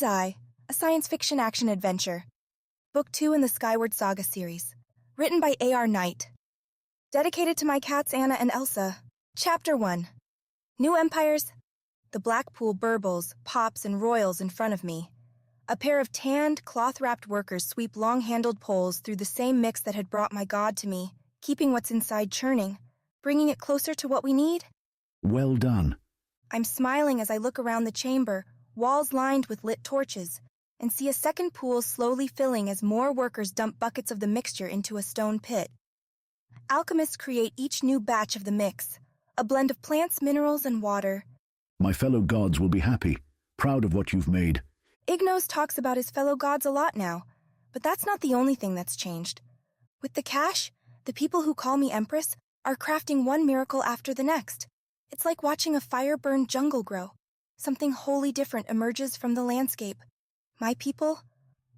Mind's Eye, a science fiction action-adventure. Book 2 in the Skyward Saga series. Written by A.R. Knight. Dedicated to my cats Anna and Elsa. Chapter 1. New Empires. The black pool burbles, pops, and roils in front of me. A pair of tanned, cloth-wrapped workers sweep long-handled poles through the same mix that had brought my god to me, keeping what's inside churning, bringing it closer to what we need. Well done. I'm smiling as I look around the chamber, walls lined with lit torches, and see a second pool slowly filling as more workers dump buckets of the mixture into a stone pit. Alchemists create each new batch of the mix, a blend of plants, minerals, and water. My fellow gods will be happy, proud of what you've made. Ignos talks about his fellow gods a lot now, but that's not the only thing that's changed. With the cash, the people who call me Empress are crafting one miracle after the next. It's like watching a fire-burned jungle grow. Something wholly different emerges from the landscape. My people,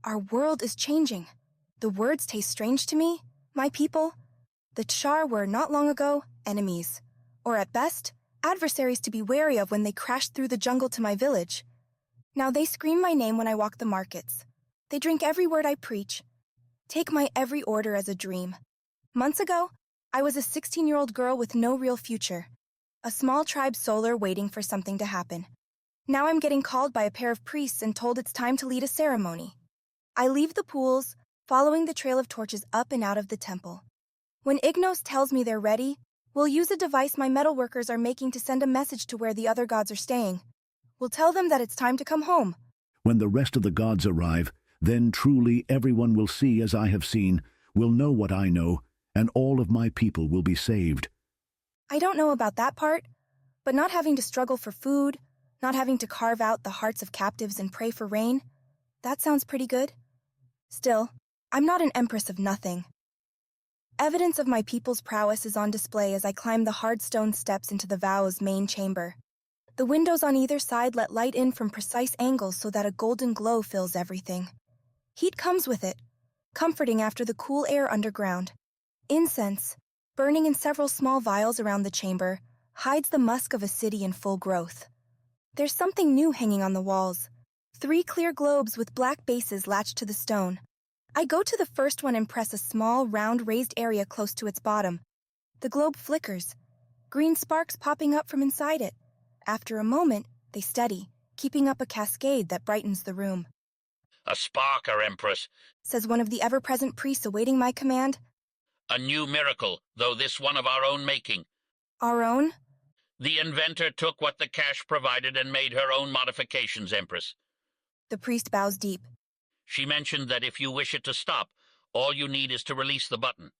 our world is changing. The words taste strange to me. My people, the Char were not long ago enemies, or at best, adversaries to be wary of when they crashed through the jungle to my village. Now they scream my name when I walk the markets. They drink every word I preach. Take my every order as a dream. Months ago, I was a 16-year-old girl with no real future. A small tribe solar waiting for something to happen. Now I'm getting called by a pair of priests and told it's time to lead a ceremony. I leave the pools, following the trail of torches up and out of the temple. When Ignos tells me they're ready, we'll use a device my metalworkers are making to send a message to where the other gods are staying. We'll tell them that it's time to come home. When the rest of the gods arrive, then truly everyone will see as I have seen, will know what I know, and all of my people will be saved. I don't know about that part, but not having to struggle for food, not having to carve out the hearts of captives and pray for rain, that sounds pretty good. Still, I'm not an empress of nothing. Evidence of my people's prowess is on display as I climb the hard stone steps into the Vow's main chamber. The windows on either side let light in from precise angles so that a golden glow fills everything. Heat comes with it, comforting after the cool air underground. Incense, burning in several small vials around the chamber, hides the musk of a city in full growth. There's something new hanging on the walls. 3 clear globes with black bases latched to the stone. I go to the first one and press a small, round, raised area close to its bottom. The globe flickers, green sparks popping up from inside it. After a moment, they steady, keeping up a cascade that brightens the room. "A sparker, Empress," says one of the ever-present priests awaiting my command. "A new miracle, though this one of our own making." Our own? The inventor took what the cache provided and made her own modifications, Empress. The priest bows deep. She mentioned that if you wish it to stop, all you need is to release the button.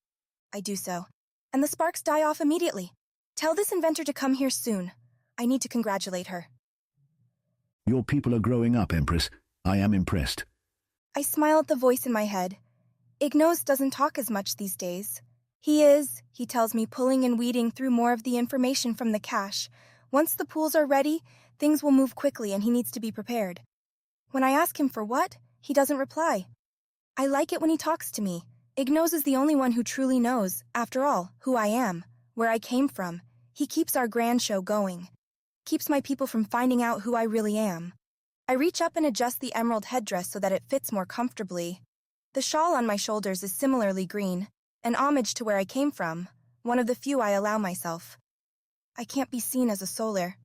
I do so, and the sparks die off immediately. Tell this inventor to come here soon. I need to congratulate her. Your people are growing up, Empress. I am impressed. I smile at the voice in my head. Ignos doesn't talk as much these days. He tells me, pulling and weeding through more of the information from the cache. Once the pools are ready, things will move quickly and he needs to be prepared. When I ask him for what, he doesn't reply. I like it when he talks to me. Ignos is the only one who truly knows, after all, who I am, where I came from. He keeps our grand show going. Keeps my people from finding out who I really am. I reach up and adjust the emerald headdress so that it fits more comfortably. The shawl on my shoulders is similarly green, an homage to where I came from, one of the few I allow myself. I can't be seen as a solar.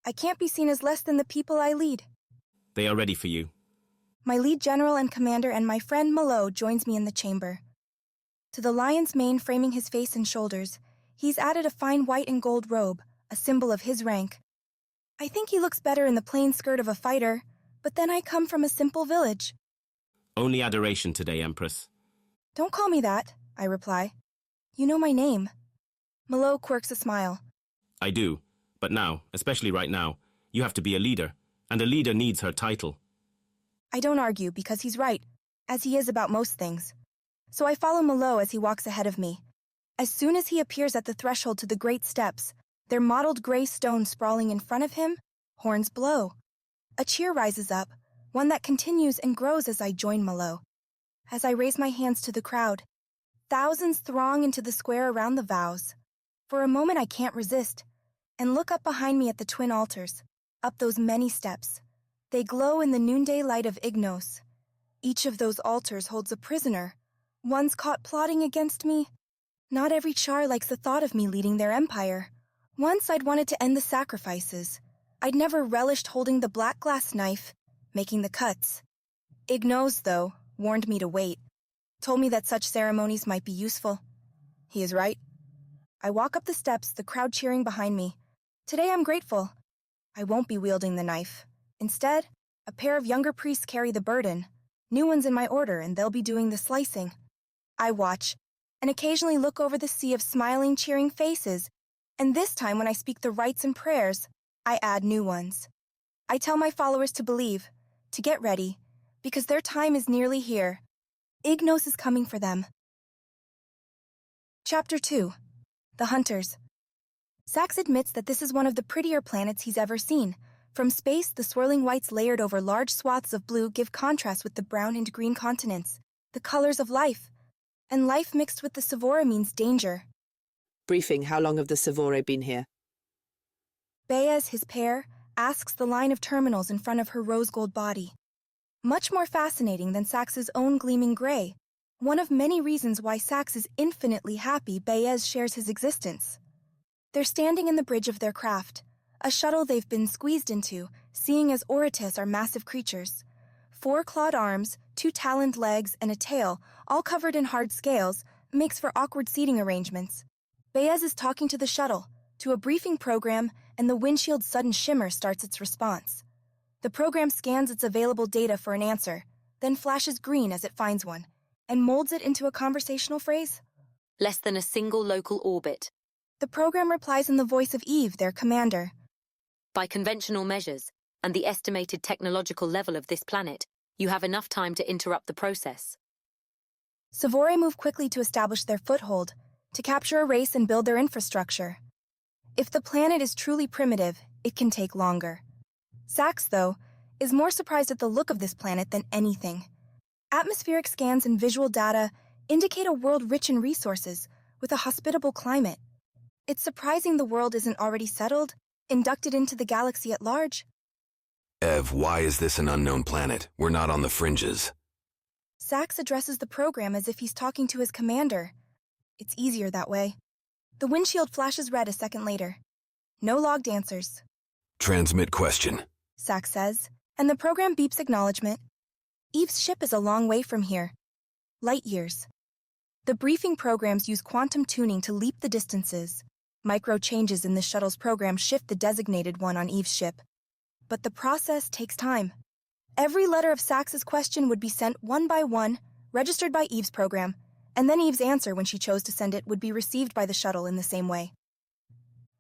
I can't be seen as less than the people I lead. They are ready for you. My lead general and commander and my friend Malo joins me in the chamber. To the lion's mane framing his face and shoulders, he's added a fine white and gold robe, a symbol of his rank. I think he looks better in the plain skirt of a fighter, but then I come from a simple village. Only adoration today, Empress. Don't call me that, I reply. You know my name. Malo quirks a smile. I do, but now, especially right now, you have to be a leader, and a leader needs her title. I don't argue because he's right, as he is about most things. So I follow Malo as he walks ahead of me. As soon as he appears at the threshold to the great steps, their mottled gray stone sprawling in front of him, horns blow. A cheer rises up, one that continues and grows as I join Malo. As I raise my hands to the crowd, thousands throng into the square around the vows. For a moment I can't resist, and look up behind me at the twin altars, up those many steps. They glow in the noonday light of Ignos. Each of those altars holds a prisoner, one's caught plotting against me. Not every Char likes the thought of me leading their empire. Once I'd wanted to end the sacrifices. I'd never relished holding the black glass knife, making the cuts. Ignos, though, warned me to wait, told me that such ceremonies might be useful. He is right. I walk up the steps, the crowd cheering behind me. Today I'm grateful. I won't be wielding the knife. Instead, a pair of younger priests carry the burden. New ones in my order, and they'll be doing the slicing. I watch, and occasionally look over the sea of smiling, cheering faces, and this time when I speak the rites and prayers, I add new ones. I tell my followers to believe, to get ready, because their time is nearly here. Ignos is coming for them. Chapter 2. The Hunters. Sax admits that this is one of the prettier planets he's ever seen. From space, the swirling whites layered over large swaths of blue give contrast with the brown and green continents, the colors of life. And life mixed with the Sevora means danger. Briefing, how long have the Sevora been here? Baez, his pair, asks the line of terminals in front of her rose-gold body. Much more fascinating than Sax's own gleaming gray, one of many reasons why Sax is infinitely happy Baez shares his existence. They're standing in the bridge of their craft, a shuttle they've been squeezed into, seeing as Oritis are massive creatures. 4 clawed arms, 2 taloned legs, and a tail, all covered in hard scales, makes for awkward seating arrangements. Baez is talking to the shuttle, to a briefing program, and the windshield's sudden shimmer starts its response. The program scans its available data for an answer, then flashes green as it finds one, and molds it into a conversational phrase. Less than a single local orbit. The program replies in the voice of Eve, their commander. By conventional measures, and the estimated technological level of this planet, you have enough time to interrupt the process. Sevora move quickly to establish their foothold, to capture a race and build their infrastructure. If the planet is truly primitive, it can take longer. Sax, though, is more surprised at the look of this planet than anything. Atmospheric scans and visual data indicate a world rich in resources, with a hospitable climate. It's surprising the world isn't already settled, inducted into the galaxy at large. Ev, why is this an unknown planet? We're not on the fringes. Sax addresses the program as if he's talking to his commander. It's easier that way. The windshield flashes red a second later. No logged answers. Transmit question. Sax says, and the program beeps acknowledgement. Eve's ship is a long way from here. Light years. The briefing programs use quantum tuning to leap the distances. Micro changes in the shuttle's program shift the designated one on Eve's ship. But the process takes time. Every letter of Sax's question would be sent one by one, registered by Eve's program, and then Eve's answer when she chose to send it would be received by the shuttle in the same way.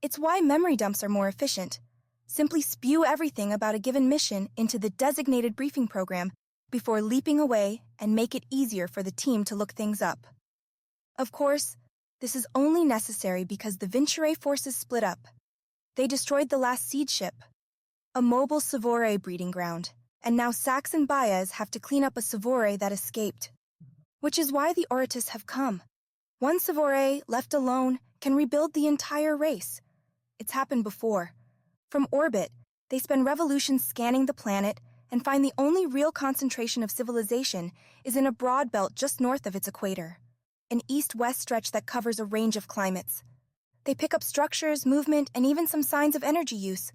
It's why memory dumps are more efficient. Simply spew everything about a given mission into the designated briefing program before leaping away and make it easier for the team to look things up. Of course, this is only necessary because the Venturae forces split up. They destroyed the last seed ship, a mobile Sevora breeding ground, and now Sax and Baez have to clean up a Sevora that escaped. Which is why the Oritis have come. One Sevora, left alone, can rebuild the entire race. It's happened before. From orbit, they spend revolutions scanning the planet and find the only real concentration of civilization is in a broad belt just north of its equator, an east-west stretch that covers a range of climates. They pick up structures, movement, and even some signs of energy use.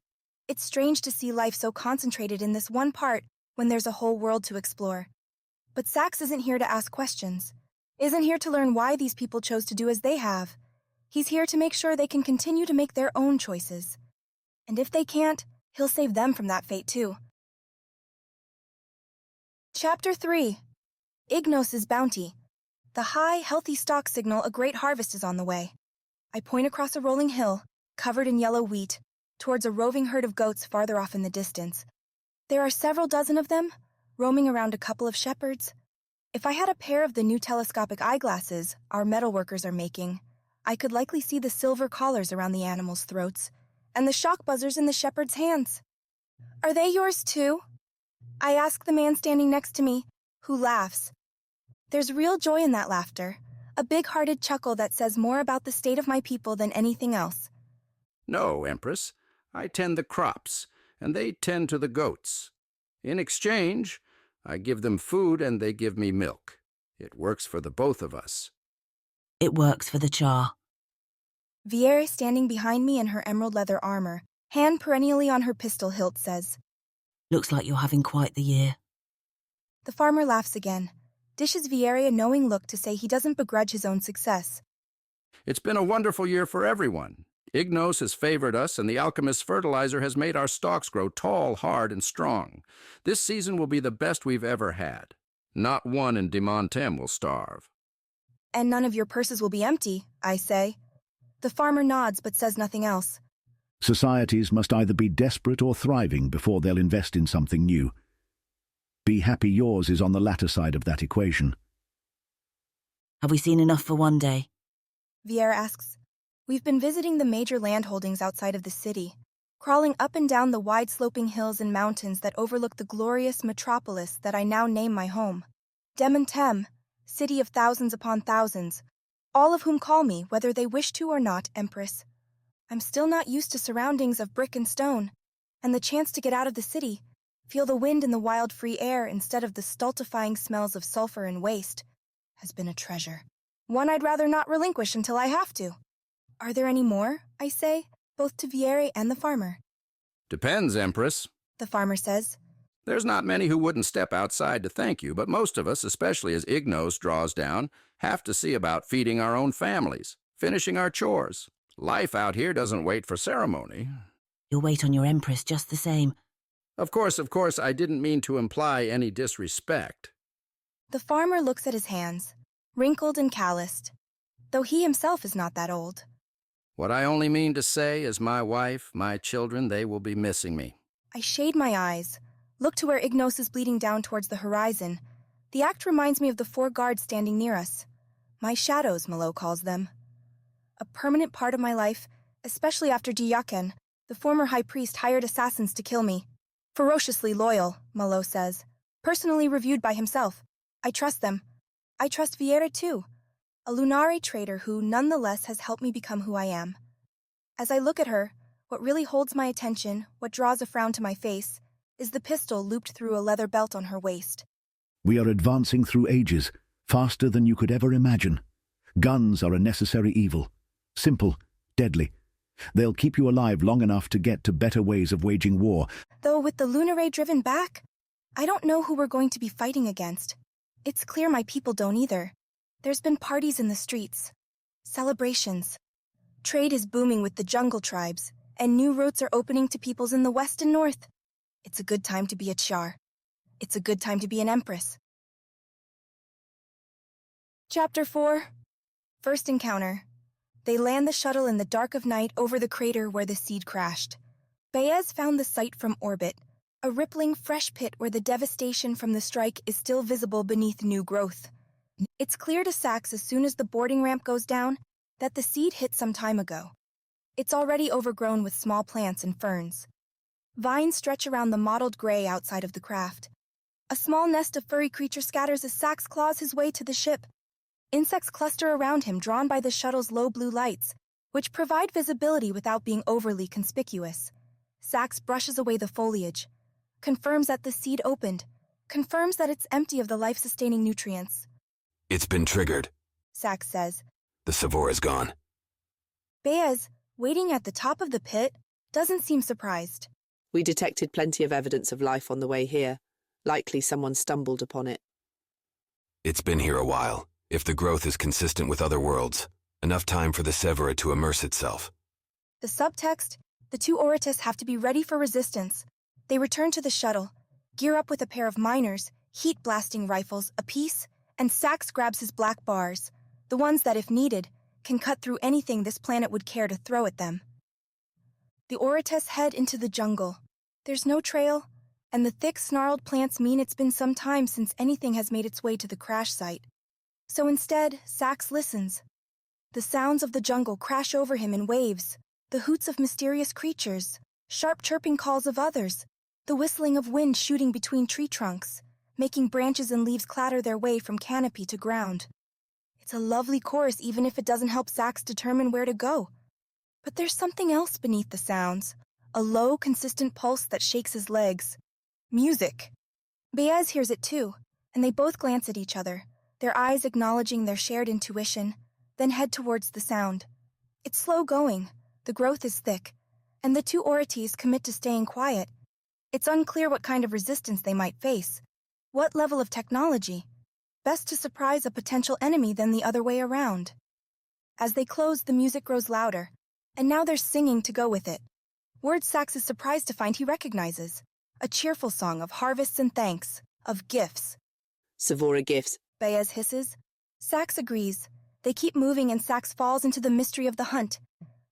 It's strange to see life so concentrated in this one part when there's a whole world to explore. But Sax isn't here to ask questions, isn't here to learn why these people chose to do as they have. He's here to make sure they can continue to make their own choices. And if they can't, he'll save them from that fate too. Chapter 3. Ignos' Bounty. The high, healthy stock signal a great harvest is on the way. I point across a rolling hill, covered in yellow wheat, towards a roving herd of goats farther off in the distance. There are several dozen of them, roaming around a couple of shepherds. If I had a pair of the new telescopic eyeglasses our metalworkers are making, I could likely see the silver collars around the animals' throats, and the shock buzzers in the shepherd's hands. Are they yours too? I ask the man standing next to me, who laughs. There's real joy in that laughter, a big-hearted chuckle that says more about the state of my people than anything else. No, Empress. I tend the crops, and they tend to the goats. In exchange, I give them food and they give me milk. It works for the both of us. It works for the Char. Viera, standing behind me in her emerald leather armor, hand perennially on her pistol hilt, says, Looks like you're having quite the year. The farmer laughs again, dishes Viera a knowing look to say he doesn't begrudge his own success. It's been a wonderful year for everyone. Ignos has favored us, and the alchemist's fertilizer has made our stalks grow tall, hard, and strong. This season will be the best we've ever had. Not one in Demontem will starve. And none of your purses will be empty, I say. The farmer nods but says nothing else. Societies must either be desperate or thriving before they'll invest in something new. Be happy yours is on the latter side of that equation. Have we seen enough for one day? Viera asks. We've been visiting the major landholdings outside of the city, crawling up and down the wide sloping hills and mountains that overlook the glorious metropolis that I now name my home. Demontem, city of thousands upon thousands, all of whom call me, whether they wish to or not, Empress. I'm still not used to surroundings of brick and stone, and the chance to get out of the city, feel the wind in the wild free air instead of the stultifying smells of sulfur and waste, has been a treasure. One I'd rather not relinquish until I have to. Are there any more? I say, both to Viera and the farmer. Depends, Empress, The farmer says. There's not many who wouldn't step outside to thank you, but most of us, especially as Ignos draws down, have to see about feeding our own families, finishing our chores. Life out here doesn't wait for ceremony. You'll wait on your Empress just the same. Of course, I didn't mean to imply any disrespect. The farmer looks at his hands, wrinkled and calloused, though he himself is not that old. What I only mean to say is my wife, my children, they will be missing me. I shade my eyes, look to where Ignos is bleeding down towards the horizon. The act reminds me of the 4 guards standing near us. My shadows, Malo calls them. A permanent part of my life, especially after Diaken, the former high priest, hired assassins to kill me. Ferociously loyal, Malo says. Personally reviewed by himself. I trust them. I trust Viera too. A Lunare traitor who, nonetheless, has helped me become who I am. As I look at her, what really holds my attention, what draws a frown to my face, is the pistol looped through a leather belt on her waist. We are advancing through ages, faster than you could ever imagine. Guns are a necessary evil. Simple, deadly. They'll keep you alive long enough to get to better ways of waging war. Though with the Lunare driven back, I don't know who we're going to be fighting against. It's clear my people don't either. There's been parties in the streets, celebrations. Trade is booming with the jungle tribes, and new routes are opening to peoples in the west and north. It's a good time to be a Char. It's a good time to be an Empress. Chapter 4. First encounter. They land the shuttle in the dark of night over the crater where the seed crashed. Baez found the site from orbit, a rippling, fresh pit where the devastation from the strike is still visible beneath new growth. It's clear to Sax as soon as the boarding ramp goes down that the seed hit some time ago. It's already overgrown with small plants and ferns. Vines stretch around the mottled gray outside of the craft. A small nest of furry creatures scatters as Sax claws his way to the ship. Insects cluster around him, drawn by the shuttle's low blue lights, which provide visibility without being overly conspicuous. Sax brushes away the foliage, confirms that the seed opened, confirms that it's empty of the life-sustaining nutrients. It's been triggered, Sax says. The Sevora's gone. Baez, waiting at the top of the pit, doesn't seem surprised. We detected plenty of evidence of life on the way here. Likely someone stumbled upon it. It's been here a while. If the growth is consistent with other worlds, enough time for the Sevora to immerse itself. The subtext, the 2 Oritas have to be ready for resistance. They return to the shuttle, gear up with a pair of miners, heat-blasting rifles apiece, and Sax grabs his black bars, the ones that, if needed, can cut through anything this planet would care to throw at them. The Oritas head into the jungle. There's no trail, and the thick, snarled plants mean it's been some time since anything has made its way to the crash site. So instead, Sax listens. The sounds of the jungle crash over him in waves, the hoots of mysterious creatures, sharp chirping calls of others, the whistling of wind shooting between tree trunks, making branches and leaves clatter their way from canopy to ground. It's a lovely chorus even if it doesn't help Sax determine where to go. But there's something else beneath the sounds, a low, consistent pulse that shakes his legs. Music. Baez hears it too, and they both glance at each other, their eyes acknowledging their shared intuition, then head towards the sound. It's slow going, the growth is thick, and the two Orites commit to staying quiet. It's unclear what kind of resistance they might face. What level of technology? Best to surprise a potential enemy than the other way around. As they close, the music grows louder, and now there's singing to go with it. Words Sax is surprised to find he recognizes. A cheerful song of harvests and thanks, of gifts. Sevora gifts. Baez hisses. Sax agrees. They keep moving and Sax falls into the mystery of the hunt.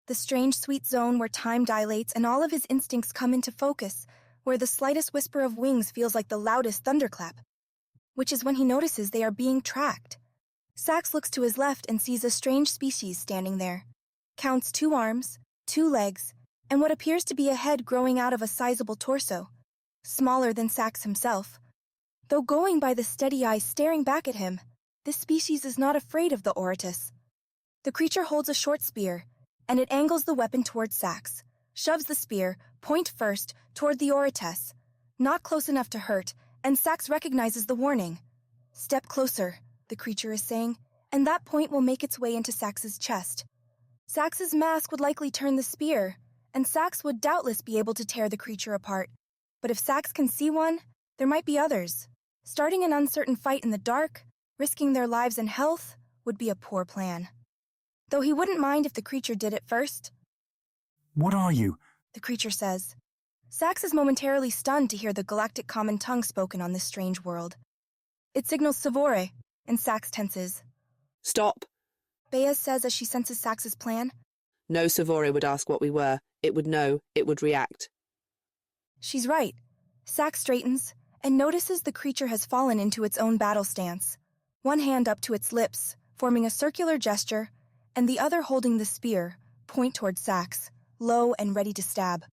The strange sweet zone where time dilates and all of his instincts come into focus, where the slightest whisper of wings feels like the loudest thunderclap. Which is when he notices they are being tracked. Sax looks to his left and sees a strange species standing there. Counts 2 arms, 2 legs, and what appears to be a head growing out of a sizable torso. Smaller than Sax himself. Though going by the steady eyes staring back at him, this species is not afraid of the Oritus. The creature holds a short spear, and it angles the weapon towards Sax, shoves the spear, point first, toward the Oritus. Not close enough to hurt, and Sax recognizes the warning. Step closer, the creature is saying, and that point will make its way into Sax's chest. Sax's mask would likely turn the spear, and Sax would doubtless be able to tear the creature apart. But if Sax can see one, there might be others. Starting an uncertain fight in the dark, risking their lives and health, would be a poor plan. Though he wouldn't mind if the creature did it first. What are you? The creature says. Sax is momentarily stunned to hear the galactic common tongue spoken on this strange world. It signals Sevora, and Sax tenses. Stop. Baez says as she senses Sax's plan. No Sevora would ask what we were. It would know. It would react. She's right. Sax straightens, and notices the creature has fallen into its own battle stance. One hand up to its lips, forming a circular gesture, and the other holding the spear, point towards Sax, low and ready to stab.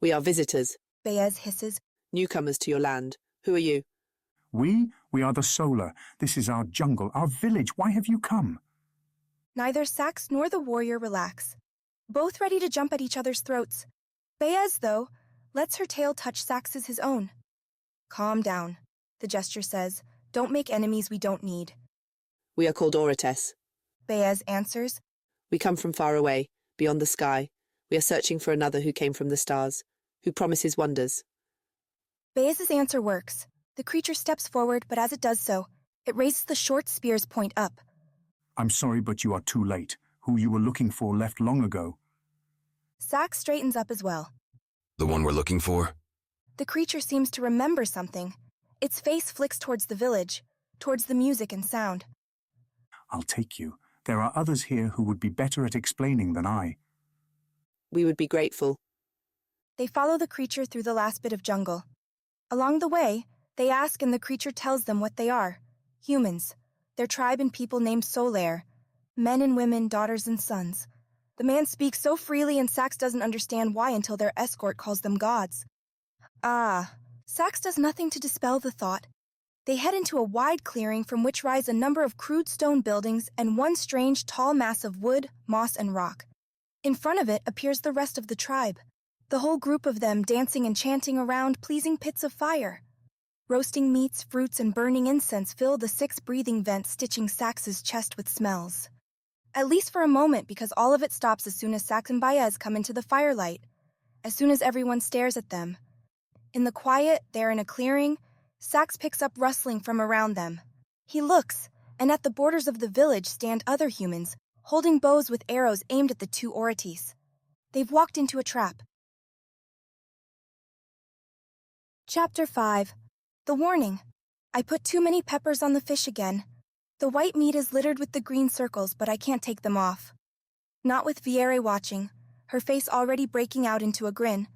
We are visitors. Baez hisses. Newcomers to your land. Who are you? We are the Solar. This is our jungle, our village. Why have you come? Neither Sax nor the warrior relax. Both ready to jump at each other's throats. Baez, though, lets her tail touch Sax's his own. Calm down, the gesture says. Don't make enemies we don't need. We are called Orites. Baez answers. We come from far away, beyond the sky. We are searching for another who came from the stars, who promises wonders. Baez's answer works. The creature steps forward, but as it does so, it raises the short spear's point up. I'm sorry, but you are too late. Who you were looking for left long ago. Sax straightens up as well. The one we're looking for? The creature seems to remember something. Its face flicks towards the village, towards the music and sound. I'll take you. There are others here who would be better at explaining than I. We would be grateful. They follow the creature through the last bit of jungle. Along the way, they ask and the creature tells them what they are. Humans. Their tribe and people named Solaire. Men and women, daughters and sons. The man speaks so freely and Sax doesn't understand why until their escort calls them gods. Sax does nothing to dispel the thought. They head into a wide clearing from which rise a number of crude stone buildings and one strange tall mass of wood, moss, and rock. In front of it appears the rest of the tribe, the whole group of them dancing and chanting around pleasing pits of fire. Roasting meats, fruits, and burning incense fill the 6 breathing vents stitching Sax's chest with smells. At least for a moment, because all of it stops as soon as Sax and Baez come into the firelight, as soon as everyone stares at them. In the quiet, there in a clearing, Sax picks up rustling from around them. He looks, and at the borders of the village stand other humans, holding bows with arrows aimed at the 2 Orites. They've walked into a trap. Chapter 5. The warning. I put too many peppers on the fish again. The white meat is littered with the green circles, but I can't take them off. Not with Viere watching, her face already breaking out into a grin.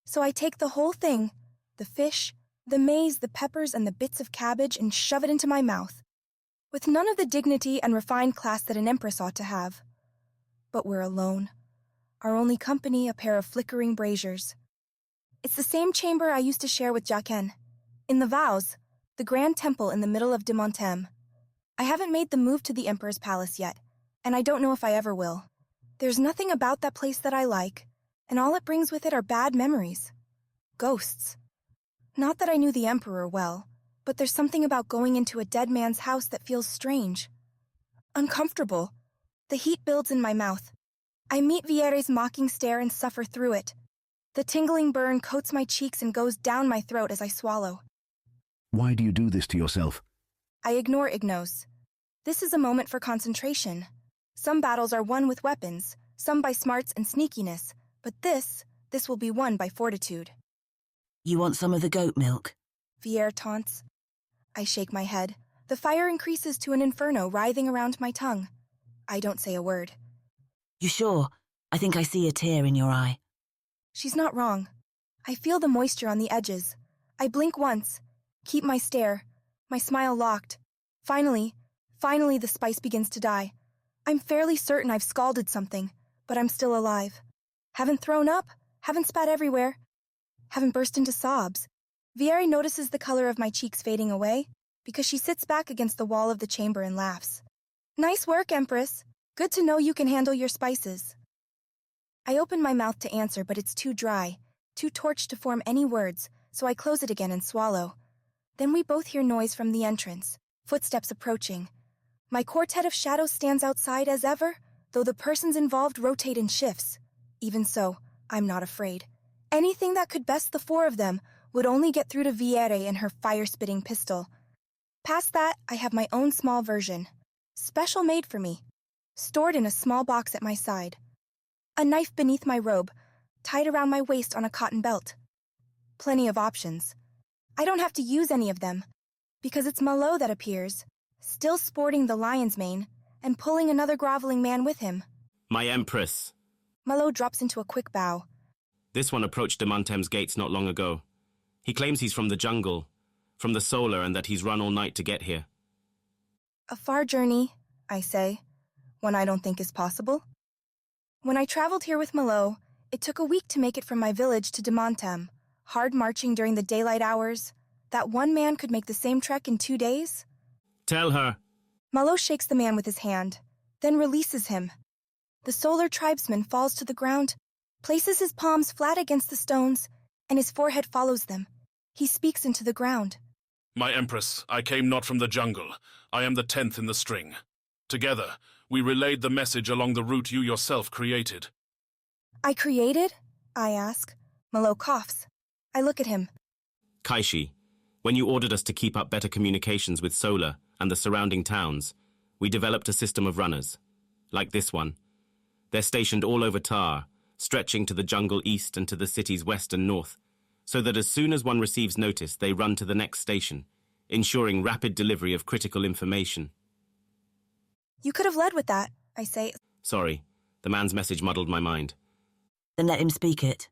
So I take the whole thing, the fish, the maize, the peppers, and the bits of cabbage, and shove it into my mouth. With none of the dignity and refined class that an empress ought to have. But we're alone. Our only company, a pair of flickering braziers. It's the same chamber I used to share with Jaqen. In the Vows, the grand temple in the middle of de Montem. I haven't made the move to the Emperor's palace yet, and I don't know if I ever will. There's nothing about that place that I like, and all it brings with it are bad memories. Ghosts. Not that I knew the Emperor well, but there's something about going into a dead man's house that feels strange. Uncomfortable. The heat builds in my mouth. I meet Viere's mocking stare and suffer through it. The tingling burn coats my cheeks and goes down my throat as I swallow. Why do you do this to yourself? I ignore Ignos. This is a moment for concentration. Some battles are won with weapons, some by smarts and sneakiness, but this will be won by fortitude. You want some of the goat milk? Viere taunts. I shake my head. The fire increases to an inferno writhing around my tongue. I don't say a word. You sure? I think I see a tear in your eye. She's not wrong. I feel the moisture on the edges. I blink once, keep my stare, my smile locked. Finally, the spice begins to die. I'm fairly certain I've scalded something, but I'm still alive. Haven't thrown up, haven't spat everywhere, haven't burst into sobs. Viere notices the color of my cheeks fading away because she sits back against the wall of the chamber and laughs. Nice work, Empress. Good to know you can handle your spices. I open my mouth to answer, but it's too dry, too torched to form any words, so I close it again and swallow. Then we both hear noise from the entrance, footsteps approaching. My quartet of shadows stands outside as ever, though the persons involved rotate in shifts. Even so, I'm not afraid. Anything that could best the four of them would only get through to Viere and her fire-spitting pistol. Past that, I have my own small version, special made for me, stored in a small box at my side. A knife beneath my robe, tied around my waist on a cotton belt. Plenty of options. I don't have to use any of them, because it's Malo that appears, still sporting the lion's mane, and pulling another groveling man with him. My Empress. Malo drops into a quick bow. This one approached Demontem's gates not long ago. He claims he's from the jungle, from the solar, and that he's run all night to get here. A far journey, I say, one I don't think is possible. When I traveled here with Malo, it took a week to make it from my village to Demontem, hard marching during the daylight hours. That one man could make the same trek in 2 days? Tell her. Malo shakes the man with his hand, then releases him. The solar tribesman falls to the ground, places his palms flat against the stones, and his forehead follows them. He speaks into the ground. My Empress, I came not from the jungle. I am the 10th in the string. Together, we relayed the message along the route you yourself created. I created? I ask. Malo coughs. I look at him. Kaishi, when you ordered us to keep up better communications with Solar and the surrounding towns, we developed a system of runners, like this one. They're stationed all over Tar, stretching to the jungle east and to the city's west and north, so that as soon as one receives notice, they run to the next station, ensuring rapid delivery of critical information. You could have led with that, I say. Sorry, the man's message muddled my mind. Then let him speak it.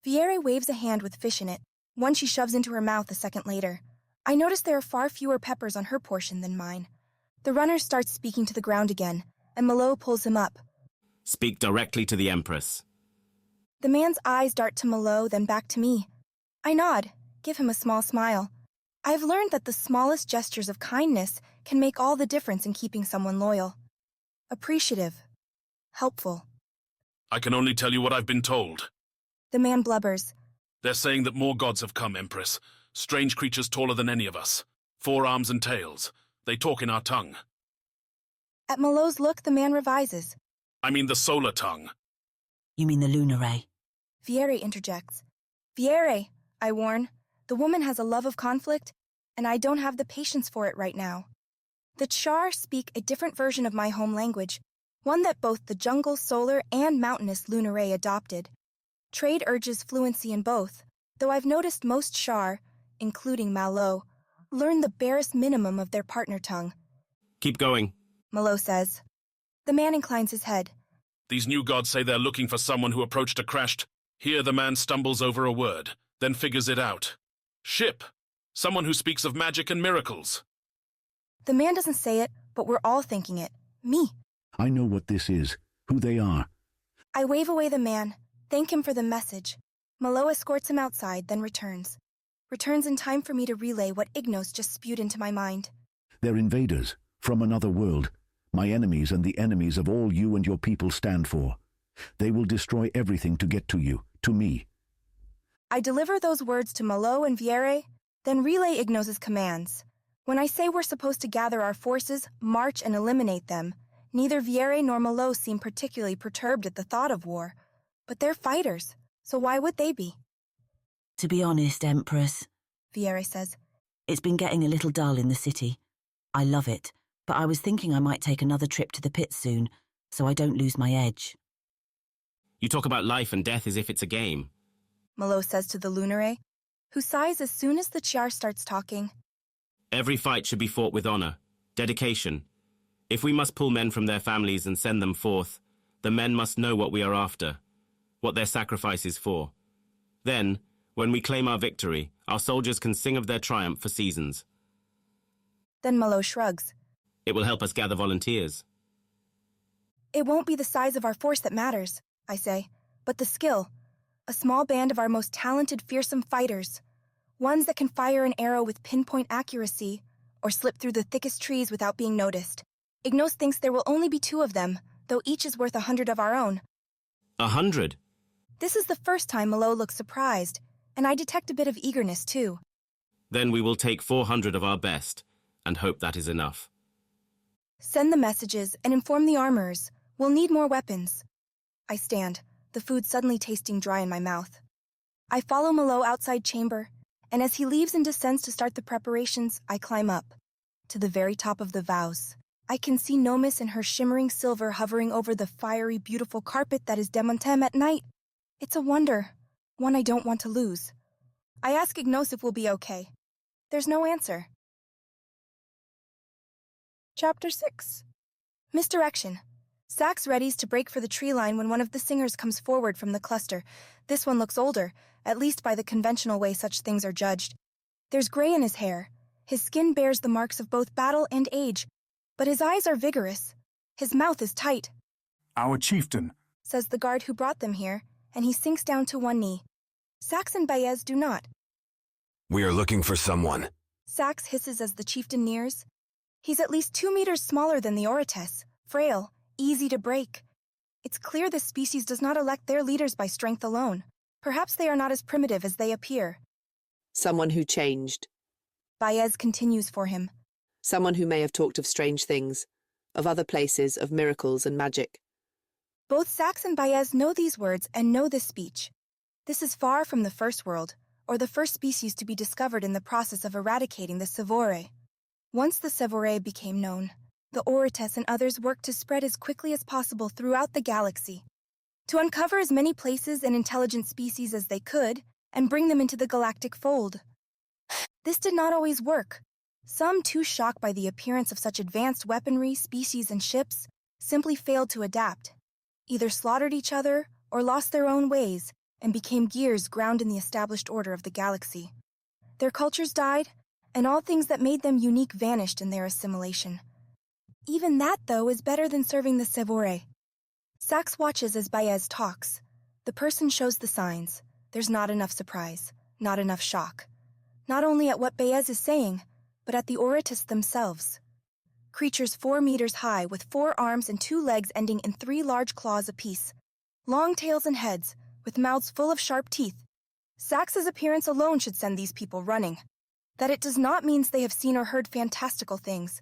Viere waves a hand with fish in it, one she shoves into her mouth a second later. I notice there are far fewer peppers on her portion than mine. The runner starts speaking to the ground again, and Malo pulls him up. Speak directly to the Empress. The man's eyes dart to Malo, then back to me. I nod, give him a small smile. I've learned that the smallest gestures of kindness can make all the difference in keeping someone loyal. Appreciative. Helpful. I can only tell you what I've been told. The man blubbers. They're saying that more gods have come, Empress. Strange creatures taller than any of us. 4 arms and tails. They talk in our tongue. At Malo's look, the man revises. I mean the solar tongue. You mean the Lunare? Viere interjects. Viere, I warn. The woman has a love of conflict, and I don't have the patience for it right now. The Char speak a different version of my home language, one that both the jungle, solar, and mountainous Lunare adopted. Trade urges fluency in both, though I've noticed most Char, including Malo, learn the barest minimum of their partner tongue. Keep going, Malo says. The man inclines his head. These new gods say they're looking for someone who approached a crashed. Here the man stumbles over a word, then figures it out. Ship. Someone who speaks of magic and miracles. The man doesn't say it, but we're all thinking it. Me. I know what this is, who they are. I wave away the man, thank him for the message. Malo escorts him outside, then returns. Returns in time for me to relay what Ignos just spewed into my mind. They're invaders, from another world. My enemies and the enemies of all you and your people stand for. They will destroy everything to get to you, to me. I deliver those words to Malo and Viere, then relay Ignos' commands. When I say we're supposed to gather our forces, march, and eliminate them, neither Viere nor Malo seem particularly perturbed at the thought of war. But they're fighters, so why would they be? To be honest, Empress, Viere says, it's been getting a little dull in the city. I love it, but I was thinking I might take another trip to the pits soon, so I don't lose my edge. You talk about life and death as if it's a game. Malo says to the Lunare, who sighs as soon as the Chiar starts talking. Every fight should be fought with honor, dedication. If we must pull men from their families and send them forth, the men must know what we are after, what their sacrifice is for. Then, when we claim our victory, our soldiers can sing of their triumph for seasons. Then Malo shrugs. It will help us gather volunteers. It won't be the size of our force that matters, I say, but the skill. A small band of our most talented, fearsome fighters. Ones that can fire an arrow with pinpoint accuracy, or slip through the thickest trees without being noticed. Ignos thinks there will only be 2 of them, though each is worth 100 of our own. 100? This is the first time Malo looks surprised, and I detect a bit of eagerness, too. Then we will take 400 of our best, and hope that is enough. Send the messages and inform the armorers. We'll need more weapons. I stand, the food suddenly tasting dry in my mouth. I follow Malo outside chamber, and as he leaves and descends to start the preparations, I climb up, to the very top of the vows. I can see Nomis in her shimmering silver hovering over the fiery, beautiful carpet that is Demontem at night. It's a wonder, one I don't want to lose. I ask Ignos if we'll be okay. There's no answer. Chapter 6. Misdirection. Sax readies to break for the tree line when one of the singers comes forward from the cluster. This one looks older, at least by the conventional way such things are judged. There's gray in his hair. His skin bears the marks of both battle and age, but his eyes are vigorous. His mouth is tight. Our chieftain, says the guard who brought them here, and he sinks down to one knee. Sax and Baez do not. We are looking for someone. Sax hisses as the chieftain nears. He's at least 2 meters smaller than the Orites, frail, easy to break. It's clear this species does not elect their leaders by strength alone. Perhaps they are not as primitive as they appear. Someone who changed. Baez continues for him. Someone who may have talked of strange things, of other places, of miracles and magic. Both Sax and Baez know these words and know this speech. This is far from the first world, or the first species to be discovered in the process of eradicating the Sevora. Once the Sevora became known, the Orites and others worked to spread as quickly as possible throughout the galaxy, to uncover as many places and intelligent species as they could, and bring them into the galactic fold. This did not always work. Some, too shocked by the appearance of such advanced weaponry, species, and ships, simply failed to adapt, either slaughtered each other or lost their own ways and became gears ground in the established order of the galaxy. Their cultures died, and all things that made them unique vanished in their assimilation. Even that, though, is better than serving the Sevora. Sax watches as Baez talks. The person shows the signs. There's not enough surprise, not enough shock. Not only at what Baez is saying, but at the Orites themselves. Creatures 4 meters high with 4 arms and 2 legs ending in 3 large claws apiece. Long tails and heads, with mouths full of sharp teeth. Sax's appearance alone should send these people running. That it does not means they have seen or heard fantastical things.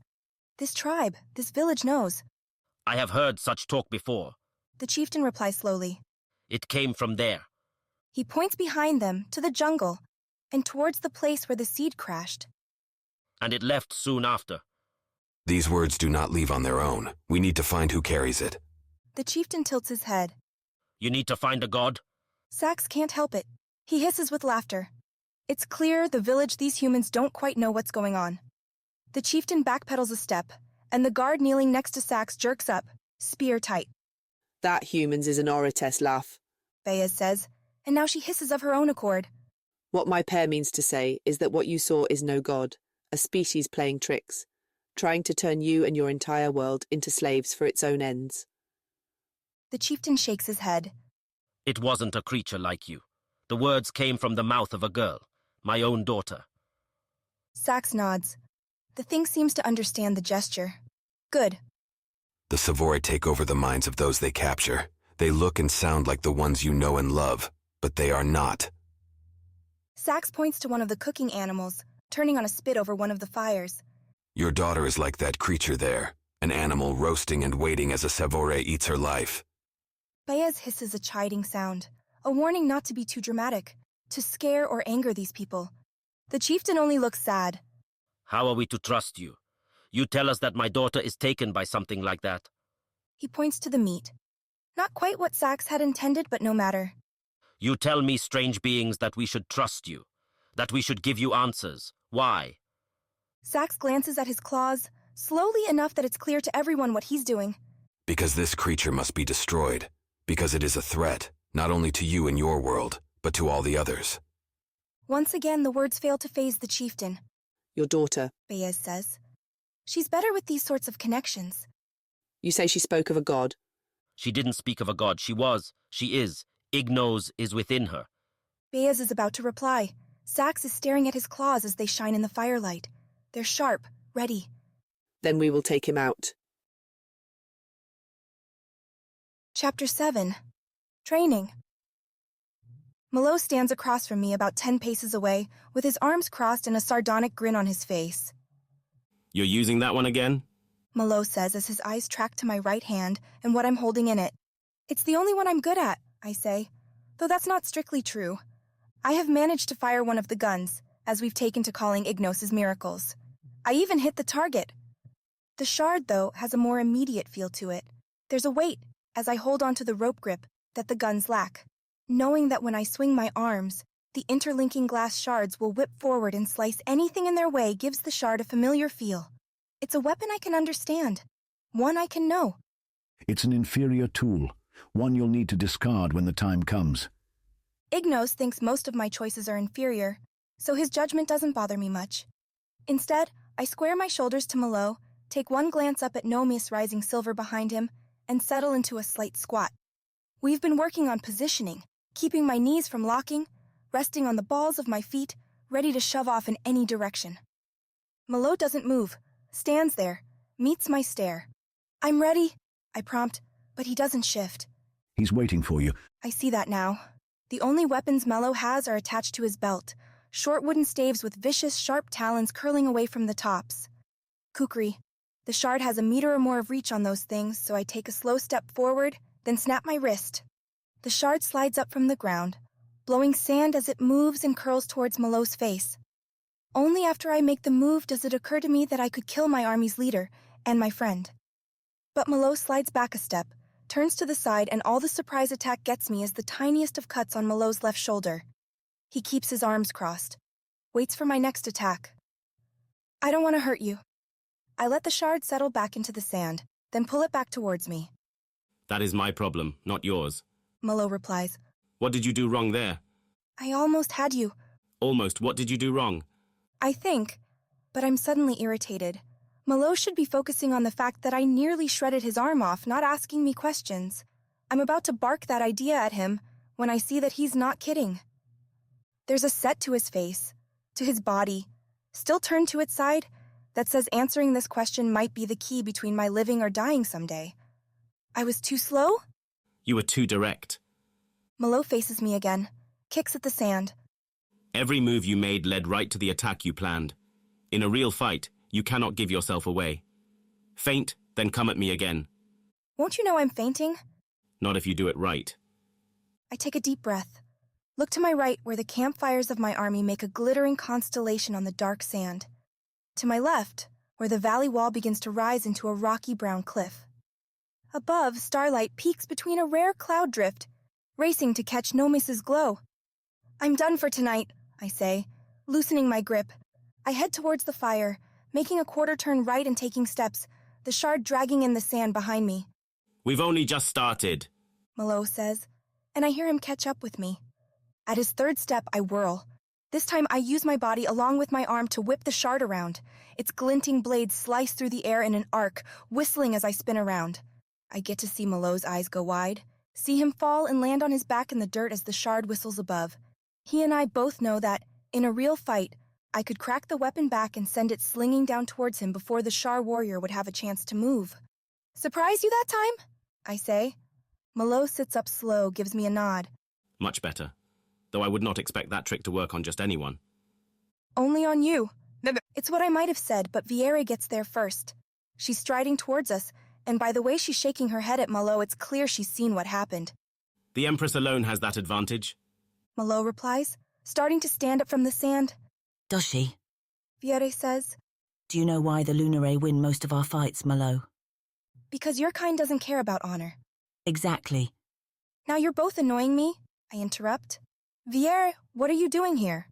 This tribe, this village knows. I have heard such talk before. The chieftain replies slowly. It came from there. He points behind them, to the jungle, and towards the place where the seed crashed. And it left soon after. These words do not leave on their own. We need to find who carries it. The chieftain tilts his head. You need to find a god? Sax can't help it. He hisses with laughter. It's clear the village these humans don't quite know what's going on. The chieftain backpedals a step, and the guard kneeling next to Sax jerks up, spear tight. That humans is an Orites laugh, Baez says, and now she hisses of her own accord. What my pair means to say is that what you saw is no god, a species playing tricks, trying to turn you and your entire world into slaves for its own ends. The chieftain shakes his head. It wasn't a creature like you. The words came from the mouth of a girl, my own daughter. Sax nods. The thing seems to understand the gesture. Good. The Sevora take over the minds of those they capture. They look and sound like the ones you know and love, but they are not. Sax points to one of the cooking animals, turning on a spit over one of the fires. Your daughter is like that creature there, an animal roasting and waiting as a Sevora eats her life. Baez hisses a chiding sound, a warning not to be too dramatic, to scare or anger these people. The chieftain only looks sad. How are we to trust you? You tell us that my daughter is taken by something like that. He points to the meat. Not quite what Sax had intended, but no matter. You tell me, strange beings, that we should trust you, that we should give you answers. Why? Sax glances at his claws, slowly enough that it's clear to everyone what he's doing. Because this creature must be destroyed. Because it is a threat, not only to you and your world, but to all the others. Once again, the words fail to faze the chieftain. Your daughter, Baez says. She's better with these sorts of connections. You say she spoke of a god? She didn't speak of a god. She is. Ignos is within her. Baez is about to reply. Sax is staring at his claws as they shine in the firelight. They're sharp, ready. Then we will take him out. Chapter 7. Training. Malo stands across from me about 10 paces away, with his arms crossed and a sardonic grin on his face. You're using that one again? Malo says as his eyes track to my right hand and what I'm holding in it. It's the only one I'm good at, I say, though that's not strictly true. I have managed to fire one of the guns, as we've taken to calling Ignos' miracles. I even hit the target. The shard, though, has a more immediate feel to it. There's a weight, as I hold onto the rope grip, that the guns lack, knowing that when I swing my arms, the interlinking glass shards will whip forward and slice anything in their way gives the shard a familiar feel. It's a weapon I can understand, one I can know. It's an inferior tool, one you'll need to discard when the time comes. Ignos thinks most of my choices are inferior, so his judgment doesn't bother me much. Instead, I square my shoulders to Malo, take one glance up at Nomius rising silver behind him, and settle into a slight squat. We've been working on positioning, keeping my knees from locking, resting on the balls of my feet, ready to shove off in any direction. Malo doesn't move, stands there, meets my stare. I'm ready, I prompt, but he doesn't shift. He's waiting for you. I see that now. The only weapons Mello has are attached to his belt, short wooden staves with vicious, sharp talons curling away from the tops. Kukri. The shard has a meter or more of reach on those things, so I take a slow step forward, then snap my wrist. The shard slides up from the ground, blowing sand as it moves and curls towards Malo's face. Only after I make the move does it occur to me that I could kill my army's leader and my friend. But Malo slides back a step, turns to the side, and all the surprise attack gets me is the tiniest of cuts on Malo's left shoulder. He keeps his arms crossed, waits for my next attack. I don't want to hurt you. I let the shard settle back into the sand, then pull it back towards me. That is my problem, not yours. Malo replies. What did you do wrong there? I almost had you. Almost. What did you do wrong? I think, but I'm suddenly irritated. Malo should be focusing on the fact that I nearly shredded his arm off, not asking me questions. I'm about to bark that idea at him when I see that he's not kidding. There's a set to his face, to his body, still turned to its side, that says answering this question might be the key between my living or dying someday. I was too slow? You were too direct. Malo faces me again, kicks at the sand. Every move you made led right to the attack you planned. In a real fight, you cannot give yourself away. Faint, then come at me again. Won't you know I'm fainting? Not if you do it right. I take a deep breath. Look to my right where the campfires of my army make a glittering constellation on the dark sand. To my left, where the valley wall begins to rise into a rocky brown cliff. Above, starlight peeks between a rare cloud drift, racing to catch Nomis's glow. I'm done for tonight, I say, loosening my grip. I head towards the fire, making a quarter turn right and taking steps, the shard dragging in the sand behind me. We've only just started, Malo says, and I hear him catch up with me. At his third step, I whirl. This time I use my body along with my arm to whip the shard around. Its glinting blades slice through the air in an arc, whistling as I spin around. I get to see Malo's eyes go wide, see him fall and land on his back in the dirt as the shard whistles above. He and I both know that, in a real fight, I could crack the weapon back and send it slinging down towards him before the Shar warrior would have a chance to move. Surprise you that time? I say. Malo sits up slow, gives me a nod. Much better. though I would not expect that trick to work on just anyone. Only on you. It's what I might have said, but Viera gets there first. She's striding towards us, and by the way she's shaking her head at Malo, it's clear she's seen what happened. The Empress alone has that advantage. Malo replies, starting to stand up from the sand. Does she? Viera says. Do you know why the Lunare win most of our fights, Malo? Because your kind doesn't care about honor. Exactly. Now you're both annoying me, I interrupt. Viera, what are you doing here?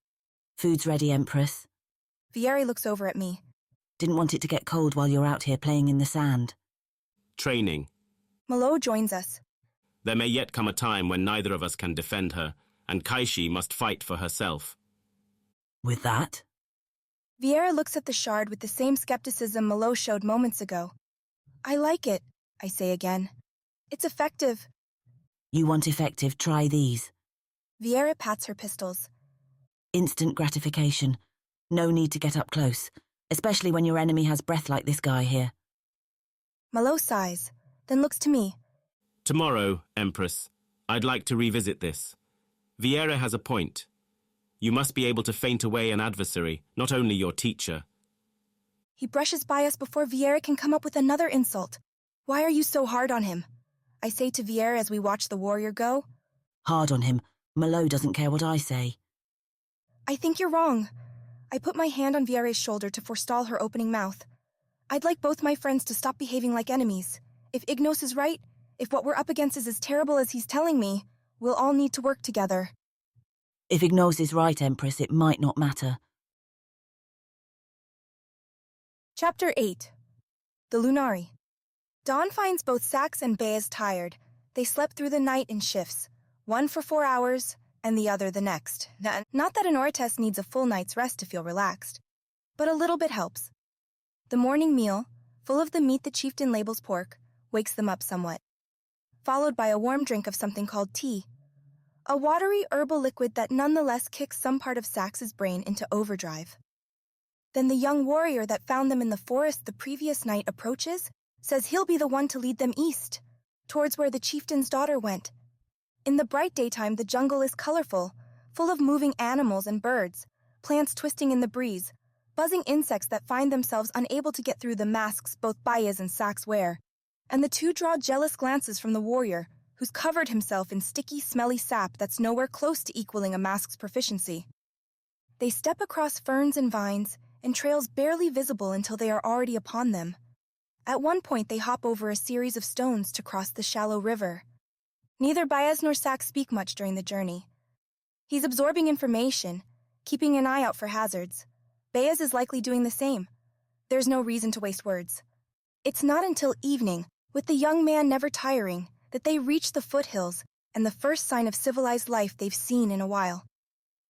Food's ready, Empress. Viera looks over at me. Didn't want it to get cold while you're out here playing in the sand. Training. Malo joins us. There may yet come a time when neither of us can defend her, and Kaishi must fight for herself. With that? Viera looks at the shard with the same skepticism Malo showed moments ago. I like it, I say again. It's effective. You want effective, try these. Viera pats her pistols. Instant gratification. No need to get up close, especially when your enemy has breath like this guy here. Malo sighs, then looks to me. Tomorrow, Empress, I'd like to revisit this. Viera has a point. You must be able to feint away an adversary, not only your teacher. He brushes by us before Viera can come up with another insult. Why are you so hard on him? I say to Viera as we watch the warrior go. Hard on him. Malo doesn't care what I say. I think you're wrong. I put my hand on Viera's shoulder to forestall her opening mouth. I'd like both my friends to stop behaving like enemies. If Ignos is right, if what we're up against is as terrible as he's telling me, we'll all need to work together. If Ignos is right, Empress, it might not matter. Chapter 8. The Lunare. Dawn finds both Sax and Baez tired. They slept through the night in shifts, one for 4 hours, and the other the next. Not that an Ortes needs a full night's rest to feel relaxed, but a little bit helps. The morning meal, full of the meat the chieftain labels pork, wakes them up somewhat, followed by a warm drink of something called tea, a watery herbal liquid that nonetheless kicks some part of Sax's brain into overdrive. Then the young warrior that found them in the forest the previous night approaches, says he'll be the one to lead them east, towards where the chieftain's daughter went. In the bright daytime, the jungle is colorful, full of moving animals and birds, plants twisting in the breeze, buzzing insects that find themselves unable to get through the masks both Baez and Sax wear, and the two draw jealous glances from the warrior, who's covered himself in sticky, smelly sap that's nowhere close to equaling a mask's proficiency. They step across ferns and vines, and trails barely visible until they are already upon them. At one point, they hop over a series of stones to cross the shallow river. Neither Baez nor Sax speak much during the journey. He's absorbing information, keeping an eye out for hazards. Baez is likely doing the same. There's no reason to waste words. It's not until evening, with the young man never tiring, that they reach the foothills and the first sign of civilized life they've seen in a while.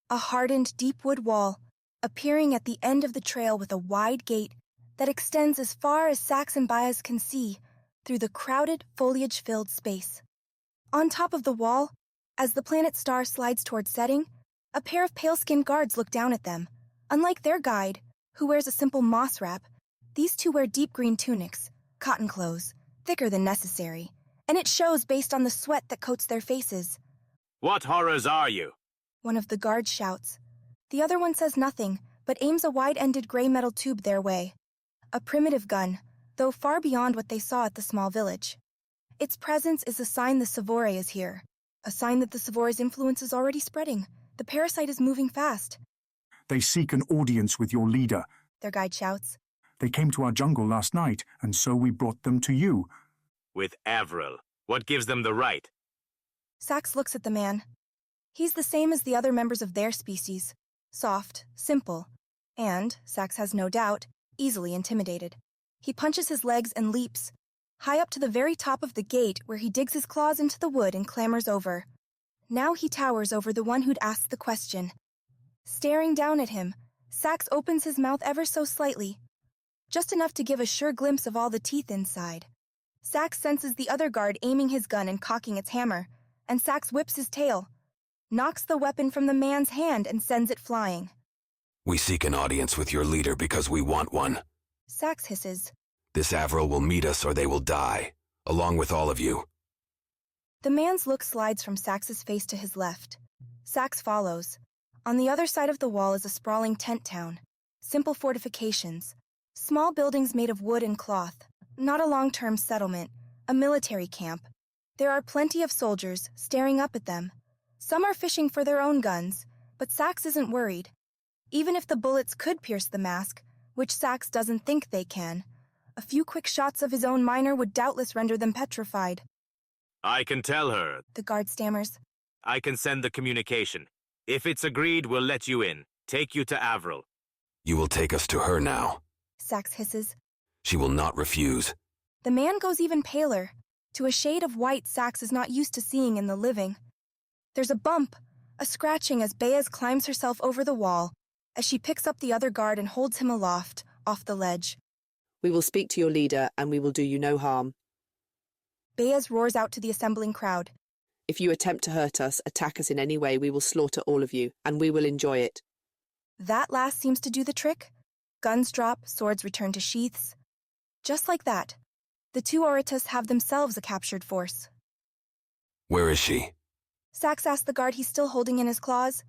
A hardened, deep wood wall, appearing at the end of the trail with a wide gate that extends as far as Sax and Baez can see through the crowded, foliage-filled space. On top of the wall, as the planet star slides towards setting, a pair of pale-skinned guards look down at them. Unlike their guide, who wears a simple moss wrap, these two wear deep green tunics, cotton clothes, thicker than necessary, and it shows based on the sweat that coats their faces. What horrors are you? One of the guards shouts. The other one says nothing, but aims a wide-ended gray metal tube their way. A primitive gun, though far beyond what they saw at the small village. Its presence is a sign the Sevora is here, a sign that the Sevora's influence is already spreading. The parasite is moving fast. They seek an audience with your leader, their guide shouts. They came to our jungle last night, and so we brought them to you. With Avril. What gives them the right? Sax looks at the man. He's the same as the other members of their species. Soft, simple, and, Sax has no doubt, easily intimidated. He punches his legs and leaps, high up to the very top of the gate where he digs his claws into the wood and clambers over. Now he towers over the one who'd asked the question. Staring down at him, Sax opens his mouth ever so slightly, just enough to give a sure glimpse of all the teeth inside. Sax senses the other guard aiming his gun and cocking its hammer, and Sax whips his tail, knocks the weapon from the man's hand and sends it flying. We seek an audience with your leader because we want one. Sax hisses. This Avril will meet us or they will die, along with all of you. The man's look slides from Sax's face to his left. Sax follows. On the other side of the wall is a sprawling tent town. Simple fortifications. Small buildings made of wood and cloth. Not a long-term settlement. A military camp. There are plenty of soldiers staring up at them. Some are fishing for their own guns, but Sax isn't worried. Even if the bullets could pierce the mask, which Sax doesn't think they can, a few quick shots of his own miner would doubtless render them petrified. I can tell her. The guard stammers. I can send the communication. If it's agreed, we'll let you in. Take you to Avril. You will take us to her now. Sax hisses. She will not refuse. The man goes even paler, to a shade of white Sax is not used to seeing in the living. There's a bump, a scratching as Baez climbs herself over the wall, as she picks up the other guard and holds him aloft, off the ledge. We will speak to your leader, and we will do you no harm. Baez roars out to the assembling crowd. If you attempt to hurt us, attack us in any way, we will slaughter all of you, and we will enjoy it. That last seems to do the trick. Guns drop, swords return to sheaths. Just like that, the two Oritas have themselves a captured force. Where is she? Sax asks the guard he's still holding in his claws.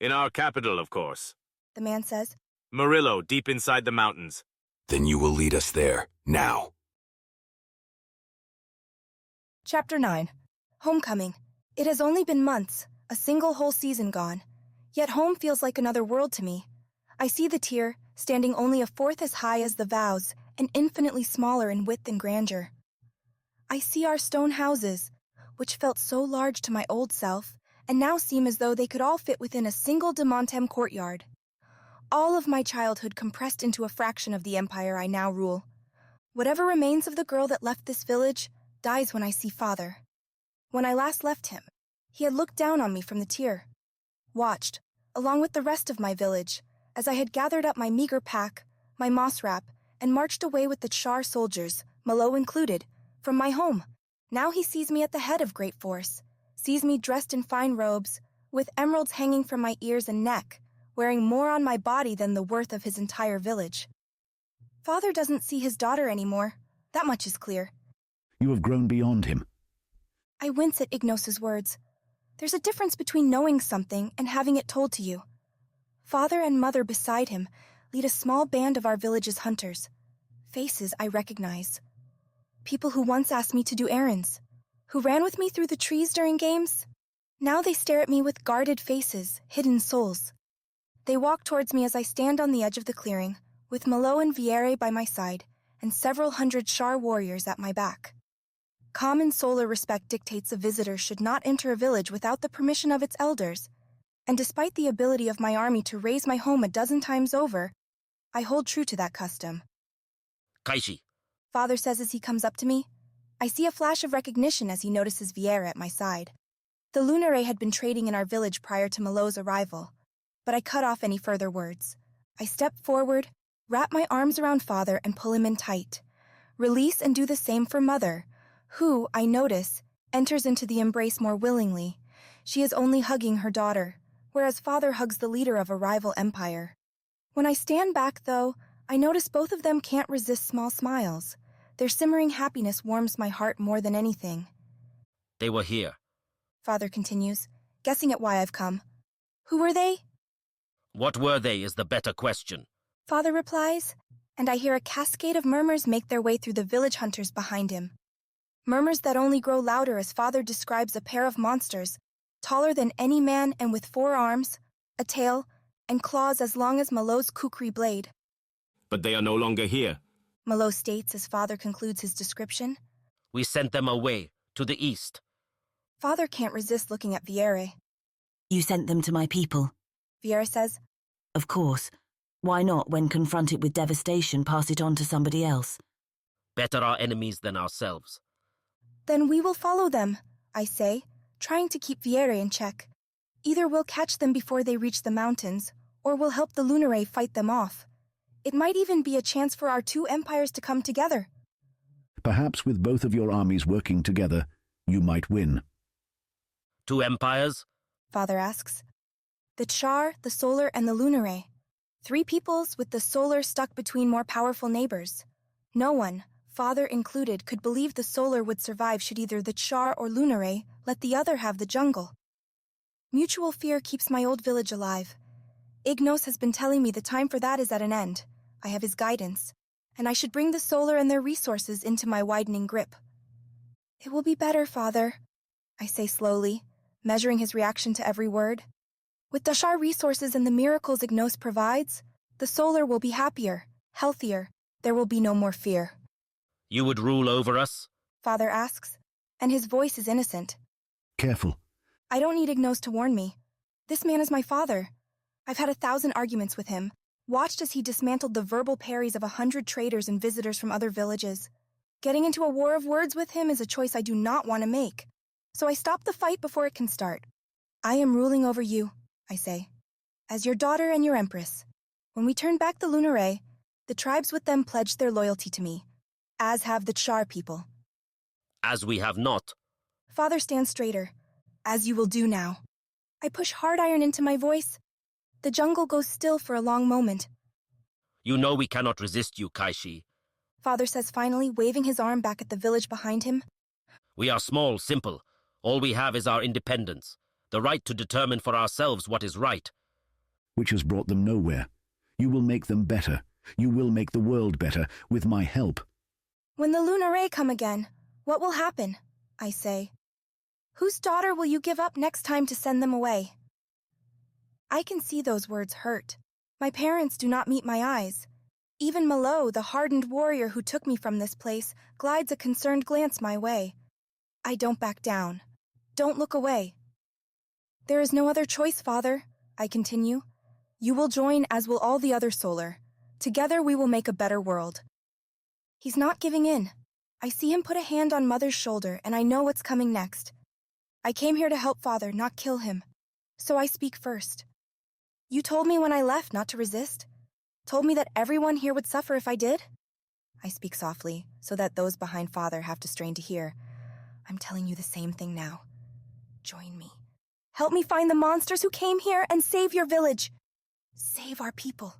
In our capital, of course. The man says. Murillo, deep inside the mountains. Then you will lead us there, now. Chapter 9. Homecoming. It has only been months, a single whole season gone. Yet home feels like another world to me. I see the tier, standing only a fourth as high as the vows, and infinitely smaller in width and grandeur. I see our stone houses, which felt so large to my old self, and now seem as though they could all fit within a single de Montem courtyard. All of my childhood compressed into a fraction of the empire I now rule. Whatever remains of the girl that left this village dies when I see father. When I last left him, he had looked down on me from the tier, watched, along with the rest of my village, as I had gathered up my meager pack, my moss wrap, and marched away with the Char soldiers, Malo included, from my home. Now he sees me at the head of great force, sees me dressed in fine robes, with emeralds hanging from my ears and neck, wearing more on my body than the worth of his entire village. Father doesn't see his daughter anymore. That much is clear. You have grown beyond him. I wince at Ignos's words. There's a difference between knowing something and having it told to you. Father and mother beside him lead a small band of our village's hunters. Faces I recognize. People who once asked me to do errands, who ran with me through the trees during games. Now they stare at me with guarded faces, hidden souls. They walk towards me as I stand on the edge of the clearing, with Malo and Viere by my side, and several hundred Char warriors at my back. Common solar respect dictates a visitor should not enter a village without the permission of its elders, and despite the ability of my army to raise my home a dozen times over, I hold true to that custom. Kaishi. Father says as he comes up to me. I see a flash of recognition as he notices Viera at my side. The Lunare had been trading in our village prior to Malo's arrival, but I cut off any further words. I step forward, wrap my arms around Father and pull him in tight. Release and do the same for Mother, who, I notice, enters into the embrace more willingly. She is only hugging her daughter, whereas Father hugs the leader of a rival empire. When I stand back, though, I notice both of them can't resist small smiles. Their simmering happiness warms my heart more than anything. They were here. Father continues, guessing at why I've come. Who were they? What were they is the better question. Father replies, and I hear a cascade of murmurs make their way through the village hunters behind him. Murmurs that only grow louder as Father describes a pair of monsters, taller than any man and with 4 arms, a tail, and claws as long as Malo's kukri blade. But they are no longer here. Malo states as Father concludes his description. We sent them away, to the east. Father can't resist looking at Viere. You sent them to my people. Viere says. Of course. Why not, when confronted with devastation, pass it on to somebody else? Better our enemies than ourselves. Then we will follow them, I say, trying to keep Viere in check. Either we'll catch them before they reach the mountains, or we'll help the Lunare fight them off. It might even be a chance for our 2 empires to come together. Perhaps with both of your armies working together, you might win. 2 empires? Father asks. The Char, the Solar, and the Lunare. 3 peoples with the Solar stuck between more powerful neighbors. No one, Father included, could believe the Solar would survive should either the Char or Lunare let the other have the jungle. Mutual fear keeps my old village alive. Ignos has been telling me the time for that is at an end. I have his guidance, and I should bring the solar and their resources into my widening grip. It will be better, Father, I say slowly, measuring his reaction to every word. With Dashar resources and the miracles Ignos provides, the solar will be happier, healthier. There will be no more fear. You would rule over us? Father asks, and his voice is innocent. Careful. I don't need Ignos to warn me. This man is my father. I've had 1,000 arguments with him, watched as he dismantled the verbal parries of 100 traders and visitors from other villages. Getting into a war of words with him is a choice I do not want to make, so I stop the fight before it can start. I am ruling over you, I say, as your daughter and your Empress. When we turn back the Lunare, the tribes with them pledged their loyalty to me, as have the Char people. As we have not. Father stands straighter, as you will do now. I push hard iron into my voice. The jungle goes still for a long moment. You know we cannot resist you, Kaishi. Father says finally, waving his arm back at the village behind him. We are small, simple. All we have is our independence, the right to determine for ourselves what is right. Which has brought them nowhere. You will make them better. You will make the world better, with my help. When the Lunare come again, what will happen? I say. Whose daughter will you give up next time to send them away? I can see those words hurt. My parents do not meet my eyes. Even Malo, the hardened warrior who took me from this place, glides a concerned glance my way. I don't back down. Don't look away. There is no other choice, Father, I continue. You will join, as will all the other Solar. Together we will make a better world. He's not giving in. I see him put a hand on Mother's shoulder, and I know what's coming next. I came here to help Father, not kill him. So I speak first. You told me when I left not to resist. Told me that everyone here would suffer if I did. I speak softly, so that those behind Father have to strain to hear. I'm telling you the same thing now. Join me. Help me find the monsters who came here and save your village. Save our people.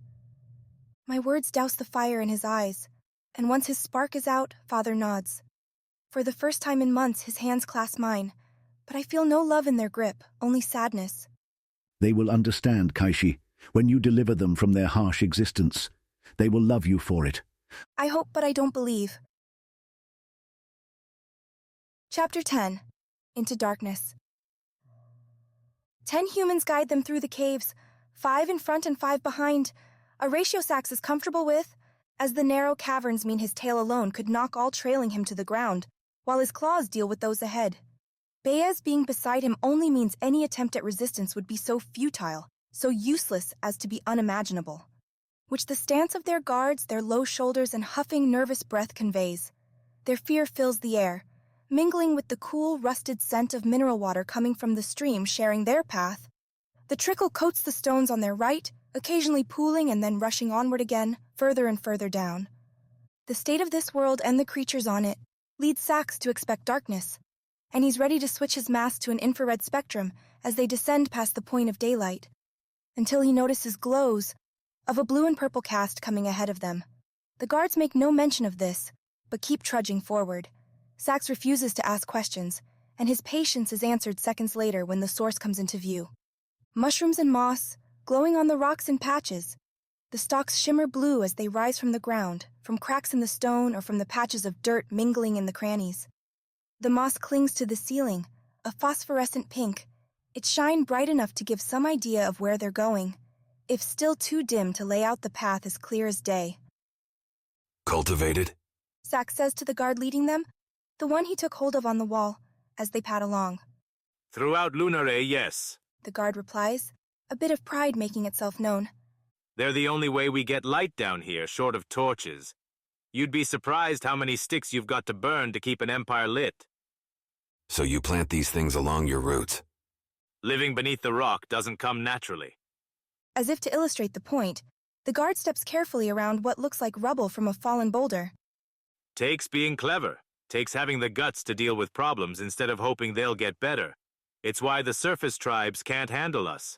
My words douse the fire in his eyes, and once his spark is out, Father nods. For the first time in months, his hands clasp mine, but I feel no love in their grip, only sadness. They will understand, Kaishi, when you deliver them from their harsh existence. They will love you for it. I hope, but I don't believe. Chapter 10. Into Darkness. 10 humans guide them through the caves, 5 in front and 5 behind, a ratio Sax is comfortable with, as the narrow caverns mean his tail alone could knock all trailing him to the ground, while his claws deal with those ahead. Baez being beside him only means any attempt at resistance would be so futile, so useless as to be unimaginable, which the stance of their guards, their low shoulders, and huffing, nervous breath conveys. Their fear fills the air, mingling with the cool, rusted scent of mineral water coming from the stream sharing their path. The trickle coats the stones on their right, occasionally pooling and then rushing onward again, further and further down. The state of this world and the creatures on it leads Sax to expect darkness, and he's ready to switch his mask to an infrared spectrum as they descend past the point of daylight, until he notices glows of a blue and purple cast coming ahead of them. The guards make no mention of this, but keep trudging forward. Sax refuses to ask questions, and his patience is answered seconds later when the source comes into view. Mushrooms and moss, glowing on the rocks in patches. The stalks shimmer blue as they rise from the ground, from cracks in the stone or from the patches of dirt mingling in the crannies. The moss clings to the ceiling, a phosphorescent pink, its shine bright enough to give some idea of where they're going, if still too dim to lay out the path as clear as day. Cultivated? Sax says to the guard leading them, the one he took hold of on the wall, as they pad along. Throughout Lunare, yes. The guard replies, a bit of pride making itself known. They're the only way we get light down here, short of torches. You'd be surprised how many sticks you've got to burn to keep an empire lit. So you plant these things along your routes? Living beneath the rock doesn't come naturally. As if to illustrate the point, the guard steps carefully around what looks like rubble from a fallen boulder. Takes being clever. Takes having the guts to deal with problems instead of hoping they'll get better. It's why the surface tribes can't handle us.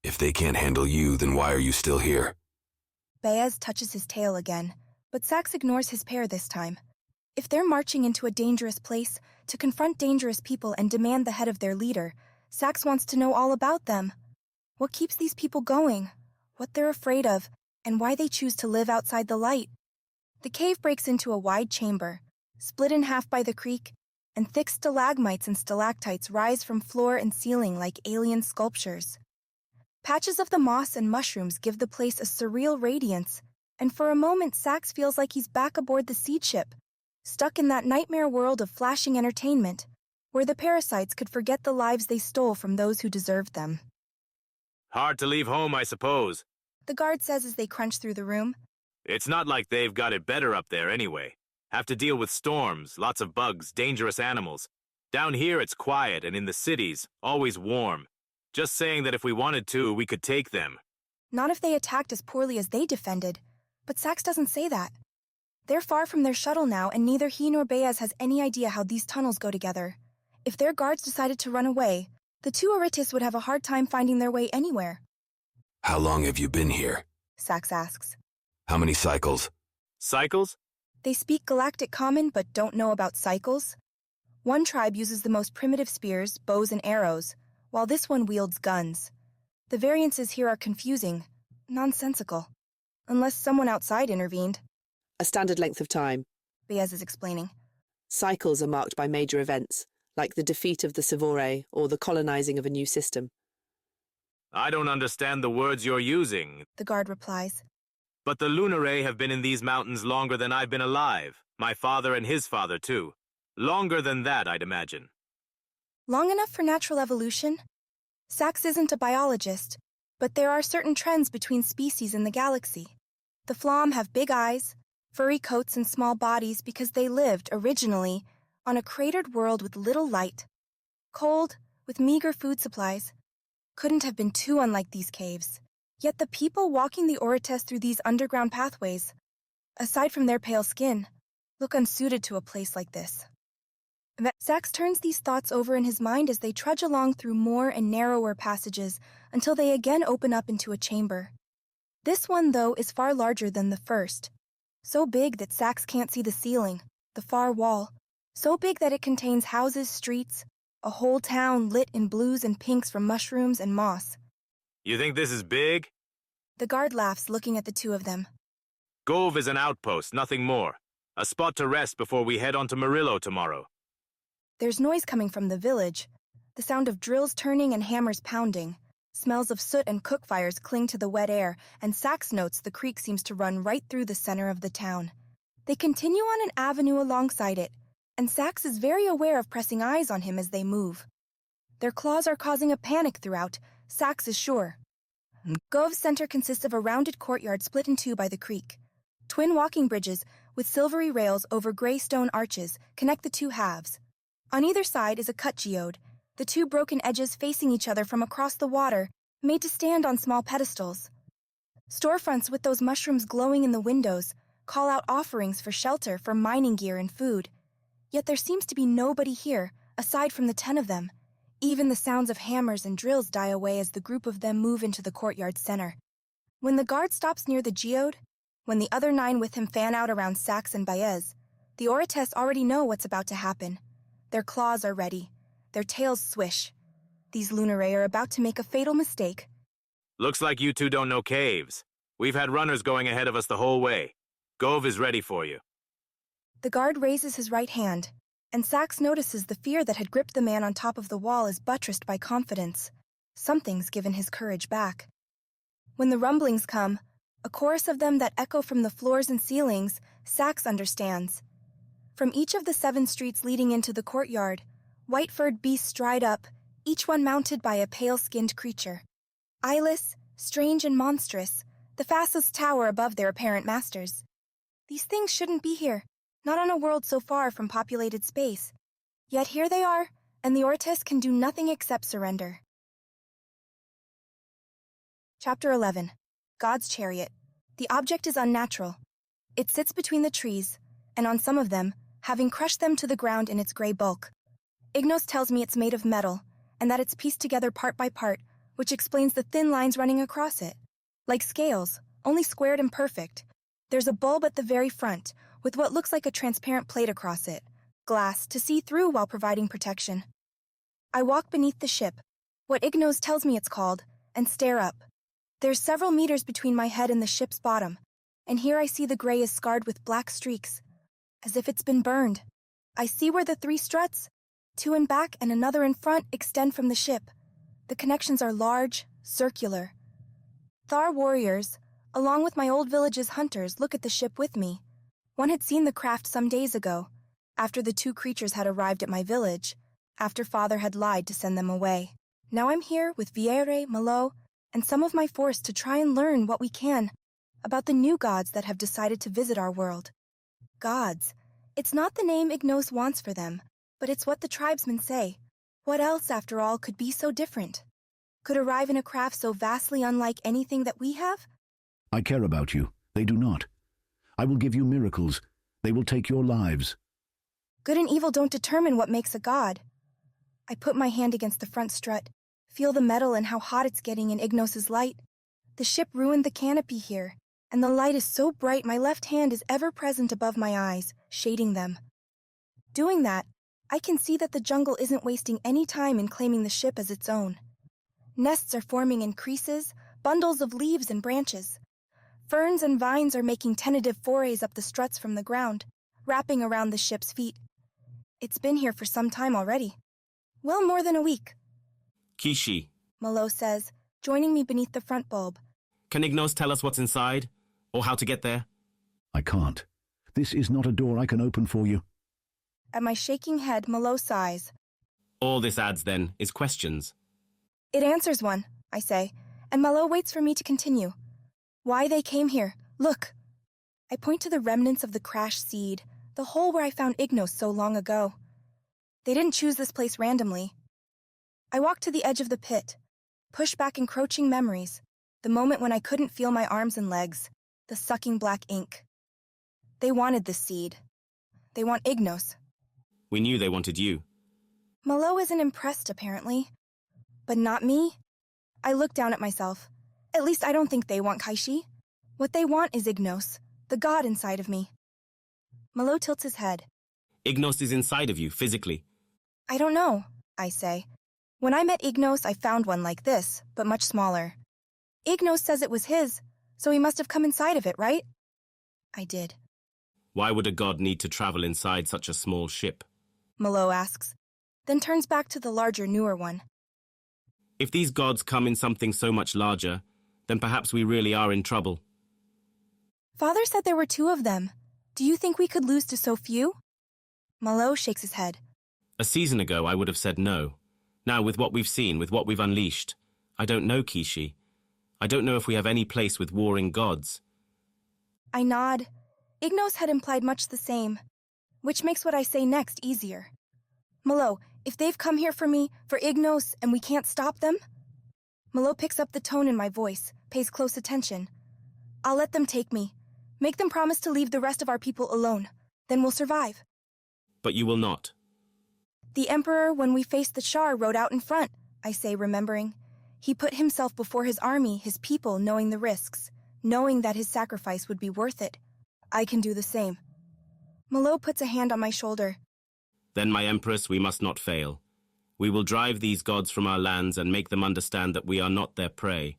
If they can't handle you, then why are you still here? Baez touches his tail again, but Sax ignores his pair this time. If they're marching into a dangerous place to confront dangerous people and demand the head of their leader, Sax wants to know all about them. What keeps these people going, what they're afraid of, and why they choose to live outside the light. The cave breaks into a wide chamber, split in half by the creek, and thick stalagmites and stalactites rise from floor and ceiling like alien sculptures. Patches of the moss and mushrooms give the place a surreal radiance, and for a moment Sax feels like he's back aboard the seed ship, stuck in that nightmare world of flashing entertainment, where the parasites could forget the lives they stole from those who deserved them. Hard to leave home, I suppose. The guard says as they crunch through the room. It's not like they've got it better up there anyway. Have to deal with storms, lots of bugs, dangerous animals. Down here it's quiet, and in the cities, always warm. Just saying that if we wanted to, we could take them. Not if they attacked as poorly as they defended. But Sax doesn't say that. They're far from their shuttle now, and neither he nor Baez has any idea how these tunnels go together. If their guards decided to run away, the two Oritis would have a hard time finding their way anywhere. How long have you been here? Sax asks. How many cycles? Cycles? They speak Galactic Common but don't know about cycles. One tribe uses the most primitive spears, bows and arrows, while this one wields guns. The variances here are confusing, nonsensical. Unless someone outside intervened. A standard length of time. Baez is explaining. Cycles are marked by major events, like the defeat of the Sevora or the colonizing of a new system. I don't understand the words you're using, the guard replies. But the Lunare have been in these mountains longer than I've been alive. My father and his father, too. Longer than that, I'd imagine. Long enough for natural evolution? Sax isn't a biologist, but there are certain trends between species in the galaxy. The Flom have big eyes, furry coats and small bodies because they lived, originally, on a cratered world with little light. Cold, with meager food supplies. Couldn't have been too unlike these caves. Yet the people walking the Orites through these underground pathways, aside from their pale skin, look unsuited to a place like this. Sax turns these thoughts over in his mind as they trudge along through more and narrower passages until they again open up into a chamber. This one, though, is far larger than the first. So big that Sax can't see the ceiling, the far wall. So big that it contains houses, streets, a whole town lit in blues and pinks from mushrooms and moss. You think this is big? The guard laughs, looking at the two of them. Gove is an outpost, nothing more. A spot to rest before we head on to Murillo tomorrow. There's noise coming from the village. The sound of drills turning and hammers pounding. Smells of soot and cook fires cling to the wet air, and Sax notes the creek seems to run right through the center of the town. They continue on an avenue alongside it, and Sax is very aware of pressing eyes on him as they move. Their claws are causing a panic throughout, Sax is sure. Gove's center consists of a rounded courtyard split in two by the creek. Twin walking bridges with silvery rails over gray stone arches connect the two halves. On either side is a cut geode, the two broken edges facing each other from across the water, made to stand on small pedestals. Storefronts with those mushrooms glowing in the windows call out offerings for shelter, for mining gear and food. Yet there seems to be nobody here, aside from the 10 of them. Even the sounds of hammers and drills die away as the group of them move into the courtyard center. When the guard stops near the geode, when the other 9 with him fan out around Sax and Baez, the Orites already know what's about to happen. Their claws are ready. Their tails swish. These Lunare are about to make a fatal mistake. Looks like you two don't know caves. We've had runners going ahead of us the whole way. Gove is ready for you. The guard raises his right hand, and Sax notices the fear that had gripped the man on top of the wall is buttressed by confidence. Something's given his courage back. When the rumblings come, a chorus of them that echo from the floors and ceilings, Sax understands. From each of the 7 streets leading into the courtyard, white-furred beasts stride up, each one mounted by a pale-skinned creature. Eyeless, strange and monstrous, the fastest tower above their apparent masters. These things shouldn't be here, not on a world so far from populated space. Yet here they are, and the Orites can do nothing except surrender. Chapter 11. God's Chariot. The object is unnatural. It sits between the trees, and on some of them, having crushed them to the ground in its gray bulk. Ignos tells me it's made of metal, and that it's pieced together part by part, which explains the thin lines running across it. Like scales, only squared and perfect. There's a bulb at the very front, with what looks like a transparent plate across it, glass to see through while providing protection. I walk beneath the ship, what Ignos tells me it's called, and stare up. There's several meters between my head and the ship's bottom, and here I see the gray is scarred with black streaks, as if it's been burned. I see where the 3 struts, 2 in back and another in front, extend from the ship. The connections are large, circular. Thar warriors, along with my old village's hunters, look at the ship with me. One had seen the craft some days ago, after the 2 creatures had arrived at my village, after father had lied to send them away. Now I'm here with Viere, Malo, and some of my force to try and learn what we can about the new gods that have decided to visit our world. Gods. It's not the name Ignos wants for them, but it's what the tribesmen say. What else, after all, could be so different? Could arrive in a craft so vastly unlike anything that we have? I care about you. They do not. I will give you miracles. They will take your lives. Good and evil don't determine what makes a god. I put my hand against the front strut, feel the metal and how hot it's getting in Ignos's light. The ship ruined the canopy here, and the light is so bright my left hand is ever present above my eyes, shading them. Doing that, I can see that the jungle isn't wasting any time in claiming the ship as its own. Nests are forming in creases, bundles of leaves and branches. Ferns and vines are making tentative forays up the struts from the ground, wrapping around the ship's feet. It's been here for some time already. Well, more than a week. Kaishi, Malo says, joining me beneath the front bulb. Can Ignos tell us what's inside? Or how to get there? I can't. This is not a door I can open for you. At my shaking head, Malo sighs. All this adds, then, is questions. It answers one, I say, and Malo waits for me to continue. Why they came here. Look. I point to the remnants of the crashed seed, the hole where I found Ignos so long ago. They didn't choose this place randomly. I walk to the edge of the pit, push back encroaching memories, the moment when I couldn't feel my arms and legs, the sucking black ink. They wanted this seed. They want Ignos. We knew they wanted you. Malo isn't impressed, apparently. But not me. I look down at myself. At least I don't think they want Kaishi. What they want is Ignos, the god inside of me. Malo tilts his head. Ignos is inside of you, physically. I don't know, I say. When I met Ignos, I found one like this, but much smaller. Ignos says it was his, so he must have come inside of it, right? I did. Why would a god need to travel inside such a small ship? Malo asks, then turns back to the larger, newer one. If these gods come in something so much larger, then perhaps we really are in trouble. Father said there were 2 of them. Do you think we could lose to so few? Malo shakes his head. A season ago, I would have said no. Now, with what we've seen, with what we've unleashed, I don't know, Kaishi. I don't know if we have any place with warring gods. I nod. Ignos had implied much the same, which makes what I say next easier. Malo, if they've come here for me, for Ignos, and we can't stop them? Malo picks up the tone in my voice, pays close attention. I'll let them take me. Make them promise to leave the rest of our people alone. Then we'll survive. But you will not. The Emperor, when we faced the Shar, rode out in front, I say, remembering. He put himself before his army, his people, knowing the risks, knowing that his sacrifice would be worth it. I can do the same. Malo puts a hand on my shoulder. Then, my Empress, we must not fail. We will drive these gods from our lands and make them understand that we are not their prey.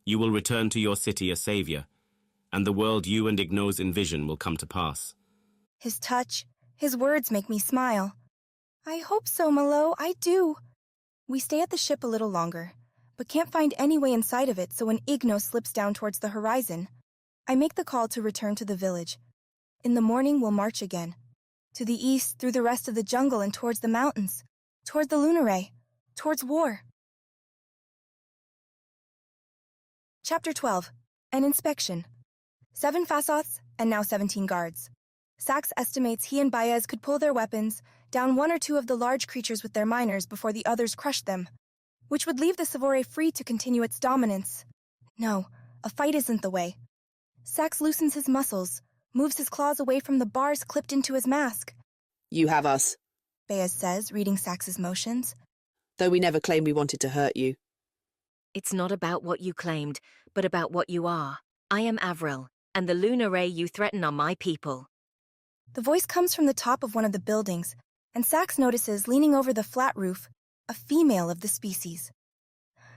You will return to your city a savior, and the world you and Ignos envision will come to pass. His touch, his words make me smile. I hope so, Malo, I do. We stay at the ship a little longer, but can't find any way inside of it, so when Ignos slips down towards the horizon, I make the call to return to the village. In the morning, we'll march again. To the east, through the rest of the jungle and towards the mountains. Toward the Lunare. Towards war. Chapter 12. An inspection. 7 Fasoths, and now 17 guards. Sax estimates he and Baez could pull their weapons, down 1 or 2 of the large creatures with their miners before the others crushed them, which would leave the Sevora free to continue its dominance. No, a fight isn't the way. Sax loosens his muscles, moves his claws away from the bars clipped into his mask. You have us, Baez says, reading Sax's motions. Though we never claimed we wanted to hurt you. It's not about what you claimed, but about what you are. I am Avril, and the Lunare you threaten are my people. The voice comes from the top of one of the buildings, and Sax notices, leaning over the flat roof, a female of the species.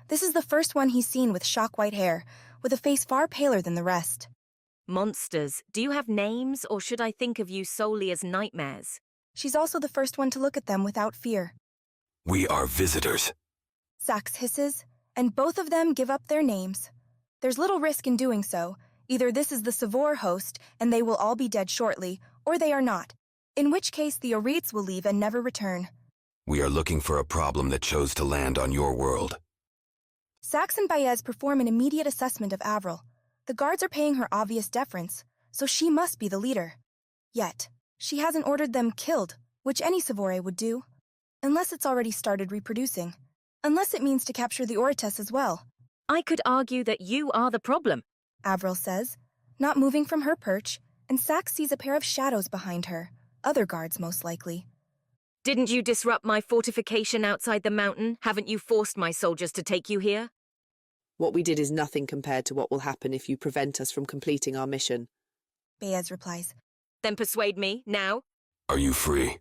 This is the first one he's seen with shock-white hair, with a face far paler than the rest. Monsters, do you have names, or should I think of you solely as nightmares? She's also the first one to look at them without fear. We are visitors. Sax hisses, and both of them give up their names. There's little risk in doing so. Either this is the Sevora host, and they will all be dead shortly, or they are not, in which case the Oreats will leave and never return. We are looking for a problem that chose to land on your world. Sax and Baez perform an immediate assessment of Avril. The guards are paying her obvious deference, so she must be the leader. Yet, she hasn't ordered them killed, which any Sevora would do. Unless it's already started reproducing. Unless it means to capture the Orites as well. I could argue that you are the problem, Avril says, not moving from her perch, and Sax sees a pair of shadows behind her. Other guards, most likely. Didn't you disrupt my fortification outside the mountain? Haven't you forced my soldiers to take you here? What we did is nothing compared to what will happen if you prevent us from completing our mission. Baez replies. Then persuade me, now. Are you free?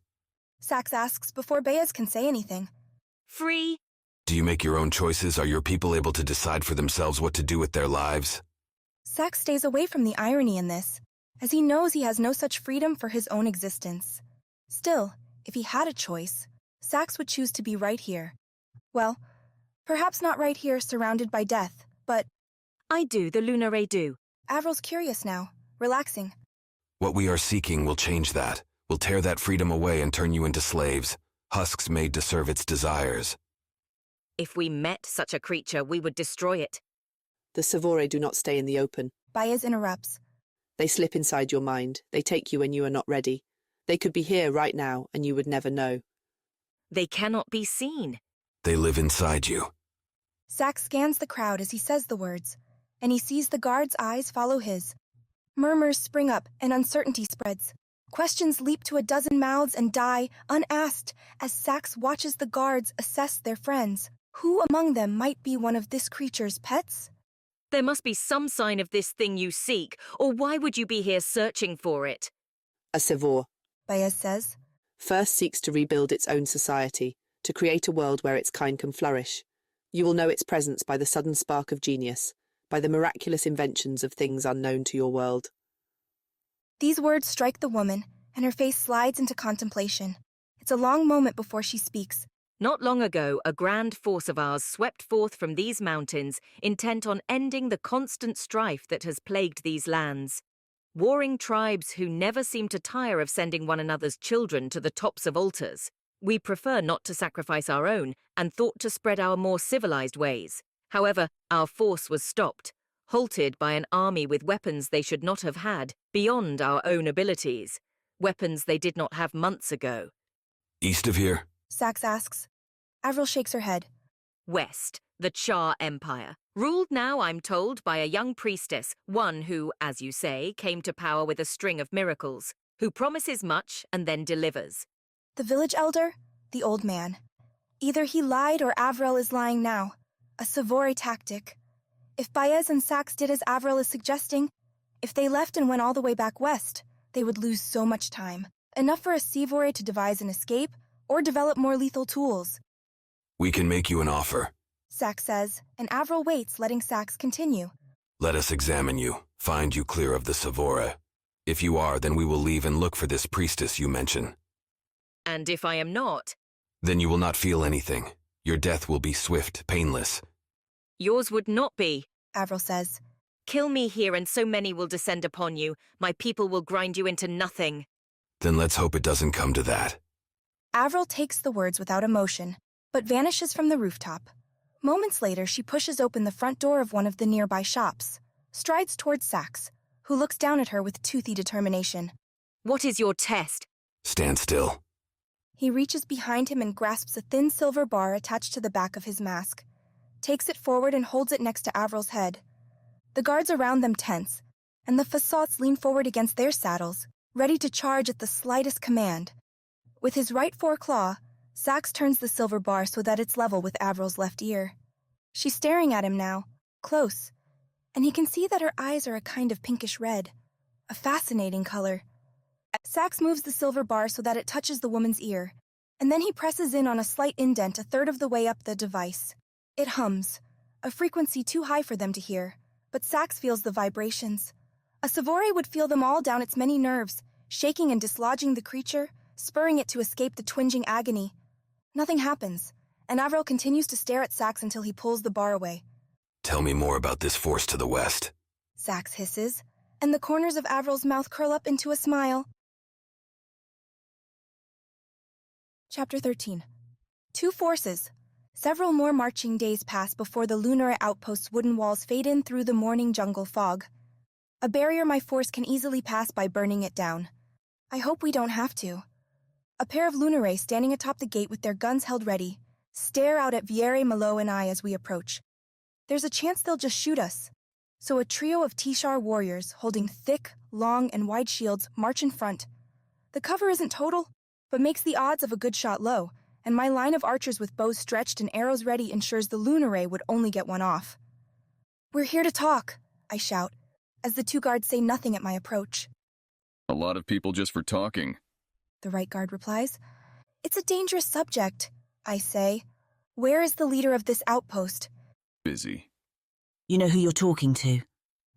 Sax asks before Baez can say anything. Free? Do you make your own choices? Are your people able to decide for themselves what to do with their lives? Sax stays away from the irony in this, as he knows he has no such freedom for his own existence. Still, if he had a choice, Sax would choose to be right here. Well, perhaps not right here surrounded by death, but... I do, the Lunare do. Avril's curious now, relaxing. What we are seeking will change that. We'll tear that freedom away and turn you into slaves. Husks made to serve its desires. If we met such a creature, we would destroy it. The Sevora do not stay in the open. Baez interrupts. They slip inside your mind. They take you when you are not ready. They could be here right now, and you would never know. They cannot be seen. They live inside you. Sax scans the crowd as he says the words, and he sees the guard's eyes follow his. Murmurs spring up, and uncertainty spreads. Questions leap to a dozen mouths and die, unasked, as Sax watches the guards assess their friends. Who among them might be one of this creature's pets? There must be some sign of this thing you seek, or why would you be here searching for it? A Sevora, Baez says. First seeks to rebuild its own society, to create a world where its kind can flourish. You will know its presence by the sudden spark of genius, by the miraculous inventions of things unknown to your world. These words strike the woman, and her face slides into contemplation. It's a long moment before she speaks. Not long ago, a grand force of ours swept forth from these mountains, intent on ending the constant strife that has plagued these lands. Warring tribes who never seem to tire of sending one another's children to the tops of altars. We prefer not to sacrifice our own, and thought to spread our more civilized ways. However, our force was stopped, halted by an army with weapons they should not have had, beyond our own abilities. Weapons they did not have months ago. East of here? Sax asks. Avril shakes her head. West, the Char Empire. Ruled now, I'm told, by a young priestess, one who, as you say, came to power with a string of miracles, who promises much and then delivers. The village elder? The old man. Either he lied or Avril is lying now. A Sevora tactic. If Baez and Sax did as Avril is suggesting, if they left and went all the way back west, they would lose so much time. Enough for a Sevora to devise an escape or develop more lethal tools. We can make you an offer, Sax says, and Avril waits, letting Sax continue. Let us examine you, find you clear of the Sevora. If you are, then we will leave and look for this priestess you mention. And if I am not? Then you will not feel anything. Your death will be swift, painless. Yours would not be, Avril says. Kill me here and so many will descend upon you. My people will grind you into nothing. Then let's hope it doesn't come to that. Avril takes the words without emotion, but vanishes from the rooftop. Moments later, she pushes open the front door of one of the nearby shops, strides towards Sax, who looks down at her with toothy determination. What is your test? Stand still. He reaches behind him and grasps a thin silver bar attached to the back of his mask, takes it forward and holds it next to Avril's head. The guards around them tense, and the facades lean forward against their saddles, ready to charge at the slightest command. With his right foreclaw, Sax turns the silver bar so that it's level with Avril's left ear. She's staring at him now, close, and he can see that her eyes are a kind of pinkish red, a fascinating color. Sax moves the silver bar so that it touches the woman's ear, And then he presses in on a slight indent a third of the way up the device. It hums, a frequency too high for them to hear, but Sax feels the vibrations. A Sevora would feel them all down its many nerves, shaking and dislodging the creature, spurring it to escape the twinging agony. Nothing happens, and Avril continues to stare at Sax until he pulls the bar away. Tell me more about this force to the west. Sax hisses, and the corners of Avril's mouth curl up into a smile. Chapter 13. Two forces. Several more marching days pass before the Lunare outpost's wooden walls fade in through the morning jungle fog. A barrier my force can easily pass by burning it down. I hope we don't have to. A pair of Lunare standing atop the gate with their guns held ready stare out at Viere, Malo, and I as we approach. There's a chance they'll just shoot us. So a trio of Tishar warriors holding thick, long, and wide shields march in front. The cover isn't total, but makes the odds of a good shot low, and my line of archers with bows stretched and arrows ready ensures the Lunare would only get one off. "We're here to talk," I shout, as the two guards say nothing at my approach. "A lot of people just for talking," the right guard replies. "It's a dangerous subject," I say. "Where is the leader of this outpost?" "Busy." "You know who you're talking to?"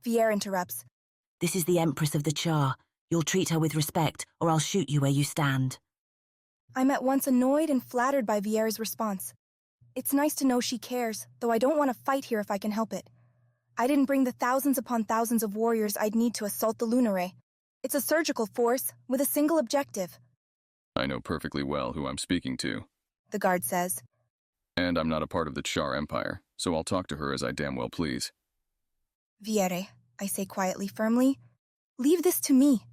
Viere interrupts. "This is the Empress of the Char. You'll treat her with respect, or I'll shoot you where you stand." I'm at once annoyed and flattered by Viere's response. It's nice to know she cares, though I don't want to fight here if I can help it. I didn't bring the thousands upon thousands of warriors I'd need to assault the Lunare. It's a surgical force, with a single objective. "I know perfectly well who I'm speaking to," the guard says. "And I'm not a part of the Char Empire, so I'll talk to her as I damn well please." "Viere," I say quietly, firmly, "leave this to me."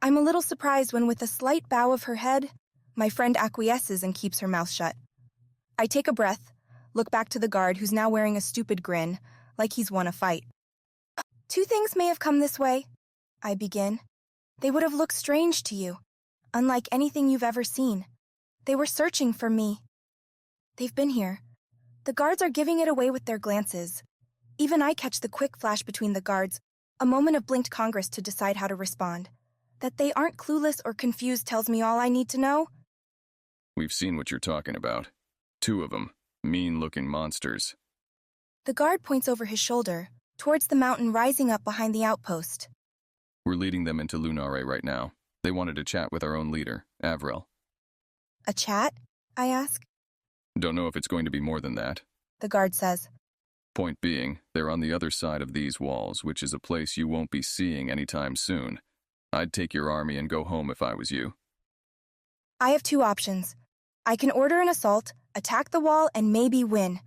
I'm a little surprised when, with a slight bow of her head, my friend acquiesces and keeps her mouth shut. I take a breath, look back to the guard who's now wearing a stupid grin, like he's won a fight. "Two things may have come this way," I begin. "They would have looked strange to you, unlike anything you've ever seen. They were searching for me. They've been here." The guards are giving it away with their glances. Even I catch the quick flash between the guards, a moment of blinked congress to decide how to respond. That they aren't clueless or confused tells me all I need to know. "We've seen what you're talking about. 2 of them. Mean-looking monsters." The guard points over his shoulder, towards the mountain rising up behind the outpost. "We're leading them into Lunare right now. They wanted to chat with our own leader, Avril." "A chat?" I ask. "Don't know if it's going to be more than that," the guard says. "Point being, they're on the other side of these walls, which is a place you won't be seeing anytime soon. I'd take your army and go home if I was you." I have 2 options. I can order an assault, attack the wall, and maybe win.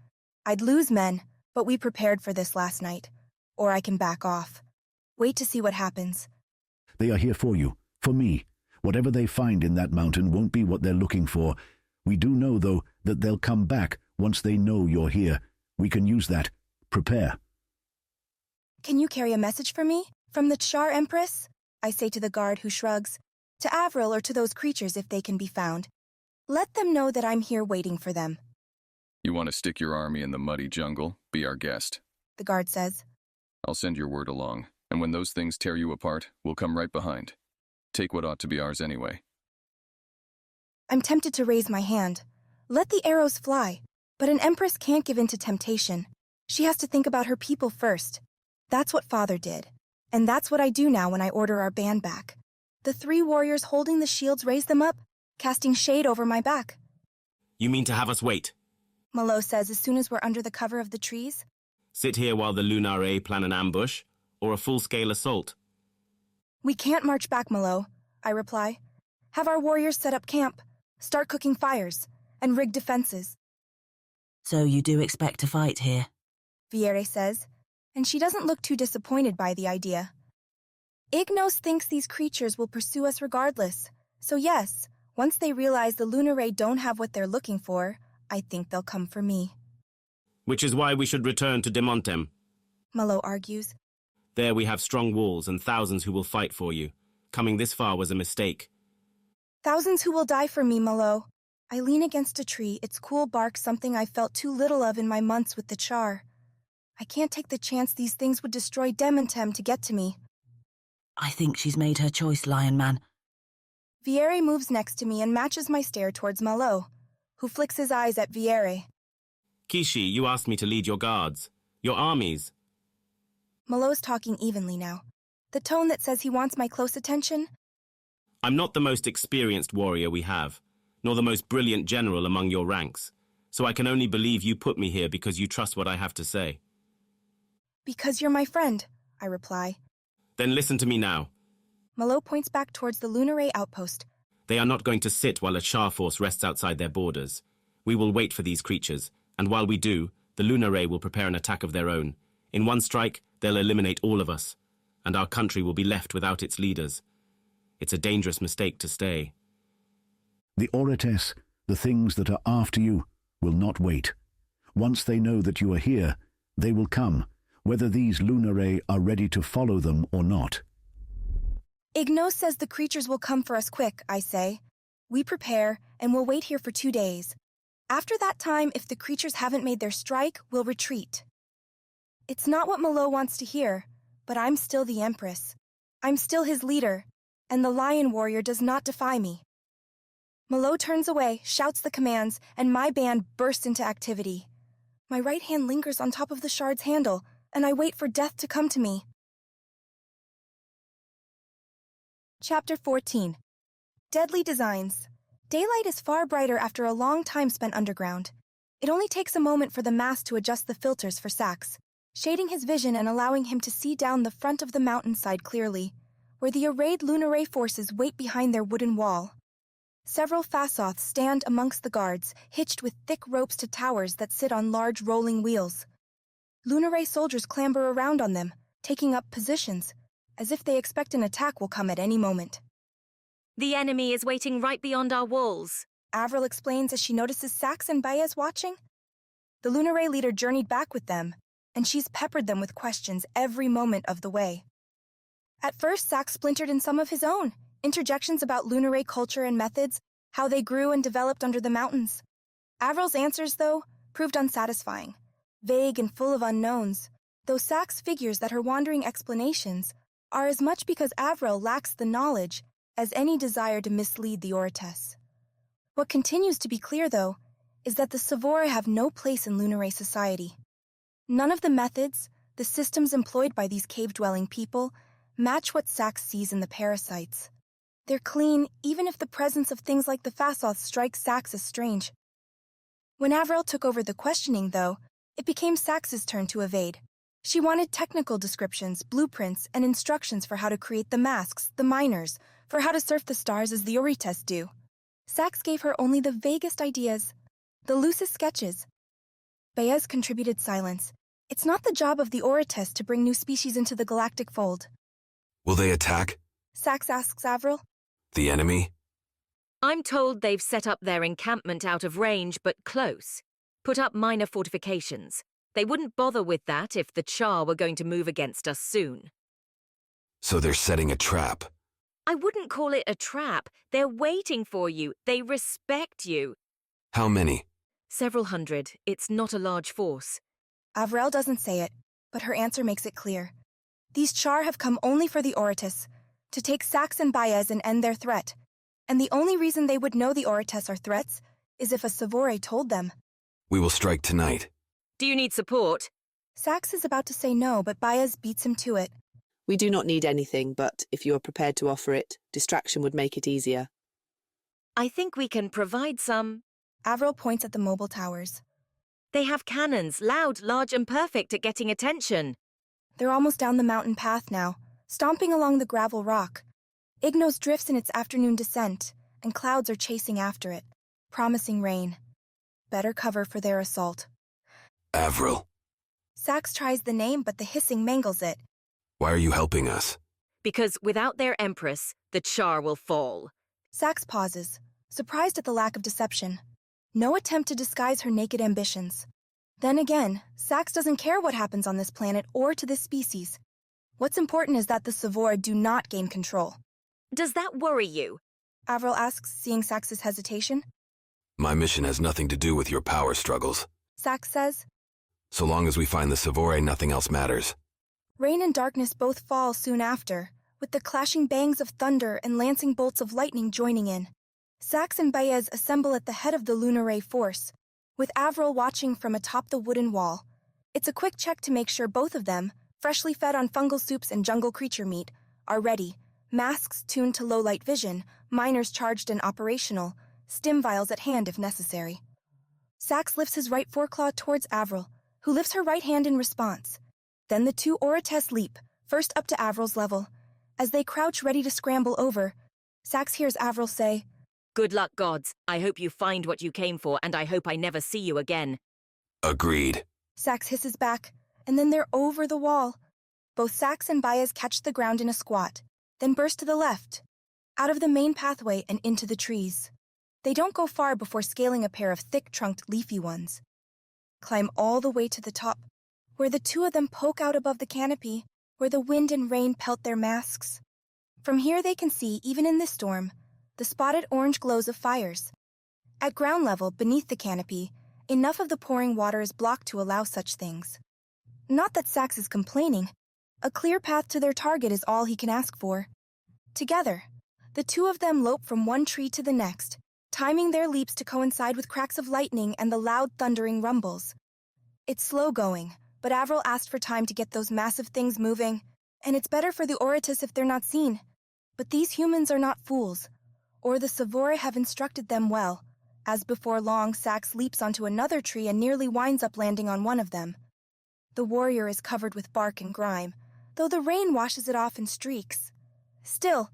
I'd lose men, but we prepared for this last night. Or I can back off. Wait to see what happens. "They are here for you, for me. Whatever they find in that mountain won't be what they're looking for. We do know, though, that they'll come back once they know you're here. We can use that. Prepare." "Can you carry a message for me? From the Char Empress?" I say to the guard, who shrugs. "To Avril or to those creatures if they can be found. Let them know that I'm here waiting for them." "You want to stick your army in the muddy jungle? Be our guest," the guard says. "I'll send your word along, and when those things tear you apart, we'll come right behind. Take what ought to be ours anyway." I'm tempted to raise my hand. Let the arrows fly. But an empress can't give in to temptation. She has to think about her people first. That's what Father did. And that's what I do now when I order our band back. The 3 warriors holding the shields raise them up, casting shade over my back. "You mean to have us wait?" Malo says as soon as we're under the cover of the trees. "Sit here while the Lunare plan an ambush, or a full-scale assault?" "We can't march back, Malo," I reply. "Have our warriors set up camp, start cooking fires, and rig defenses." "So you do expect to fight here?" Viere says, and she doesn't look too disappointed by the idea. "Ignos thinks these creatures will pursue us regardless. So yes, once they realize the Lunare don't have what they're looking for, I think they'll come for me." "Which is why we should return to Demontem," Malo argues. "There we have strong walls and thousands who will fight for you. Coming this far was a mistake." "Thousands who will die for me, Malo." I lean against a tree, its cool bark something I felt too little of in my months with the Char. I can't take the chance these things would destroy Demontem to get to me. "I think she's made her choice, Lion Man." Viere moves next to me and matches my stare towards Malo, who flicks his eyes at Viere. Kaishi, you asked me to lead your guards, your armies. Malo's talking evenly now. The tone that says he wants my close attention. I'm not the most experienced warrior we have, nor the most brilliant general among your ranks, so I can only believe you put me here because you trust what I have to say. Because you're my friend, I reply. Then listen to me now. Malo points back towards the Lunare outpost. They are not going to sit while a Char force rests outside their borders. We will wait for these creatures, and while we do, the Lunare will prepare an attack of their own. In one strike, they'll eliminate all of us, and our country will be left without its leaders. It's a dangerous mistake to stay. The Orites, the things that are after you, will not wait. Once they know that you are here, they will come, whether these Lunare are ready to follow them or not. Ignos says the creatures will come for us quick, I say. We prepare, and we'll wait here for 2 days. After that time, if the creatures haven't made their strike, we'll retreat. It's not what Malo wants to hear, but I'm still the Empress. I'm still his leader, and the Lion Warrior does not defy me. Malo turns away, shouts the commands, and my band bursts into activity. My right hand lingers on top of the shard's handle, and I wait for death to come to me. Chapter 14. Deadly Designs. Daylight is far brighter after a long time spent underground. It only takes a moment for the mask to adjust the filters for Sax, shading his vision and allowing him to see down the front of the mountainside clearly, where the arrayed Lunare forces wait behind their wooden wall. Several Fasoths stand amongst the guards, hitched with thick ropes to towers that sit on large rolling wheels. Lunare soldiers clamber around on them, taking up positions, as if they expect an attack will come at any moment. The enemy is waiting right beyond our walls, Avril explains as she notices Sax and Baez watching. The Lunare leader journeyed back with them, and she's peppered them with questions every moment of the way. At first, Sax splintered in some of his own, interjections about Lunare culture and methods, how they grew and developed under the mountains. Avril's answers, though, proved unsatisfying, vague and full of unknowns, though Sax figures that her wandering explanations are as much because Avril lacks the knowledge as any desire to mislead the Orites. What continues to be clear, though, is that the Sevora have no place in Lunare society. None of the methods, the systems employed by these cave-dwelling people, match what Sax sees in the parasites. They're clean, even if the presence of things like the Fasoths strikes Sax as strange. When Avril took over the questioning, though, it became Sax's turn to evade. She wanted technical descriptions, blueprints, and instructions for how to create the masks, the miners, for how to surf the stars as the Orites do. Sax gave her only the vaguest ideas, the loosest sketches. Baez contributed silence. It's not the job of the Orites to bring new species into the galactic fold. Will they attack? Sax asks Avril. The enemy? I'm told they've set up their encampment out of range but close. Put up minor fortifications. They wouldn't bother with that if the Char were going to move against us soon. So they're setting a trap. I wouldn't call it a trap. They're waiting for you. They respect you. How many? Several hundred. It's not a large force. Avril doesn't say it, but her answer makes it clear. These Char have come only for the Orites, to take Sax and Baez and end their threat. And the only reason they would know the Orites are threats is if a Sevora told them. We will strike tonight. Do you need support? Sax is about to say no, but Baez beats him to it. We do not need anything, but if you are prepared to offer it, distraction would make it easier. I think we can provide some. Avril points at the mobile towers. They have cannons, loud, large, and perfect at getting attention. They're almost down the mountain path now, stomping along the gravel rock. Ignos drifts in its afternoon descent, and clouds are chasing after it, promising rain. Better cover for their assault. Avril. Sax tries the name, but the hissing mangles it. Why are you helping us? Because without their Empress, the Char will fall. Sax pauses, surprised at the lack of deception. No attempt to disguise her naked ambitions. Then again, Sax doesn't care what happens on this planet or to this species. What's important is that the Sevora do not gain control. Does that worry you? Avril asks, seeing Sax's hesitation. My mission has nothing to do with your power struggles. Sax says. So long as we find the Sevora, nothing else matters. Rain and darkness both fall soon after, with the clashing bangs of thunder and lancing bolts of lightning joining in. Sax and Baez assemble at the head of the Lunare force, with Avril watching from atop the wooden wall. It's a quick check to make sure both of them, freshly fed on fungal soups and jungle creature meat, are ready. Masks tuned to low-light vision, miners charged and operational, stim vials at hand if necessary. Sax lifts his right foreclaw towards Avril, who lifts her right hand in response. Then the two Orates leap, first up to Avril's level. As they crouch ready to scramble over, Sax hears Avril say, "Good luck, gods. I hope you find what you came for, and I hope I never see you again." Agreed. Sax hisses back, and then they're over the wall. Both Sax and Baez catch the ground in a squat, then burst to the left, out of the main pathway and into the trees. They don't go far before scaling a pair of thick-trunked leafy ones. Climb all the way to the top, where the two of them poke out above the canopy, where the wind and rain pelt their masks. From here they can see, even in this storm, the spotted orange glows of fires. At ground level, beneath the canopy, enough of the pouring water is blocked to allow such things. Not that Sax is complaining. A clear path to their target is all he can ask for. Together, the two of them lope from one tree to the next, timing their leaps to coincide with cracks of lightning and the loud thundering rumbles. It's slow going, but Avril asked for time to get those massive things moving, and it's better for the Oratus if they're not seen. But these humans are not fools, or the Sevora have instructed them well, as before long Sax leaps onto another tree and nearly winds up landing on one of them. The warrior is covered with bark and grime, though the rain washes it off in streaks. Still,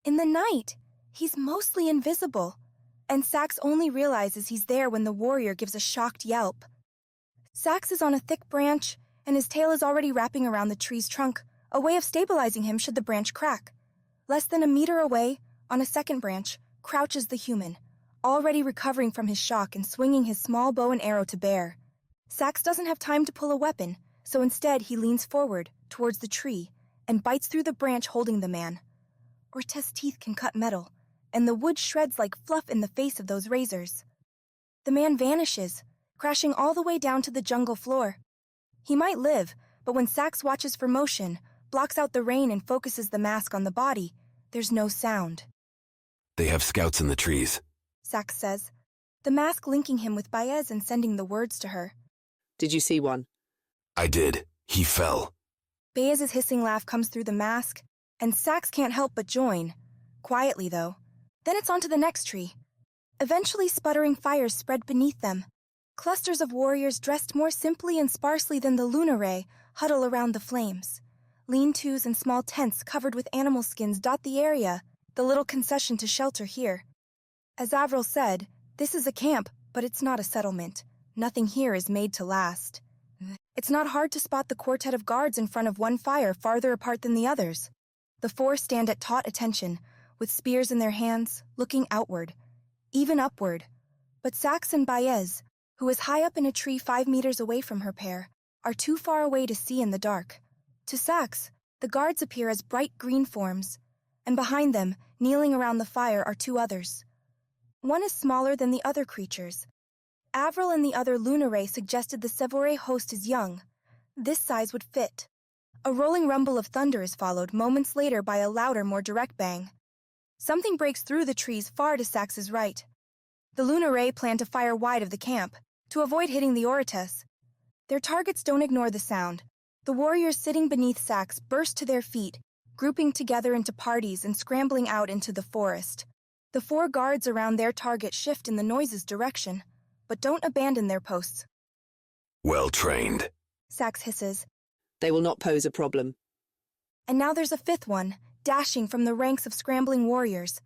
in the night, he's mostly invisible, and Sax only realizes he's there when the warrior gives a shocked yelp. Sax is on a thick branch, and his tail is already wrapping around the tree's trunk, a way of stabilizing him should the branch crack. Less than a meter away, on a second branch, crouches the human, already recovering from his shock and swinging his small bow and arrow to bear. Sax doesn't have time to pull a weapon, so instead he leans forward, towards the tree, and bites through the branch holding the man. Ortez's teeth can cut metal, and the wood shreds like fluff in the face of those razors. The man vanishes, crashing all the way down to the jungle floor. He might live, but when Sax watches for motion, blocks out the rain and focuses the mask on the body, there's no sound. They have scouts in the trees, Sax says, the mask linking him with Baez and sending the words to her. Did you see one? I did. He fell. Baez's hissing laugh comes through the mask, and Sax can't help but join. Quietly, though. Then it's on to the next tree. Eventually, sputtering fires spread beneath them. Clusters of warriors dressed more simply and sparsely than the Lunare huddle around the flames. Lean-tos and small tents covered with animal skins dot the area, the little concession to shelter here. As Avril said, this is a camp, but it's not a settlement. Nothing here is made to last. It's not hard to spot the quartet of guards in front of one fire farther apart than the others. The four stand at taut attention, with spears in their hands, looking outward, even upward. But Sax and Baez, who is high up in a tree 5 meters away from her pair, are too far away to see in the dark. To Sax, the guards appear as bright green forms, and behind them, kneeling around the fire, are 2 others. One is smaller than the other creatures. Avril and the other Lunare suggested the Sevora host is young. This size would fit. A rolling rumble of thunder is followed moments later by a louder, more direct bang. Something breaks through the trees far to Sax's right. The Lunare plan to fire wide of the camp, to avoid hitting the Orates. Their targets don't ignore the sound. The warriors sitting beneath Sax burst to their feet, grouping together into parties and scrambling out into the forest. The 4 guards around their target shift in the noise's direction, but don't abandon their posts. Well trained, Sax hisses. They will not pose a problem. And now there's a 5th one, dashing from the ranks of scrambling warriors.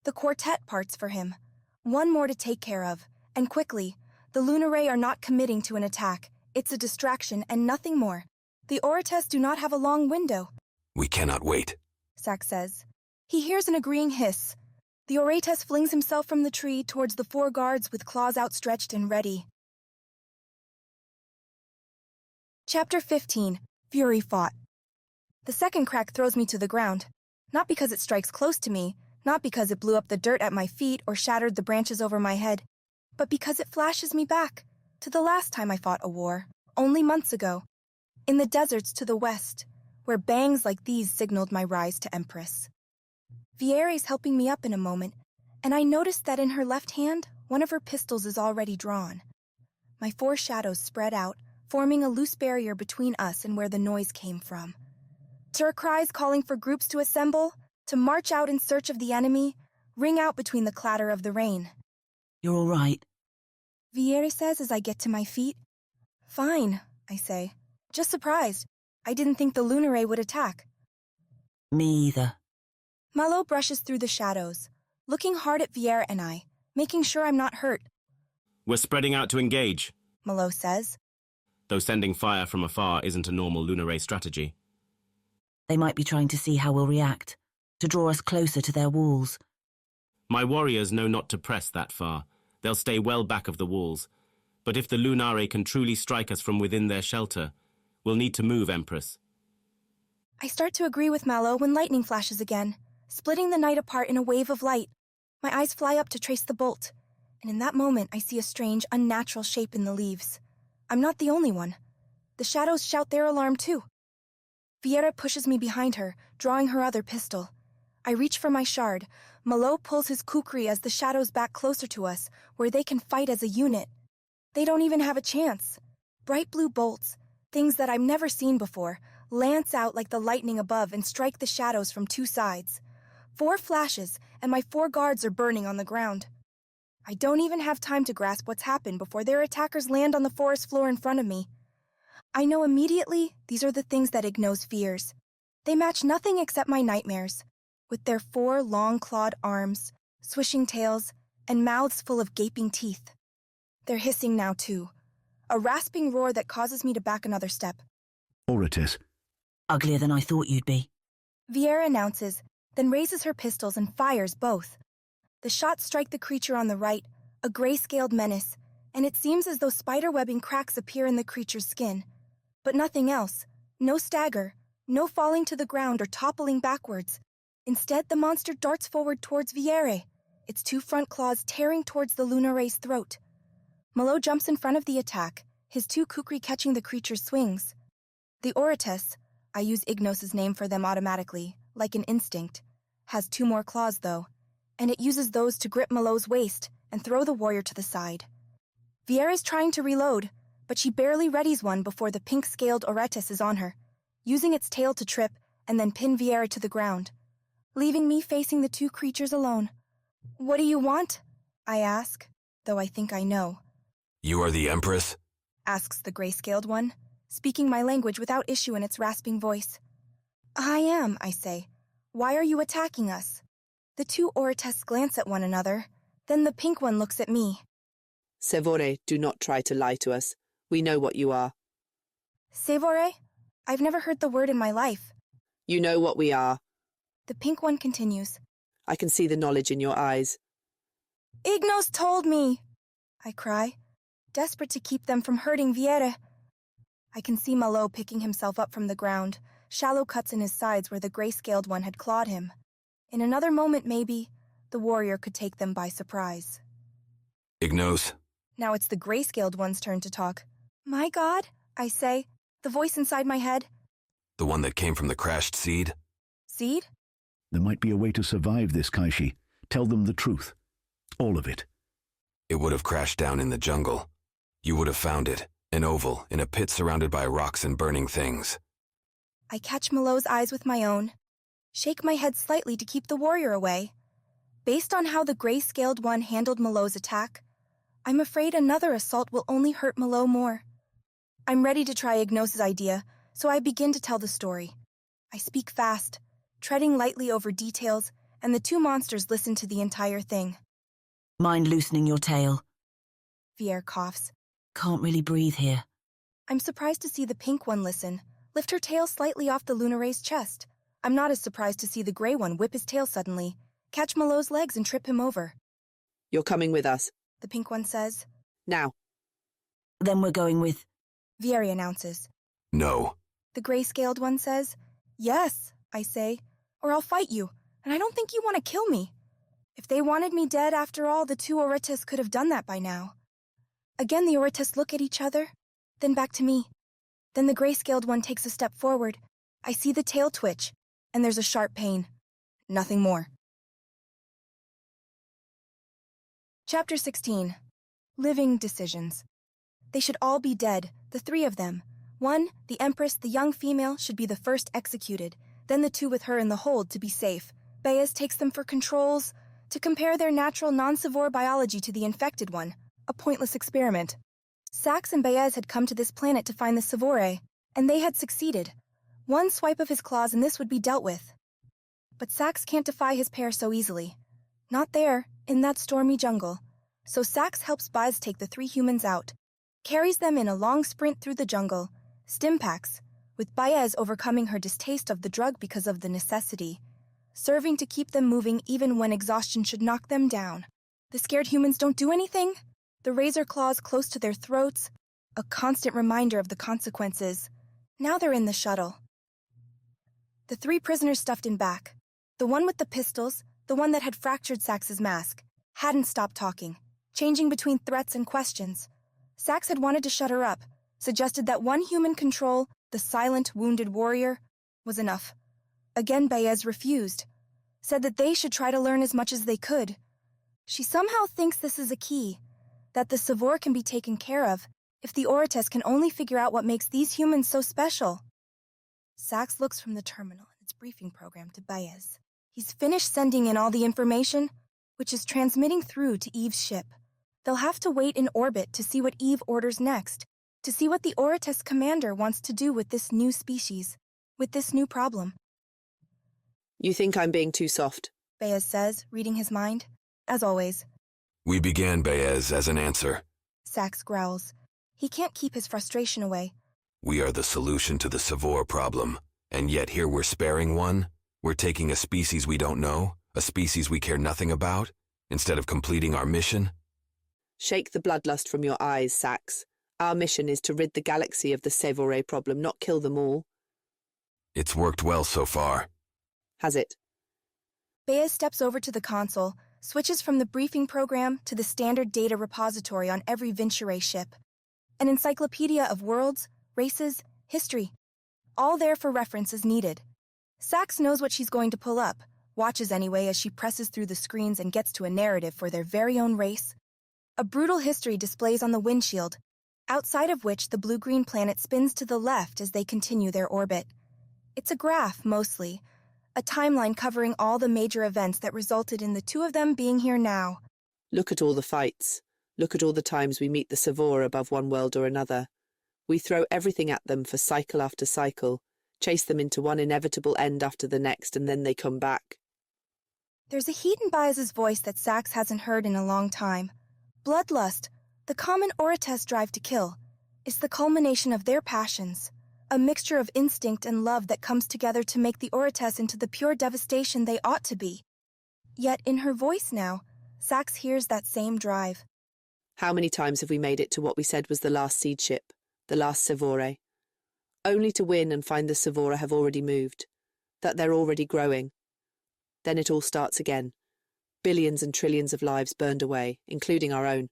The quartet parts for him. One more to take care of, and quickly. The Lunare are not committing to an attack. It's a distraction and nothing more. The Orates do not have a long window. We cannot wait, Sax says. He hears an agreeing hiss. The Orates flings himself from the tree towards the 4 guards with claws outstretched and ready. Chapter 15. Fury Fought. The second crack throws me to the ground. Not because it strikes close to me, not because it blew up the dirt at my feet or shattered the branches over my head, but because it flashes me back to the last time I fought a war, only months ago. In the deserts to the west, where bangs like these signaled my rise to Empress. Viere's helping me up in a moment, and I noticed that in her left hand, one of her pistols is already drawn. My 4 shadows spread out, forming a loose barrier between us and where the noise came from. To her cries calling for groups to assemble, to march out in search of the enemy, ring out between the clatter of the rain. You're all right? Viere says as I get to my feet. Fine, I say. Just surprised. I didn't think the Lunare would attack. Me either. Malo brushes through the shadows, looking hard at Viere and I, making sure I'm not hurt. We're spreading out to engage, Malo says. Though sending fire from afar isn't a normal Lunare strategy. They might be trying to see how we'll react, to draw us closer to their walls. My warriors know not to press that far. They'll stay well back of the walls. But if the Lunare can truly strike us from within their shelter, we'll need to move, Empress. I start to agree with Malo when lightning flashes again, splitting the night apart in a wave of light. My eyes fly up to trace the bolt, and in that moment I see a strange, unnatural shape in the leaves. I'm not the only one. The shadows shout their alarm too. Viera pushes me behind her, drawing her other pistol. I reach for my shard. Malo pulls his kukri as the shadows back closer to us, where they can fight as a unit. They don't even have a chance. Bright blue bolts, things that I've never seen before, lance out like the lightning above and strike the shadows from 2 sides. 4 flashes, and my 4 guards are burning on the ground. I don't even have time to grasp what's happened before their attackers land on the forest floor in front of me. I know immediately these are the things that Ignos fears. They match nothing except my nightmares, with their 4 long-clawed arms, swishing tails, and mouths full of gaping teeth. They're hissing now, too. A rasping roar that causes me to back another step. Oratis. Uglier than I thought you'd be. Viera announces, then raises her pistols and fires both. The shots strike the creature on the right, a gray-scaled menace, and it seems as though spider-webbing cracks appear in the creature's skin. But nothing else. No stagger, no falling to the ground or toppling backwards. Instead, the monster darts forward towards Viere, its 2 front claws tearing towards the Lunare's throat. Malo jumps in front of the attack, his 2 kukri catching the creature's swings. The Orates, I use Ignos' name for them automatically, like an instinct, has 2 more claws though, and it uses those to grip Malo's waist and throw the warrior to the side. Vieira's trying to reload, but she barely readies one before the pink-scaled Orates is on her, using its tail to trip and then pin Viera to the ground, leaving me facing the 2 creatures alone. What do you want? I ask, though I think I know. You are the Empress? Asks the gray-scaled one, speaking my language without issue in its rasping voice. I am, I say. Why are you attacking us? The 2 Orates glance at one another, then the pink one looks at me. Sevora, do not try to lie to us. We know what you are. Sevora? I've never heard the word in my life. You know what we are. The pink one continues. I can see the knowledge in your eyes. Ignos told me! I cry, desperate to keep them from hurting Viera. I can see Malo picking himself up from the ground, shallow cuts in his sides where the gray-scaled one had clawed him. In another moment, maybe, the warrior could take them by surprise. Ignos. Now it's the gray-scaled one's turn to talk. My God, I say, the voice inside my head. The one that came from the crashed seed? Seed? There might be a way to survive this, Kaishi. Tell them the truth. All of it. It would have crashed down in the jungle. You would have found it, an oval, in a pit surrounded by rocks and burning things. I catch Malo's eyes with my own, shake my head slightly to keep the warrior away. Based on how the gray-scaled one handled Malo's attack, I'm afraid another assault will only hurt Malo more. I'm ready to try Ignos' idea, so I begin to tell the story. I speak fast, treading lightly over details, and the 2 monsters listen to the entire thing. Mind loosening your tail? Viere coughs. Can't really breathe here. I'm surprised to see the pink one listen, lift her tail slightly off the Lunare's chest. I'm not as surprised to see the gray one whip his tail suddenly, catch Malo's legs and trip him over. You're coming with us, the pink one says. Now. Then we're going with... Viere announces. No. The gray-scaled one says. Yes, I say, or I'll fight you, and I don't think you want to kill me. If they wanted me dead after all, the 2 Orates could have done that by now. Again the Orates look at each other, then back to me. Then the gray-scaled one takes a step forward, I see the tail twitch, and there's a sharp pain. Nothing more. Chapter 16. Living Decisions. They should all be dead, the three of them. One, the Empress, the young female, should be the first executed, then the two with her in the hold to be safe. Baez takes them for controls, to compare their natural non-Sevora biology to the infected one, a pointless experiment. Sax and Baez had come to this planet to find the Sevora, and they had succeeded. One swipe of his claws and this would be dealt with. But Sax can't defy his pair so easily. Not there, in that stormy jungle. So Sax helps Baez take the three humans out, carries them in a long sprint through the jungle, stimpaks, with Baez overcoming her distaste of the drug because of the necessity, serving to keep them moving even when exhaustion should knock them down. The scared humans don't do anything. The razor claws close to their throats, a constant reminder of the consequences. Now they're in the shuttle. The three prisoners stuffed in back. The one with the pistols, the one that had fractured Sax's mask, hadn't stopped talking, changing between threats and questions. Sax had wanted to shut her up, suggested that one human control, the silent, wounded warrior, was enough. Again Baez refused, said that they should try to learn as much as they could. She somehow thinks this is a key, that the Sevora can be taken care of if the Orites can only figure out what makes these humans so special. Sax looks from the terminal in its briefing program to Baez. He's finished sending in all the information, which is transmitting through to Eve's ship. They'll have to wait in orbit to see what Eve orders next, to see what the Orites commander wants to do with this new species, with this new problem. You think I'm being too soft? Baez says, reading his mind. As always. We began, Baez, as an answer. Sax growls. He can't keep his frustration away. We are the solution to the Sevora problem, and yet here we're sparing one? We're taking a species we don't know, a species we care nothing about, instead of completing our mission? Shake the bloodlust from your eyes, Sax. Our mission is to rid the galaxy of the Sevora problem, not kill them all. It's worked well so far. Has it? Baez steps over to the console, switches from the briefing program to the standard data repository on every Venture ship. An encyclopedia of worlds, races, history. All there for reference as needed. Sax knows what she's going to pull up, watches anyway as she presses through the screens and gets to a narrative for their very own race. A brutal history displays on the windshield, outside of which the blue-green planet spins to the left as they continue their orbit. It's a graph, mostly, a timeline covering all the major events that resulted in the two of them being here now. Look at all the fights. Look at all the times we meet the Sevora above one world or another. We throw everything at them for cycle after cycle, chase them into one inevitable end after the next, and then they come back. There's a heat in Baez's voice that Sax hasn't heard in a long time. Bloodlust, the common Orites drive to kill, is the culmination of their passions, a mixture of instinct and love that comes together to make the Orites into the pure devastation they ought to be. Yet in her voice now, Sax hears that same drive. How many times have we made it to what we said was the last seed ship, the last Sevora? Only to win and find the Sevora have already moved, that they're already growing. Then it all starts again. Billions and trillions of lives burned away, including our own.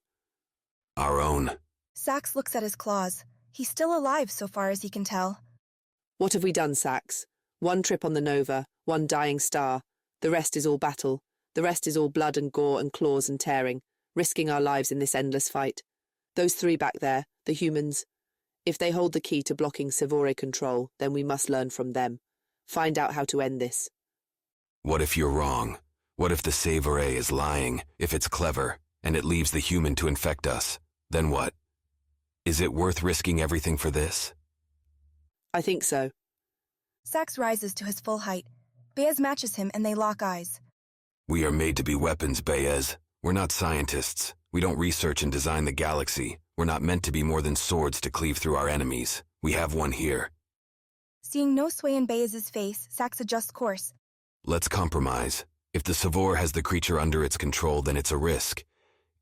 Our own? Sax looks at his claws. He's still alive so far as he can tell. What have we done, Sax? One trip on the Nova, one dying star. The rest is all battle. The rest is all blood and gore and claws and tearing, risking our lives in this endless fight. Those three back there, the humans, if they hold the key to blocking Sevora control, then we must learn from them. Find out how to end this. What if you're wrong? What if the Sevora is lying, if it's clever, and it leaves the human to infect us? Then what? Is it worth risking everything for this? I think so. Sax rises to his full height. Baez matches him and they lock eyes. We are made to be weapons, Baez. We're not scientists. We don't research and design the galaxy. We're not meant to be more than swords to cleave through our enemies. We have one here. Seeing no sway in Baez's face, Sax adjusts course. Let's compromise. If the Sevora has the creature under its control, then it's a risk.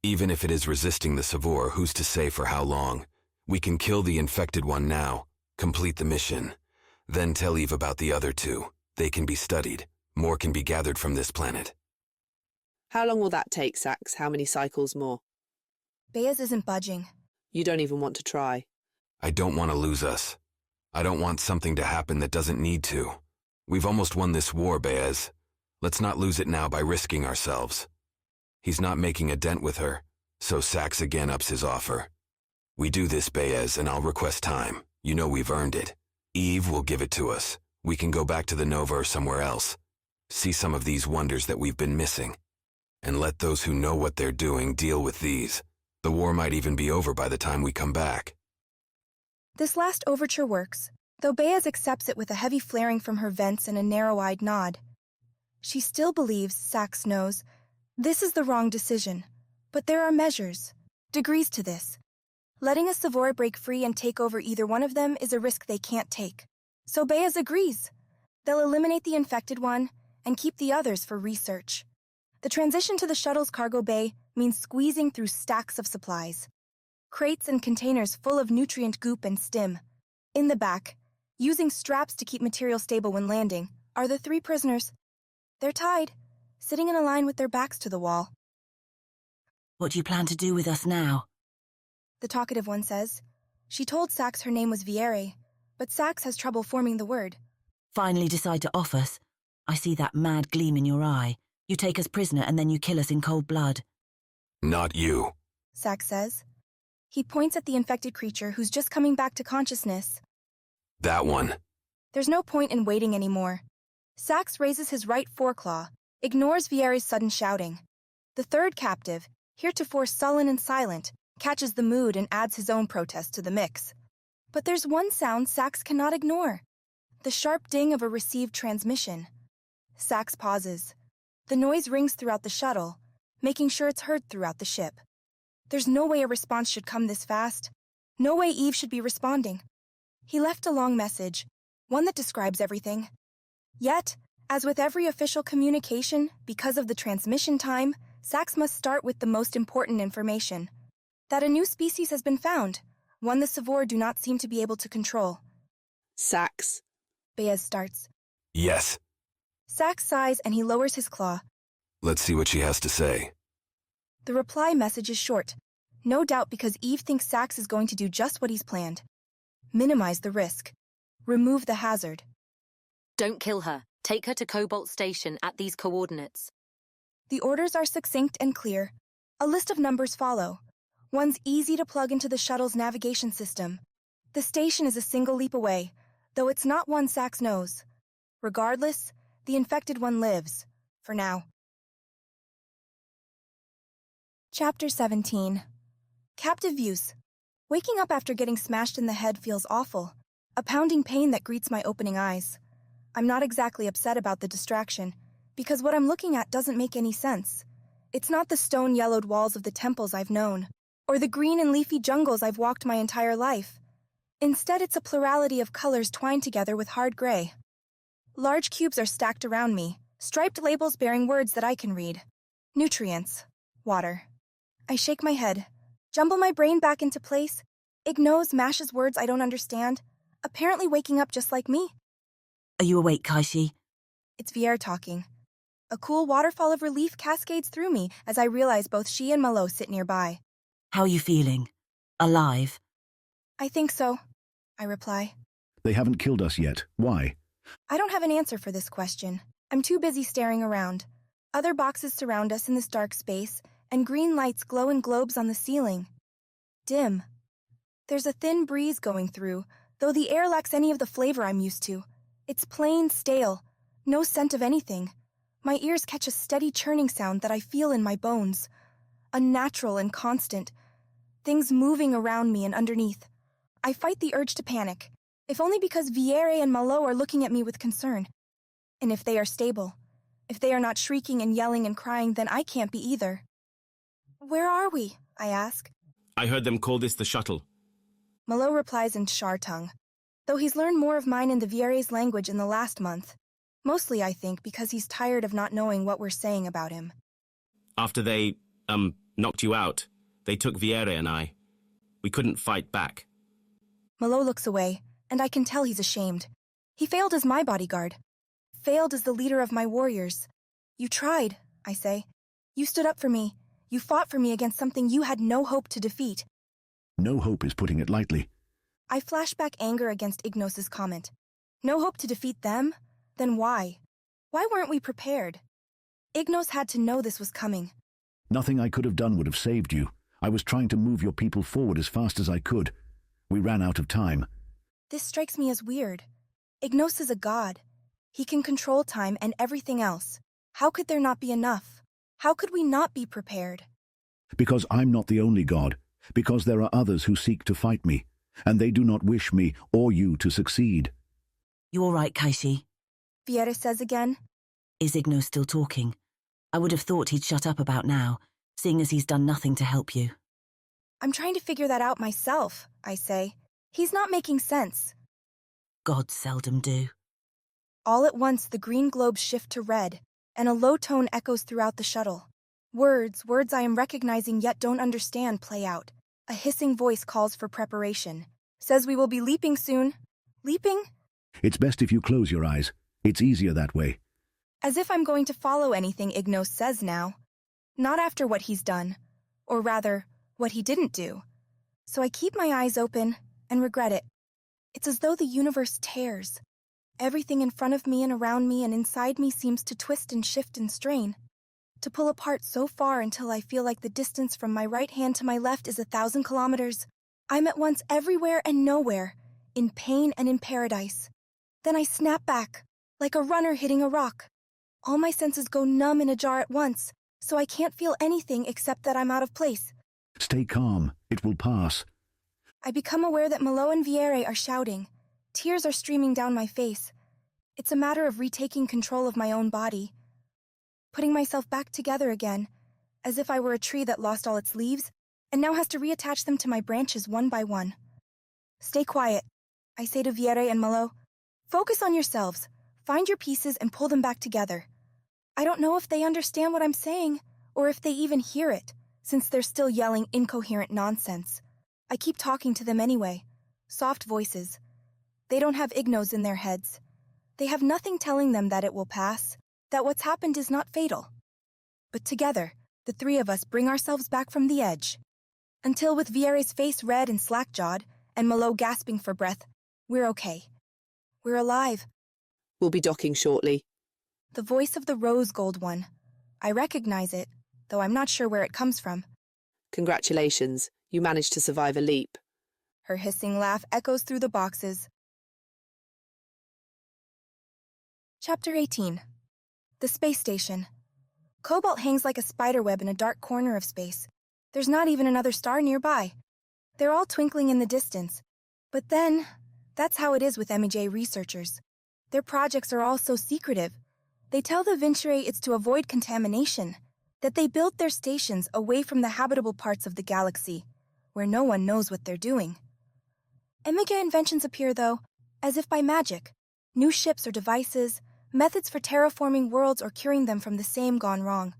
Even if it is resisting the Sevora, who's to say for how long? We can kill the infected one now, complete the mission. Then tell Eve about the other two. They can be studied. More can be gathered from this planet. How long will that take, Sax? How many cycles more? Baez isn't budging. You don't even want to try. I don't want to lose us. I don't want something to happen that doesn't need to. We've almost won this war, Baez. Let's not lose it now by risking ourselves. He's not making a dent with her, so Sax again ups his offer. We do this, Baez, and I'll request time. You know we've earned it. Eve will give it to us. We can go back to the Nova or somewhere else. See some of these wonders that we've been missing. And let those who know what they're doing deal with these. The war might even be over by the time we come back. This last overture works, though Baez accepts it with a heavy flaring from her vents and a narrow-eyed nod. She still believes, Sax knows, this is the wrong decision. But there are measures, degrees to this. Letting a Sevora break free and take over either one of them is a risk they can't take. So Baez agrees. They'll eliminate the infected one and keep the others for research. The transition to the shuttle's cargo bay means squeezing through stacks of supplies. Crates and containers full of nutrient goop and stim. In the back, using straps to keep material stable when landing, are the 3 prisoners. They're tied, sitting in a line with their backs to the wall. What do you plan to do with us now? The talkative one says. She told Sax her name was Viere, but Sax has trouble forming the word. Finally decide to off us. I see that mad gleam in your eye. You take us prisoner and then you kill us in cold blood. Not you, Sax says. He points at the infected creature who's just coming back to consciousness. That one. There's no point in waiting anymore. Sax raises his right foreclaw, ignores Viere's sudden shouting. The third captive, heretofore sullen and silent, catches the mood and adds his own protest to the mix. But there's one sound Sax cannot ignore. The sharp ding of a received transmission. Sax pauses. The noise rings throughout the shuttle, making sure it's heard throughout the ship. There's no way a response should come this fast. No way Eve should be responding. He left a long message, one that describes everything. Yet, as with every official communication, because of the transmission time, Sax must start with the most important information. That a new species has been found, one the Sevora do not seem to be able to control. Sax. Baez starts. Yes. Sax sighs and he lowers his claw. Let's see what she has to say. The reply message is short, no doubt because Eve thinks Sax is going to do just what he's planned. Minimize the risk. Remove the hazard. Don't kill her. Take her to Cobalt Station at these coordinates. The orders are succinct and clear. A list of numbers follow. One's easy to plug into the shuttle's navigation system. The station is a single leap away, though it's not one Sax knows. Regardless, the infected one lives, for now. Chapter 17. Captive Views. Waking up after getting smashed in the head feels awful. A pounding pain that greets my opening eyes. I'm not exactly upset about the distraction, because what I'm looking at doesn't make any sense. It's not the stone-yellowed walls of the temples I've known, or the green and leafy jungles I've walked my entire life. Instead, it's a plurality of colors twined together with hard gray. Large cubes are stacked around me, striped labels bearing words that I can read. Nutrients. Water. I shake my head, jumble my brain back into place. Ignos mashes words I don't understand, apparently waking up just like me. Are you awake, Kaishi? It's Viere talking. A cool waterfall of relief cascades through me as I realize both she and Malo sit nearby. How are you feeling? Alive? I think so, I reply. They haven't killed us yet. Why? I don't have an answer for this question. I'm too busy staring around. Other boxes surround us in this dark space, and green lights glow in globes on the ceiling. Dim. There's a thin breeze going through, though the air lacks any of the flavor I'm used to. It's plain stale, no scent of anything. My ears catch a steady churning sound that I feel in my bones. Unnatural and constant. Things moving around me and underneath. I fight the urge to panic, if only because Viere and Malo are looking at me with concern. And if they are stable, if they are not shrieking and yelling and crying, then I can't be either. Where are we? I ask. I heard them call this the shuttle. Malo replies in Shar tongue, though he's learned more of mine and the Viere's language in the last month. Mostly, I think, because he's tired of not knowing what we're saying about him. After they, knocked you out, they took Viere and I. We couldn't fight back. Malo looks away, and I can tell he's ashamed. He failed as my bodyguard. Failed as the leader of my warriors. You tried, I say. You stood up for me. You fought for me against something you had no hope to defeat. No hope is putting it lightly. I flash back anger against Ignos' comment. No hope to defeat them? Then why? Why weren't we prepared? Ignos had to know this was coming. Nothing I could have done would have saved you. I was trying to move your people forward as fast as I could. We ran out of time. This strikes me as weird. Ignos is a god. He can control time and everything else. How could there not be enough? How could we not be prepared? Because I'm not the only god. Because there are others who seek to fight me, and they do not wish me or you to succeed. You're right, Kaishi. Viera says again. Is Ignos still talking? I would have thought he'd shut up about now, seeing as he's done nothing to help you. I'm trying to figure that out myself, I say. He's not making sense. Gods seldom do. All at once, the green globes shift to red, and a low tone echoes throughout the shuttle. Words I am recognizing yet don't understand, play out. A hissing voice calls for preparation. Says we will be leaping soon. Leaping? It's best if you close your eyes. It's easier that way. As if I'm going to follow anything Ignos says now. Not after what he's done. Or rather, what he didn't do. So I keep my eyes open and regret it. It's as though the universe tears. Everything in front of me and around me and inside me seems to twist and shift and strain. To pull apart so far until I feel like the distance from my right hand to my left is 1,000 kilometers. I'm at once everywhere and nowhere, in pain and in paradise. Then I snap back, like a runner hitting a rock. All my senses go numb in a jar at once, so I can't feel anything except that I'm out of place. Stay calm. It will pass. I become aware that Malo and Viere are shouting. Tears are streaming down my face. It's a matter of retaking control of my own body. Putting myself back together again, as if I were a tree that lost all its leaves, and now has to reattach them to my branches one by one. Stay quiet, I say to Viere and Malo. Focus on yourselves. Find your pieces and pull them back together. I don't know if they understand what I'm saying, or if they even hear it, since they're still yelling incoherent nonsense. I keep talking to them anyway. Soft voices. They don't have Ignos in their heads. They have nothing telling them that it will pass, that what's happened is not fatal. But together, the three of us bring ourselves back from the edge. Until with Viere's face red and slack-jawed, and Malo gasping for breath, we're okay. We're alive. We'll be docking shortly. The voice of the rose gold one. I recognize it, though I'm not sure where it comes from. Congratulations, you managed to survive a leap. Her hissing laugh echoes through the boxes. Chapter 18. The space station. Cobalt hangs like a spiderweb in a dark corner of space. There's not even another star nearby. They're all twinkling in the distance. But then, that's how it is with MEJ researchers. Their projects are all so secretive. They tell the Vincere it's to avoid contamination, that they build their stations away from the habitable parts of the galaxy, where no one knows what they're doing. MEJ inventions appear, though, as if by magic. New ships or devices, methods for terraforming worlds or curing them from the same gone wrong.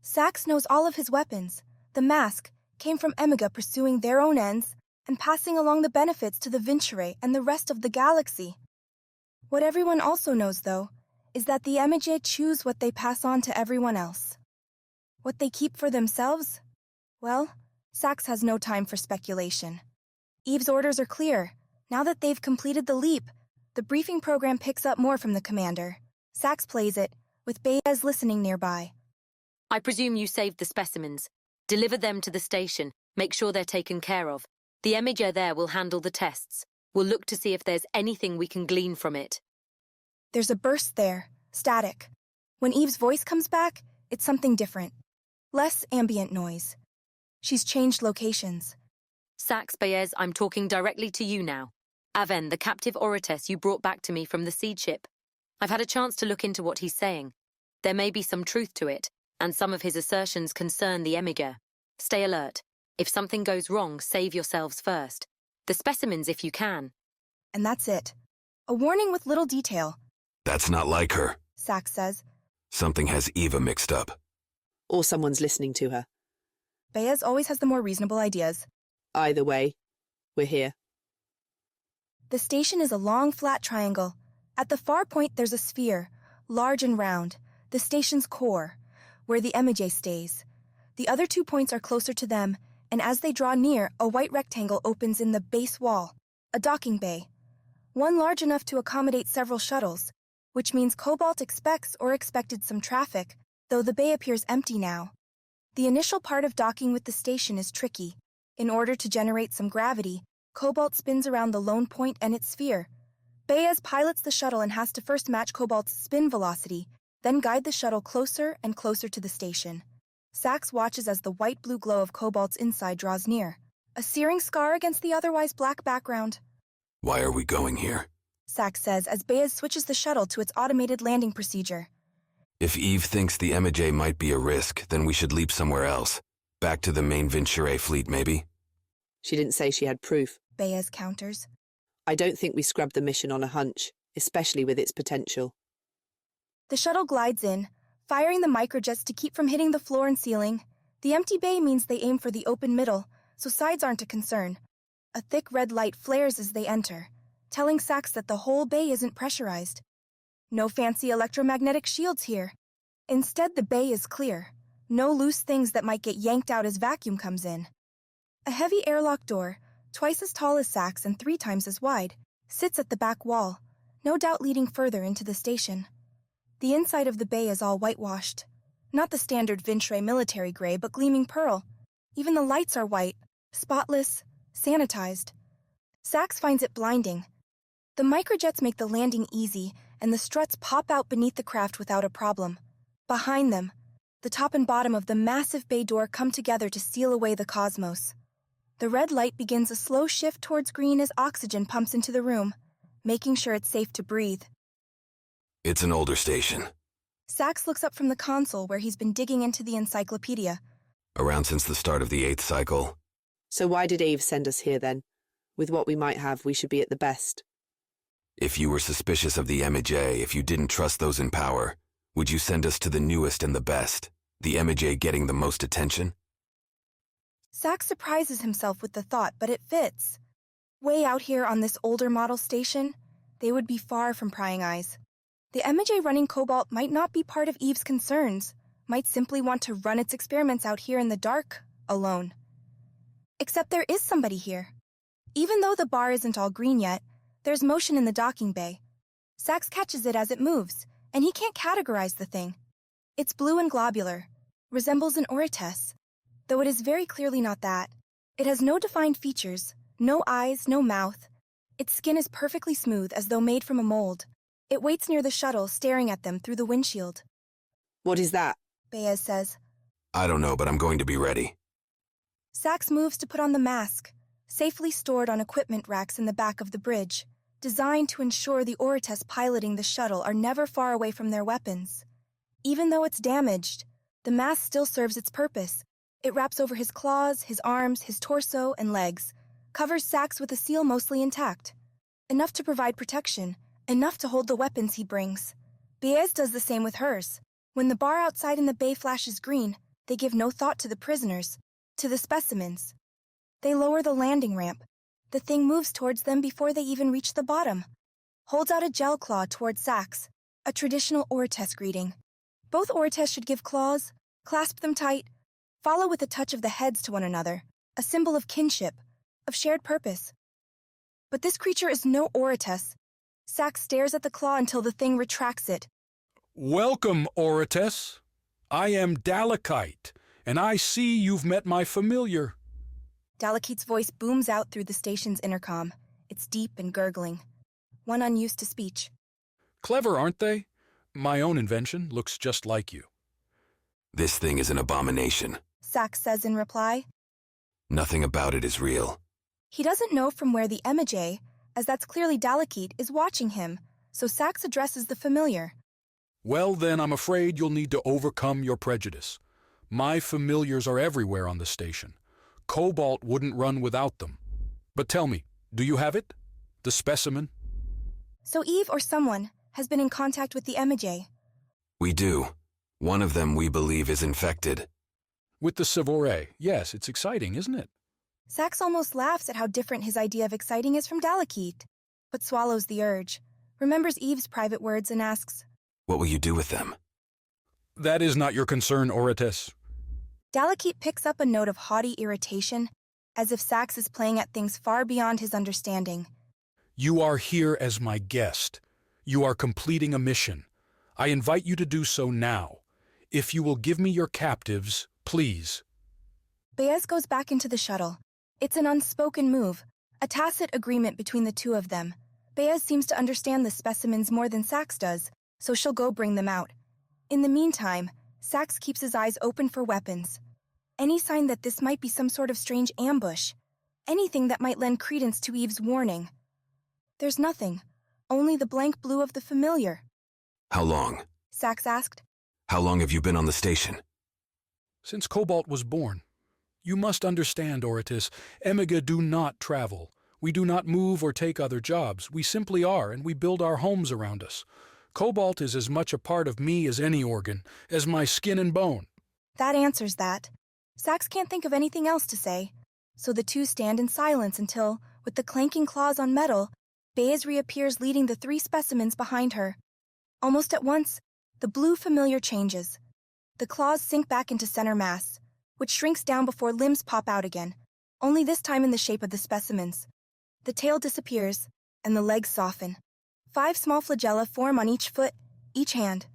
Sax knows all of his weapons. The mask came from Emega pursuing their own ends and passing along the benefits to the Vincere and the rest of the galaxy. What everyone also knows, though, is that the MEJ choose what they pass on to everyone else. What they keep for themselves? Well, Sax has no time for speculation. Eve's orders are clear. Now that they've completed the leap, the briefing program picks up more from the commander. Sax plays it, with Baez listening nearby. I presume you saved the specimens. Deliver them to the station. Make sure they're taken care of. The Imager there will handle the tests. We'll look to see if there's anything we can glean from it. There's a burst there, static. When Eve's voice comes back, it's something different. Less ambient noise. She's changed locations. Sax Baez, I'm talking directly to you now. Aven, the captive Orates you brought back to me from the seed ship. I've had a chance to look into what he's saying. There may be some truth to it, and some of his assertions concern the Emiger. Stay alert. If something goes wrong, save yourselves first. The specimens if you can. And that's it. A warning with little detail. That's not like her, Sax says. Something has Eva mixed up. Or someone's listening to her. Baez always has the more reasonable ideas. Either way, we're here. The station is a long, flat triangle. At the far point, there's a sphere, large and round, the station's core, where the Emige stays. The other 2 points are closer to them, and as they draw near, a white rectangle opens in the base wall. a docking bay. One large enough to accommodate several shuttles, which means Cobalt expected some traffic, though the bay appears empty now. The initial part of docking with the station is tricky. In order to generate some gravity, Cobalt spins around the lone point and its sphere. Baez pilots the shuttle and has to first match Cobalt's spin velocity, then guide the shuttle closer and closer to the station. Sax watches as the white-blue glow of Cobalt's inside draws near, a searing scar against the otherwise black background. Why are we going here? Sax says as Baez switches the shuttle to its automated landing procedure. If Eve thinks the MJ might be a risk, then we should leap somewhere else. Back to the main Venture fleet, maybe? She didn't say she had proof. Baez counters. I don't think we scrubbed the mission on a hunch, especially with its potential. The shuttle glides in, firing the microjets to keep from hitting the floor and ceiling. The empty bay means they aim for the open middle, so sides aren't a concern. A thick red light flares as they enter, telling Sax that the whole bay isn't pressurized. No fancy electromagnetic shields here. Instead, the bay is clear. No loose things that might get yanked out as vacuum comes in. A heavy airlock door, twice as tall as Sax and 3 times as wide, sits at the back wall, no doubt leading further into the station. The inside of the bay is all whitewashed. Not the standard Venture military gray, but gleaming pearl. Even the lights are white, spotless, sanitized. Sax finds it blinding. The microjets make the landing easy, and the struts pop out beneath the craft without a problem. Behind them, the top and bottom of the massive bay door come together to seal away the cosmos. The red light begins a slow shift towards green as oxygen pumps into the room, making sure it's safe to breathe. It's an older station. Sax looks up from the console where he's been digging into the encyclopedia. Around since the start of the 8th cycle. So why did Eve send us here then? With what we might have, we should be at the best. If you were suspicious of the MJ, if you didn't trust those in power, would you send us to the newest and the best? The MJ getting the most attention? Sax surprises himself with the thought, but it fits. Way out here on this older model station, they would be far from prying eyes. The MJ running Cobalt might not be part of Eve's concerns, might simply want to run its experiments out here in the dark, alone. Except there is somebody here. Even though the bar isn't all green yet, there's motion in the docking bay. Sax catches it as it moves, and he can't categorize the thing. It's blue and globular, resembles an Orites, though it is very clearly not that. It has no defined features, no eyes, no mouth. Its skin is perfectly smooth, as though made from a mold. It waits near the shuttle, staring at them through the windshield. What is that? Baez says. I don't know, but I'm going to be ready. Sax moves to put on the mask, safely stored on equipment racks in the back of the bridge, designed to ensure the Orites piloting the shuttle are never far away from their weapons. Even though it's damaged, the mask still serves its purpose. It wraps over his claws, his arms, his torso, and legs, covers Sax with a seal mostly intact. Enough to provide protection, enough to hold the weapons he brings. Baez does the same with hers. When the bar outside in the bay flashes green, they give no thought to the prisoners, to the specimens. They lower the landing ramp. The thing moves towards them before they even reach the bottom. Holds out a gel claw towards Sax, a traditional Orites greeting. Both Orites should give claws, clasp them tight, follow with a touch of the heads to one another, a symbol of kinship, of shared purpose. But this creature is no Orites. Sax stares at the claw until the thing retracts it. Welcome, Orites. I am Dalekite, and I see you've met my familiar. Dalekite's voice booms out through the station's intercom. It's deep and gurgling. One unused to speech. Clever, aren't they? My own invention looks just like you. This thing is an abomination. Sax says in reply. Nothing about it is real. He doesn't know from where the MJ, as that's clearly Dalekite, is watching him, so Sax addresses the familiar. Well, then I'm afraid you'll need to overcome your prejudice. My familiars are everywhere on the station. Cobalt wouldn't run without them. But tell me, do you have it? The specimen? So Eve or someone has been in contact with the MJ. We do. One of them, we believe, is infected. With the Sevora. Yes, it's exciting, isn't it? Sax almost laughs at how different his idea of exciting is from Dalekite, but swallows the urge, remembers Eve's private words and asks, What will you do with them? That is not your concern, Orites. Dalekite picks up a note of haughty irritation, as if Sax is playing at things far beyond his understanding. You are here as my guest. You are completing a mission. I invite you to do so now. If you will give me your captives, please. Baez goes back into the shuttle. It's an unspoken move, a tacit agreement between the two of them. Baez seems to understand the specimens more than Sax does, so she'll go bring them out. In the meantime, Sax keeps his eyes open for weapons. Any sign that this might be some sort of strange ambush. Anything that might lend credence to Eve's warning. There's nothing. Only the blank blue of the familiar. How long? Sax asked. How long have you been on the station? Since Cobalt was born. You must understand, Oritis, Emega do not travel. We do not move or take other jobs. We simply are, and we build our homes around us. Cobalt is as much a part of me as any organ, as my skin and bone. That answers that. Sax can't think of anything else to say, so the two stand in silence until, with the clanking claws on metal, Baez reappears leading the three specimens behind her. Almost at once, the blue familiar changes. The claws sink back into center mass, which shrinks down before limbs pop out again, only this time in the shape of the specimens. The tail disappears, and the legs soften. 5 small flagella form on each foot, each hand.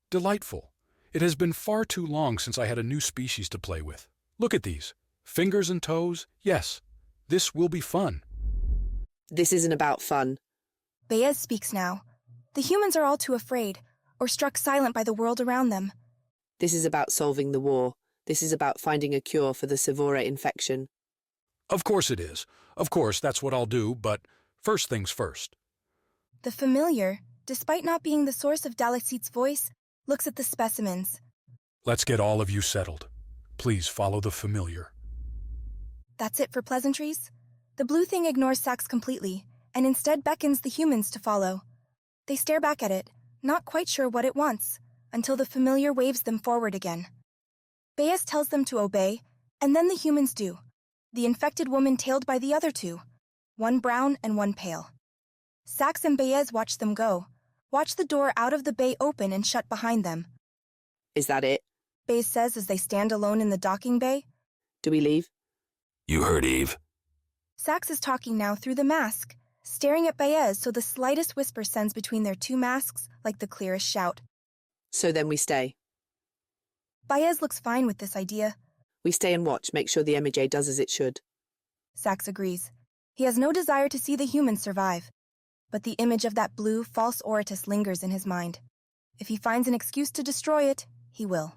Delightful. It has been far too long since I had a new species to play with. Look at these. Fingers and toes. Yes, this will be fun. This isn't about fun. Baez speaks now. The humans are all too afraid, or struck silent by the world around them. This is about solving the war. This is about finding a cure for the Sevora infection. Of course it is. Of course, that's what I'll do, but first things first. The familiar, despite not being the source of Dalexit's voice, looks at the specimens. Let's get all of you settled. Please follow the familiar. That's it for pleasantries? The blue thing ignores Sax completely, and instead beckons the humans to follow. They stare back at it, not quite sure what it wants, until the familiar waves them forward again. Baez tells them to obey, and then the humans do. The infected woman tailed by the other two, one brown and one pale. Sax and Baez watch them go, watch the door out of the bay open and shut behind them. Is that it? Baez says as they stand alone in the docking bay. Do we leave? You heard Eve. Sax is talking now through the mask, staring at Baez so the slightest whisper sends between their two masks like the clearest shout. So then we stay. Baez looks fine with this idea. We stay and watch, make sure the MJ does as it should. Sax agrees. He has no desire to see the humans survive. But the image of that blue, false Oritis lingers in his mind. If he finds an excuse to destroy it, he will.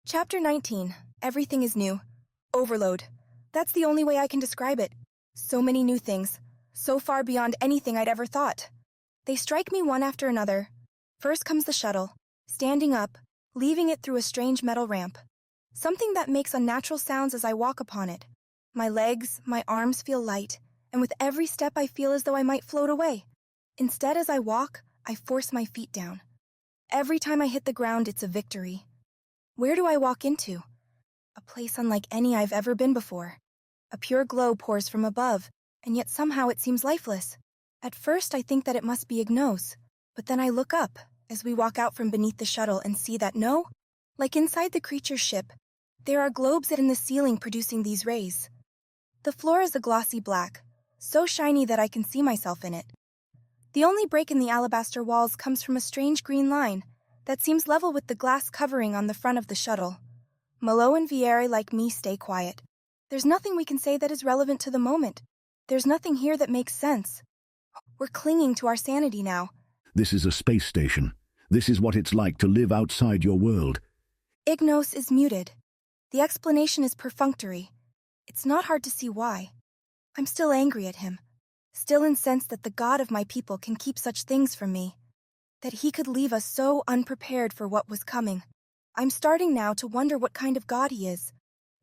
Chapter 19. Everything is new. Overload. That's the only way I can describe it. So many new things. So far beyond anything I'd ever thought. They strike me one after another. First comes the shuttle, standing up, leaving it through a strange metal ramp. Something that makes unnatural sounds as I walk upon it. My legs, my arms feel light, and with every step I feel as though I might float away. Instead, as I walk, I force my feet down. Every time I hit the ground, it's a victory. Where do I walk into? A place unlike any I've ever been before. A pure glow pours from above, and yet somehow it seems lifeless. At first, I think that it must be Ignos, but then I look up as we walk out from beneath the shuttle and see that no, like inside the creature's ship, there are globes in the ceiling producing these rays. The floor is a glossy black, so shiny that I can see myself in it. The only break in the alabaster walls comes from a strange green line that seems level with the glass covering on the front of the shuttle. Malo and Vieri, like me, stay quiet. There's nothing we can say that is relevant to the moment. There's nothing here that makes sense. We're clinging to our sanity now. This is a space station. This is what it's like to live outside your world. Ignos is muted. The explanation is perfunctory. It's not hard to see why. I'm still angry at him. Still incensed that the god of my people can keep such things from me. That he could leave us so unprepared for what was coming. I'm starting now to wonder what kind of god he is.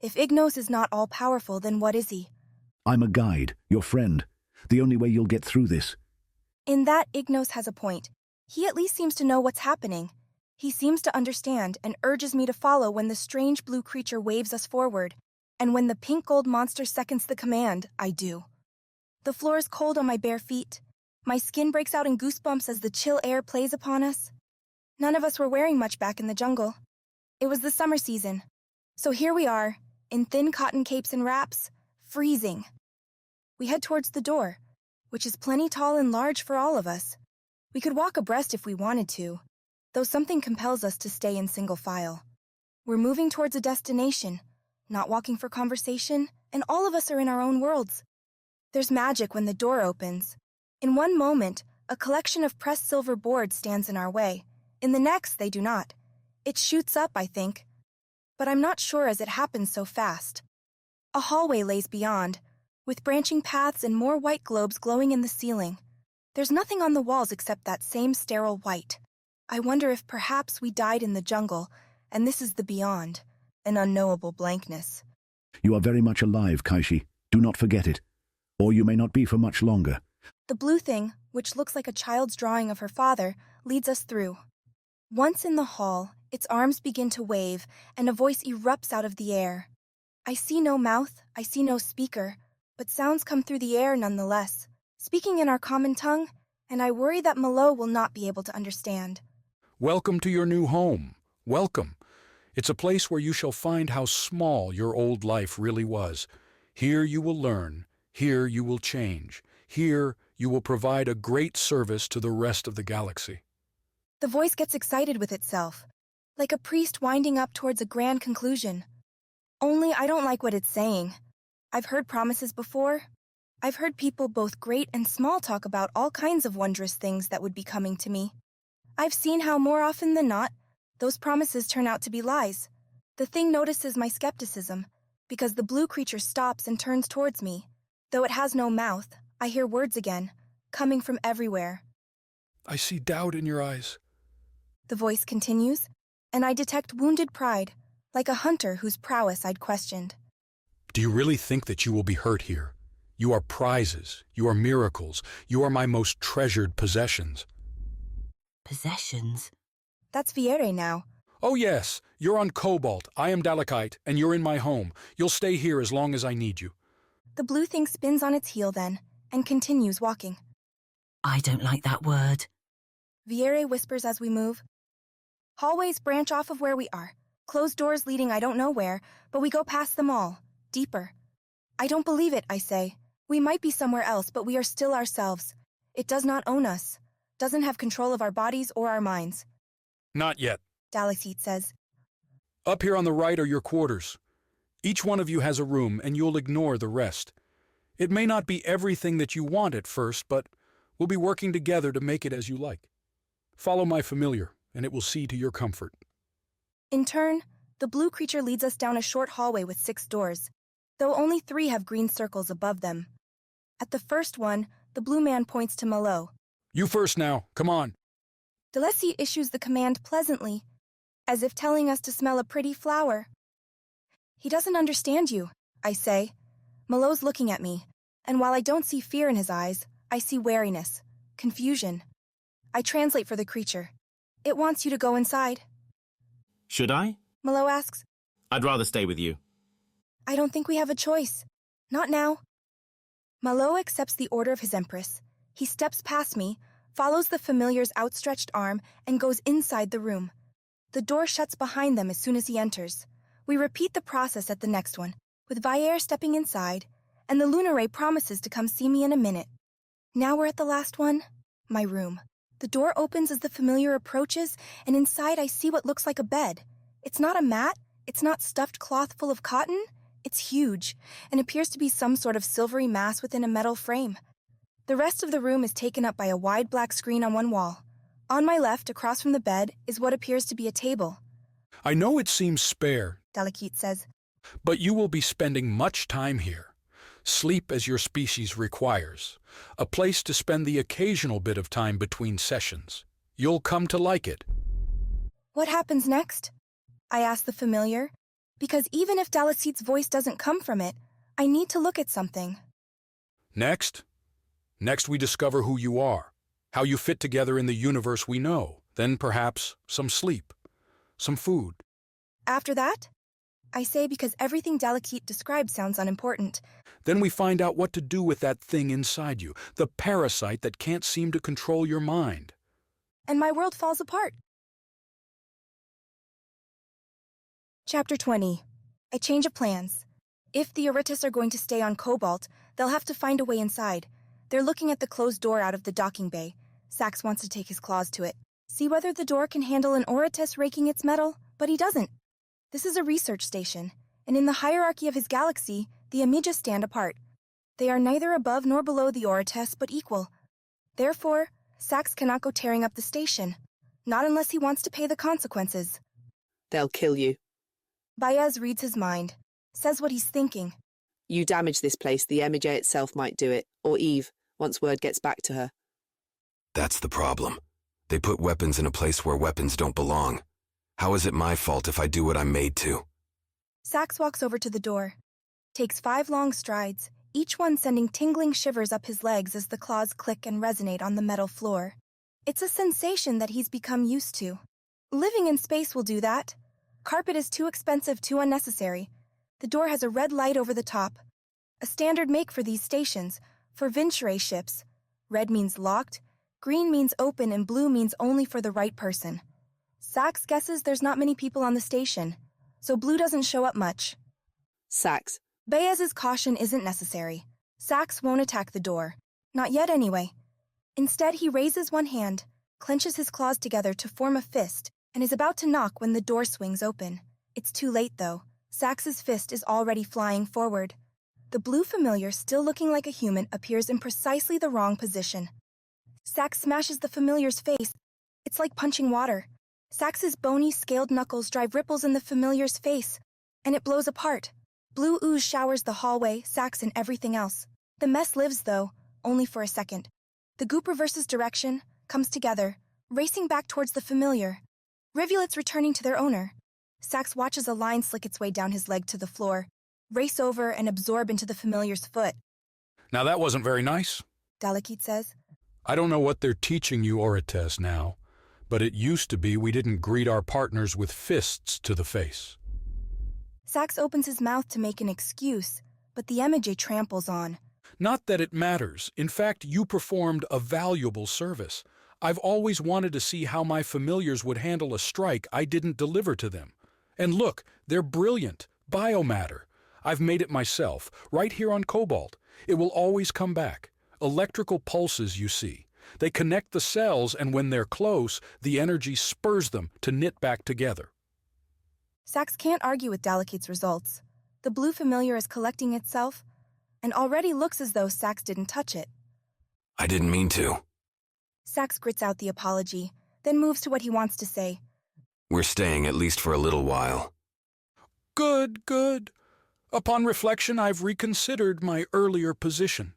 If Ignos is not all-powerful, then what is he? I'm a guide, your friend. The only way you'll get through this. In that, Ignos has a point. He at least seems to know what's happening. He seems to understand and urges me to follow when the strange blue creature waves us forward. And when the pink-gold monster seconds the command, I do. The floor is cold on my bare feet. My skin breaks out in goosebumps as the chill air plays upon us. None of us were wearing much back in the jungle. It was the summer season. So here we are, in thin cotton capes and wraps, freezing. We head towards the door, which is plenty tall and large for all of us. We could walk abreast if we wanted to, though something compels us to stay in single file. We're moving towards a destination, not walking for conversation, and all of us are in our own worlds. There's magic when the door opens. In one moment, a collection of pressed silver boards stands in our way. In the next, they do not. It shoots up, I think. But I'm not sure as it happens so fast. A hallway lays beyond, with branching paths and more white globes glowing in the ceiling. There's nothing on the walls except that same sterile white. I wonder if perhaps we died in the jungle, and this is the beyond, an unknowable blankness. You are very much alive, Kaishi. Do not forget it. Or you may not be for much longer. The blue thing, which looks like a child's drawing of her father, leads us through. Once in the hall, its arms begin to wave, and a voice erupts out of the air. I see no mouth, I see no speaker, but sounds come through the air nonetheless, speaking in our common tongue, and I worry that Malo will not be able to understand. Welcome to your new home. Welcome. It's a place where you shall find how small your old life really was. Here you will learn. Here you will change. Here you will provide a great service to the rest of the galaxy. The voice gets excited with itself, like a priest winding up towards a grand conclusion. Only I don't like what it's saying. I've heard promises before. I've heard people both great and small talk about all kinds of wondrous things that would be coming to me. I've seen how more often than not, those promises turn out to be lies. The thing notices my skepticism, because the blue creature stops and turns towards me. Though it has no mouth, I hear words again, coming from everywhere. I see doubt in your eyes. The voice continues, and I detect wounded pride, like a hunter whose prowess I'd questioned. Do you really think that you will be hurt here? You are prizes. You are miracles. You are my most treasured possessions. Possessions? That's Viere now. Oh yes, you're on Cobalt. I am Dalekite, and you're in my home. You'll stay here as long as I need you. The blue thing spins on its heel then, and continues walking. I don't like that word. Viere whispers as we move. Hallways branch off of where we are. Closed doors leading I don't know where, but we go past them all, deeper. I don't believe it, I say. We might be somewhere else, but we are still ourselves. It does not own us, doesn't have control of our bodies or our minds. Not yet. Dalekite says. Up here on the right are your quarters. Each one of you has a room, and you'll ignore the rest. It may not be everything that you want at first, but we'll be working together to make it as you like. Follow my familiar, and it will see to your comfort. In turn, the blue creature leads us down a short hallway with 6 doors, though only 3 have green circles above them. At the first one, the blue man points to Malo. You first now, come on. Dalesi issues the command pleasantly, as if telling us to smell a pretty flower. He doesn't understand you, I say. Malo's looking at me, and while I don't see fear in his eyes, I see wariness, confusion. I translate for the creature. It wants you to go inside. Should I? Malo asks. I'd rather stay with you. I don't think we have a choice. Not now. Malo accepts the order of his Empress. He steps past me, follows the familiar's outstretched arm, and goes inside the room. The door shuts behind them as soon as he enters. We repeat the process at the next one, with Viere stepping inside, and the Lunare promises to come see me in a minute. Now we're at the last one, my room. The door opens as the familiar approaches, and inside I see what looks like a bed. It's not a mat, it's not stuffed cloth full of cotton. It's huge, and appears to be some sort of silvery mass within a metal frame. The rest of the room is taken up by a wide black screen on one wall. On my left, across from the bed, is what appears to be a table. I know it seems spare, Dalekite says, but you will be spending much time here. Sleep as your species requires. A place to spend the occasional bit of time between sessions. You'll come to like it. What happens next? I ask the familiar, because even if Dalekite's voice doesn't come from it, I need to look at something. Next we discover who you are, how you fit together in the universe we know, then perhaps some sleep, some food. After that? I say because everything Dalekite describes sounds unimportant. Then we find out what to do with that thing inside you, the parasite that can't seem to control your mind. And my world falls apart. Chapter 20. A change of plans. If the Oritis are going to stay on Cobalt, They'll have to find a way inside. They're looking at the closed door out of the docking bay. Sax wants to take his claws to it, see whether the door can handle an Orites raking its metal, but he doesn't. This is a research station, and in the hierarchy of his galaxy, the Amija stand apart. They are neither above nor below the Orites, but equal. Therefore, Sax cannot go tearing up the station, not unless he wants to pay the consequences. They'll kill you. Baez reads his mind, says what he's thinking. You damage this place, the MJ itself might do it, or Eve, once word gets back to her. That's the problem. They put weapons in a place where weapons don't belong. How is it my fault if I do what I'm made to? Sax walks over to the door, takes 5 long strides, each one sending tingling shivers up his legs as the claws click and resonate on the metal floor. It's a sensation that he's become used to. Living in space will do that. Carpet is too expensive, too unnecessary. The door has a red light over the top. A standard make for these stations, for Venture ships. Red means locked, green means open, and blue means only for the right person. Sax guesses there's not many people on the station, so blue doesn't show up much. Sax. Baez's caution isn't necessary. Sax won't attack the door. Not yet, anyway. Instead, he raises one hand, clenches his claws together to form a fist, and is about to knock when the door swings open. It's too late, though. Sax's fist is already flying forward. The blue familiar, still looking like a human, appears in precisely the wrong position. Sax smashes the familiar's face. It's like punching water. Sax's bony, scaled knuckles drive ripples in the familiar's face, and it blows apart. Blue ooze showers the hallway, Sax, and everything else. The mess lives, though, only for a second. The goop reverses direction, comes together, racing back towards the familiar. Rivulets returning to their owner. Sax watches a line slick its way down his leg to the floor, race over and absorb into the familiar's foot. Now that wasn't very nice, Dalekith says. I don't know what they're teaching you Orites now, but it used to be we didn't greet our partners with fists to the face. Sax opens his mouth to make an excuse, but the MJ tramples on. Not that it matters. In fact, you performed a valuable service. I've always wanted to see how my familiars would handle a strike I didn't deliver to them. And look, they're brilliant. Biomatter. I've made it myself, right here on Cobalt. It will always come back. Electrical pulses, you see. They connect the cells, and when they're close, the energy spurs them to knit back together. Sax can't argue with Dalekith's results. The blue familiar is collecting itself, and already looks as though Sax didn't touch it. I didn't mean to. Sax grits out the apology, then moves to what he wants to say. We're staying at least for a little while. Good, good. Upon reflection, I've reconsidered my earlier position.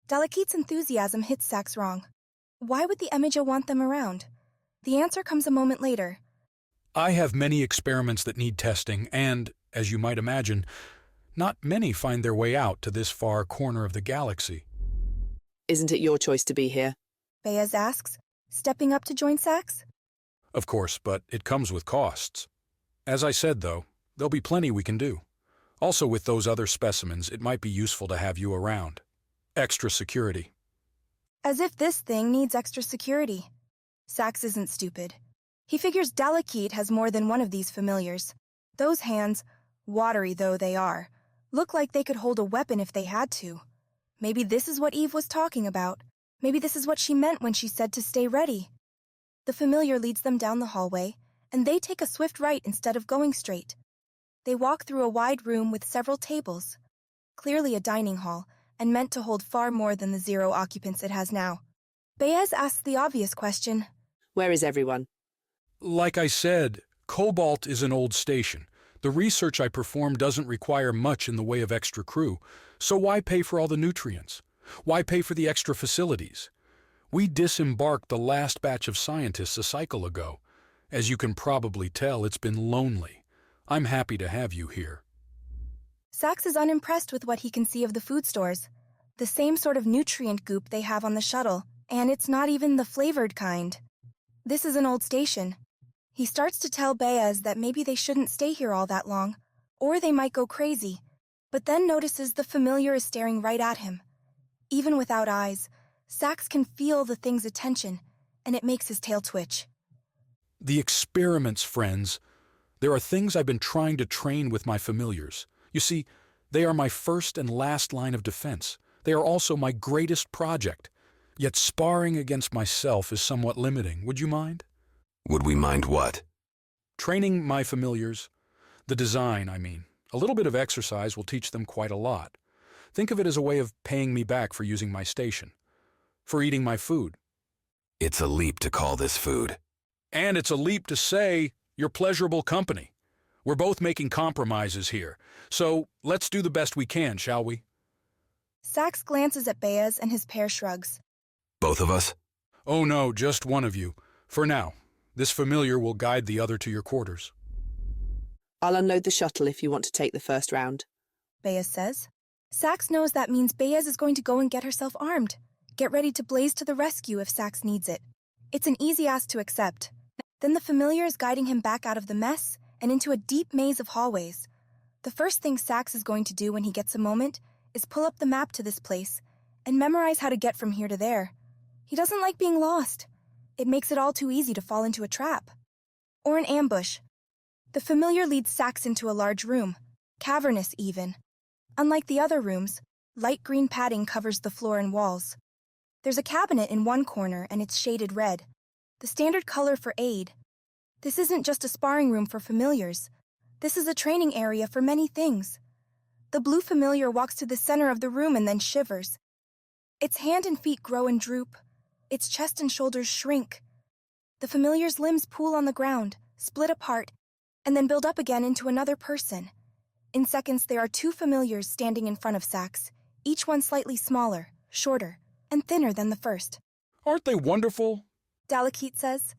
Dalekith's enthusiasm hits Sax wrong. Why would the Emija want them around? The answer comes a moment later. I have many experiments that need testing, and, as you might imagine, not many find their way out to this far corner of the galaxy. Isn't it your choice to be here? Baez asks, stepping up to join Sax. Of course, but it comes with costs. As I said, though, there'll be plenty we can do. Also, with those other specimens, it might be useful to have you around. Extra security. As if this thing needs extra security. Sax isn't stupid. He figures Dalekith has more than one of these familiars. Those hands, watery though they are, look like they could hold a weapon if they had to. Maybe this is what Eve was talking about. Maybe this is what she meant when she said to stay ready. The familiar leads them down the hallway, and they take a swift right instead of going straight. They walk through a wide room with several tables, clearly a dining hall, and meant to hold far more than the 0 occupants it has now. Baez asks the obvious question. Where is everyone? Like I said, Cobalt is an old station. The research I perform doesn't require much in the way of extra crew, so why pay for all the nutrients? Why pay for the extra facilities? We disembarked the last batch of scientists a cycle ago. As you can probably tell, it's been lonely. I'm happy to have you here. Sax is unimpressed with what he can see of the food stores. The same sort of nutrient goop they have on the shuttle, and it's not even the flavored kind. This is an old station. He starts to tell Baez that maybe they shouldn't stay here all that long, or they might go crazy, but then notices the familiar is staring right at him. Even without eyes, Sax can feel the thing's attention, and it makes his tail twitch. The experiments, friends. There are things I've been trying to train with my familiars. You see, They are my first and last line of defense. They are also my greatest project. Yet sparring against myself is somewhat limiting. Would you mind? Would we mind what? Training my familiars. The design, I mean. A little bit of exercise will teach them quite a lot. Think of it as a way of paying me back for using my station. For eating my food. It's a leap to call this food. And it's a leap to say your pleasurable company. We're both making compromises here. So let's do the best we can, shall we? Sax glances at Baez and his pair shrugs. Both of us? Oh no, just one of you. For now. This familiar will guide the other to your quarters. I'll unload the shuttle if you want to take the first round. Baez says. Sax knows that means Baez is going to go and get herself armed. Get ready to blaze to the rescue if Sax needs it. It's an easy ask to accept. Then the familiar is guiding him back out of the mess and into a deep maze of hallways. The first thing Sax is going to do when he gets a moment is pull up the map to this place and memorize how to get from here to there. He doesn't like being lost. It makes it all too easy to fall into a trap. Or an ambush. The familiar leads Sax into a large room, cavernous even. Unlike the other rooms, light green padding covers the floor and walls. There's a cabinet in one corner and it's shaded red, the standard color for aid. This isn't just a sparring room for familiars. This is a training area for many things. The blue familiar walks to the center of the room and then shivers. Its hand and feet grow and droop. Its chest and shoulders shrink. The familiar's limbs pool on the ground, split apart, and then build up again into another person. In seconds, there are two familiars standing in front of Sax, each one slightly smaller, shorter, and thinner than the first. Aren't they wonderful? Dalekite says.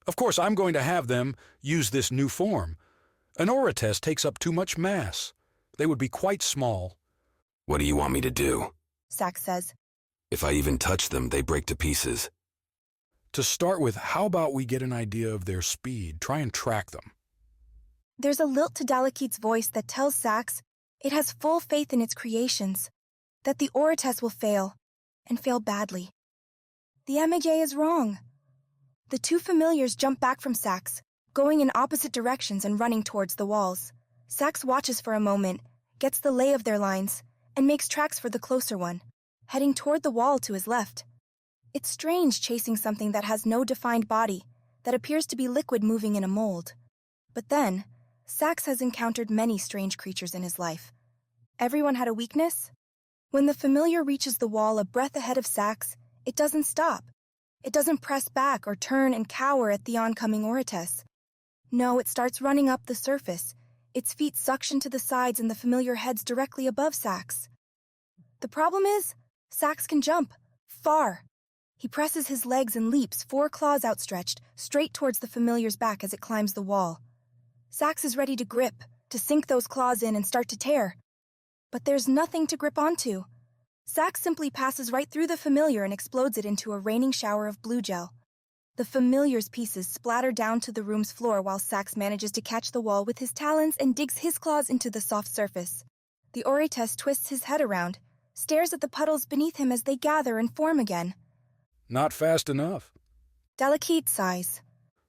Of course, I'm going to have them use this new form. An Orates takes up too much mass. They would be quite small. What do you want me to do? Sax says. If I even touch them, they break to pieces. To start with, how about we get an idea of their speed? Try and track them. There's a lilt to Dalekite's voice that tells Sax it has full faith in its creations, that the Orates will fail, and fail badly. The MJ is wrong. The two familiars jump back from Sax, going in opposite directions and running towards the walls. Sax watches for a moment, gets the lay of their lines, and makes tracks for the closer one, heading toward the wall to his left. It's strange chasing something that has no defined body, that appears to be liquid moving in a mold. But then, Sax has encountered many strange creatures in his life. Everyone had a weakness. When the familiar reaches the wall a breath ahead of Sax, it doesn't stop. It doesn't press back or turn and cower at the oncoming Orates. No, it starts running up the surface. Its feet suction to the sides and the familiar heads directly above Sax. The problem is, Sax can jump. Far. He presses his legs and leaps, 4 claws outstretched, straight towards the familiar's back as it climbs the wall. Sax is ready to grip, to sink those claws in and start to tear. But there's nothing to grip onto. Sax simply passes right through the familiar and explodes it into a raining shower of blue gel. The familiar's pieces splatter down to the room's floor while Sax manages to catch the wall with his talons and digs his claws into the soft surface. The Orates twists his head around, stares at the puddles beneath him as they gather and form again. Not fast enough. Dalekite sighs.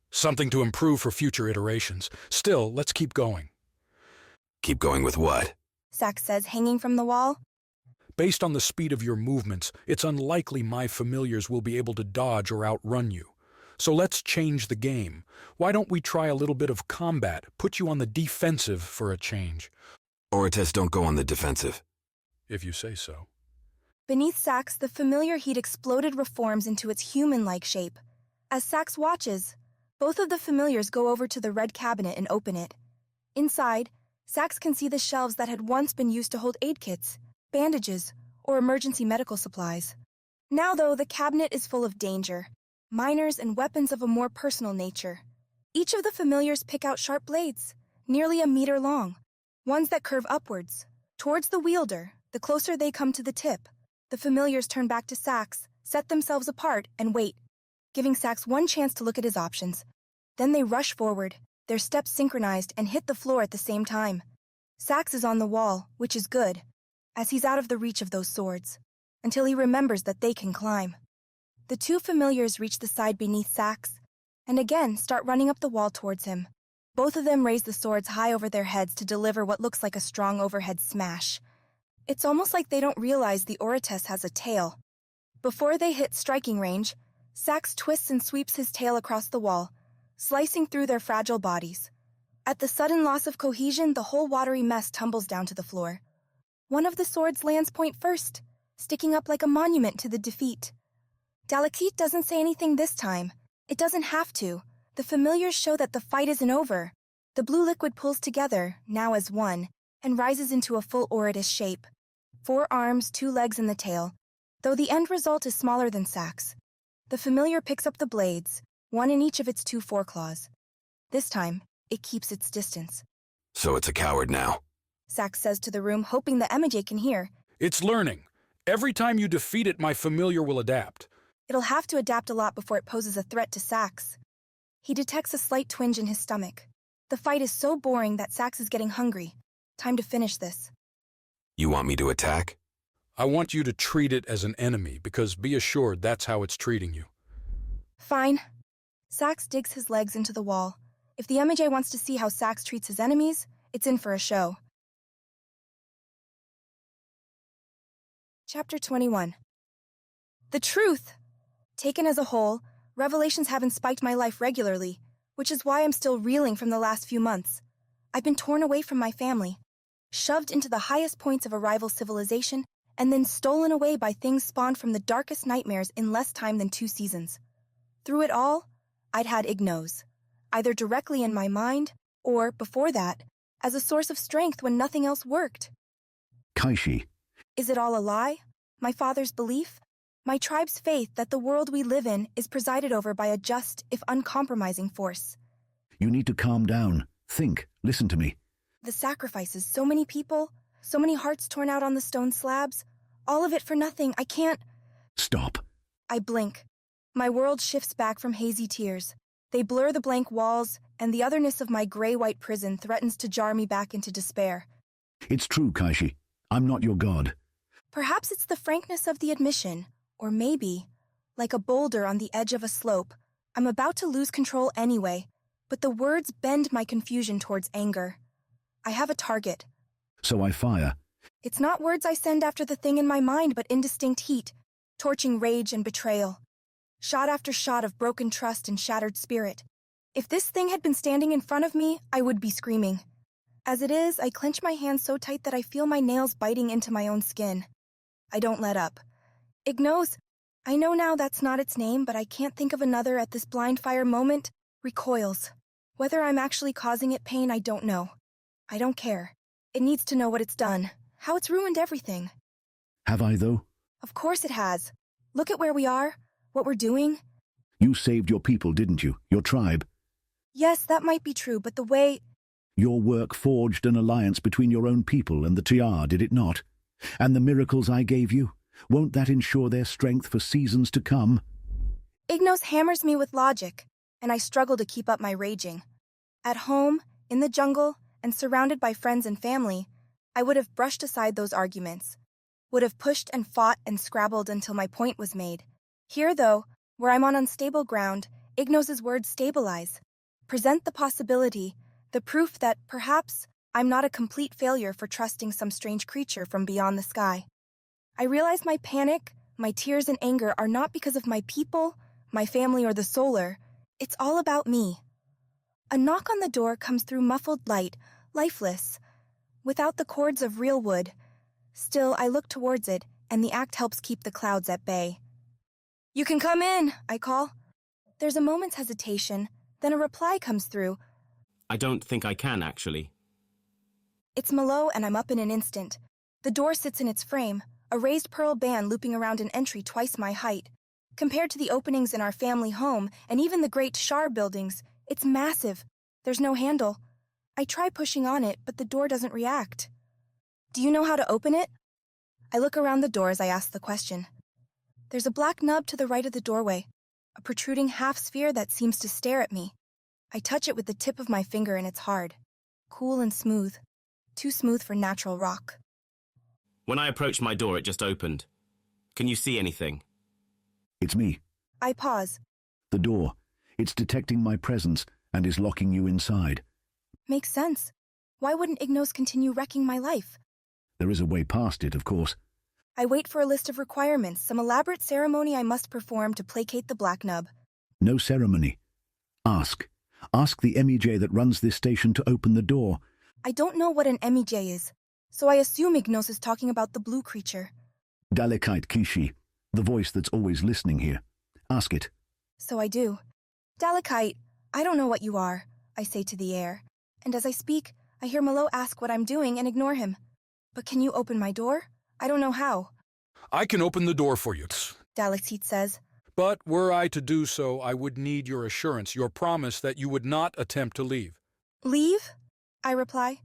Something to improve for future iterations. Still, let's keep going. Keep going with what? Sax says, hanging from the wall. Based on the speed of your movements, it's unlikely my familiars will be able to dodge or outrun you. So let's change the game. Why don't we try a little bit of combat, put you on the defensive for a change? Orates don't go on the defensive. If you say so. Beneath Sax, the familiar heat exploded reforms into its human-like shape. As Sax watches, both of the familiars go over to the red cabinet and open it. Inside, Sax can see the shelves that had once been used to hold aid kits, bandages, or emergency medical supplies. Now, though, the cabinet is full of danger, miners and weapons of a more personal nature. Each of the familiars pick out sharp blades, nearly a meter long, ones that curve upwards, towards the wielder. The closer they come to the tip, the familiars turn back to Sax, set themselves apart, and wait, giving Sax one chance to look at his options. Then they rush forward, their steps synchronized, and hit the floor at the same time. Sax is on the wall, which is good, as he's out of the reach of those swords, until he remembers that they can climb. The two familiars reach the side beneath Sax, and again start running up the wall towards him. Both of them raise the swords high over their heads to deliver what looks like a strong overhead smash. It's almost like they don't realize the Oratess has a tail. Before they hit striking range, Sax twists and sweeps his tail across the wall, slicing through their fragile bodies. At the sudden loss of cohesion, the whole watery mess tumbles down to the floor. One of the swords lands point first, sticking up like a monument to the defeat. Dalekith doesn't say anything this time. It doesn't have to. The familiars show that the fight isn't over. The blue liquid pulls together, now as one, and rises into a full Oratus shape. 4 arms, 2 legs, and the tail, though the end result is smaller than Sax. The familiar picks up the blades, one in each of its 2 foreclaws. This time, it keeps its distance. So it's a coward now. Sax says to the room, hoping the Emijay can hear. It's learning. Every time you defeat it, my familiar will adapt. It'll have to adapt a lot before it poses a threat to Sax. He detects a slight twinge in his stomach. The fight is so boring that Sax is getting hungry. Time to finish this. You want me to attack? I want you to treat it as an enemy, because be assured that's how it's treating you. Fine. Sax digs his legs into the wall. If the Emijay wants to see how Sax treats his enemies, it's in for a show. Chapter 21. The truth! Taken as a whole, revelations haven't spiked my life regularly, which is why I'm still reeling from the last few months. I've been torn away from my family, shoved into the highest points of a rival civilization, and then stolen away by things spawned from the darkest nightmares in less time than 2 seasons. Through it all, I'd had Ignos, either directly in my mind, or, before that, as a source of strength when nothing else worked. Kaishi. Is it all a lie? My father's belief? My tribe's faith that the world we live in is presided over by a just, if uncompromising force? You need to calm down. Think. Listen to me. The sacrifices, so many people, so many hearts torn out on the stone slabs, all of it for nothing. I can't... Stop. I blink. My world shifts back from hazy tears. They blur the blank walls, and the otherness of my gray-white prison threatens to jar me back into despair. It's true, Kaishi. I'm not your god. Perhaps it's the frankness of the admission, or maybe, like a boulder on the edge of a slope, I'm about to lose control anyway, but the words bend my confusion towards anger. I have a target. So I fire. It's not words I send after the thing in my mind, but indistinct heat, torching rage and betrayal. Shot after shot of broken trust and shattered spirit. If this thing had been standing in front of me, I would be screaming. As it is, I clench my hands so tight that I feel my nails biting into my own skin. I don't let up. Ignos, I know now that's not its name, but I can't think of another at this blind fire moment, recoils. Whether I'm actually causing it pain, I don't know. I don't care. It needs to know what it's done, how it's ruined everything. Have I, though? Of course it has. Look at where we are, what we're doing. You saved your people, didn't you? Your tribe? Yes, that might be true, but the way... Your work forged an alliance between your own people and the Tiar, did it not? And the miracles I gave you, won't that ensure their strength for seasons to come? Ignos hammers me with logic, and I struggle to keep up my raging. At home, in the jungle, and surrounded by friends and family, I would have brushed aside those arguments, would have pushed and fought and scrabbled until my point was made. Here, though, where I'm on unstable ground, Ignos' words stabilize, present the possibility, the proof that, perhaps, I'm not a complete failure for trusting some strange creature from beyond the sky. I realize my panic, my tears and anger are not because of my people, my family, or the solar. It's all about me. A knock on the door comes through muffled light, lifeless, without the cords of real wood. Still, I look towards it, and the act helps keep the clouds at bay. "You can come in," I call. There's a moment's hesitation, then a reply comes through. I don't think I can, actually. It's Malo, and I'm up in an instant. The door sits in its frame, a raised pearl band looping around an entry twice my height. Compared to the openings in our family home, and even the great Shar buildings, it's massive. There's no handle. I try pushing on it, but the door doesn't react. "Do you know how to open it?" I look around the door as I ask the question. There's a black nub to the right of the doorway, a protruding half-sphere that seems to stare at me. I touch it with the tip of my finger and it's hard, cool and smooth. Too smooth for natural rock. When I approached my door, it just opened. Can you see anything? It's me. I pause. The door. It's detecting my presence and is locking you inside. Makes sense. Why wouldn't Ignos continue wrecking my life? There is a way past it, of course. I wait for a list of requirements, some elaborate ceremony I must perform to placate the Black Nub. No ceremony. Ask. Ask the MEJ that runs this station to open the door. I don't know what an MEJ is, so I assume Ignos is talking about the blue creature. Dalekite Kaishi, the voice that's always listening here. Ask it. So I do. Dalekite, I don't know what you are, I say to the air. And as I speak, I hear Malo ask what I'm doing and ignore him. But can you open my door? I don't know how. I can open the door for you. Dalekite says. But were I to do so, I would need your assurance, your promise that you would not attempt to leave. Leave? I reply.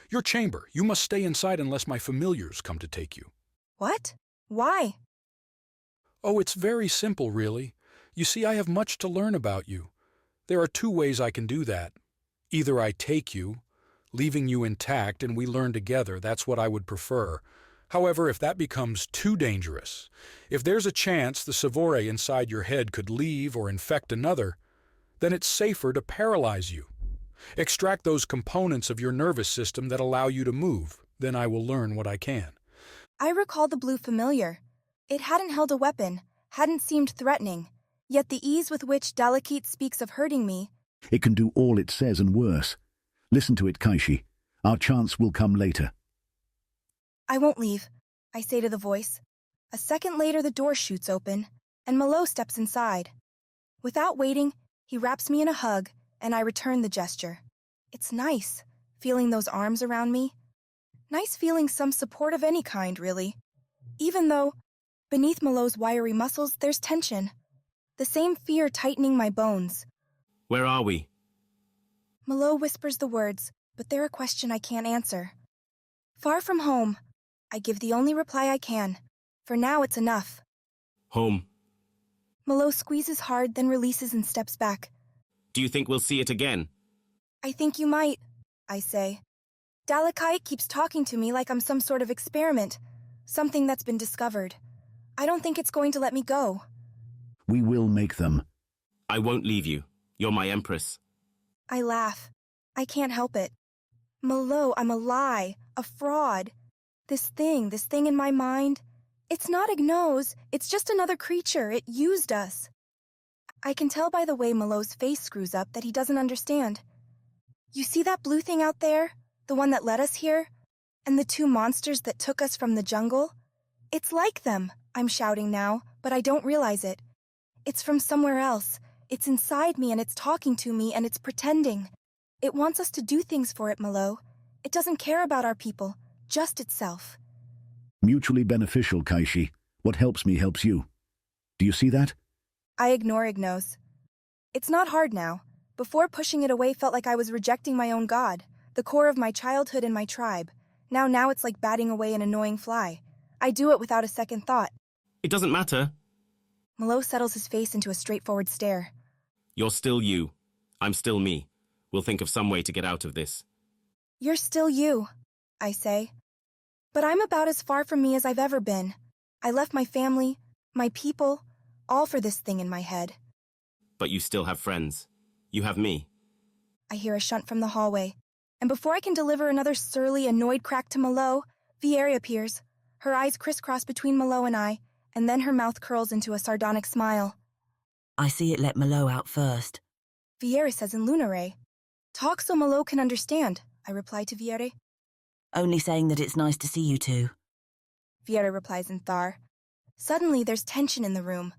Your chamber. You must stay inside unless my familiars come to take you. What? Why? Oh, it's very simple, really. You see, I have much to learn about you. There are two ways I can do that. Either I take you, leaving you intact, and we learn together. That's what I would prefer. However, if that becomes too dangerous, if there's a chance the Sevora inside your head could leave or infect another, then it's safer to paralyze you. Extract those components of your nervous system that allow you to move. Then I will learn what I can. I recall the blue familiar. It hadn't held a weapon, hadn't seemed threatening, yet the ease with which Dalekite speaks of hurting me. It can do all it says and worse. Listen to it, Kaishi. Our chance will come later. I won't leave, I say to the voice. A second later the door shoots open, and Malo steps inside. Without waiting, he wraps me in a hug, and I return the gesture. It's nice, feeling those arms around me. Nice feeling some support of any kind, really. Even though, beneath Malo's wiry muscles, there's tension. The same fear tightening my bones. Where are we? Malo whispers the words, but they're a question I can't answer. Far from home. I give the only reply I can. For now, it's enough. Home. Malo squeezes hard, then releases and steps back. Do you think we'll see it again? I think you might, I say. Dalekite keeps talking to me like I'm some sort of experiment, something that's been discovered. I don't think it's going to let me go. We will make them. I won't leave you. You're my Empress. I laugh. I can't help it. Malo, I'm a lie, a fraud. This thing in my mind, it's not Ignos, it's just another creature. It used us. I can tell by the way Malo's face screws up that he doesn't understand. You see that blue thing out there? The one that led us here? And the two monsters that took us from the jungle? It's like them, I'm shouting now, but I don't realize it. It's from somewhere else. It's inside me and it's talking to me and it's pretending. It wants us to do things for it, Malo. It doesn't care about our people, just itself. Mutually beneficial, Kaishi. What helps me helps you. Do you see that? I ignore Ignos. It's not hard now. Before, pushing it away felt like I was rejecting my own god, the core of my childhood and my tribe. Now it's like batting away an annoying fly. I do it without a second thought. It doesn't matter. Malo settles his face into a straightforward stare. You're still you. I'm still me. We'll think of some way to get out of this. You're still you, I say. But I'm about as far from me as I've ever been. I left my family, my people, all for this thing in my head. But you still have friends. You have me. I hear a shunt from the hallway, and before I can deliver another surly, annoyed crack to Malo, Viera appears. Her eyes crisscross between Malo and I, and then her mouth curls into a sardonic smile. I see it let Malo out first. Viera says in Lunare. Talk so Malo can understand, I reply to Viera. Only saying that it's nice to see you two. Viera replies in Thar. Suddenly there's tension in the room.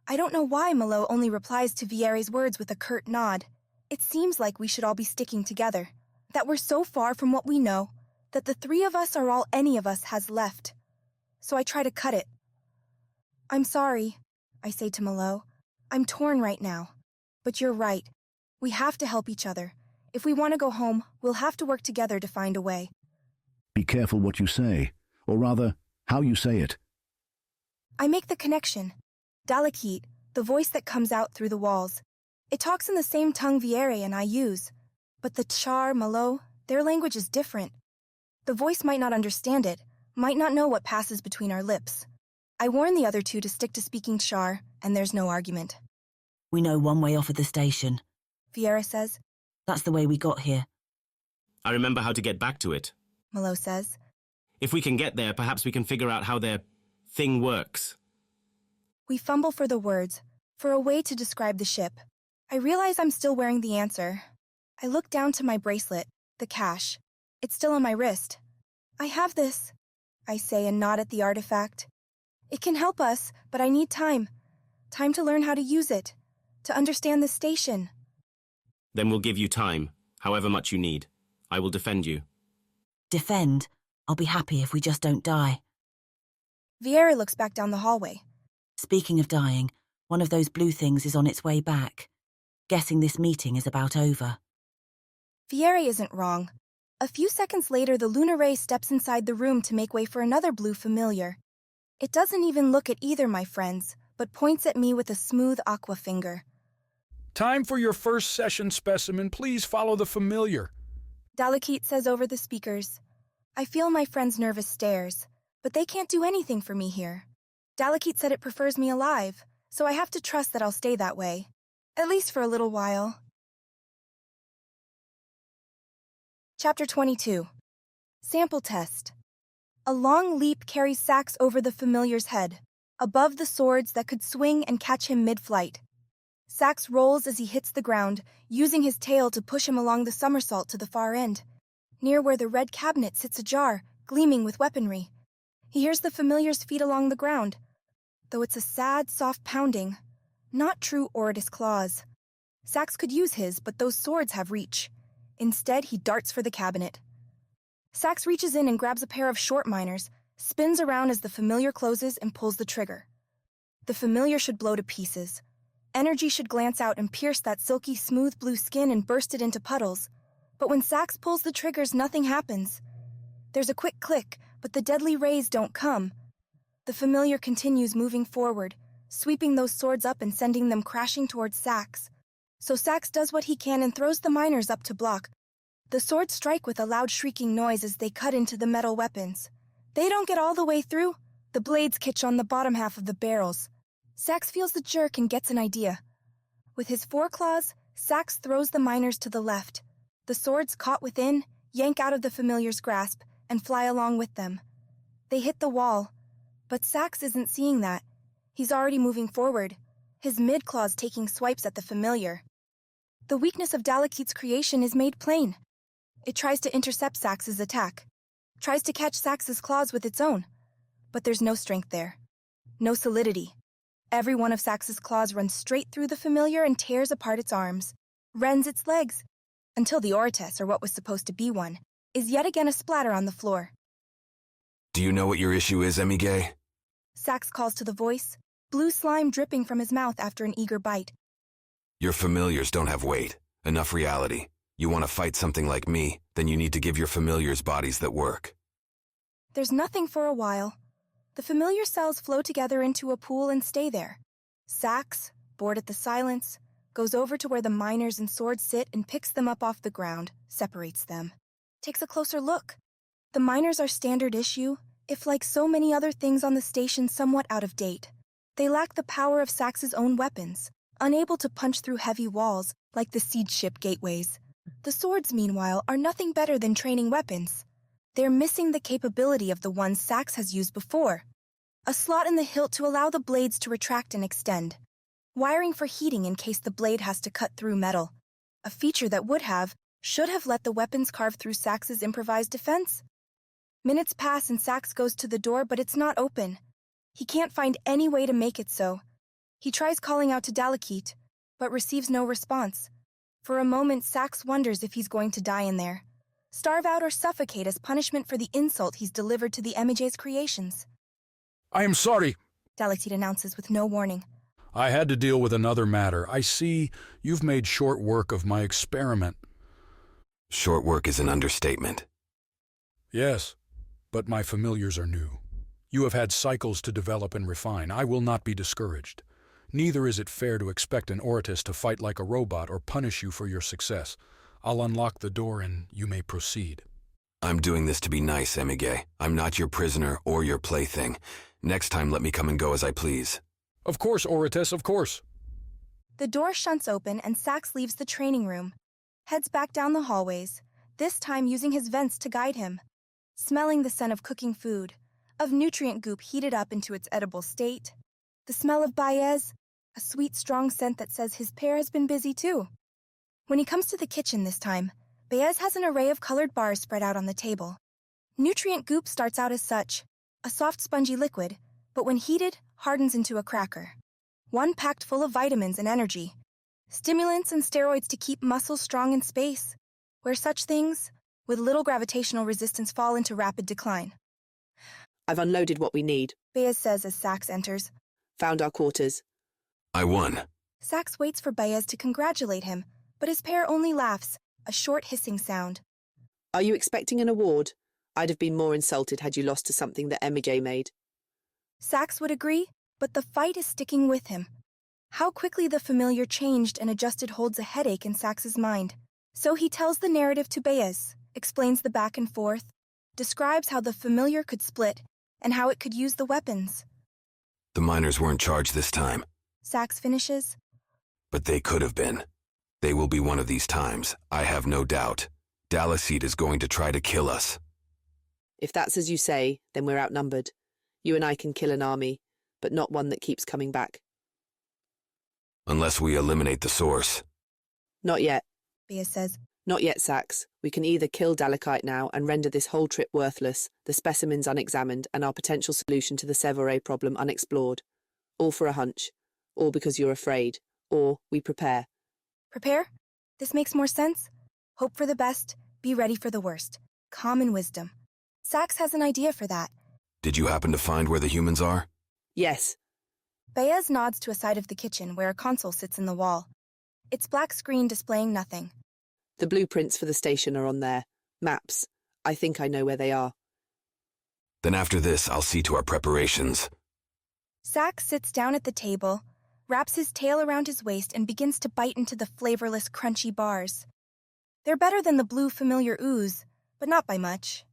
I don't know why Malo only replies to Viera's words with a curt nod. It seems like we should all be sticking together, that we're so far from what we know, that the three of us are all any of us has left. So I try to cut it. I'm sorry, I say to Malo. I'm torn right now. But you're right. We have to help each other. If we want to go home, we'll have to work together to find a way. Be careful what you say, or rather, how you say it. I make the connection. Dalekite, the voice that comes out through the walls. It talks in the same tongue Viera and I use. But the Char, Malo, their language is different. The voice might not understand it, might not know what passes between our lips. I warn the other two to stick to speaking Char, and there's no argument. We know one way off of the station. Viera says. That's the way we got here. I remember how to get back to it. Malo says. If we can get there, perhaps we can figure out how their thing works. We fumble for the words, for a way to describe the ship. I realize I'm still wearing the answer. I look down to my bracelet, the cache. It's still on my wrist. I have this, I say and nod at the artifact. It can help us, but I need time. Time to learn how to use it, to understand the station. Then we'll give you time, however much you need. I will defend you. Defend? I'll be happy if we just don't die. Vieira looks back down the hallway. Speaking of dying, one of those blue things is on its way back. Guessing this meeting is about over. Vieira isn't wrong. A few seconds later, the Lunare steps inside the room to make way for another blue familiar. It doesn't even look at either my friends, but points at me with a smooth aqua finger. Time for your first session specimen. Please follow the familiar. Dalekite says over the speakers. I feel my friend's nervous stares, but they can't do anything for me here. Dalekite said it prefers me alive, so I have to trust that I'll stay that way. At least for a little while. Chapter 22. Sample Test. A long leap carries Sax over the familiar's head, above the swords that could swing and catch him mid-flight. Sax rolls as he hits the ground, using his tail to push him along the somersault to the far end, near where the red cabinet sits ajar, gleaming with weaponry. He hears the familiar's feet along the ground, though it's a sad, soft pounding, not true Oritus claws. Sax could use his, but those swords have reach. Instead, he darts for the cabinet. Sax reaches in and grabs a pair of short miners, spins around as the familiar closes and pulls the trigger. The familiar should blow to pieces. Energy should glance out and pierce that silky, smooth blue skin and burst it into puddles. But when Sax pulls the triggers, nothing happens. There's a quick click, but the deadly rays don't come. The familiar continues moving forward, sweeping those swords up and sending them crashing towards Sax. So Sax does what he can and throws the miners up to block. The swords strike with a loud shrieking noise as they cut into the metal weapons. They don't get all the way through. The blades catch on the bottom half of the barrels. Sax feels the jerk and gets an idea. With his foreclaws, Sax throws the miners to the left. The swords caught within, yank out of the familiar's grasp, and fly along with them. They hit the wall, but Sax isn't seeing that. He's already moving forward, his mid-claws taking swipes at the familiar. The weakness of Dalekite's creation is made plain. It tries to intercept Sax's attack, tries to catch Sax's claws with its own, but there's no strength there, no solidity. Every one of Sax's claws runs straight through the familiar and tears apart its arms, rends its legs, until the Orites, or what was supposed to be one, is yet again a splatter on the floor. Do you know what your issue is, Emige? Sax calls to the voice, blue slime dripping from his mouth after an eager bite. Your familiars don't have weight, enough reality. You want to fight something like me, then you need to give your familiars bodies that work. There's nothing for a while. The familiar cells flow together into a pool and stay there. Sax, bored at the silence, goes over to where the miners and swords sit and picks them up off the ground, separates them. Takes a closer look. The miners are standard issue, if like so many other things on the station somewhat out of date. They lack the power of Sax's own weapons, unable to punch through heavy walls like the siege ship gateways. The swords, meanwhile, are nothing better than training weapons. They're missing the capability of the ones Sax has used before. A slot in the hilt to allow the blades to retract and extend. Wiring for heating in case the blade has to cut through metal. A feature that should have let the weapons carve through Sax's improvised defense. Minutes pass and Sax goes to the door, but it's not open. He can't find any way to make it so. He tries calling out to Dalekite, but receives no response. For a moment, Sax wonders if he's going to die in there. Starve out or suffocate as punishment for the insult he's delivered to the Emige's creations. I am sorry, Dalekite announces with no warning. I had to deal with another matter. I see you've made short work of my experiment. Short work is an understatement. Yes, but my familiars are new. You have had cycles to develop and refine. I will not be discouraged. Neither is it fair to expect an Orites to fight like a robot or punish you for your success. I'll unlock the door and you may proceed. I'm doing this to be nice, Emige. I'm not your prisoner or your plaything. Next time let me come and go as I please. Of course, Orites, of course. The door shunts open and Sax leaves the training room, heads back down the hallways, this time using his vents to guide him. Smelling the scent of cooking food, of nutrient goop heated up into its edible state. The smell of Baez, a sweet, strong scent that says his pair has been busy too. When he comes to the kitchen this time, Baez has an array of colored bars spread out on the table. Nutrient goop starts out as such, a soft, spongy liquid, but when heated, hardens into a cracker. One packed full of vitamins and energy. Stimulants and steroids to keep muscles strong in space, where such things, with little gravitational resistance, fall into rapid decline. I've unloaded what we need, Baez says as Sax enters. Found our quarters. I won. Sax waits for Baez to congratulate him, but his pair only laughs, a short hissing sound. Are you expecting an award? I'd have been more insulted had you lost to something that MJ made. Sax would agree, but the fight is sticking with him. How quickly the familiar changed and adjusted holds a headache in Sax's mind. So he tells the narrative to Baez, explains the back and forth, describes how the familiar could split, and how it could use the weapons. The miners weren't charged this time. Sax finishes. But they could have been. They will be one of these times, I have no doubt. Dalaseed is going to try to kill us. If that's as you say, then we're outnumbered. You and I can kill an army, but not one that keeps coming back. Unless we eliminate the source. Not yet. Baez says. Not yet, Sax. We can either kill Dalekite now and render this whole trip worthless, the specimens unexamined, and our potential solution to the Sevora problem unexplored. All for a hunch. All because you're afraid. Or we prepare. Prepare? This makes more sense. Hope for the best, be ready for the worst. Common wisdom. Sax has an idea for that. Did you happen to find where the humans are? Yes. Baez nods to a side of the kitchen where a console sits in the wall. Its black screen displaying nothing. The blueprints for the station are on there. Maps. I think I know where they are. Then after this, I'll see to our preparations. Sax sits down at the table, wraps his tail around his waist, and begins to bite into the flavorless, crunchy bars. They're better than the blue familiar ooze, but not by much.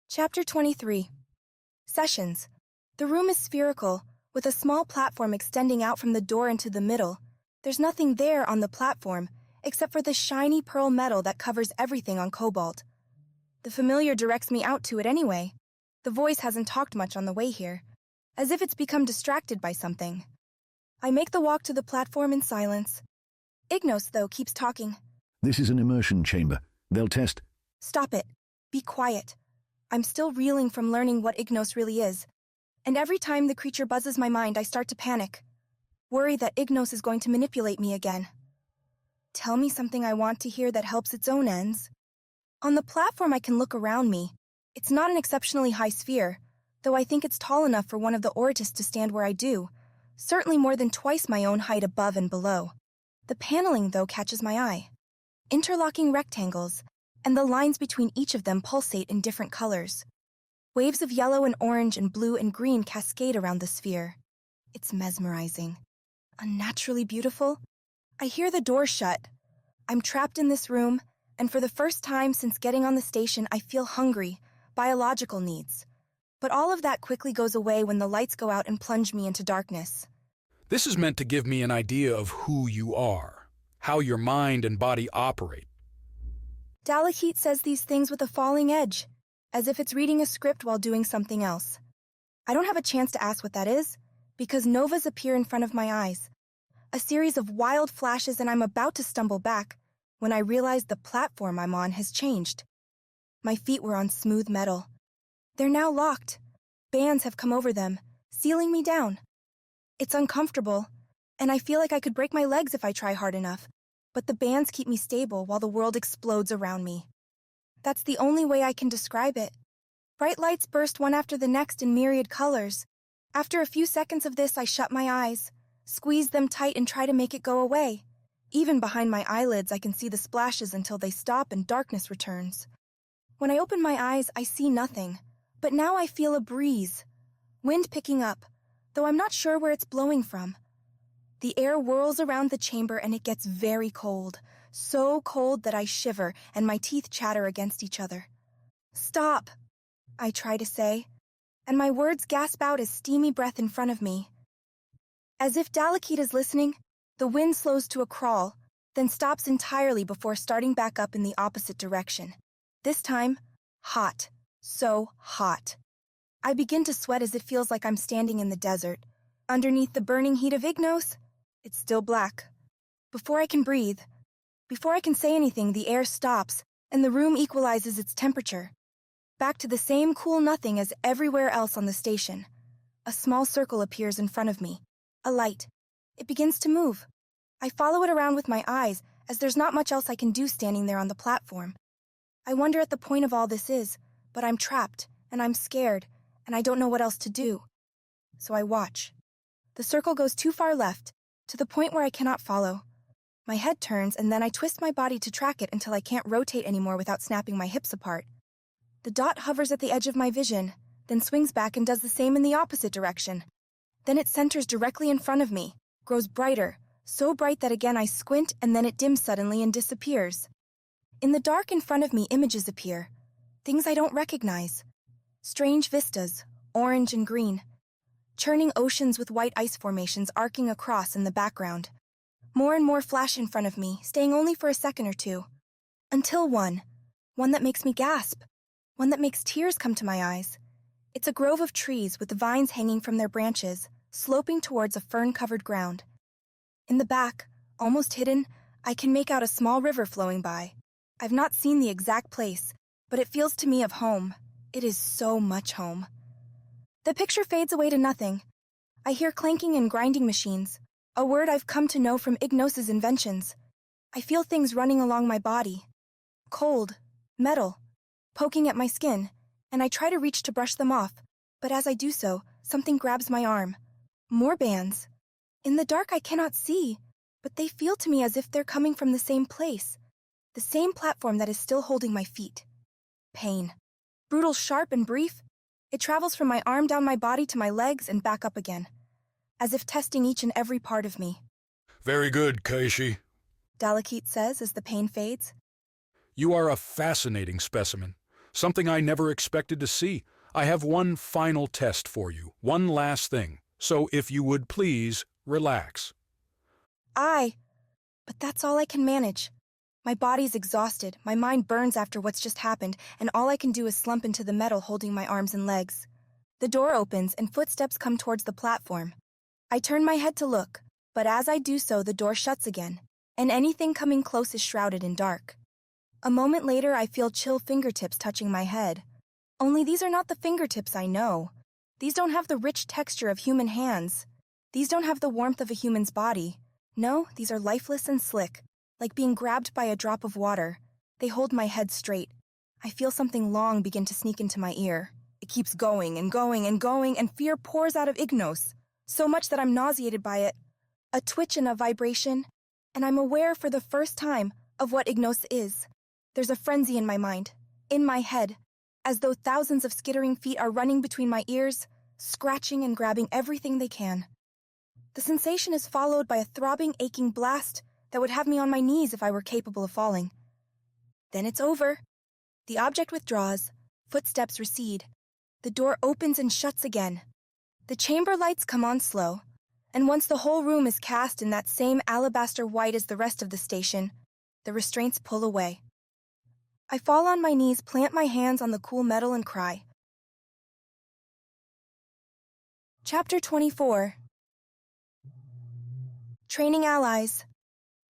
Chapter 23. Sessions. The room is spherical, with a small platform extending out from the door into the middle. There's nothing there on the platform, except for the shiny pearl metal that covers everything on Cobalt. The familiar directs me out to it anyway. The voice hasn't talked much on the way here, as if it's become distracted by something. I make the walk to the platform in silence. Ignos, though, keeps talking. This is an immersion chamber. They'll test... Stop it. Be quiet. I'm still reeling from learning what Ignos really is, and every time the creature buzzes my mind, I start to panic. Worry that Ignos is going to manipulate me again. Tell me something I want to hear that helps its own ends. On the platform, I can look around me. It's not an exceptionally high sphere, though I think it's tall enough for one of the Oritis to stand where I do, certainly more than twice my own height above and below. The paneling, though, catches my eye. Interlocking rectangles, and the lines between each of them pulsate in different colors. Waves of yellow and orange and blue and green cascade around the sphere. It's mesmerizing. Unnaturally beautiful. I hear the door shut. I'm trapped in this room, and for the first time since getting on the station, I feel hungry, biological needs. But all of that quickly goes away when the lights go out and plunge me into darkness. This is meant to give me an idea of who you are, how your mind and body operate. Dalekite says these things with a falling edge, as if it's reading a script while doing something else. I don't have a chance to ask what that is, because novas appear in front of my eyes. A series of wild flashes, and I'm about to stumble back when I realize the platform I'm on has changed. My feet were on smooth metal. They're now locked. Bands have come over them, sealing me down. It's uncomfortable, and I feel like I could break my legs if I try hard enough, but the bands keep me stable while the world explodes around me. That's the only way I can describe it. Bright lights burst one after the next in myriad colors. After a few seconds of this, I shut my eyes, squeeze them tight, and try to make it go away. Even behind my eyelids, I can see the splashes until they stop and darkness returns. When I open my eyes, I see nothing, but now I feel a breeze. Wind picking up, though I'm not sure where it's blowing from. The air whirls around the chamber and it gets very cold, so cold that I shiver and my teeth chatter against each other. Stop, I try to say, and my words gasp out as steamy breath in front of me. As if Dalekite is listening, the wind slows to a crawl, then stops entirely before starting back up in the opposite direction. This time, hot. So hot. I begin to sweat as it feels like I'm standing in the desert. Underneath the burning heat of Ignos, it's still black. Before I can breathe, before I can say anything, the air stops, and the room equalizes its temperature. Back to the same cool nothing as everywhere else on the station. A small circle appears in front of me. A light. It begins to move. I follow it around with my eyes, as there's not much else I can do standing there on the platform. I wonder at the point of all this is, but I'm trapped, and I'm scared, and I don't know what else to do. So I watch. The circle goes too far left, to the point where I cannot follow. My head turns, and then I twist my body to track it until I can't rotate anymore without snapping my hips apart. The dot hovers at the edge of my vision, then swings back and does the same in the opposite direction. Then it centers directly in front of me, grows brighter, so bright that again I squint, and then it dims suddenly and disappears. In the dark in front of me, images appear. Things I don't recognize. Strange vistas, orange and green. Churning oceans with white ice formations arcing across in the background. More and more flash in front of me, staying only for a second or two. Until one that makes me gasp. One that makes tears come to my eyes. It's a grove of trees with the vines hanging from their branches, sloping towards a fern-covered ground. In the back, almost hidden, I can make out a small river flowing by. I've not seen the exact place, but it feels to me of home. It is so much home. The picture fades away to nothing. I hear clanking and grinding machines, a word I've come to know from Ignos' inventions. I feel things running along my body. Cold, metal, poking at my skin, and I try to reach to brush them off, but as I do so, something grabs my arm. More bands. In the dark I cannot see, but they feel to me as if they're coming from the same place. The same platform that is still holding my feet. Pain. Brutal, sharp, and brief. It travels from my arm down my body to my legs and back up again, as if testing each and every part of me. Very good, Kaishi. Dalekite says as the pain fades. You are a fascinating specimen. Something I never expected to see. I have one final test for you. One last thing. So if you would please, relax. But that's all I can manage. My body's exhausted, my mind burns after what's just happened, and all I can do is slump into the metal holding my arms and legs. The door opens and footsteps come towards the platform. I turn my head to look, but as I do so, the door shuts again, and anything coming close is shrouded in dark. A moment later, I feel chill fingertips touching my head. Only these are not the fingertips I know. These don't have the rich texture of human hands. These don't have the warmth of a human's body. No, these are lifeless and slick, like being grabbed by a drop of water. They hold my head straight. I feel something long begin to sneak into my ear. It keeps going and going and going, and fear pours out of Ignos, so much that I'm nauseated by it. A twitch and a vibration, and I'm aware for the first time of what Ignos is. There's a frenzy in my mind, in my head, as though thousands of skittering feet are running between my ears, scratching and grabbing everything they can. The sensation is followed by a throbbing, aching blast that would have me on my knees if I were capable of falling. Then it's over. The object withdraws, footsteps recede. The door opens and shuts again. The chamber lights come on slow, and once the whole room is cast in that same alabaster white as the rest of the station, the restraints pull away. I fall on my knees, plant my hands on the cool metal, and cry. Chapter 24. Training allies.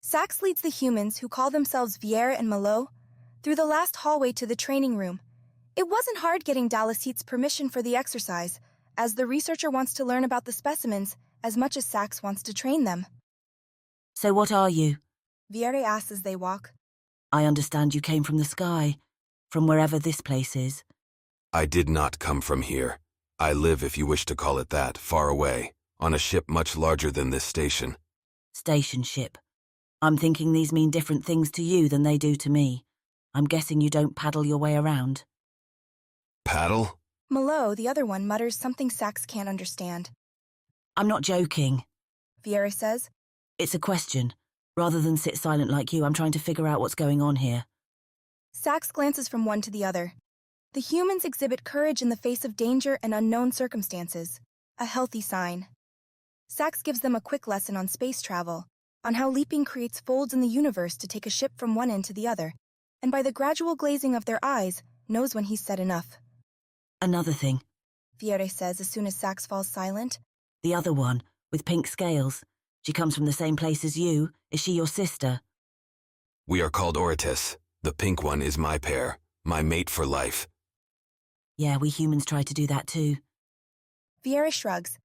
Sax leads the humans, who call themselves Viera and Malo, through the last hallway to the training room. It wasn't hard getting Dalekite's permission for the exercise, as the researcher wants to learn about the specimens as much as Sax wants to train them. So what are you? Viera asks as they walk. I understand you came from the sky, from wherever this place is. I did not come from here. I live, if you wish to call it that, far away, on a ship much larger than this station. Station ship. I'm thinking these mean different things to you than they do to me. I'm guessing you don't paddle your way around. Paddle? Malo, the other one, mutters something Sax can't understand. I'm not joking, Viera says. It's a question. Rather than sit silent like you, I'm trying to figure out what's going on here. Sax glances from one to the other. The humans exhibit courage in the face of danger and unknown circumstances. A healthy sign. Sax gives them a quick lesson on space travel, on how leaping creates folds in the universe to take a ship from one end to the other, and by the gradual glazing of their eyes, knows when he's said enough. Another thing. Viere says as soon as Sax falls silent. The other one, with pink scales. She comes from the same place as you. Is she your sister? We are called Orites. The pink one is my pair, my mate for life. Yeah, we humans try to do that too. Viere shrugs.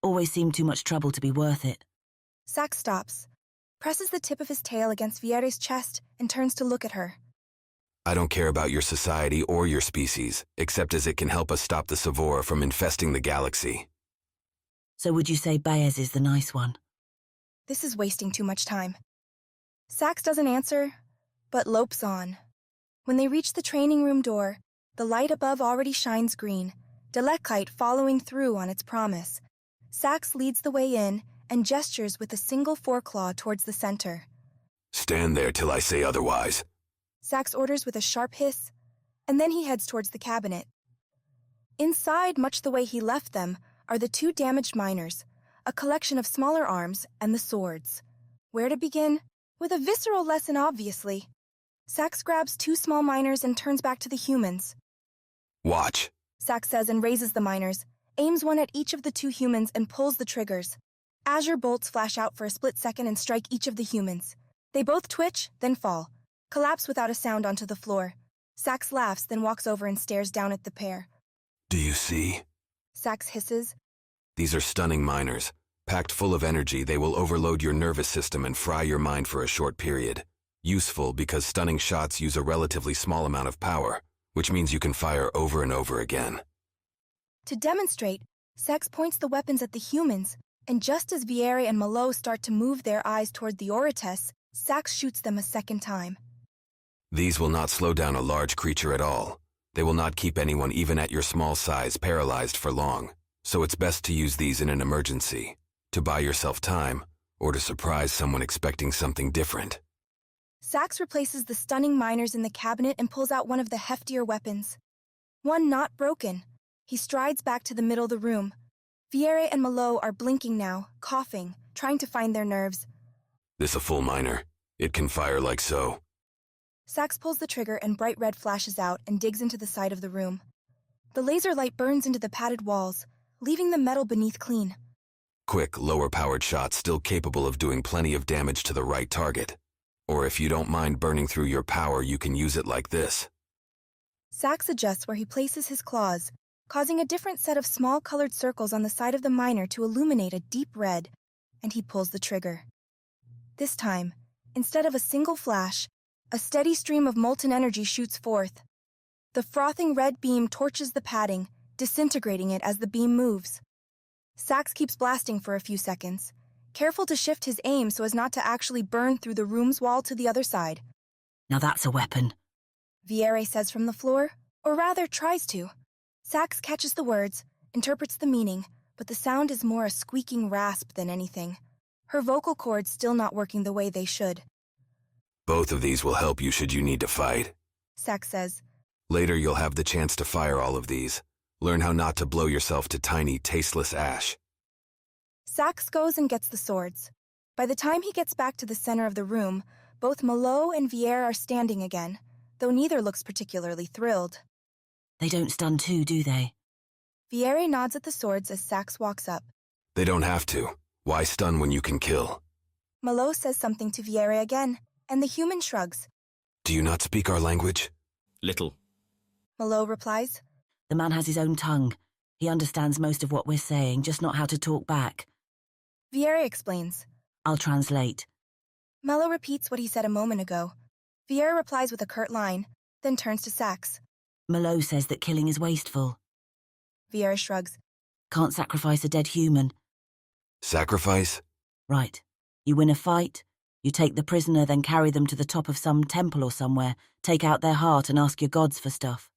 Always seemed too much trouble to be worth it. Sax stops, presses the tip of his tail against Viere's chest, and turns to look at her. I don't care about your society or your species, except as it can help us stop the Sevora from infesting the galaxy. So would you say Baez is the nice one? This is wasting too much time. Sax doesn't answer, but lopes on. When they reach the training room door, the light above already shines green, Delekite following through on its promise. Sax leads the way in and gestures with a single foreclaw towards the center. Stand there till I say otherwise. Sax orders with a sharp hiss, and then he heads towards the cabinet. Inside, much the way he left them, are the 2 damaged miners, a collection of smaller arms, and the swords. Where to begin? With a visceral lesson, obviously. Sax grabs 2 small miners and turns back to the humans. Watch, Sax says and raises the miners, aims one at each of the 2 humans and pulls the triggers. Azure bolts flash out for a split second and strike each of the humans. They both twitch, then fall, collapse without a sound onto the floor. Sax laughs, then walks over and stares down at the pair. Do you see? Sax hisses. These are stunning miners. Packed full of energy, they will overload your nervous system and fry your mind for a short period. Useful because stunning shots use a relatively small amount of power, which means you can fire over and over again. To demonstrate, Sax points the weapons at the humans, and just as Viere and Malo start to move their eyes toward the Orites, Sax shoots them a second time. These will not slow down a large creature at all. They will not keep anyone even at your small size paralyzed for long, so it's best to use these in an emergency, to buy yourself time, or to surprise someone expecting something different. Sax replaces the stunning miners in the cabinet and pulls out one of the heftier weapons. One not broken. He strides back to the middle of the room. Viere and Malo are blinking now, coughing, trying to find their nerves. This a full miner. It can fire like so. Sax pulls the trigger and bright red flashes out and digs into the side of the room. The laser light burns into the padded walls, leaving the metal beneath clean. Quick, lower-powered shots still capable of doing plenty of damage to the right target. Or if you don't mind burning through your power, you can use it like this. Sax adjusts where he places his claws, causing a different set of small colored circles on the side of the miner to illuminate a deep red, and he pulls the trigger. This time, instead of a single flash, a steady stream of molten energy shoots forth. The frothing red beam torches the padding, disintegrating it as the beam moves. Sax keeps blasting for a few seconds, careful to shift his aim so as not to actually burn through the room's wall to the other side. Now that's a weapon, Viere says from the floor, or rather tries to. Sax catches the words, interprets the meaning, but the sound is more a squeaking rasp than anything. Her vocal cords still not working the way they should. Both of these will help you should you need to fight. Sax says. Later you'll have the chance to fire all of these. Learn how not to blow yourself to tiny, tasteless ash. Sax goes and gets the swords. By the time he gets back to the center of the room, both Malo and Viere are standing again, though neither looks particularly thrilled. They don't stun too, do they? Viere nods at the swords as Sax walks up. They don't have to. Why stun when you can kill? Malo says something to Viere again, and the human shrugs. Do you not speak our language? Little. Malo replies. The man has his own tongue. He understands most of what we're saying, just not how to talk back. Viere explains. I'll translate. Malo repeats what he said a moment ago. Viere replies with a curt line, then turns to Sax. Malo says that killing is wasteful. Viere shrugs. Can't sacrifice a dead human. Sacrifice? Right. You win a fight, you take the prisoner, then carry them to the top of some temple or somewhere, take out their heart and ask your gods for stuff.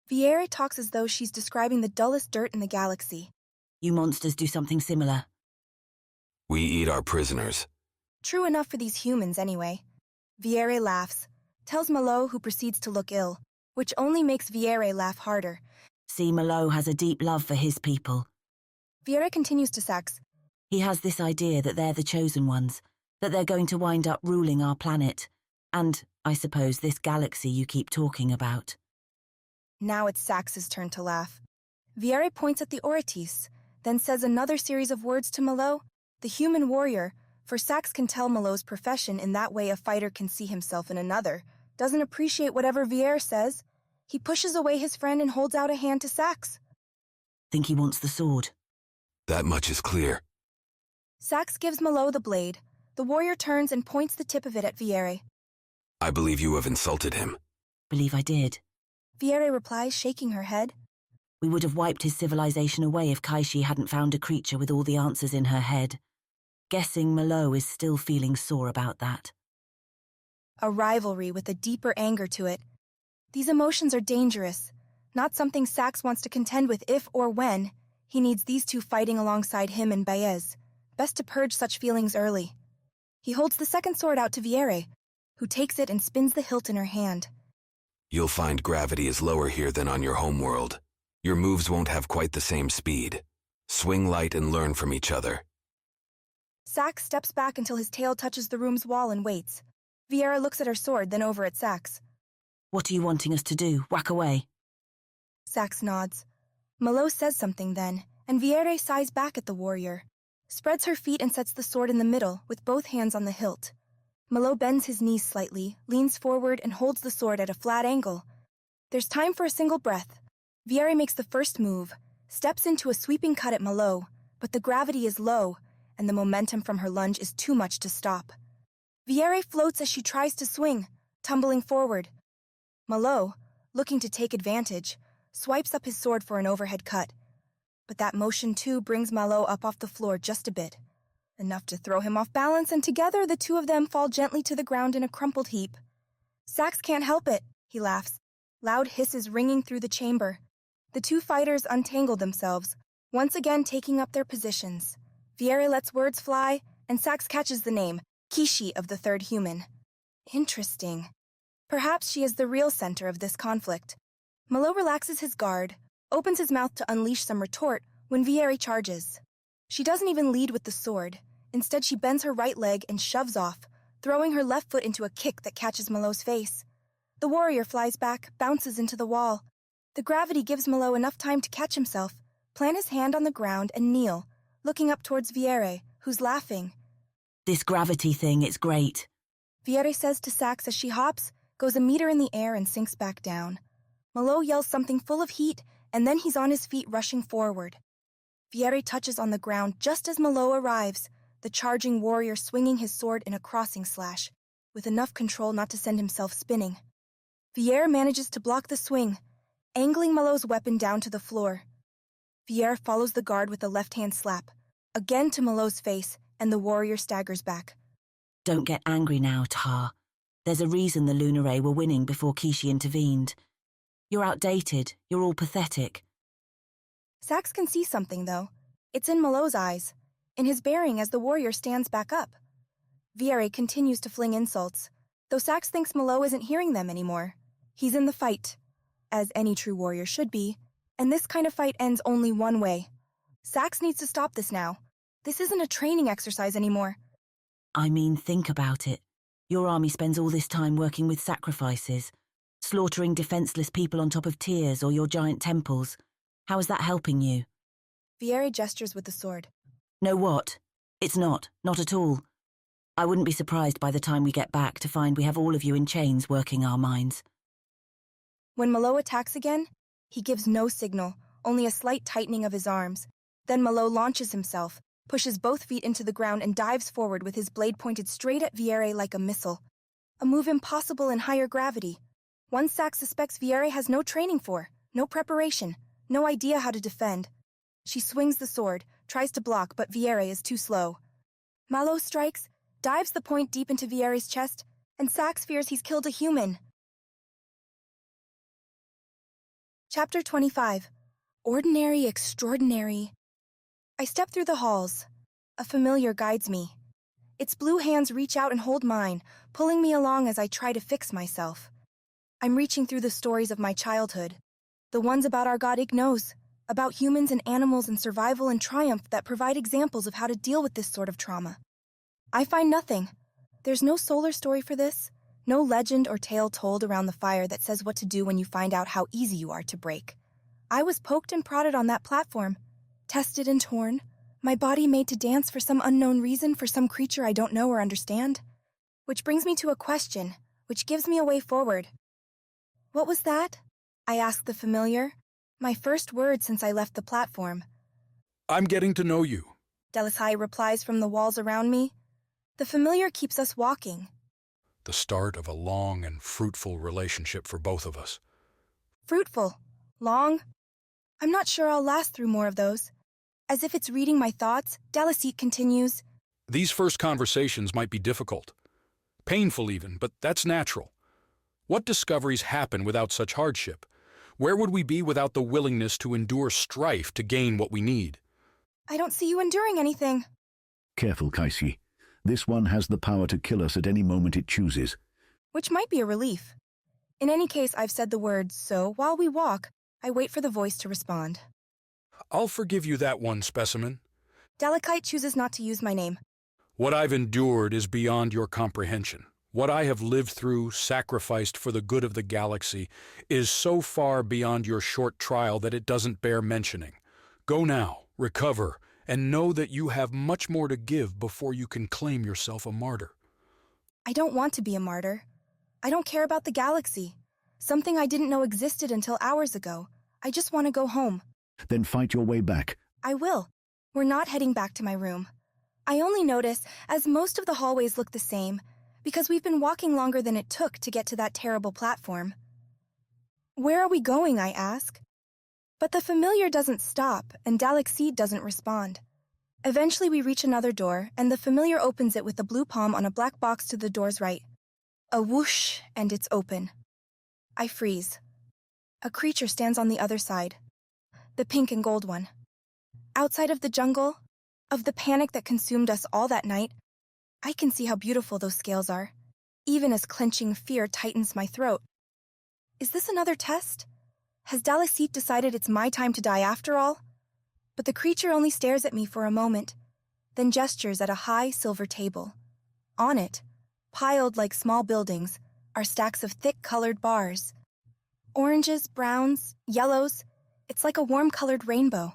Viere talks as though she's describing the dullest dirt in the galaxy. You monsters do something similar. We eat our prisoners. True enough for these humans, anyway. Viere laughs, tells Malo, who proceeds to look ill, which only makes Viere laugh harder. See, Malo has a deep love for his people. Viere continues to Sax. He has this idea that they're the chosen ones, that they're going to wind up ruling our planet, and, I suppose, this galaxy you keep talking about. Now it's Sax's turn to laugh. Viere points at the Oritis, then says another series of words to Malo, the human warrior, for Sax can tell Malo's profession in that way a fighter can see himself in another, doesn't appreciate whatever Viere says. He pushes away his friend and holds out a hand to Sax. Think he wants the sword? That much is clear. Sax gives Malo the blade. The warrior turns and points the tip of it at Viere. I believe you have insulted him. Believe I did. Viere replies, shaking her head. We would have wiped his civilization away if Kaishi hadn't found a creature with all the answers in her head. Guessing Malo is still feeling sore about that. A rivalry with a deeper anger to it. These emotions are dangerous, not something Sax wants to contend with if or when. He needs these two fighting alongside him and Baez. Best to purge such feelings early. He holds the second sword out to Viere, who takes it and spins the hilt in her hand. You'll find gravity is lower here than on your homeworld. Your moves won't have quite the same speed. Swing light and learn from each other. Sax steps back until his tail touches the room's wall and waits. Viera looks at her sword, then over at Sax. What are you wanting us to do? Whack away? Sax nods. Malo says something then, and Viere sighs back at the warrior, spreads her feet and sets the sword in the middle, with both hands on the hilt. Malo bends his knees slightly, leans forward, and holds the sword at a flat angle. There's time for a single breath. Viere makes the first move, steps into a sweeping cut at Malo, but the gravity is low, and the momentum from her lunge is too much to stop. Viere floats as she tries to swing, tumbling forward. Malo, looking to take advantage, swipes up his sword for an overhead cut. But that motion too brings Malo up off the floor just a bit, enough to throw him off balance, and together the two of them fall gently to the ground in a crumpled heap. Sax can't help it, he laughs, loud hisses ringing through the chamber. The two fighters untangle themselves, once again taking up their positions. Viere lets words fly, and Sax catches the name, Kaishi of the third human. Interesting. Perhaps she is the real center of this conflict. Malo relaxes his guard, opens his mouth to unleash some retort when Viere charges. She doesn't even lead with the sword. Instead, she bends her right leg and shoves off, throwing her left foot into a kick that catches Malo's face. The warrior flies back, bounces into the wall. The gravity gives Malo enough time to catch himself, plant his hand on the ground, and kneel, looking up towards Viere, who's laughing. This gravity thing, it's great. Viere says to Sax as she hops, goes a meter in the air and sinks back down. Malo yells something full of heat, and then he's on his feet rushing forward. Viere touches on the ground just as Malo arrives, the charging warrior swinging his sword in a crossing slash, with enough control not to send himself spinning. Viere manages to block the swing, angling Malo's weapon down to the floor. Viere follows the guard with a left-hand slap, again to Malo's face, and the warrior staggers back. Don't get angry now, Tar. There's a reason the Lunare were winning before Kaishi intervened. You're outdated. You're all pathetic. Sax can see something, though. It's in Malo's eyes, in his bearing as the warrior stands back up. Viere continues to fling insults, though Sax thinks Malo isn't hearing them anymore. He's in the fight, as any true warrior should be, and this kind of fight ends only one way. Sax needs to stop this now. This isn't a training exercise anymore. I mean, think about it. Your army spends all this time working with sacrifices, slaughtering defenseless people on top of tiers or your giant temples. How is that helping you? Viere gestures with the sword. No what? It's not at all. I wouldn't be surprised by the time we get back to find we have all of you in chains working our minds. When Malo attacks again, he gives no signal, only a slight tightening of his arms. Then Malo launches himself, pushes both feet into the ground and dives forward with his blade pointed straight at Viere like a missile. A move impossible in higher gravity. One Sax suspects Viere has no training for, no preparation, no idea how to defend. She swings the sword, tries to block, but Viere is too slow. Malo strikes, dives the point deep into Viere's chest, and Sax fears he's killed a human. Chapter 25. Ordinary Extraordinary. I step through the halls. A familiar guides me. Its blue hands reach out and hold mine, pulling me along as I try to fix myself. I'm reaching through the stories of my childhood, the ones about our god Ignos, about humans and animals and survival and triumph that provide examples of how to deal with this sort of trauma. I find nothing. There's no solar story for this, no legend or tale told around the fire that says what to do when you find out how easy you are to break. I was poked and prodded on that platform, tested and torn, my body made to dance for some unknown reason for some creature I don't know or understand. Which brings me to a question, which gives me a way forward. What was that? I asked the familiar, my first word since I left the platform. I'm getting to know you. Delisai replies from the walls around me. The familiar keeps us walking. The start of a long and fruitful relationship for both of us. Fruitful. Long. I'm not sure I'll last through more of those. As if it's reading my thoughts, Delisai continues. These first conversations might be difficult. Painful even, but that's natural. What discoveries happen without such hardship? Where would we be without the willingness to endure strife to gain what we need? I don't see you enduring anything. Careful, Kaishi. This one has the power to kill us at any moment it chooses. Which might be a relief. In any case, I've said the words, so while we walk, I wait for the voice to respond. I'll forgive you that one, specimen. Delicite chooses not to use my name. What I've endured is beyond your comprehension. What I have lived through, sacrificed for the good of the galaxy, is so far beyond your short trial that it doesn't bear mentioning. Go now, recover, and know that you have much more to give before you can claim yourself a martyr. I don't want to be a martyr. I don't care about the galaxy. Something I didn't know existed until hours ago. I just want to go home. Then fight your way back. I will. We're not heading back to my room. I only notice, as most of the hallways look the same, because we've been walking longer than it took to get to that terrible platform. Where are we going, I ask? But the familiar doesn't stop, and Dalexid doesn't respond. Eventually we reach another door, and the familiar opens it with a blue palm on a black box to the door's right. A whoosh, and it's open. I freeze. A creature stands on the other side. The pink and gold one. Outside of the jungle, of the panic that consumed us all that night, I can see how beautiful those scales are, even as clenching fear tightens my throat. Is this another test? Has Dalexid decided it's my time to die after all? But the creature only stares at me for a moment, then gestures at a high silver table. On it, piled like small buildings, are stacks of thick-colored bars. Oranges, browns, yellows, it's like a warm-colored rainbow.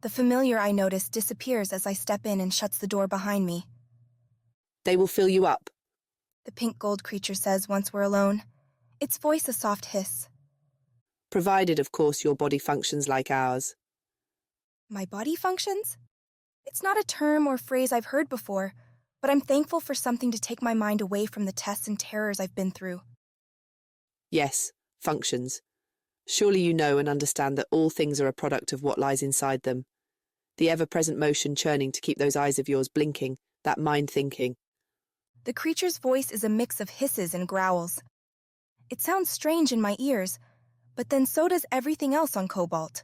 The familiar, I notice, disappears as I step in and shuts the door behind me. They will fill you up, the pink-gold creature says once we're alone, its voice a soft hiss. Provided, of course, your body functions like ours. My body functions? It's not a term or phrase I've heard before, but I'm thankful for something to take my mind away from the tests and terrors I've been through. Yes, functions. Surely you know and understand that all things are a product of what lies inside them. The ever-present motion churning to keep those eyes of yours blinking, that mind thinking. The creature's voice is a mix of hisses and growls. It sounds strange in my ears, but then so does everything else on Cobalt.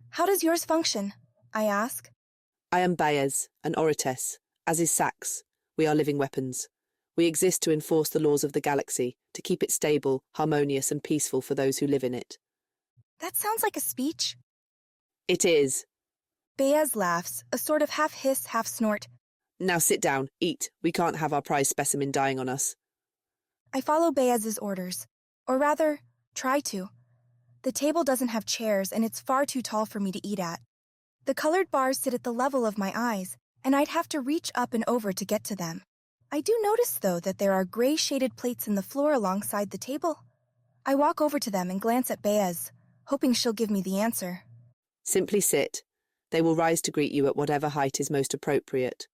How does yours function? I ask. I am Baez, an Orates, as is Sax. We are living weapons. We exist to enforce the laws of the galaxy, to keep it stable, harmonious and peaceful for those who live in it. That sounds like a speech. It is. Baez laughs, a sort of half-hiss, half-snort. Now sit down, eat. We can't have our prize specimen dying on us. I follow Baez's orders. Or rather, try to. The table doesn't have chairs, and it's far too tall for me to eat at. The colored bars sit at the level of my eyes, and I'd have to reach up and over to get to them. I do notice, though, that there are gray-shaded plates in the floor alongside the table. I walk over to them and glance at Baez, hoping she'll give me the answer. Simply sit. They will rise to greet you at whatever height is most appropriate.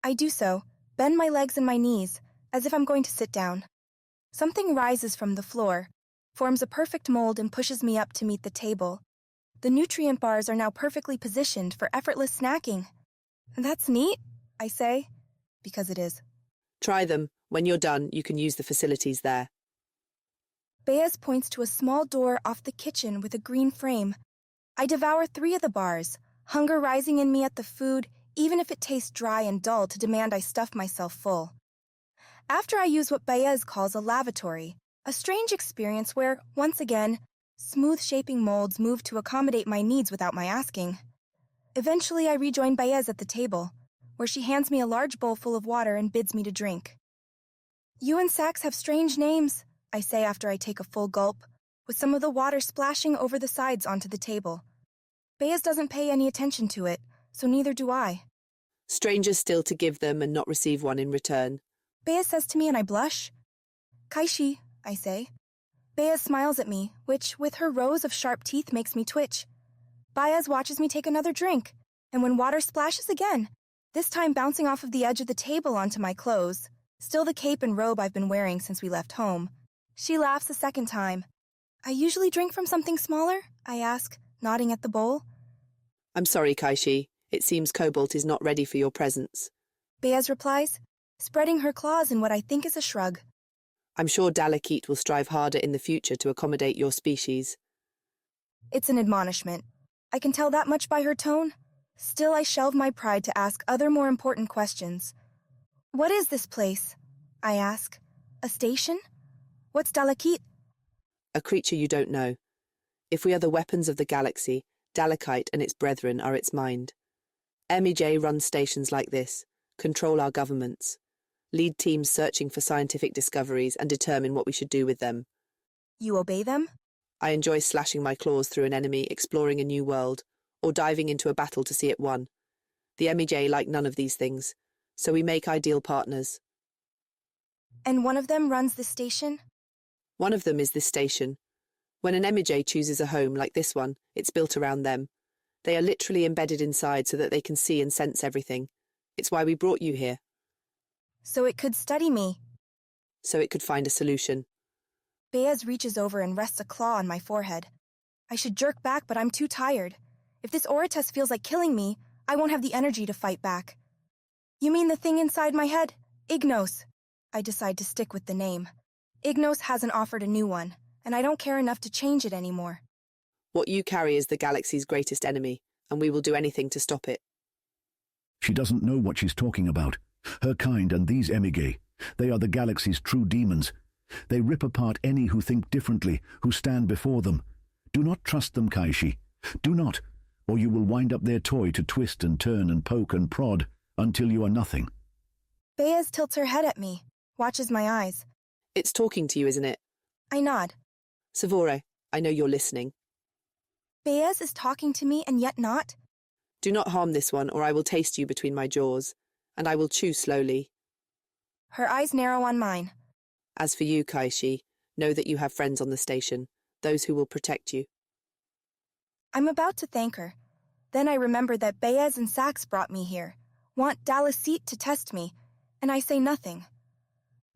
I do so, bend my legs and my knees, as if I'm going to sit down. Something rises from the floor, forms a perfect mold and pushes me up to meet the table. The nutrient bars are now perfectly positioned for effortless snacking. That's neat, I say, because it is. Try them. When you're done, you can use the facilities there. Baez points to a small door off the kitchen with a green frame. I devour 3 of the bars, hunger rising in me at the food, even if it tastes dry and dull to demand I stuff myself full. After I use what Baez calls a lavatory, a strange experience where, once again, Smooth-shaping molds move to accommodate my needs without my asking. Eventually, I rejoin Baez at the table, where she hands me a large bowl full of water and bids me to drink. You and Sax have strange names, I say after I take a full gulp, with some of the water splashing over the sides onto the table. Baez doesn't pay any attention to it, so neither do I. Strangers still to give them and not receive one in return. Baez says to me and I blush. Kaishi, I say. Baez smiles at me, which, with her rows of sharp teeth, makes me twitch. Baez watches me take another drink, and when water splashes again, this time bouncing off of the edge of the table onto my clothes, still the cape and robe I've been wearing since we left home, she laughs a second time. I usually drink from something smaller, I ask, nodding at the bowl. I'm sorry, Kaishi. It seems Cobalt is not ready for your presence. Baez replies, spreading her claws in what I think is a shrug. I'm sure Dalekite will strive harder in the future to accommodate your species. It's an admonishment. I can tell that much by her tone. Still, I shelve my pride to ask other more important questions. What is this place? I ask. A station? What's Dalekite? A creature you don't know. If we are the weapons of the galaxy, Dalekite and its brethren are its mind. MEJ runs stations like this, control our governments, lead teams searching for scientific discoveries and determine what we should do with them. You obey them? I enjoy slashing my claws through an enemy, exploring a new world, or diving into a battle to see it won. The MEJ like none of these things, so we make ideal partners. And one of them runs the station? One of them is this station. When an MEJ chooses a home like this one, it's built around them. They are literally embedded inside so that they can see and sense everything. It's why we brought you here. So it could study me. So it could find a solution. Baez reaches over and rests a claw on my forehead. I should jerk back, but I'm too tired. If this Orites feels like killing me, I won't have the energy to fight back. You mean the thing inside my head? Ignos. I decide to stick with the name. Ignos hasn't offered a new one, and I don't care enough to change it anymore. What you carry is the galaxy's greatest enemy, and we will do anything to stop it. She doesn't know what she's talking about. Her kind and these Emige, they are the galaxy's true demons. They rip apart any who think differently, who stand before them. Do not trust them, Kaishi. Do not, or you will wind up their toy to twist and turn and poke and prod until you are nothing. Baez tilts her head at me, watches my eyes. It's talking to you, isn't it? I nod. Sevora, I know you're listening. Baez is talking to me and yet not? Do not harm this one, or I will taste you between my jaws, and I will chew slowly. Her eyes narrow on mine. As for you, Kaishi, know that you have friends on the station, those who will protect you. I'm about to thank her. Then I remember that Baez and Sax brought me here, want Dalekite to test me, and I say nothing.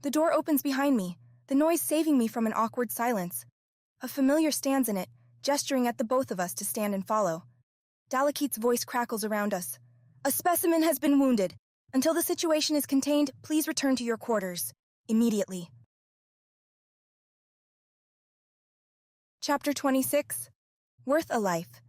The door opens behind me, the noise saving me from an awkward silence. A familiar stands in it, gesturing at the both of us to stand and follow. Dalekite's voice crackles around us. A specimen has been wounded. Until the situation is contained, please return to your quarters. Immediately. Chapter 26. Worth a Life.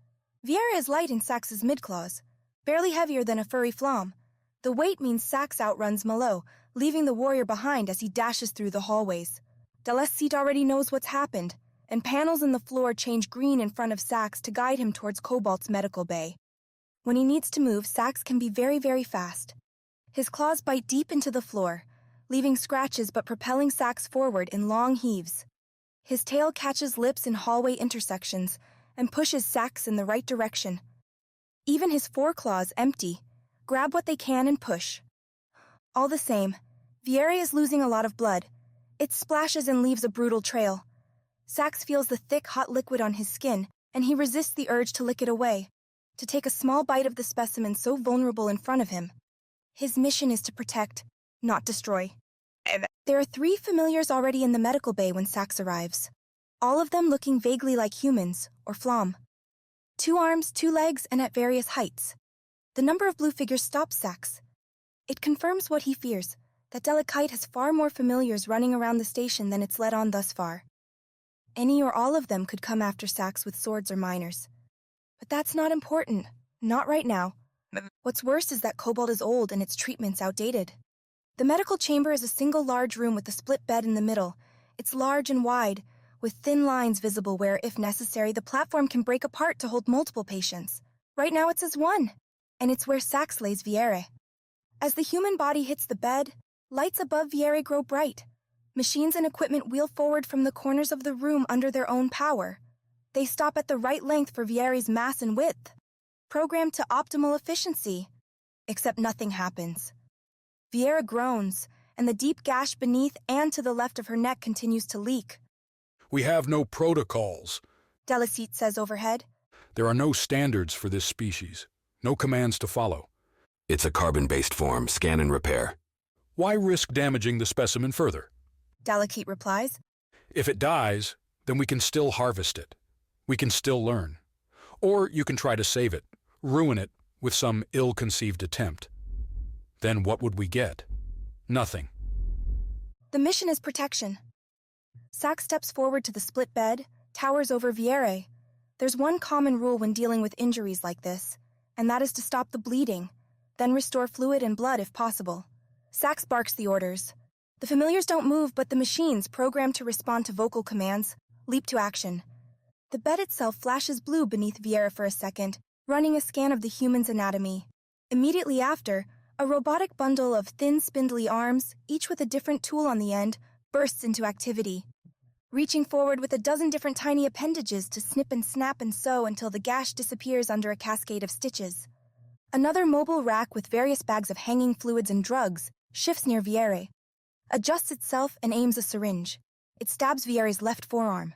Viera is light in Sax's mid-claws, barely heavier than a furry flom. The weight means Sax outruns Malo, leaving the warrior behind as he dashes through the hallways. Dalekite already knows what's happened, and panels in the floor change green in front of Sax to guide him towards Cobalt's medical bay. When he needs to move, Sax can be very, very fast. His claws bite deep into the floor, leaving scratches but propelling Sax forward in long heaves. His tail catches lips in hallway intersections and pushes Sax in the right direction. Even his foreclaws empty, grab what they can and push. All the same, Viera is losing a lot of blood. It splashes and leaves a brutal trail. Sax feels the thick, hot liquid on his skin, and he resists the urge to lick it away, to take a small bite of the specimen so vulnerable in front of him. His mission is to protect, not destroy. There are 3 familiars already in the medical bay when Sax arrives, all of them looking vaguely like humans, or Flom. 2 arms, 2 legs, and at various heights. The number of blue figures stops Sax. It confirms what he fears, that Dalekite has far more familiars running around the station than it's let on thus far. Any or all of them could come after Sax with swords or minors. But that's not important. Not right now. What's worse is that Cobalt is old and its treatment's outdated. The medical chamber is a single large room with a split bed in the middle. It's large and wide, with thin lines visible where, if necessary, the platform can break apart to hold multiple patients. Right now it says one, and it's where Sax lays Viere. As the human body hits the bed, lights above Viere grow bright. Machines and equipment wheel forward from the corners of the room under their own power. They stop at the right length for Viere's mass and width, programmed to optimal efficiency. Except nothing happens. Viere groans, and the deep gash beneath and to the left of her neck continues to leak. We have no protocols, Delicete says overhead. There are no standards for this species, no commands to follow. It's a carbon-based form. Scan and repair. Why risk damaging the specimen further? Delicete replies. If it dies, then we can still harvest it. We can still learn. Or you can try to save it, ruin it with some ill-conceived attempt. Then what would we get? Nothing. The mission is protection. Sax steps forward to the split bed, towers over Viere. There's one common rule when dealing with injuries like this, and that is to stop the bleeding, then restore fluid and blood if possible. Sax barks the orders. The familiars don't move, but the machines, programmed to respond to vocal commands, leap to action. The bed itself flashes blue beneath Viere for a second, running a scan of the human's anatomy. Immediately after, a robotic bundle of thin, spindly arms, each with a different tool on the end, bursts into activity. Reaching forward with a dozen different tiny appendages to snip and snap and sew until the gash disappears under a cascade of stitches. Another mobile rack with various bags of hanging fluids and drugs shifts near Viere, adjusts itself and aims a syringe. It stabs Viere's left forearm.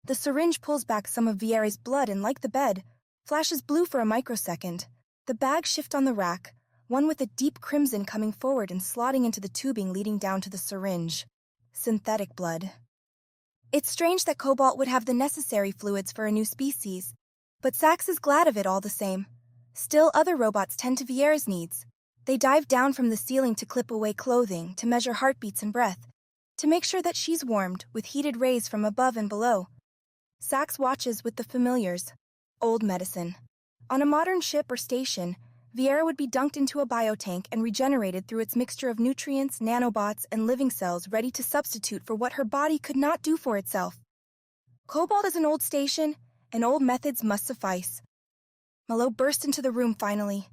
The syringe pulls back some of Viere's blood and, like the bed, flashes blue for a microsecond. The bags shift on the rack, one with a deep crimson coming forward and slotting into the tubing leading down to the syringe. Synthetic blood. It's strange that Cobalt would have the necessary fluids for a new species, but Sax is glad of it all the same. Still, other robots tend to Viere's needs. They dive down from the ceiling to clip away clothing, to measure heartbeats and breath, to make sure that she's warmed with heated rays from above and below. Sax watches with the familiars. Old medicine. On a modern ship or station, Viere would be dunked into a biotank and regenerated through its mixture of nutrients, nanobots, and living cells ready to substitute for what her body could not do for itself. Cobalt is an old station, and old methods must suffice. Malo burst into the room finally.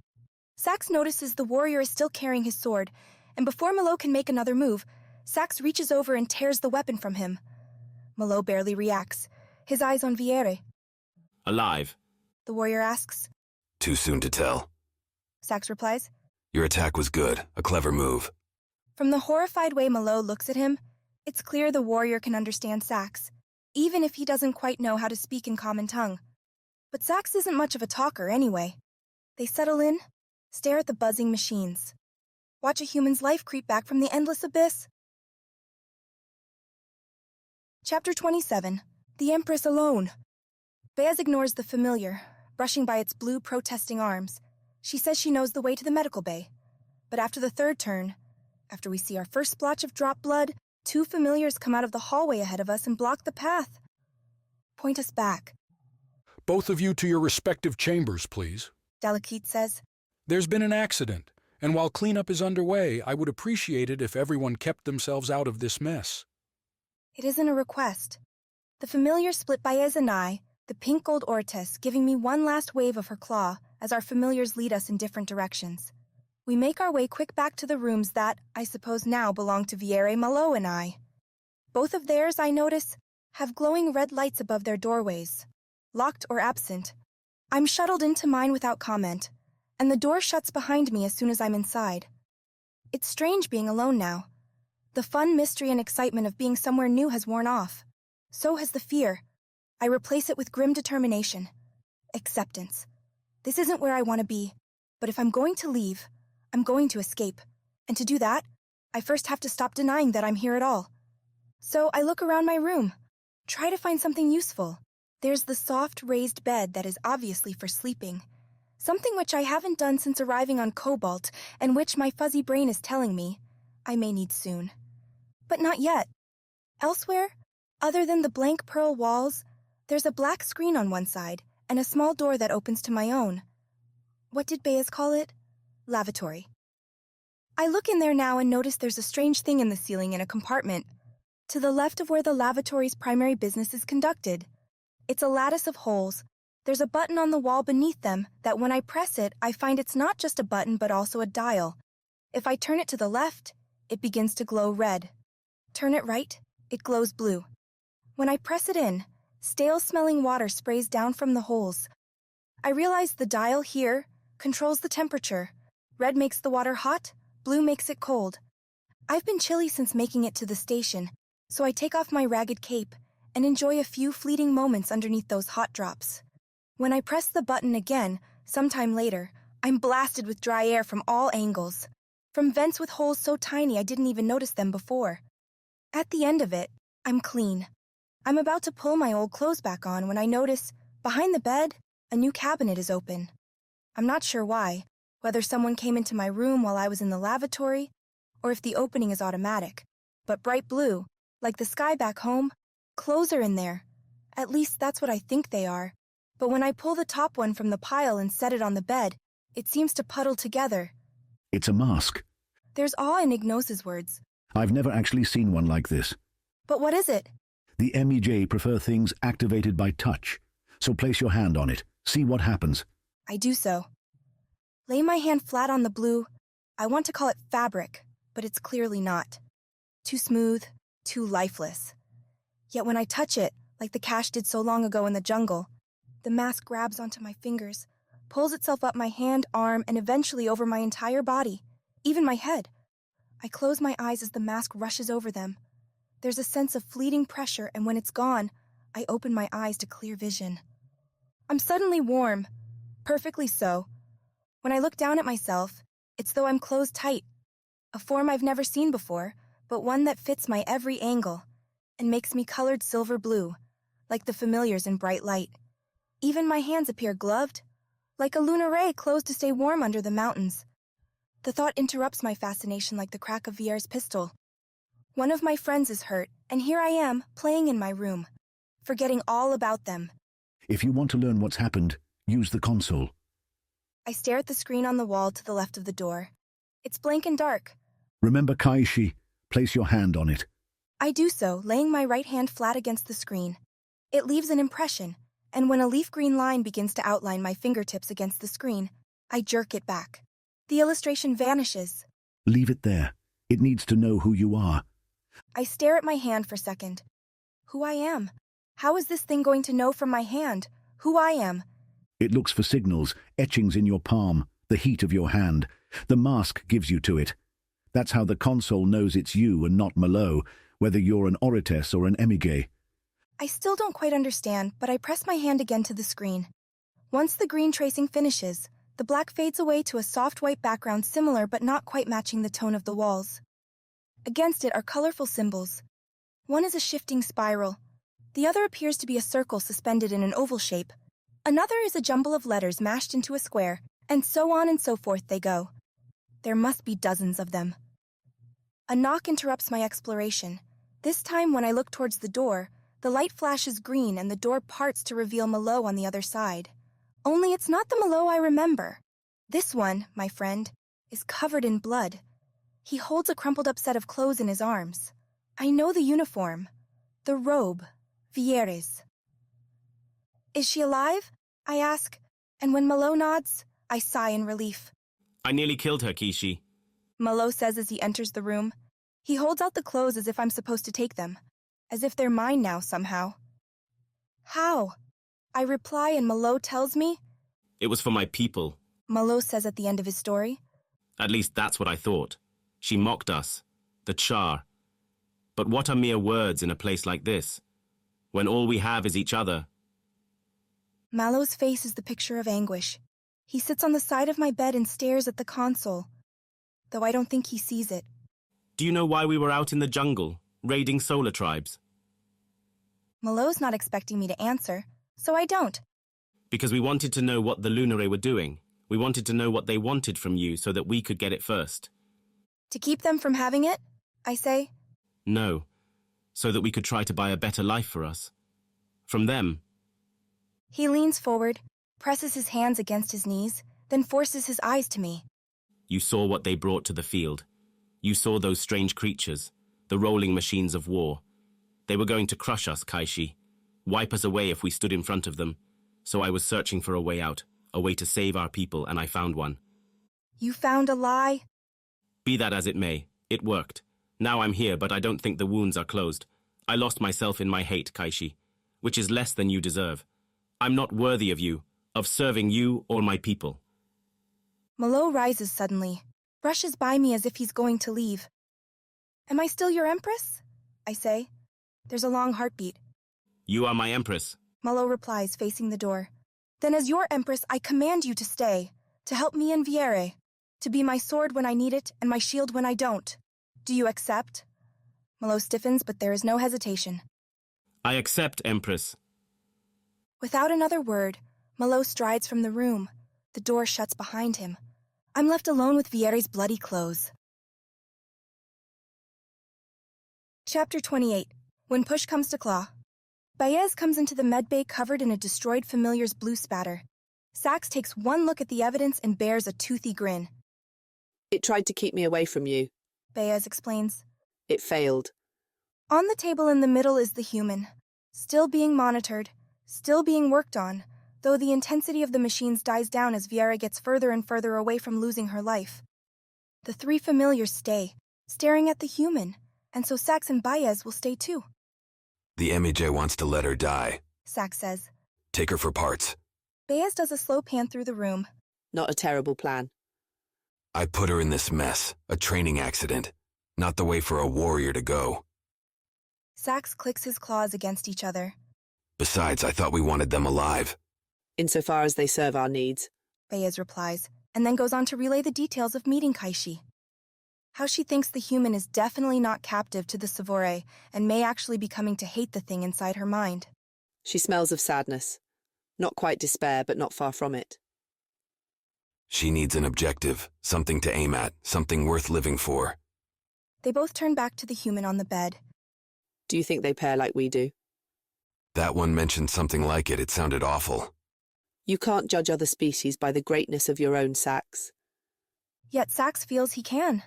Sax notices the warrior is still carrying his sword, and before Malo can make another move, Sax reaches over and tears the weapon from him. Malo barely reacts, his eyes on Viere. Alive? The warrior asks. Too soon to tell. Sax replies. Your attack was good, a clever move. From the horrified way Malo looks at him, it's clear the warrior can understand Sax, even if he doesn't quite know how to speak in common tongue. But Sax isn't much of a talker anyway. They settle in, stare at the buzzing machines. Watch a human's life creep back from the endless abyss. Chapter 27. The Empress Alone. Beaz ignores the familiar, brushing by its blue protesting arms. She says she knows the way to the medical bay. But after the third turn, after we see our first splotch of drop blood, two familiars come out of the hallway ahead of us and block the path. Point us back. Both of you to your respective chambers, please. Delicete says. There's been an accident, and while cleanup is underway, I would appreciate it if everyone kept themselves out of this mess. It isn't a request. The familiar split Baez and I, the pink gold Ortis giving me one last wave of her claw as our familiars lead us in different directions. We make our way quick back to the rooms that, I suppose now, belong to Viere, Malo, and I. Both of theirs, I notice, have glowing red lights above their doorways, locked or absent. I'm shuttled into mine without comment, and the door shuts behind me as soon as I'm inside. It's strange being alone now. The fun, mystery, and excitement of being somewhere new has worn off. So has the fear. I replace it with grim determination. Acceptance. This isn't where I want to be, but if I'm going to leave, I'm going to escape. And to do that, I first have to stop denying that I'm here at all. So I look around my room, try to find something useful. There's the soft, raised bed that is obviously for sleeping. Something which I haven't done since arriving on Cobalt, and which my fuzzy brain is telling me I may need soon. But not yet. Elsewhere, other than the blank pearl walls, there's a black screen on one side, and a small door that opens to my own. What did Beaz call it? Lavatory. I look in there now and notice there's a strange thing in the ceiling in a compartment. To the left of where the lavatory's primary business is conducted. It's a lattice of holes. There's a button on the wall beneath them that when I press it, I find it's not just a button but also a dial. If I turn it to the left, it begins to glow red. Turn it right, it glows blue. When I press it in, stale-smelling water sprays down from the holes. I realize the dial here controls the temperature. Red makes the water hot, blue makes it cold. I've been chilly since making it to the station, so I take off my ragged cape and enjoy a few fleeting moments underneath those hot drops. When I press the button again, sometime later, I'm blasted with dry air from all angles. From vents with holes so tiny I didn't even notice them before. At the end of it, I'm clean. I'm about to pull my old clothes back on when I notice, behind the bed, a new cabinet is open. I'm not sure why, whether someone came into my room while I was in the lavatory, or if the opening is automatic. But bright blue, like the sky back home, clothes are in there. At least that's what I think they are. But when I pull the top one from the pile and set it on the bed, it seems to puddle together. It's a mask. There's awe in Ignos' words. I've never actually seen one like this. But what is it? The MEJ prefer things activated by touch. So place your hand on it. See what happens. I do so. Lay my hand flat on the blue. I want to call it fabric, but it's clearly not. Too smooth, too lifeless. Yet when I touch it, like the cache did so long ago in the jungle, the mask grabs onto my fingers, pulls itself up my hand, arm, and eventually over my entire body, even my head. I close my eyes as the mask rushes over them. There's a sense of fleeting pressure, and when it's gone, I open my eyes to clear vision. I'm suddenly warm, perfectly so. When I look down at myself, it's though I'm closed tight, a form I've never seen before, but one that fits my every angle, and makes me colored silver blue, like the familiars in bright light. Even my hands appear gloved, like a Lunare closed to stay warm under the mountains. The thought interrupts my fascination like the crack of Vier's pistol. One of my friends is hurt, and here I am, playing in my room, forgetting all about them. If you want to learn what's happened, use the console. I stare at the screen on the wall to the left of the door. It's blank and dark. Remember Kaishi? Place your hand on it. I do so, laying my right hand flat against the screen. It leaves an impression, and when a leaf green line begins to outline my fingertips against the screen, I jerk it back. The illustration vanishes. Leave it there. It needs to know who you are. I stare at my hand for a second. Who I am? How is this thing going to know from my hand who I am? It looks for signals, etchings in your palm, the heat of your hand. The mask gives you to it. That's how the console knows it's you and not Malo, whether you're an Oritess or an Emige. I still don't quite understand, but I press my hand again to the screen. Once the green tracing finishes, the black fades away to a soft white background similar but not quite matching the tone of the walls. Against it are colorful symbols. One is a shifting spiral. The other appears to be a circle suspended in an oval shape. Another is a jumble of letters mashed into a square, and so on and so forth they go. There must be dozens of them. A knock interrupts my exploration. This time when I look towards the door, the light flashes green and the door parts to reveal Malo on the other side. Only it's not the Malo I remember. This one, my friend, is covered in blood. He holds a crumpled up set of clothes in his arms. I know the uniform. The robe. Vier's. Is she alive? I ask, and when Malo nods, I sigh in relief. I nearly killed her, Kaishi. Malo says as he enters the room. He holds out the clothes as if I'm supposed to take them, as if they're mine now somehow. How? I reply and Malo tells me. It was for my people. Malo says at the end of his story. At least that's what I thought. She mocked us. The Char. But what are mere words in a place like this, when all we have is each other? Malo's face is the picture of anguish. He sits on the side of my bed and stares at the console, though I don't think he sees it. Do you know why we were out in the jungle, raiding solar tribes? Malo's not expecting me to answer, so I don't. Because we wanted to know what the Lunare were doing. We wanted to know what they wanted from you so that we could get it first. To keep them from having it? I say. No, so that we could try to buy a better life for us. From them. He leans forward, presses his hands against his knees, then forces his eyes to me. You saw what they brought to the field. You saw those strange creatures, the rolling machines of war. They were going to crush us, Kaishi. Wipe us away if we stood in front of them. So I was searching for a way out, a way to save our people, and I found one. You found a lie? Be that as it may, it worked. Now I'm here, but I don't think the wounds are closed. I lost myself in my hate, Kaishi, which is less than you deserve. I'm not worthy of you, of serving you or my people. Malo rises suddenly, brushes by me as if he's going to leave. Am I still your Empress? I say. There's a long heartbeat. You are my Empress. Malo replies, facing the door. Then as your Empress, I command you to stay, to help me and Viere, to be my sword when I need it and my shield when I don't. Do you accept? Malo stiffens, but there is no hesitation. I accept, Empress. Without another word, Malo strides from the room. The door shuts behind him. I'm left alone with Viere's bloody clothes. Chapter 28. When push comes to claw. Baez comes into the medbay covered in a destroyed familiar's blue spatter. Sax takes one look at the evidence and bears a toothy grin. It tried to keep me away from you, Baez explains. It failed. On the table in the middle is the human, still being monitored, still being worked on, though the intensity of the machines dies down as Viera gets further and further away from losing her life. The three familiars stay, staring at the human, and so Sax and Baez will stay too. The MJ wants to let her die. Sax says. Take her for parts. Baez does a slow pan through the room. Not a terrible plan. I put her in this mess, a training accident. Not the way for a warrior to go. Sax clicks his claws against each other. Besides, I thought we wanted them alive. Insofar as they serve our needs, Baez replies, and then goes on to relay the details of meeting Kaishi. How she thinks the human is definitely not captive to the Sevora and may actually be coming to hate the thing inside her mind. She smells of sadness. Not quite despair, but not far from it. She needs an objective, something to aim at, something worth living for. They both turn back to the human on the bed. Do you think they pair like we do? That one mentioned something like it. It sounded awful. You can't judge other species by the greatness of your own, Sax. Yet Sax feels he can.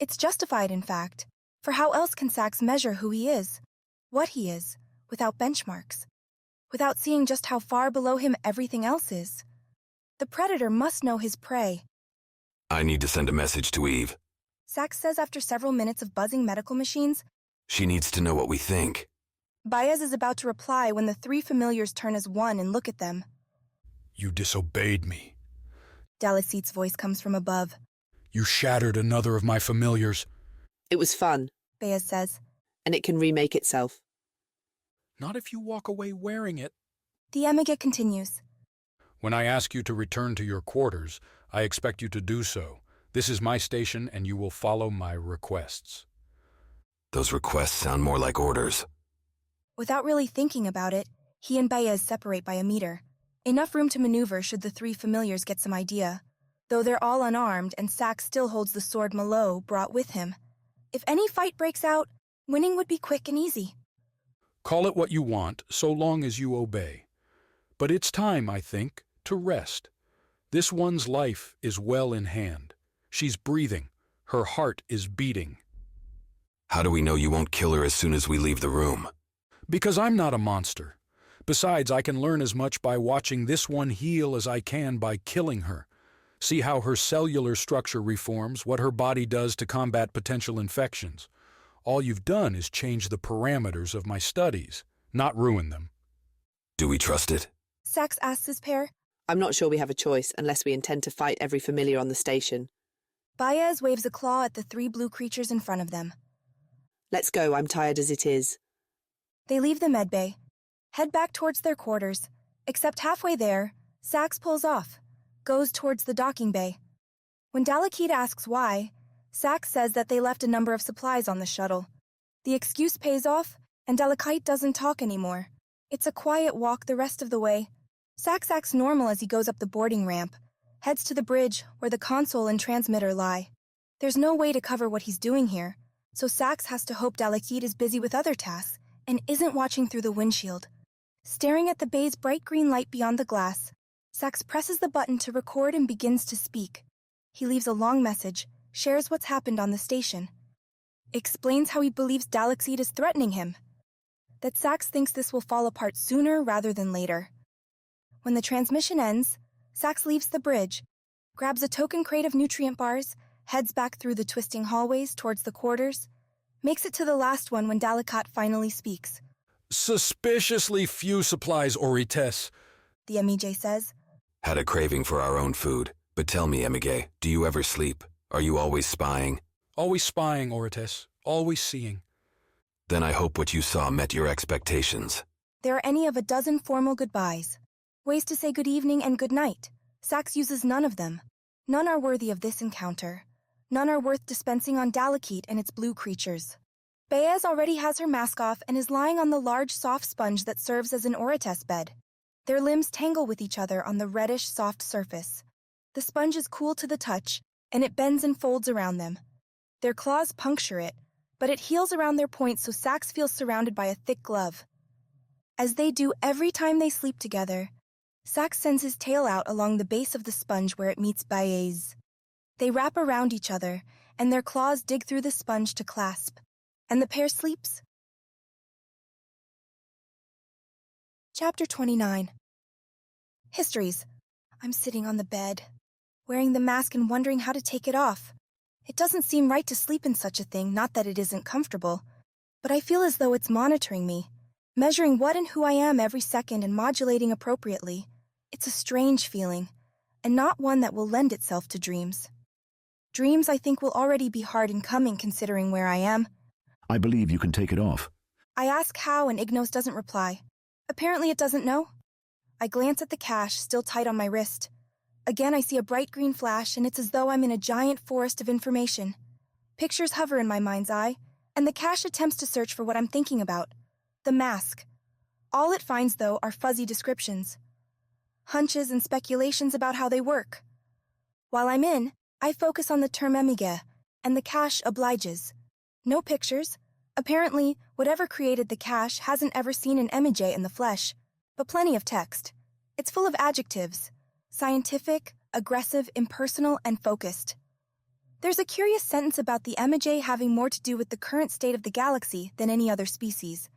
It's justified, in fact. For how else can Sax measure who he is, what he is, without benchmarks? Without seeing just how far below him everything else is? The predator must know his prey. I need to send a message to Eve. Sax says after several minutes of buzzing medical machines. She needs to know what we think. Baez is about to reply when the three familiars turn as one and look at them. You disobeyed me. Dalacite's voice comes from above. You shattered another of my familiars. It was fun, Baez says. And it can remake itself. Not if you walk away wearing it. The Emega continues. When I ask you to return to your quarters, I expect you to do so. This is my station, and you will follow my requests. Those requests sound more like orders. Without really thinking about it, he and Baez separate by a meter. Enough room to maneuver should the three familiars get some idea. Though they're all unarmed and Sax still holds the sword Malo brought with him. If any fight breaks out, winning would be quick and easy. Call it what you want, so long as you obey. But it's time, I think, to rest. This one's life is well in hand. She's breathing. Her heart is beating. How do we know you won't kill her as soon as we leave the room? Because I'm not a monster. Besides, I can learn as much by watching this one heal as I can by killing her. See how her cellular structure reforms, what her body does to combat potential infections. All you've done is change the parameters of my studies, not ruin them. Do we trust it? Sax asks his pair. I'm not sure we have a choice unless we intend to fight every familiar on the station. Baez waves a claw at the three blue creatures in front of them. Let's go, I'm tired as it is. They leave the medbay, head back towards their quarters, except halfway there, Sax pulls off, goes towards the docking bay. When Dalakita asks why, Sax says that they left a number of supplies on the shuttle. The excuse pays off, and Dalakite doesn't talk anymore. It's a quiet walk the rest of the way. Sax acts normal as he goes up the boarding ramp, heads to the bridge where the console and transmitter lie. There's no way to cover what he's doing here, so Sax has to hope Dalakite is busy with other tasks and isn't watching through the windshield. Staring at the bay's bright green light beyond the glass, Sax presses the button to record and begins to speak. He leaves a long message, shares what's happened on the station. Explains how he believes Dalakite is threatening him. that Sax thinks this will fall apart sooner rather than later. When the transmission ends, Sax leaves the bridge, grabs a token crate of nutrient bars, heads back through the twisting hallways towards the quarters, makes it to the last one when Dalikat finally speaks. Suspiciously few supplies, Orites, the Emige says. Had a craving for our own food. But tell me, Emige, do you ever sleep? Are you always spying? Always spying, Orites. Always seeing. Then I hope what you saw met your expectations. There are any of a dozen formal goodbyes. Ways to say good evening and good night. Sax uses none of them. None are worthy of this encounter. None are worth dispensing on Dalekite and its blue creatures. Baez already has her mask off and is lying on the large soft sponge that serves as an Orites bed. Their limbs tangle with each other on the reddish soft surface. The sponge is cool to the touch, and it bends and folds around them. Their claws puncture it, but it heals around their points so Sax feels surrounded by a thick glove. As they do every time they sleep together, Sax sends his tail out along the base of the sponge where it meets Baez. They wrap around each other, and their claws dig through the sponge to clasp, and the pair sleeps. Chapter 29. Histories. I'm sitting on the bed, wearing the mask and wondering how to take it off. It doesn't seem right to sleep in such a thing, not that it isn't comfortable, but I feel as though it's monitoring me, measuring what and who I am every second and modulating appropriately. It's a strange feeling, and not one that will lend itself to dreams. Dreams, I think, will already be hard in coming considering where I am. I believe you can take it off. I ask how, and Ignos doesn't reply. Apparently it doesn't know. I glance at the cache, still tight on my wrist. Again, I see a bright green flash, and it's as though I'm in a giant forest of information. Pictures hover in my mind's eye, and the cache attempts to search for what I'm thinking about. The mask. All it finds, though, are fuzzy descriptions. Hunches and speculations about how they work. While I'm in, I focus on the term Emige, and the cache obliges. No pictures. Apparently, whatever created the cache hasn't ever seen an Emige in the flesh, but plenty of text. It's full of adjectives. Scientific, aggressive, impersonal, and focused. There's a curious sentence about the Emige having more to do with the current state of the galaxy than any other species.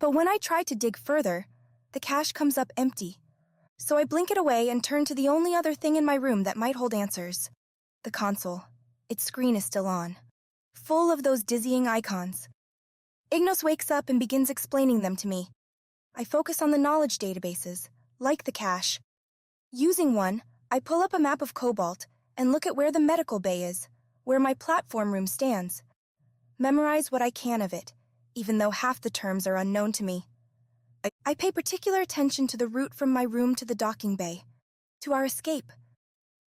But when I try to dig further, the cache comes up empty. So I blink it away and turn to the only other thing in my room that might hold answers. The console. Its screen is still on, full of those dizzying icons. Ignos wakes up and begins explaining them to me. I focus on the knowledge databases, like the cache. Using one, I pull up a map of Cobalt and look at where the medical bay is, where my platform room stands. Memorize what I can of it, even though half the terms are unknown to me. I pay particular attention to the route from my room to the docking bay, to our escape.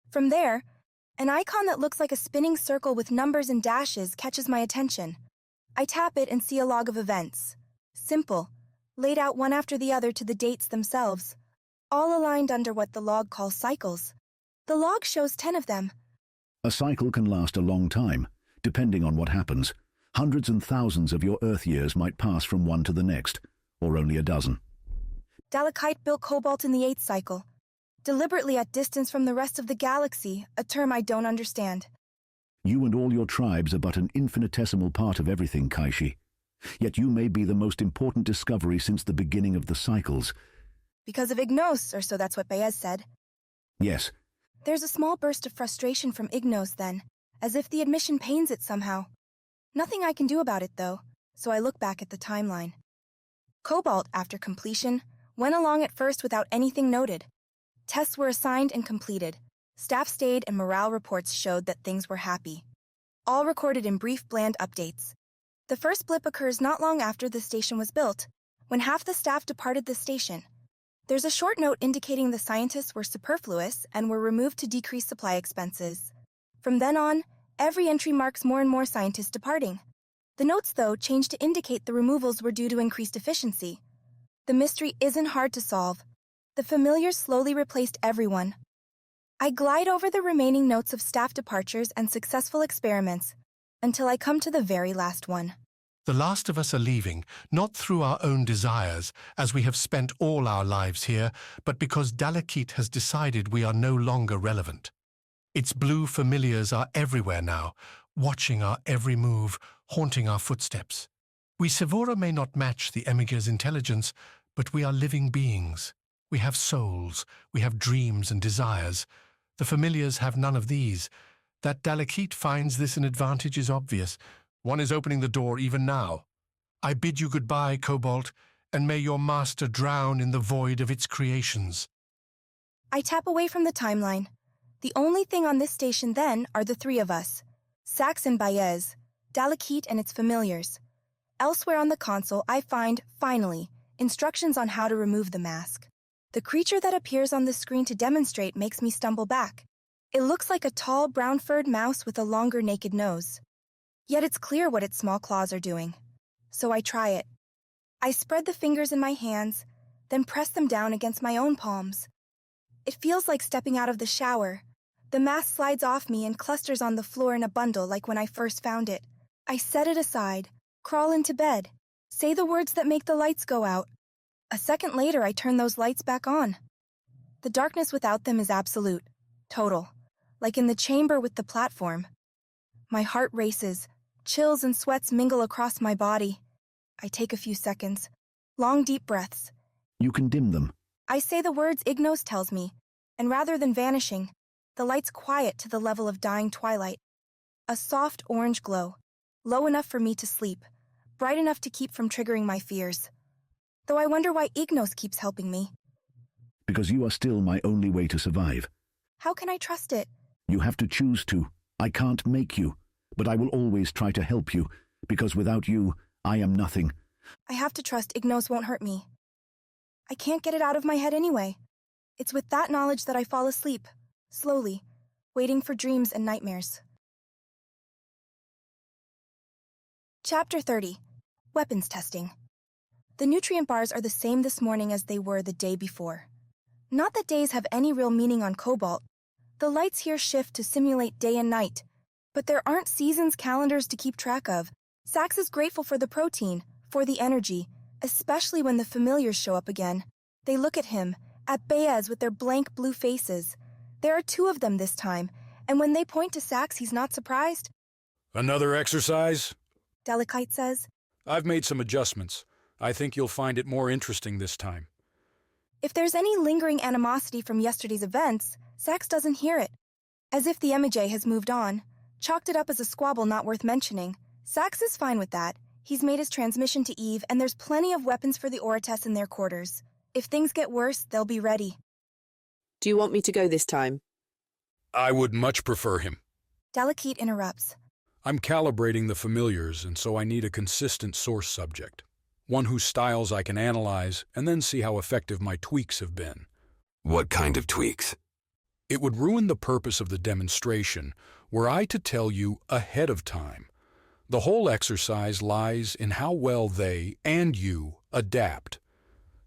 From there, an icon that looks like a spinning circle with numbers and dashes catches my attention. I tap it and see a log of events. Simple, laid out one after the other to the dates themselves, all aligned under what the log calls cycles. The log shows 10 of them. A cycle can last a long time, depending on what happens. Hundreds and thousands of your Earth years might pass from one to the next, or only a dozen. Dalekite built Cobalt in the 8th cycle, deliberately at distance from the rest of the galaxy, a term I don't understand. You and all your tribes are but an infinitesimal part of everything, Kaishi. Yet you may be the most important discovery since the beginning of the cycles. Because of Ignos, or so that's what Baez said. Yes. There's a small burst of frustration from Ignos then, as if the admission pains it somehow. Nothing I can do about it, though, so I look back at the timeline. Cobalt, after completion, went along at first without anything noted. Tests were assigned and completed. Staff stayed and morale reports showed that things were happy. All recorded in brief, bland updates. The first blip occurs not long after the station was built, when half the staff departed the station. There's a short note indicating the scientists were superfluous and were removed to decrease supply expenses. From then on, every entry marks more and more scientists departing. The notes, though, change to indicate the removals were due to increased efficiency. The mystery isn't hard to solve. The familiars slowly replaced everyone. I glide over the remaining notes of staff departures and successful experiments until I come to the very last one. The last of us are leaving, not through our own desires, as we have spent all our lives here, but because Dalekite has decided we are no longer relevant. Its blue familiars are everywhere now, watching our every move, haunting our footsteps. We Sevora may not match the Emiga's intelligence, but we are living beings. We have souls, we have dreams and desires. The familiars have none of these. That Dalekite finds this an advantage is obvious. One is opening the door even now. I bid you goodbye, Cobalt, and may your master drown in the void of its creations. I tap away from the timeline. The only thing on this station then are the three of us. Sax and Baez, Dalekite and its familiars. Elsewhere on the console, I find, finally, instructions on how to remove the mask. The creature that appears on the screen to demonstrate makes me stumble back. It looks like a tall, brown-furred mouse with a longer, naked nose. Yet it's clear what its small claws are doing. So I try it. I spread the fingers in my hands, then press them down against my own palms. It feels like stepping out of the shower. The mask slides off me and clusters on the floor in a bundle like when I first found it. I set it aside, crawl into bed, say the words that make the lights go out. A second later, I turn those lights back on. The darkness without them is absolute, total, like in the chamber with the platform. My heart races, chills and sweats mingle across my body. I take a few seconds, long deep breaths. You can dim them. I say the words Ignos tells me, and rather than vanishing, the lights quiet to the level of dying twilight. A soft orange glow, low enough for me to sleep, bright enough to keep from triggering my fears. Though I wonder why Ignos keeps helping me. Because you are still my only way to survive. How can I trust it? You have to choose to. I can't make you, but I will always try to help you, because without you, I am nothing. I have to trust Ignos won't hurt me. I can't get it out of my head anyway. It's with that knowledge that I fall asleep, slowly, waiting for dreams and nightmares. Chapter 30. Weapons Testing. The nutrient bars are the same this morning as they were the day before. Not that days have any real meaning on Cobalt. The lights here shift to simulate day and night, but there aren't seasons calendars to keep track of. Sax is grateful for the protein, for the energy, especially when the familiars show up again. They look at him, at Baez with their blank blue faces. There are two of them this time, and when they point to Sax, he's not surprised. Another exercise? Dalekite says. I've made some adjustments. I think you'll find it more interesting this time. If there's any lingering animosity from yesterday's events, Sax doesn't hear it. As if the MJ has moved on, chalked it up as a squabble not worth mentioning. Sax is fine with that. He's made his transmission to Eve, and there's plenty of weapons for the Orites in their quarters. If things get worse, they'll be ready. Do you want me to go this time? I would much prefer him. Dalekite interrupts. I'm calibrating the familiars, and so I need a consistent source subject. One whose styles I can analyze, and then see how effective my tweaks have been. What kind of tweaks? It would ruin the purpose of the demonstration were I to tell you ahead of time. The whole exercise lies in how well they, and you, adapt.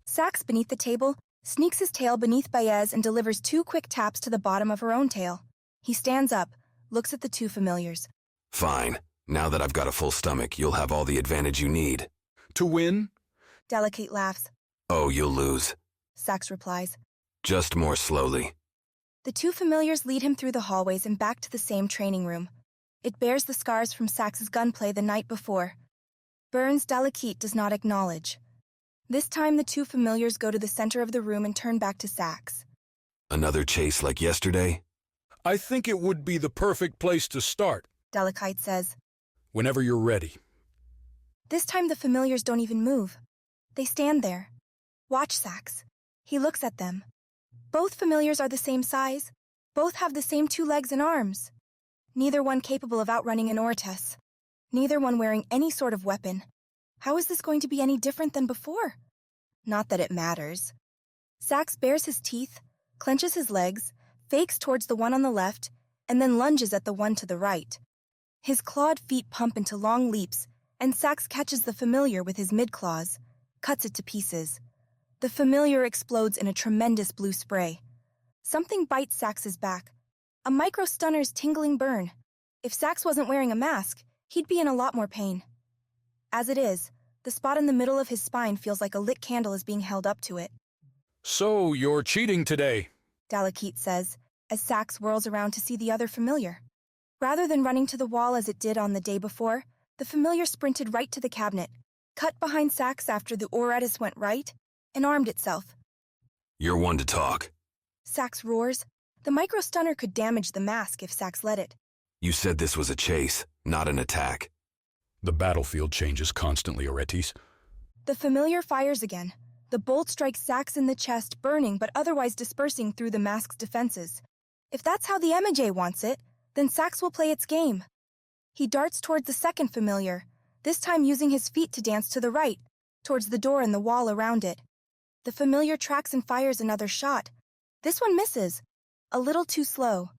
Sax, beneath the table, sneaks his tail beneath Baez and delivers 2 quick taps to the bottom of her own tail. He stands up, looks at the 2 familiars. Fine. Now that I've got a full stomach, you'll have all the advantage you need. To win? Dalekite laughs. Oh, you'll lose. Sax replies. Just more slowly. The 2 familiars lead him through the hallways and back to the same training room. It bears the scars from Sax's gunplay the night before. Burns Dalekite does not acknowledge. This time the 2 familiars go to the center of the room and turn back to Sax. Another chase like yesterday? I think it would be the perfect place to start, Dalekite says. Whenever you're ready. This time the familiars don't even move. They stand there. Watch Sax. He looks at them. Both familiars are the same size. Both have the same 2 legs and arms. Neither one capable of outrunning an Orites. Neither one wearing any sort of weapon. How is this going to be any different than before? Not that it matters. Sax bares his teeth, clenches his legs, fakes towards the one on the left, and then lunges at the one to the right. His clawed feet pump into long leaps, and Sax catches the familiar with his mid-claws, cuts it to pieces. The familiar explodes in a tremendous blue spray. Something bites Sax's back. A micro-stunner's tingling burn. If Sax wasn't wearing a mask, he'd be in a lot more pain. As it is, the spot in the middle of his spine feels like a lit candle is being held up to it. So, you're cheating today, Dalekite says, as Sax whirls around to see the other familiar. Rather than running to the wall as it did on the day before, the familiar sprinted right to the cabinet, cut behind Sax after the Auretis went right, and armed itself. You're one to talk. Sax roars. The micro-stunner could damage the mask if Sax let it. You said this was a chase, not an attack. The battlefield changes constantly, Oretis. The familiar fires again. The bolt strikes Sax in the chest, burning but otherwise dispersing through the mask's defenses. If that's how the Emige wants it, then Sax will play its game. He darts towards the second familiar, this time using his feet to dance to the right, towards the door and the wall around it. The familiar tracks and fires another shot. This one misses, a little too slow.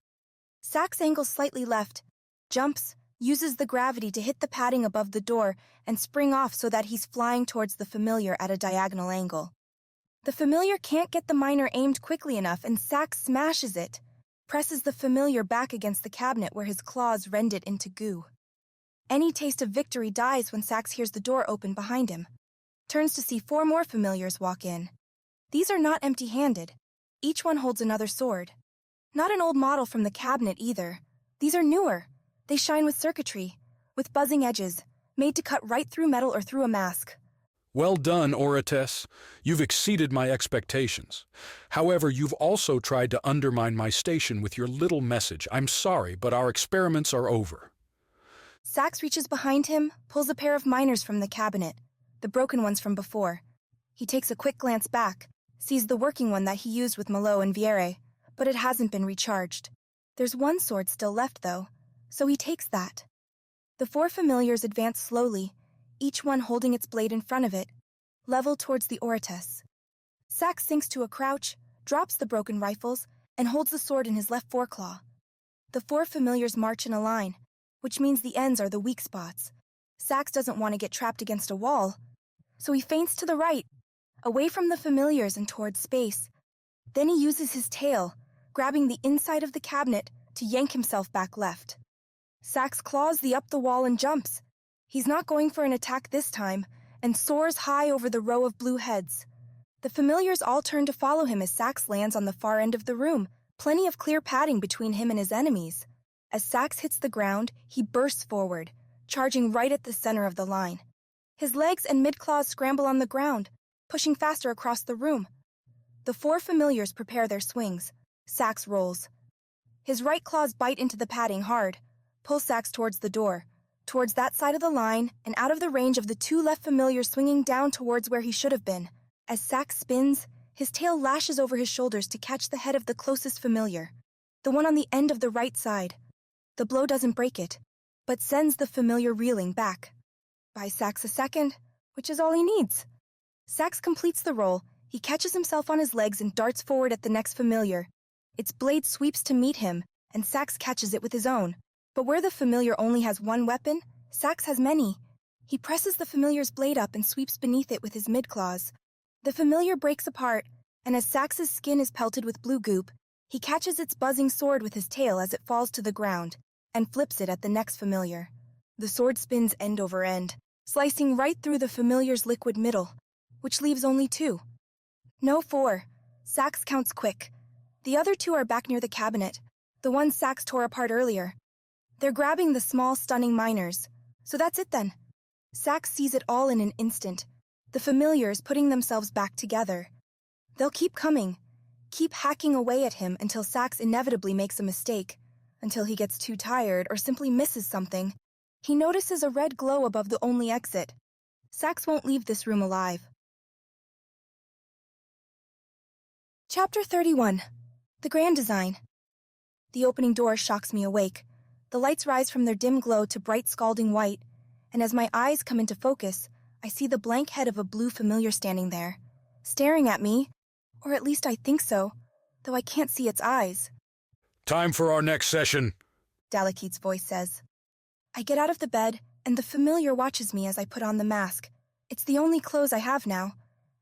Sax angles slightly left, jumps, uses the gravity to hit the padding above the door and spring off so that he's flying towards the familiar at a diagonal angle. The familiar can't get the miner aimed quickly enough and Sax smashes it, presses the familiar back against the cabinet where his claws rend it into goo. Any taste of victory dies when Sax hears the door open behind him. Turns to see 4 more familiars walk in. These are not empty-handed. Each one holds another sword. Not an old model from the cabinet either. These are newer. They shine with circuitry, with buzzing edges, made to cut right through metal or through a mask. Well done, Oretes. You've exceeded my expectations. However, you've also tried to undermine my station with your little message. I'm sorry, but our experiments are over. Sax reaches behind him, pulls a pair of miners from the cabinet, the broken ones from before. He takes a quick glance back, sees the working one that he used with Malo and Viere, but it hasn't been recharged. There's one sword still left, though, so he takes that. The 4 familiars advance slowly, each one holding its blade in front of it, level towards the Oretes. Sax sinks to a crouch, drops the broken rifles, and holds the sword in his left foreclaw. The 4 familiars march in a line, which means the ends are the weak spots. Sax doesn't want to get trapped against a wall, so he feints to the right, away from the familiars and towards space. Then he uses his tail, grabbing the inside of the cabinet to yank himself back left. Sax claws up the wall and jumps. He's not going for an attack this time, and soars high over the row of blue heads. The familiars all turn to follow him as Sax lands on the far end of the room, plenty of clear padding between him and his enemies. As Sax hits the ground, he bursts forward, charging right at the center of the line. His legs and mid-claws scramble on the ground, pushing faster across the room. The 4 familiars prepare their swings. Sax rolls. His right claws bite into the padding hard, pull Sax towards the door, towards that side of the line, and out of the range of the 2 left familiars swinging down towards where he should have been. As Sax spins, his tail lashes over his shoulders to catch the head of the closest familiar, the one on the end of the right side. The blow doesn't break it, but sends the familiar reeling back. Buys Sax a second, which is all he needs. Sax completes the roll, he catches himself on his legs and darts forward at the next familiar. Its blade sweeps to meet him, and Sax catches it with his own. But where the familiar only has one weapon, Sax has many. He presses the familiar's blade up and sweeps beneath it with his mid-claws. The familiar breaks apart, and as Sax's skin is pelted with blue goop, he catches its buzzing sword with his tail as it falls to the ground, and flips it at the next familiar. The sword spins end over end, slicing right through the familiar's liquid middle, which leaves only 2. No 4. Sax counts quick. The other 2 are back near the cabinet, the ones Sax tore apart earlier. They're grabbing the small, stunning miners. So that's it then. Sax sees it all in an instant. The familiars putting themselves back together. They'll keep coming, keep hacking away at him until Sax inevitably makes a mistake, until he gets too tired or simply misses something. He notices a red glow above the only exit. Sax won't leave this room alive. Chapter 31. The Grand Design. The opening door shocks me awake. The lights rise from their dim glow to bright scalding white, and as my eyes come into focus, I see the blank head of a blue familiar standing there, staring at me, or at least I think so, though I can't see its eyes. Time for our next session, Dalekith's voice says. I get out of the bed, and the familiar watches me as I put on the mask. It's the only clothes I have now,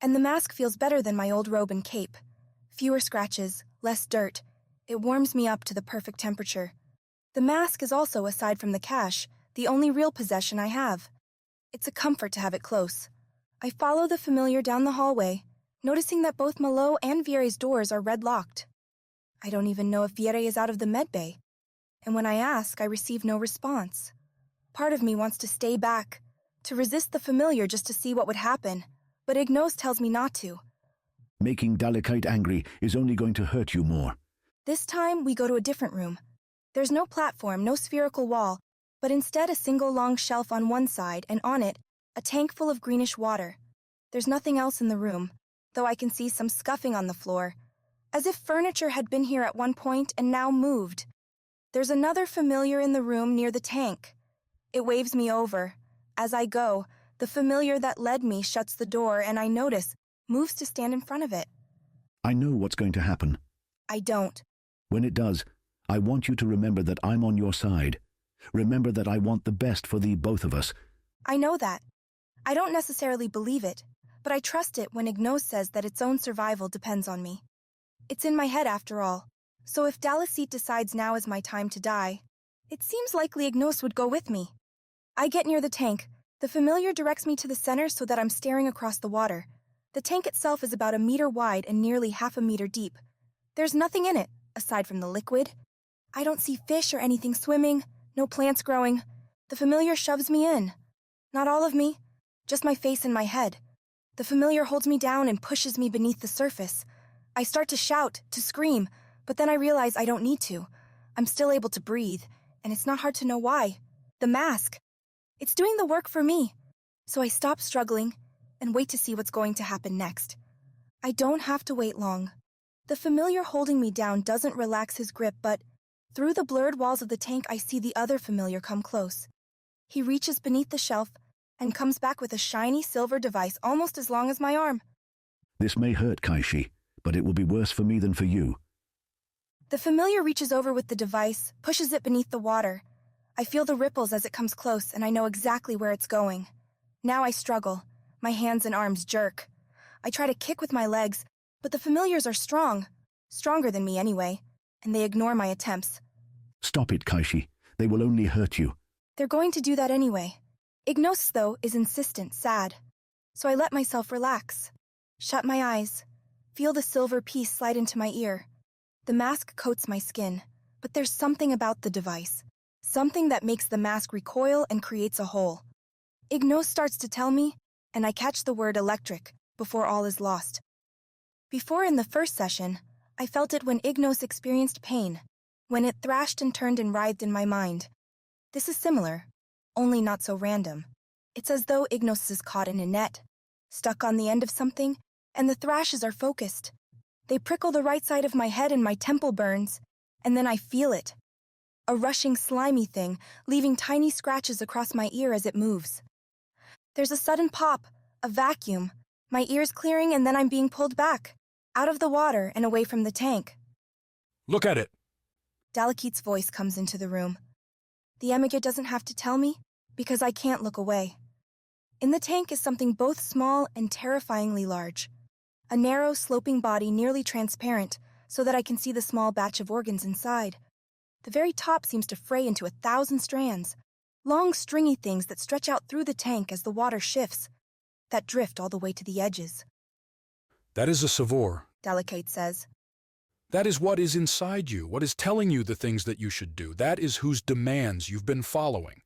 and the mask feels better than my old robe and cape. Fewer scratches, less dirt. It warms me up to the perfect temperature. The mask is also, aside from the cash, the only real possession I have. It's a comfort to have it close. I follow the familiar down the hallway, noticing that both Malo and Viere's doors are red-locked. I don't even know if Viere is out of the medbay, and when I ask, I receive no response. Part of me wants to stay back, to resist the familiar just to see what would happen, but Ignos tells me not to. Making Dalekite angry is only going to hurt you more. This time, we go to a different room. There's no platform, no spherical wall, but instead a single long shelf on one side, and on it, a tank full of greenish water. There's nothing else in the room, though I can see some scuffing on the floor, as if furniture had been here at one point and now moved. There's another familiar in the room near the tank. It waves me over. As I go, the familiar that led me shuts the door, and I notice, moves to stand in front of it. I know what's going to happen. I don't. When it does, I want you to remember that I'm on your side. Remember that I want the best for the both of us. I know that. I don't necessarily believe it, but I trust it when Ignos says that its own survival depends on me. It's in my head after all, so if Dalekite decides now is my time to die, it seems likely Ignos would go with me. I get near the tank. The familiar directs me to the center so that I'm staring across the water. The tank itself is about 1 meter wide and nearly half a meter deep. There's nothing in it, aside from the liquid. I don't see fish or anything swimming, no plants growing. The familiar shoves me in. Not all of me, just my face and my head. The familiar holds me down and pushes me beneath the surface. I start to shout, to scream, but then I realize I don't need to. I'm still able to breathe, and it's not hard to know why. The mask. It's doing the work for me. So I stop struggling and wait to see what's going to happen next. I don't have to wait long. The familiar holding me down doesn't relax his grip, but through the blurred walls of the tank I see the other familiar come close. He reaches beneath the shelf and comes back with a shiny silver device almost as long as my arm. This may hurt, Kaishi, but it will be worse for me than for you. The familiar reaches over with the device, pushes it beneath the water. I feel the ripples as it comes close, and I know exactly where it's going. Now I struggle. My hands and arms jerk. I try to kick with my legs, but the familiars are strong. Stronger than me anyway, and they ignore my attempts. Stop it, Kaishi. They will only hurt you. They're going to do that anyway. Ignos, though, is insistent, sad. So I let myself relax. Shut my eyes. Feel the silver piece slide into my ear. The mask coats my skin, but there's something about the device. Something that makes the mask recoil and creates a hole. Ignos starts to tell me, and I catch the word electric before all is lost. Before in the first session, I felt it when Ignos experienced pain, when it thrashed and turned and writhed in my mind. This is similar, only not so random. It's as though Ignos is caught in a net, stuck on the end of something, and the thrashes are focused. They prickle the right side of my head and my temple burns, and then I feel it. A rushing slimy thing, leaving tiny scratches across my ear as it moves. There's a sudden pop, a vacuum, my ears clearing, and then I'm being pulled back, out of the water and away from the tank. Look at it. Dalekite's voice comes into the room. The Emigre doesn't have to tell me, because I can't look away. In the tank is something both small and terrifyingly large. A narrow, sloping body nearly transparent, so that I can see the small batch of organs inside. The very top seems to fray into 1,000 strands, long stringy things that stretch out through the tank as the water shifts, that drift all the way to the edges. That is a Sevora, Dalekite says. That is what is inside you, what is telling you the things that you should do. That is whose demands you've been following.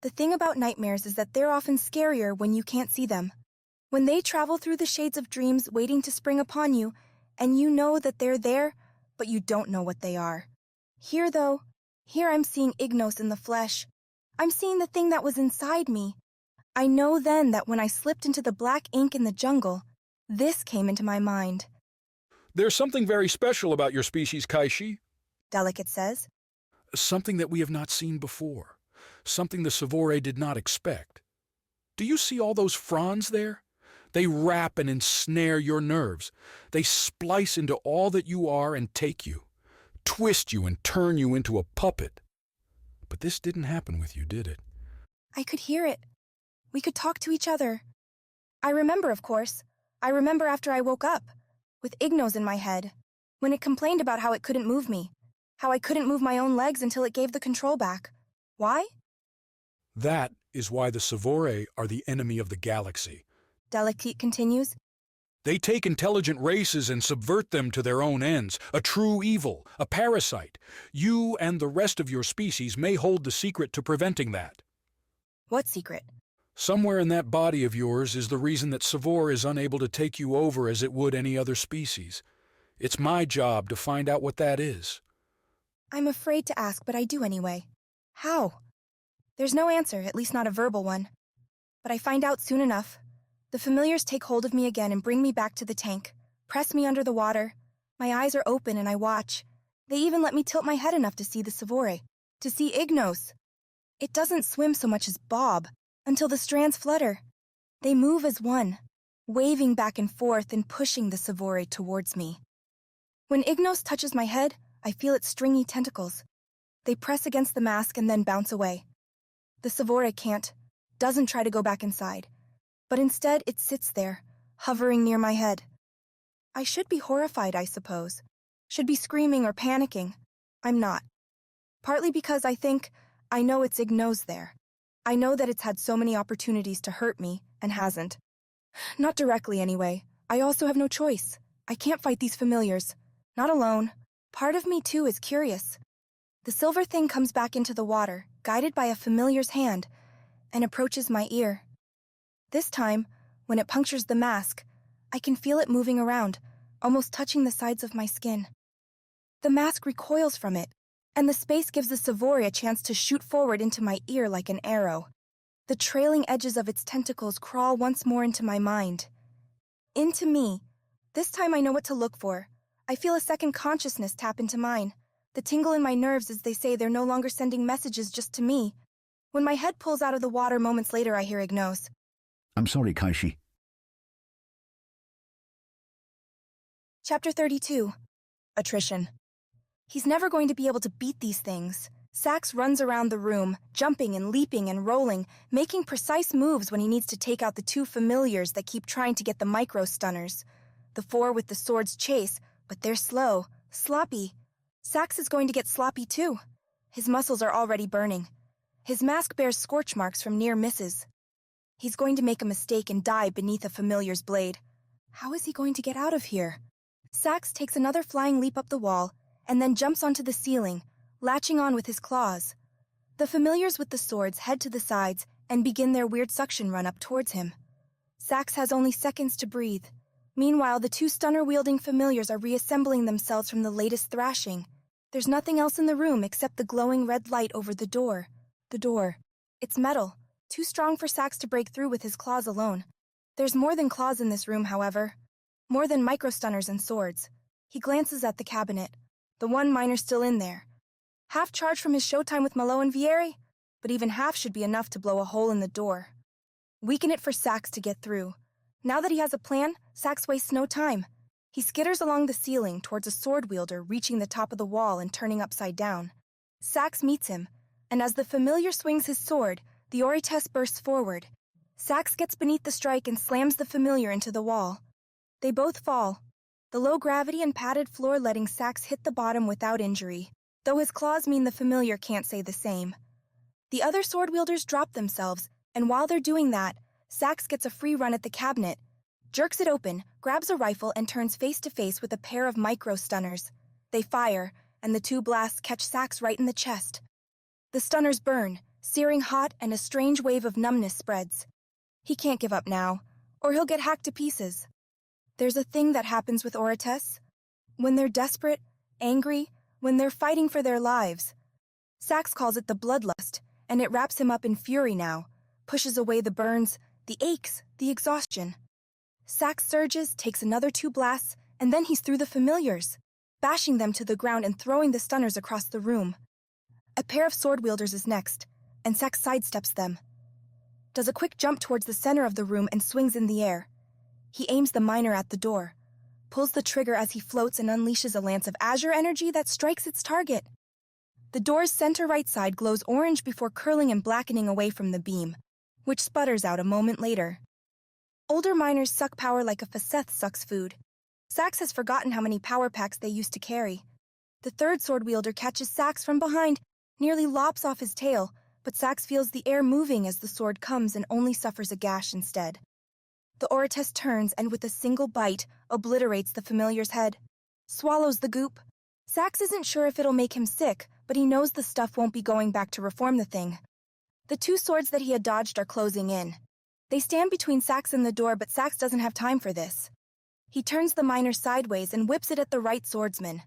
The thing about nightmares is that they're often scarier when you can't see them. When they travel through the shades of dreams waiting to spring upon you, and you know that they're there, but you don't know what they are. Here, though, here I'm seeing Ignos in the flesh. I'm seeing the thing that was inside me. I know then that when I slipped into the black ink in the jungle, this came into my mind. There's something very special about your species, Kaishi. Delicate says. Something that we have not seen before. Something the Sevora did not expect. Do you see all those fronds there? They wrap and ensnare your nerves. They splice into all that you are and take you, twist you and turn you into a puppet. But this didn't happen with you, did it? I could hear it. We could talk to each other. I remember, of course. I remember after I woke up, with Ignos in my head, when it complained about how it couldn't move me, how I couldn't move my own legs until it gave the control back. Why? That is why the Sevora are the enemy of the galaxy. Dalekite continues. They take intelligent races and subvert them to their own ends, a true evil, a parasite. You and the rest of your species may hold the secret to preventing that. What secret? Somewhere in that body of yours is the reason that Sevora is unable to take you over as it would any other species. It's my job to find out what that is. I'm afraid to ask, but I do anyway. How? There's no answer, at least not a verbal one. But I find out soon enough. The familiars take hold of me again and bring me back to the tank, press me under the water. My eyes are open and I watch. They even let me tilt my head enough to see the Sevora, to see Ignos. It doesn't swim so much as bob, until the strands flutter. They move as one, waving back and forth and pushing the Sevora towards me. When Ignos touches my head, I feel its stringy tentacles. They press against the mask and then bounce away. The Sevora can't, doesn't try to go back inside, but instead it sits there, hovering near my head. I should be horrified, I suppose. Should be screaming or panicking. I'm not. Partly because I know it's Ignos there. I know that it's had so many opportunities to hurt me, and hasn't. Not directly, anyway. I also have no choice. I can't fight these familiars. Not alone. Part of me, too, is curious. The silver thing comes back into the water, guided by a familiar's hand, and approaches my ear. This time, when it punctures the mask, I can feel it moving around, almost touching the sides of my skin. The mask recoils from it, and the space gives the Sevora a chance to shoot forward into my ear like an arrow. The trailing edges of its tentacles crawl once more into my mind. Into me. This time I know what to look for. I feel a second consciousness tap into mine. The tingle in my nerves as they say they're no longer sending messages just to me. When my head pulls out of the water moments later, I hear Ignos. I'm sorry, Kaishi. Chapter 32. Attrition. He's never going to be able to beat these things. Sax runs around the room, jumping and leaping and rolling, making precise moves when he needs to take out the two familiars that keep trying to get the micro-stunners. The four with the swords chase, but they're slow, sloppy. Sax is going to get sloppy too. His muscles are already burning. His mask bears scorch marks from near misses. He's going to make a mistake and die beneath a familiar's blade. How is he going to get out of here? Sax takes another flying leap up the wall, and then jumps onto the ceiling, latching on with his claws. The familiars with the swords head to the sides and begin their weird suction run up towards him. Sax has only seconds to breathe. Meanwhile, the two stunner-wielding familiars are reassembling themselves from the latest thrashing. There's nothing else in the room except the glowing red light over the door. The door. It's metal, too strong for Sax to break through with his claws alone. There's more than claws in this room, however. More than micro-stunners and swords. He glances at the cabinet. The one miner still in there. Half charged from his showtime with Malo and Vieri, but even half should be enough to blow a hole in the door. Weaken it for Sax to get through. Now that he has a plan, Sax wastes no time. He skitters along the ceiling towards a sword wielder reaching the top of the wall and turning upside down. Sax meets him, and as the familiar swings his sword, the Orites bursts forward. Sax gets beneath the strike and slams the familiar into the wall. They both fall, the low gravity and padded floor letting Sax hit the bottom without injury, though his claws mean the familiar can't say the same. The other sword wielders drop themselves, and while they're doing that, Sax gets a free run at the cabinet, jerks it open, grabs a rifle, and turns face to face with a pair of micro-stunners. They fire, and the two blasts catch Sax right in the chest. The stunners burn, searing hot, and a strange wave of numbness spreads. He can't give up now, or he'll get hacked to pieces. There's a thing that happens with Orites. When they're desperate, angry, when they're fighting for their lives. Sax calls it the bloodlust, and it wraps him up in fury now, pushes away the burns, the aches, the exhaustion. Sax surges, takes another 2 blasts, and then he's through the familiars, bashing them to the ground and throwing the stunners across the room. A pair of sword wielders is next, and Sax sidesteps them. Does a quick jump towards the center of the room and swings in the air. He aims the miner at the door, pulls the trigger as he floats and unleashes a lance of azure energy that strikes its target. The door's center right side glows orange before curling and blackening away from the beam, which sputters out a moment later. Older miners suck power like a faceth sucks food. Sax has forgotten how many power packs they used to carry. The third sword wielder catches Sax from behind, nearly lops off his tail, but Sax feels the air moving as the sword comes and only suffers a gash instead. The Orites turns and with a single bite obliterates the familiar's head. Swallows the goop. Sax isn't sure if it'll make him sick, but he knows the stuff won't be going back to reform the thing. The 2 swords that he had dodged are closing in, They stand between Sax and the door, but Sax doesn't have time for this. He turns the miner sideways and whips it at the right swordsman.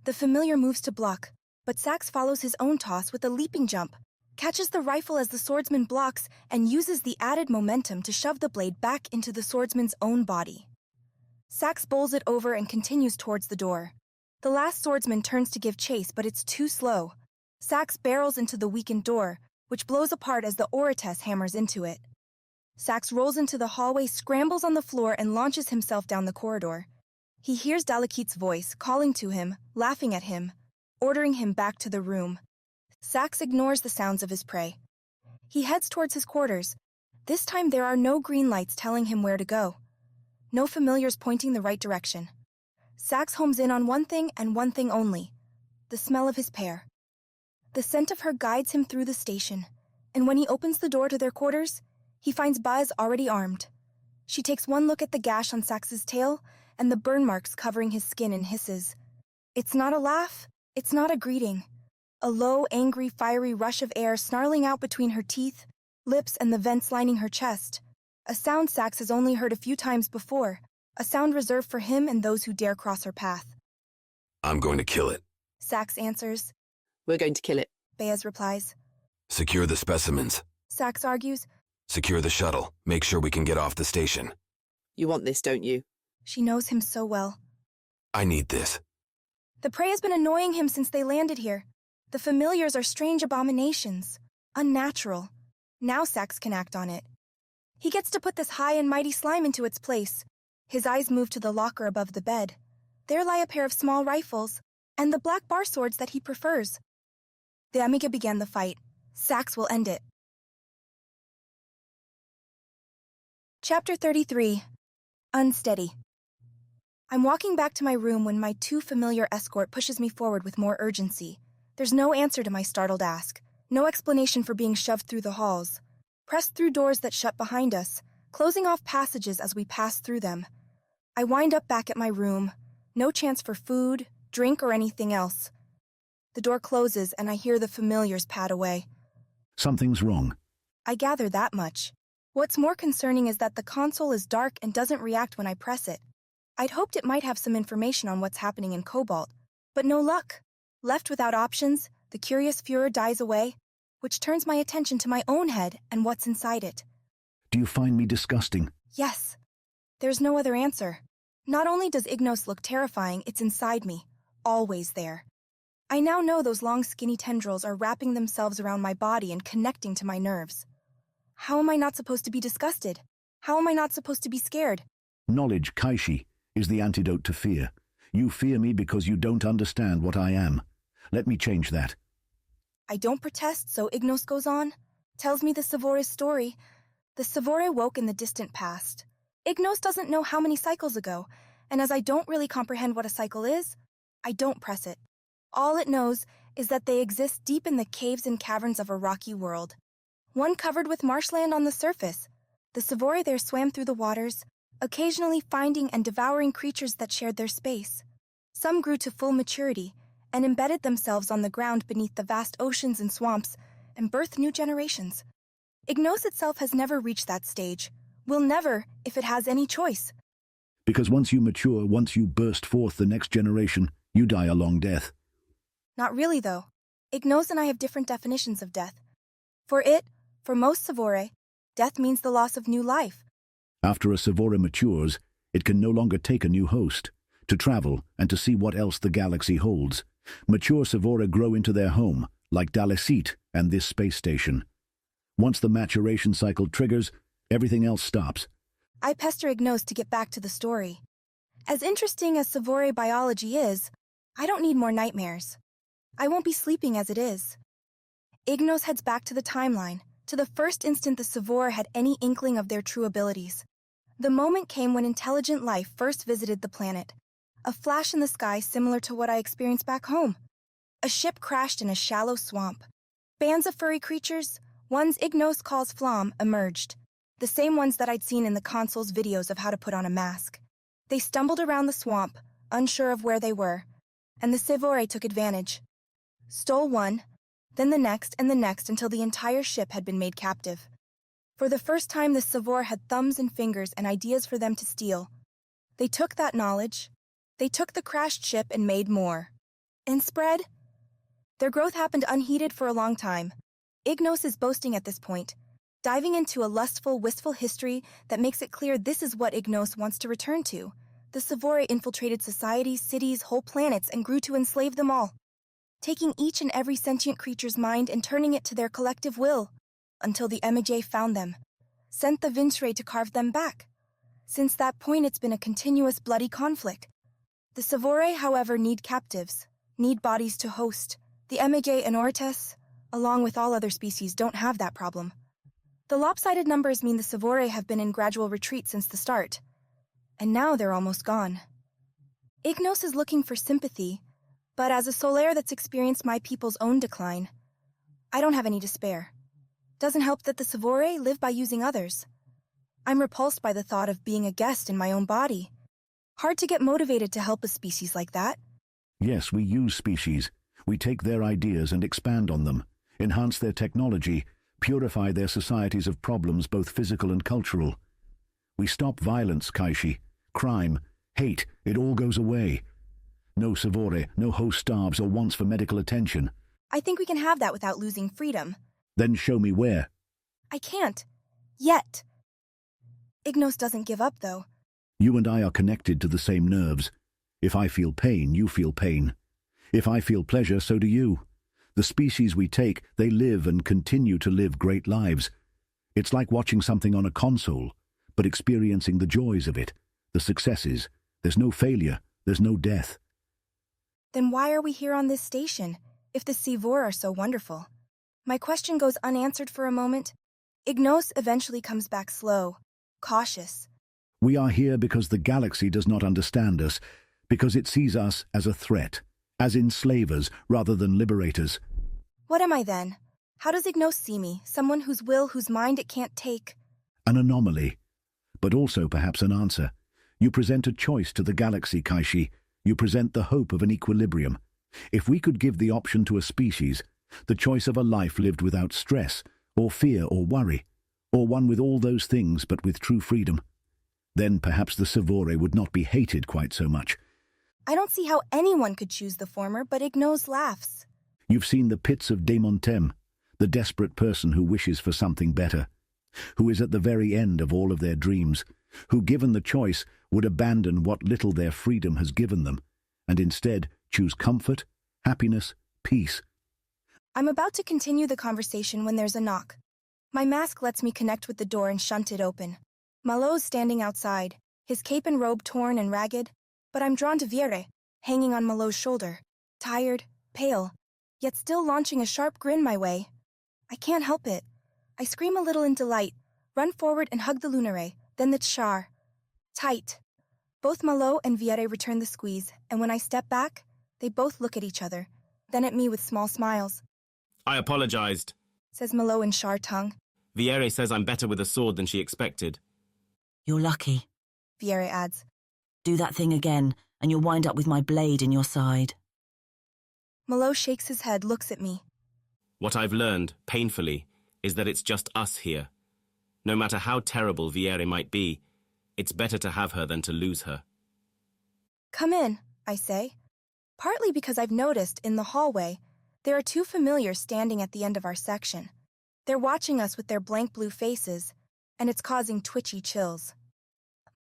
The familiar moves to block, but Sax follows his own toss with a leaping jump, catches the rifle as the swordsman blocks, and uses the added momentum to shove the blade back into the swordsman's own body. Sax bowls it over and continues towards the door. The last swordsman turns to give chase, but it's too slow. Sax barrels into the weakened door, which blows apart as the Orates hammers into it. Sax rolls into the hallway, scrambles on the floor, and launches himself down the corridor. He hears Dalekith's voice, calling to him, laughing at him, ordering him back to the room. Sax ignores the sounds of his prey. He heads towards his quarters. This time there are no green lights telling him where to go. No familiars pointing the right direction. Sax homes in on one thing and one thing only: the smell of his pair. The scent of her guides him through the station, and when he opens the door to their quarters, he finds Buzz already armed. She takes one look at the gash on Sax's tail and the burn marks covering his skin and hisses. It's not a laugh, it's not a greeting. A low, angry, fiery rush of air snarling out between her teeth, lips, and the vents lining her chest. A sound Sax has only heard a few times before, a sound reserved for him and those who dare cross her path. I'm going to kill it, Sax answers. We're going to kill it, Baez replies. Secure the specimens. Sax argues. Secure the shuttle. Make sure we can get off the station. You want this, don't you? She knows him so well. I need this. The prey has been annoying him since they landed here. The familiars are strange abominations. Unnatural. Now Sax can act on it. He gets to put this high and mighty slime into its place. His eyes move to the locker above the bed. There lie a pair of small rifles, and the black bar swords that he prefers. The Amiga began the fight. Sax will end it. Chapter 33. Unsteady. I'm walking back to my room when my too familiar escort pushes me forward with more urgency. There's no answer to my startled ask, no explanation for being shoved through the halls, pressed through doors that shut behind us, closing off passages as we pass through them. I wind up back at my room, no chance for food, drink, or anything else. The door closes and I hear the familiars pad away. Something's wrong. I gather that much. What's more concerning is that the console is dark and doesn't react when I press it. I'd hoped it might have some information on what's happening in Cobalt, but no luck. Left without options, the curious furor dies away, which turns my attention to my own head and what's inside it. Do you find me disgusting? Yes. There's no other answer. Not only does Ignos look terrifying, it's inside me, always there. I now know those long skinny tendrils are wrapping themselves around my body and connecting to my nerves. How am I not supposed to be disgusted? How am I not supposed to be scared? Knowledge, Kaishi, is the antidote to fear. You fear me because you don't understand what I am. Let me change that. I don't protest, so Ignos goes on. Tells me the Sevora's story. The Sevora woke in the distant past. Ignos doesn't know how many cycles ago, and as I don't really comprehend what a cycle is, I don't press it. All it knows is that they exist deep in the caves and caverns of a rocky world. One covered with marshland on the surface. The Sevora there swam through the waters, occasionally finding and devouring creatures that shared their space. Some grew to full maturity and embedded themselves on the ground beneath the vast oceans and swamps and birthed new generations. Ignos itself has never reached that stage. Will never, if it has any choice. Because once you mature, once you burst forth the next generation, you die a long death. Not really, though. Ignos and I have different definitions of death. For most Sevora, death means the loss of new life. After a Sevora matures, it can no longer take a new host, to travel and to see what else the galaxy holds. Mature Sevora grow into their home, like Dalekith and this space station. Once the maturation cycle triggers, everything else stops. I pester Ignos to get back to the story. As interesting as Sevora biology is, I don't need more nightmares. I won't be sleeping as it is. Ignos heads back to the timeline, to the first instant the Sevora had any inkling of their true abilities. The moment came when intelligent life first visited the planet. A flash in the sky similar to what I experienced back home. A ship crashed in a shallow swamp. Bands of furry creatures, ones Ignos calls Flam, emerged. The same ones that I'd seen in the console's videos of how to put on a mask. They stumbled around the swamp, unsure of where they were, and the Sevora took advantage. Stole one, then the next and the next until the entire ship had been made captive. For the first time, the Sevora had thumbs and fingers and ideas for them to steal. They took that knowledge. They took the crashed ship and made more. And spread. Their growth happened unheeded for a long time. Ignos is boasting at this point, diving into a lustful, wistful history that makes it clear this is what Ignos wants to return to. The Sevora infiltrated societies, cities, whole planets, and grew to enslave them all, taking each and every sentient creature's mind and turning it to their collective will, until the Emige found them, sent the Vincere to carve them back. Since that point, it's been a continuous bloody conflict. The Sevora, however, need captives, need bodies to host. The Emige and Ortes, along with all other species, don't have that problem. The lopsided numbers mean the Sevora have been in gradual retreat since the start, and now they're almost gone. Ignos is looking for sympathy, but as a Solaire that's experienced my people's own decline, I don't have any despair. Doesn't help that the Sevora live by using others. I'm repulsed by the thought of being a guest in my own body. Hard to get motivated to help a species like that. Yes, we use species. We take their ideas and expand on them, enhance their technology, purify their societies of problems both physical and cultural. We stop violence, Kaishi, crime, hate, it all goes away. No Sevora, no host starves or wants for medical attention. I think we can have that without losing freedom. Then show me where. I can't. Yet. Ignos doesn't give up, though. You and I are connected to the same nerves. If I feel pain, you feel pain. If I feel pleasure, so do you. The species we take, they live and continue to live great lives. It's like watching something on a console, but experiencing the joys of it, the successes. There's no failure, there's no death. Then why are we here on this station, if the Sevora are so wonderful? My question goes unanswered for a moment. Ignos eventually comes back slow, cautious. We are here because the galaxy does not understand us, because it sees us as a threat, as enslavers rather than liberators. What am I then? How does Ignos see me, someone whose will, whose mind it can't take? An anomaly, but also perhaps an answer. You present a choice to the galaxy, Kaishi. You present the hope of an equilibrium. If we could give the option to a species, the choice of a life lived without stress, or fear or worry, or one with all those things but with true freedom, then perhaps the Sevora would not be hated quite so much. I don't see how anyone could choose the former, but Ignos laughs. You've seen the pits of Demontem, the desperate person who wishes for something better, who is at the very end of all of their dreams, who, given the choice, would abandon what little their freedom has given them, and instead choose comfort, happiness, peace. I'm about to continue the conversation when there's a knock. My mask lets me connect with the door and shunt it open. Malot's standing outside, his cape and robe torn and ragged, but I'm drawn to Viere, hanging on Malot's shoulder, tired, pale, yet still launching a sharp grin my way. I can't help it. I scream a little in delight, run forward and hug the Lunare, then the Char. Tight. Both Malot and Viere return the squeeze, and when I step back, they both look at each other, then at me with small smiles. I apologized, says Malot in Char tongue. Viere says I'm better with a sword than she expected. You're lucky, Viere adds. Do that thing again, and you'll wind up with my blade in your side. Malot shakes his head, looks at me. What I've learned, painfully, is that it's just us here. No matter how terrible Viere might be, it's better to have her than to lose her. Come in, I say. Partly because I've noticed, in the hallway, there are two familiars standing at the end of our section. They're watching us with their blank blue faces, and it's causing twitchy chills.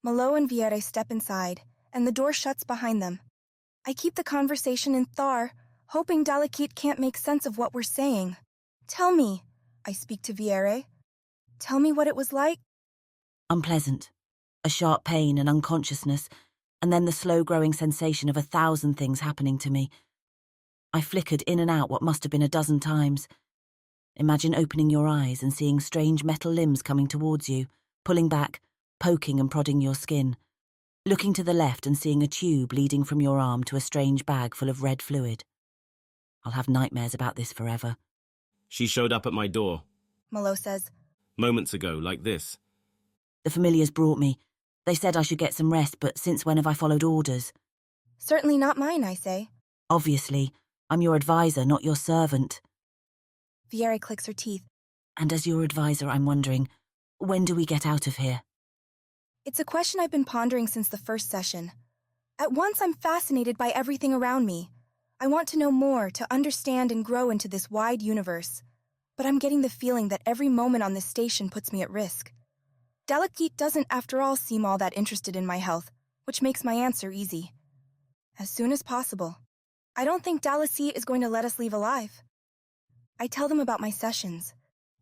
Malot and Viere step inside, and the door shuts behind them. I keep the conversation in Thar, hoping Dalekite can't make sense of what we're saying. Tell me, I speak to Viere. Tell me what it was like. Unpleasant. A sharp pain and unconsciousness, and then the slow-growing sensation of 1,000 things happening to me. I flickered in and out what must have been 12 times. Imagine opening your eyes and seeing strange metal limbs coming towards you, pulling back, poking and prodding your skin. Looking to the left and seeing a tube leading from your arm to a strange bag full of red fluid. I'll have nightmares about this forever. She showed up at my door. Malot says. Moments ago, like this. The familiars brought me. They said I should get some rest, but since when have I followed orders? Certainly not mine, I say. Obviously. I'm your advisor, not your servant. Viere clicks her teeth. And as your advisor, I'm wondering, When do we get out of here? It's a question I've been pondering since the first session. At once, I'm fascinated by everything around me. I want to know more, to understand and grow into this wide universe. But I'm getting the feeling that every moment on this station puts me at risk. Dalekith doesn't, after all, seem all that interested in my health, which makes my answer easy. As soon as possible. I don't think Dalekith is going to let us leave alive. I tell them about my sessions.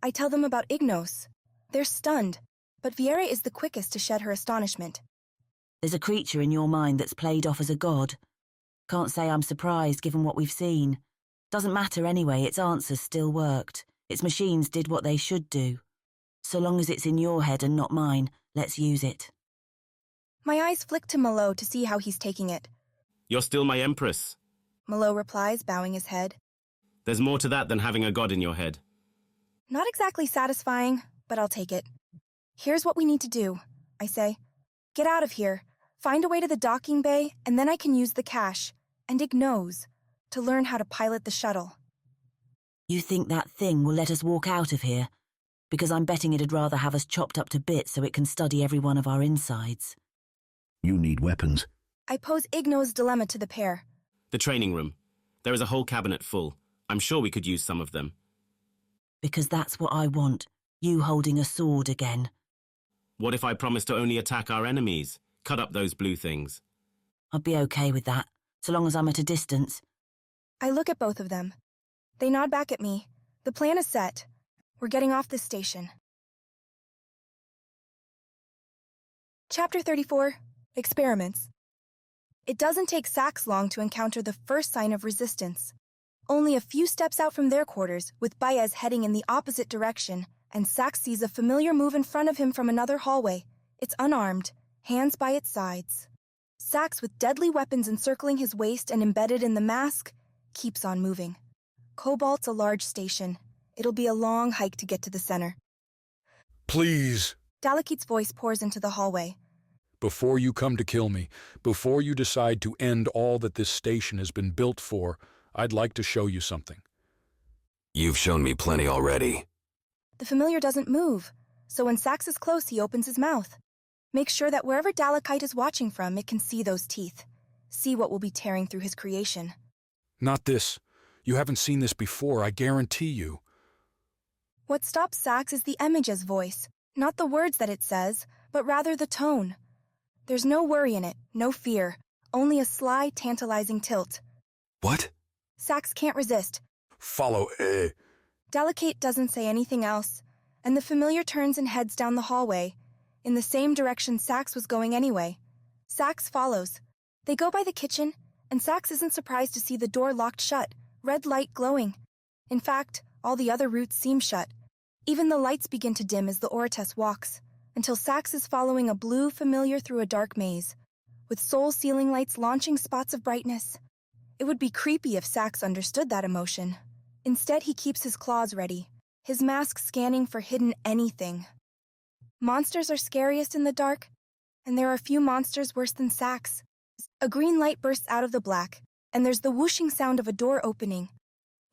I tell them about Ignos. They're stunned, but Viera is the quickest to shed her astonishment. There's a creature in your mind that's played off as a god. Can't say I'm surprised given what we've seen. Doesn't matter anyway, its answers still worked. Its machines did what they should do. So long as it's in your head and not mine, let's use it. My eyes flick to Malo to see how he's taking it. You're still my Empress. Malo replies, bowing his head. There's more to that than having a god in your head. Not exactly satisfying, but I'll take it. Here's what we need to do, I say. Get out of here, find a way to the docking bay, and then I can use the cache, and Ignos, to learn how to pilot the shuttle. You think that thing will let us walk out of here? Because I'm betting it'd rather have us chopped up to bits so it can study every one of our insides. You need weapons. I pose Ignos' dilemma to the pair. The training room. There is a whole cabinet full. I'm sure we could use some of them. Because that's what I want. You holding a sword again. What if I promise to only attack our enemies? Cut up those blue things. I'd be okay with that, so long as I'm at a distance. I look at both of them. They nod back at me. The plan is set. We're getting off this station. Chapter 34. Experiments. It doesn't take Sax long to encounter the first sign of resistance. Only a few steps out from their quarters, with Baez heading in the opposite direction, and Sax sees a familiar move in front of him from another hallway. It's unarmed, hands by its sides. Sax, with deadly weapons encircling his waist and embedded in the mask, keeps on moving. Cobalt's a large station. It'll be a long hike to get to the center. Please. Dalekith's voice pours into the hallway. Before you come to kill me, before you decide to end all that this station has been built for, I'd like to show you something. You've shown me plenty already. The familiar doesn't move, so when Sax is close, he opens his mouth. Make sure that wherever Dalekith is watching from, it can see those teeth. See what will be tearing through his creation. Not this. You haven't seen this before, I guarantee you. What stops Sax is the image's voice, not the words that it says, but rather the tone. There's no worry in it, no fear, only a sly, tantalizing tilt. What? Sax can't resist. Follow, Dalekith doesn't say anything else, and the familiar turns and heads down the hallway, in the same direction Sax was going anyway. Sax follows. They go by the kitchen, and Sax isn't surprised to see the door locked shut, red light glowing. In fact, all the other routes seem shut. Even the lights begin to dim as the Orates walks, until Sax is following a blue familiar through a dark maze, with soul ceiling lights launching spots of brightness. It would be creepy if Sax understood that emotion. Instead, he keeps his claws ready, his mask scanning for hidden anything. Monsters are scariest in the dark, and there are few monsters worse than Sax. A green light bursts out of the black, and there's the whooshing sound of a door opening.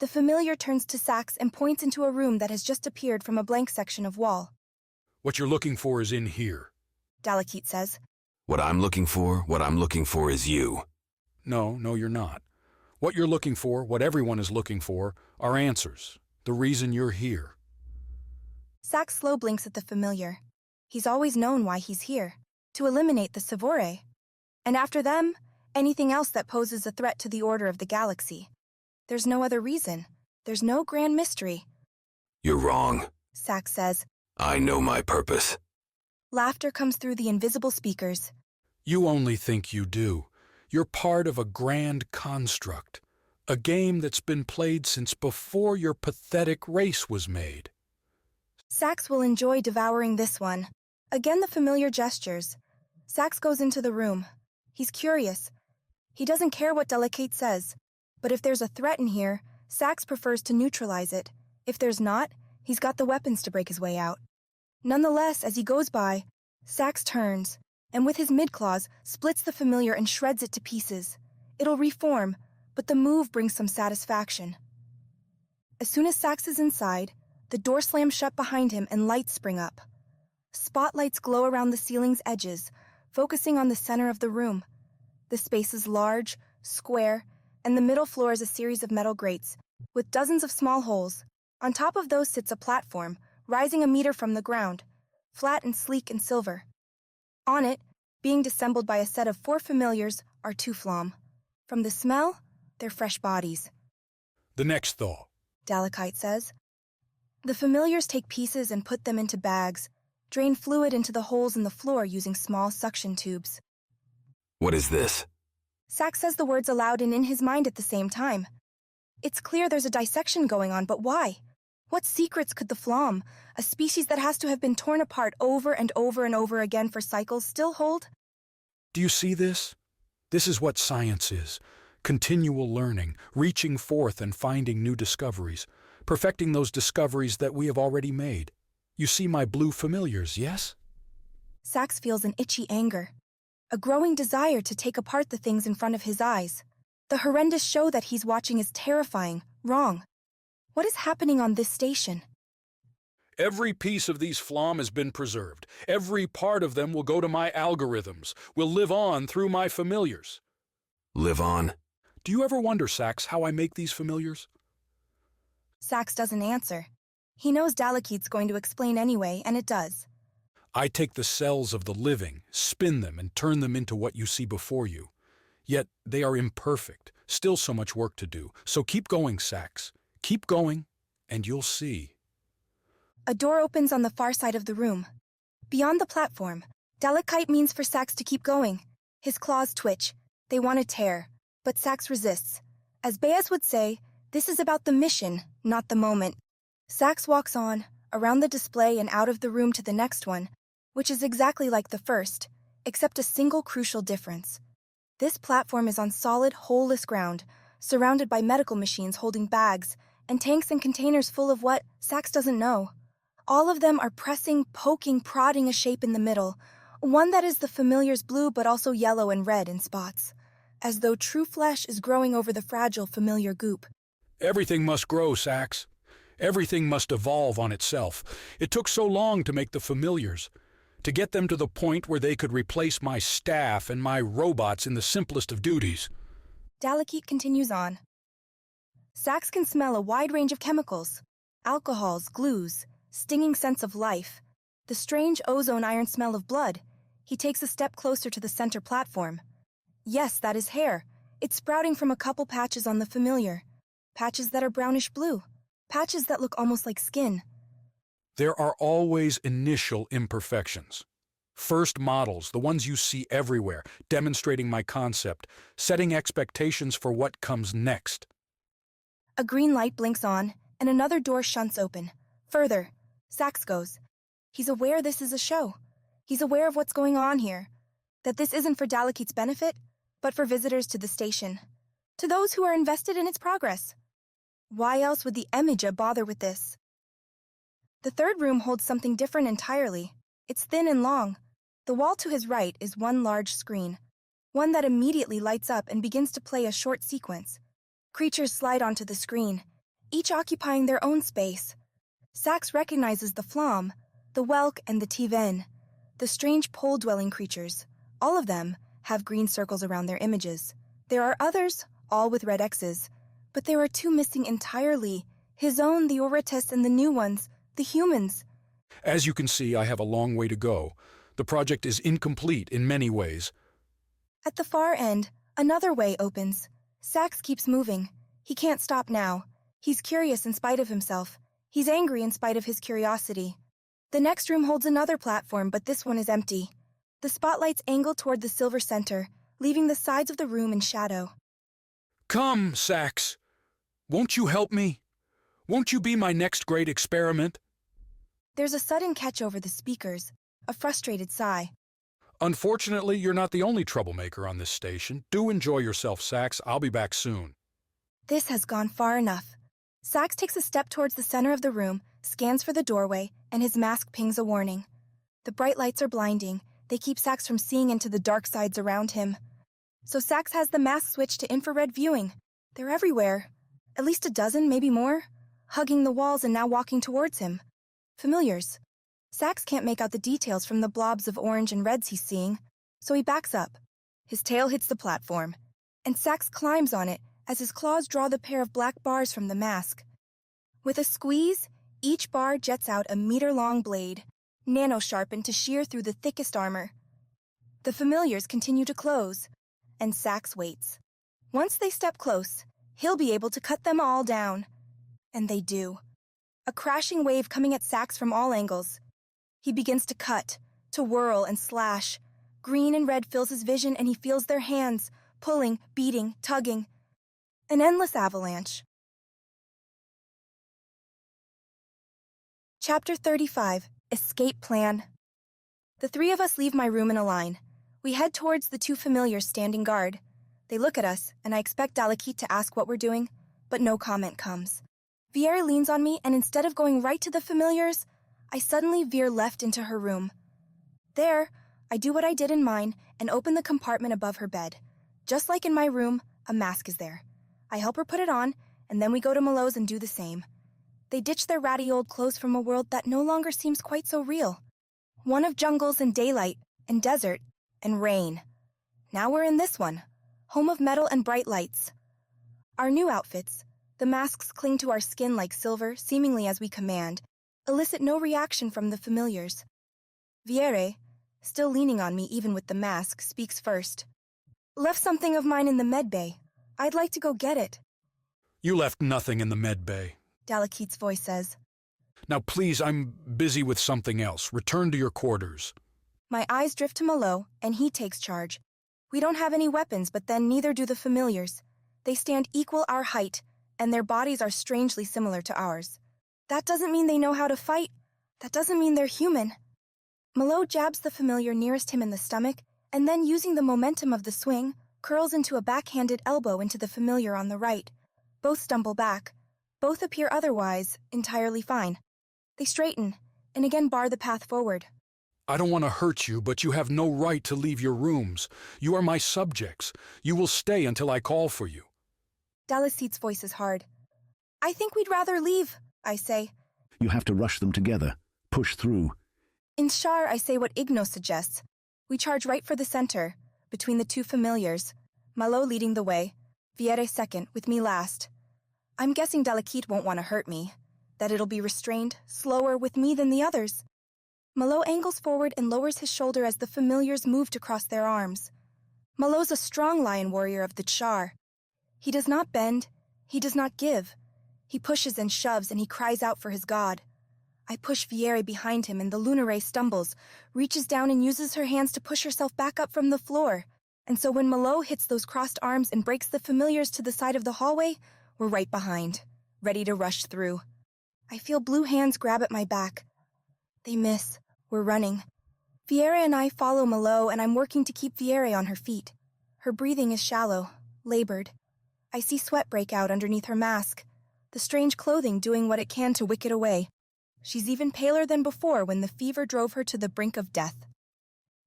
The familiar turns to Sax and points into a room that has just appeared from a blank section of wall. What you're looking for is in here. Dalekith says. What I'm looking for is you. No, you're not. What you're looking for, what everyone is looking for, are answers. The reason you're here. Sax slow blinks at the familiar. He's always known why he's here. To eliminate the Sevora. And after them, anything else that poses a threat to the order of the galaxy. There's no other reason. There's no grand mystery. You're wrong. Sax says. I know my purpose. Laughter comes through the invisible speakers. You only think you do. You're part of a grand construct. A game that's been played since before your pathetic race was made. Sax will enjoy devouring this one. Again the familiar gestures. Sax goes into the room. He's curious. He doesn't care what Dalekith says. But if there's a threat in here, Sax prefers to neutralize it. If there's not, he's got the weapons to break his way out. Nonetheless, as he goes by, Sax turns, and with his mid-claws, splits the familiar and shreds it to pieces. It'll reform, but the move brings some satisfaction. As soon as Sax is inside, the door slams shut behind him and lights spring up. Spotlights glow around the ceiling's edges, focusing on the center of the room. The space is large, square, and the middle floor is a series of metal grates, with dozens of small holes. On top of those sits a platform, rising a meter from the ground, flat and sleek in silver. On it, being dissembled by a set of 4 familiars, are 2 Flom. From the smell, they're fresh bodies. The next thaw, Dalekite says. The familiars take pieces and put them into bags, drain fluid into the holes in the floor using small suction tubes. What is this? Sax says the words aloud and in his mind at the same time. It's clear there's a dissection going on, but why? What secrets could the Flom, a species that has to have been torn apart over and over and over again for cycles, still hold? Do you see this? This is what science is. Continual learning, reaching forth and finding new discoveries, perfecting those discoveries that we have already made. You see my blue familiars, yes? Sax feels an itchy anger, a growing desire to take apart the things in front of his eyes. The horrendous show that he's watching is terrifying, wrong. What is happening on this station? Every piece of these Flom has been preserved. Every part of them will go to my algorithms, will live on through my familiars. Live on? Do you ever wonder, Sax, how I make these familiars? Sax doesn't answer. He knows Dalekite's going to explain anyway, and it does. I take the cells of the living, spin them, and turn them into what you see before you. Yet they are imperfect, still so much work to do. So keep going, Sax. Keep going, and you'll see. A door opens on the far side of the room. Beyond the platform, Dalekite means for Sax to keep going. His claws twitch. They want to tear, but Sax resists. As Baez would say, this is about the mission, not the moment. Sax walks on, around the display and out of the room to the next one, which is exactly like the first, except a single crucial difference. This platform is on solid, holeless ground, surrounded by medical machines holding bags, and tanks and containers full of what Sax doesn't know. All of them are pressing, poking, prodding a shape in the middle, one that is the familiar's blue but also yellow and red in spots, as though true flesh is growing over the fragile familiar goop. Everything must grow, Sax. Everything must evolve on itself. It took so long to make the familiars, to get them to the point where they could replace my staff and my robots in the simplest of duties. Dalekite continues on. Sax can smell a wide range of chemicals, alcohols, glues, stinging scents of life, the strange ozone iron smell of blood. He takes a step closer to the center platform. Yes, that is hair. It's sprouting from a couple patches on the familiar. Patches that are brownish blue. Patches that look almost like skin. There are always initial imperfections. First models, the ones you see everywhere, demonstrating my concept, setting expectations for what comes next. A green light blinks on, and another door shunts open. Further, Sax goes. He's aware this is a show. He's aware of what's going on here. That this isn't for Dalekite's benefit, but for visitors to the station. To those who are invested in its progress. Why else would the Emija bother with this? The third room holds something different entirely. It's thin and long. The wall to his right is one large screen, one that immediately lights up and begins to play a short sequence. Creatures slide onto the screen, each occupying their own space. Sax recognizes the Flom, the Welk, and the Tiven, the strange pole-dwelling creatures. All of them have green circles around their images. There are others, all with red X's, but there are 2 missing entirely, his own, the Orites, and the new ones, the humans. As you can see, I have a long way to go. The project is incomplete in many ways. At the far end, another way opens. Sax keeps moving. He can't stop now. He's curious in spite of himself. He's angry in spite of his curiosity. The next room holds another platform, but this one is empty. The spotlights angle toward the silver center, leaving the sides of the room in shadow. Come, Sax. Won't you help me? Won't you be my next great experiment? There's a sudden catch over the speakers, a frustrated sigh. Unfortunately, you're not the only troublemaker on this station. Do enjoy yourself, Sax. I'll be back soon. This has gone far enough. Sax takes a step towards the center of the room, scans for the doorway, and his mask pings a warning. The bright lights are blinding. They keep Sax from seeing into the dark sides around him. So Sax has the mask switched to infrared viewing. They're everywhere. At least a dozen, maybe more. Hugging the walls and now walking towards him. Familiars. Sax can't make out the details from the blobs of orange and reds he's seeing, so he backs up. His tail hits the platform, and Sax climbs on it as his claws draw the pair of black bars from the mask. With a squeeze, each bar jets out a meter-long blade, nano-sharpened to shear through the thickest armor. The familiars continue to close, and Sax waits. Once they step close, he'll be able to cut them all down. And they do. A crashing wave coming at Sax from all angles. He begins to cut, to whirl and slash. Green and red fills his vision, and he feels their hands, pulling, beating, tugging. An endless avalanche. Chapter 35, Escape Plan. The three of us leave my room in a line. We head towards the two familiars standing guard. They look at us, and I expect Dalekith to ask what we're doing, but no comment comes. Viera leans on me, and instead of going right to the familiars, I suddenly veer left into her room. There, I do what I did in mine and open the compartment above her bed. Just like in my room, a mask is there. I help her put it on, and then we go to Malot's and do the same. They ditch their ratty old clothes from a world that no longer seems quite so real. One of jungles and daylight, and desert, and rain. Now we're in this one, home of metal and bright lights. Our new outfits, the masks cling to our skin like silver, seemingly as we command, elicit no reaction from the familiars. Viera, still leaning on me even with the mask, speaks first. Left something of mine in the med bay. I'd like to go get it. You left nothing in the med bay. Dalekith's voice says. Now please, I'm busy with something else. Return to your quarters. My eyes drift to Malot, and he takes charge. We don't have any weapons, but then neither do the familiars. They stand equal our height, and their bodies are strangely similar to ours. That doesn't mean they know how to fight. That doesn't mean they're human. Malot jabs the familiar nearest him in the stomach, and then using the momentum of the swing, curls into a backhanded elbow into the familiar on the right. Both stumble back. Both appear otherwise entirely fine. They straighten, and again bar the path forward. I don't want to hurt you, but you have no right to leave your rooms. You are my subjects. You will stay until I call for you. Dalekith's voice is hard. I think we'd rather leave, I say. You have to rush them together. Push through. In Shar, I say what Ignos suggests. We charge right for the center, between the two familiars. Malot leading the way, Viera second, with me last. I'm guessing Dalekith won't want to hurt me, that it'll be restrained, slower with me than the others. Malot angles forward and lowers his shoulder as the familiars move to cross their arms. Malot's a strong lion warrior of the Char. He does not bend, he does not give. He pushes and shoves, and he cries out for his god. I push Viera behind him, and the Lunare stumbles, reaches down and uses her hands to push herself back up from the floor. And so when Malot hits those crossed arms and breaks the familiars to the side of the hallway, we're right behind, ready to rush through. I feel blue hands grab at my back. They miss. We're running. Viera and I follow Malot, and I'm working to keep Viera on her feet. Her breathing is shallow, labored. I see sweat break out underneath her mask, the strange clothing doing what it can to wick it away. She's even paler than before when the fever drove her to the brink of death.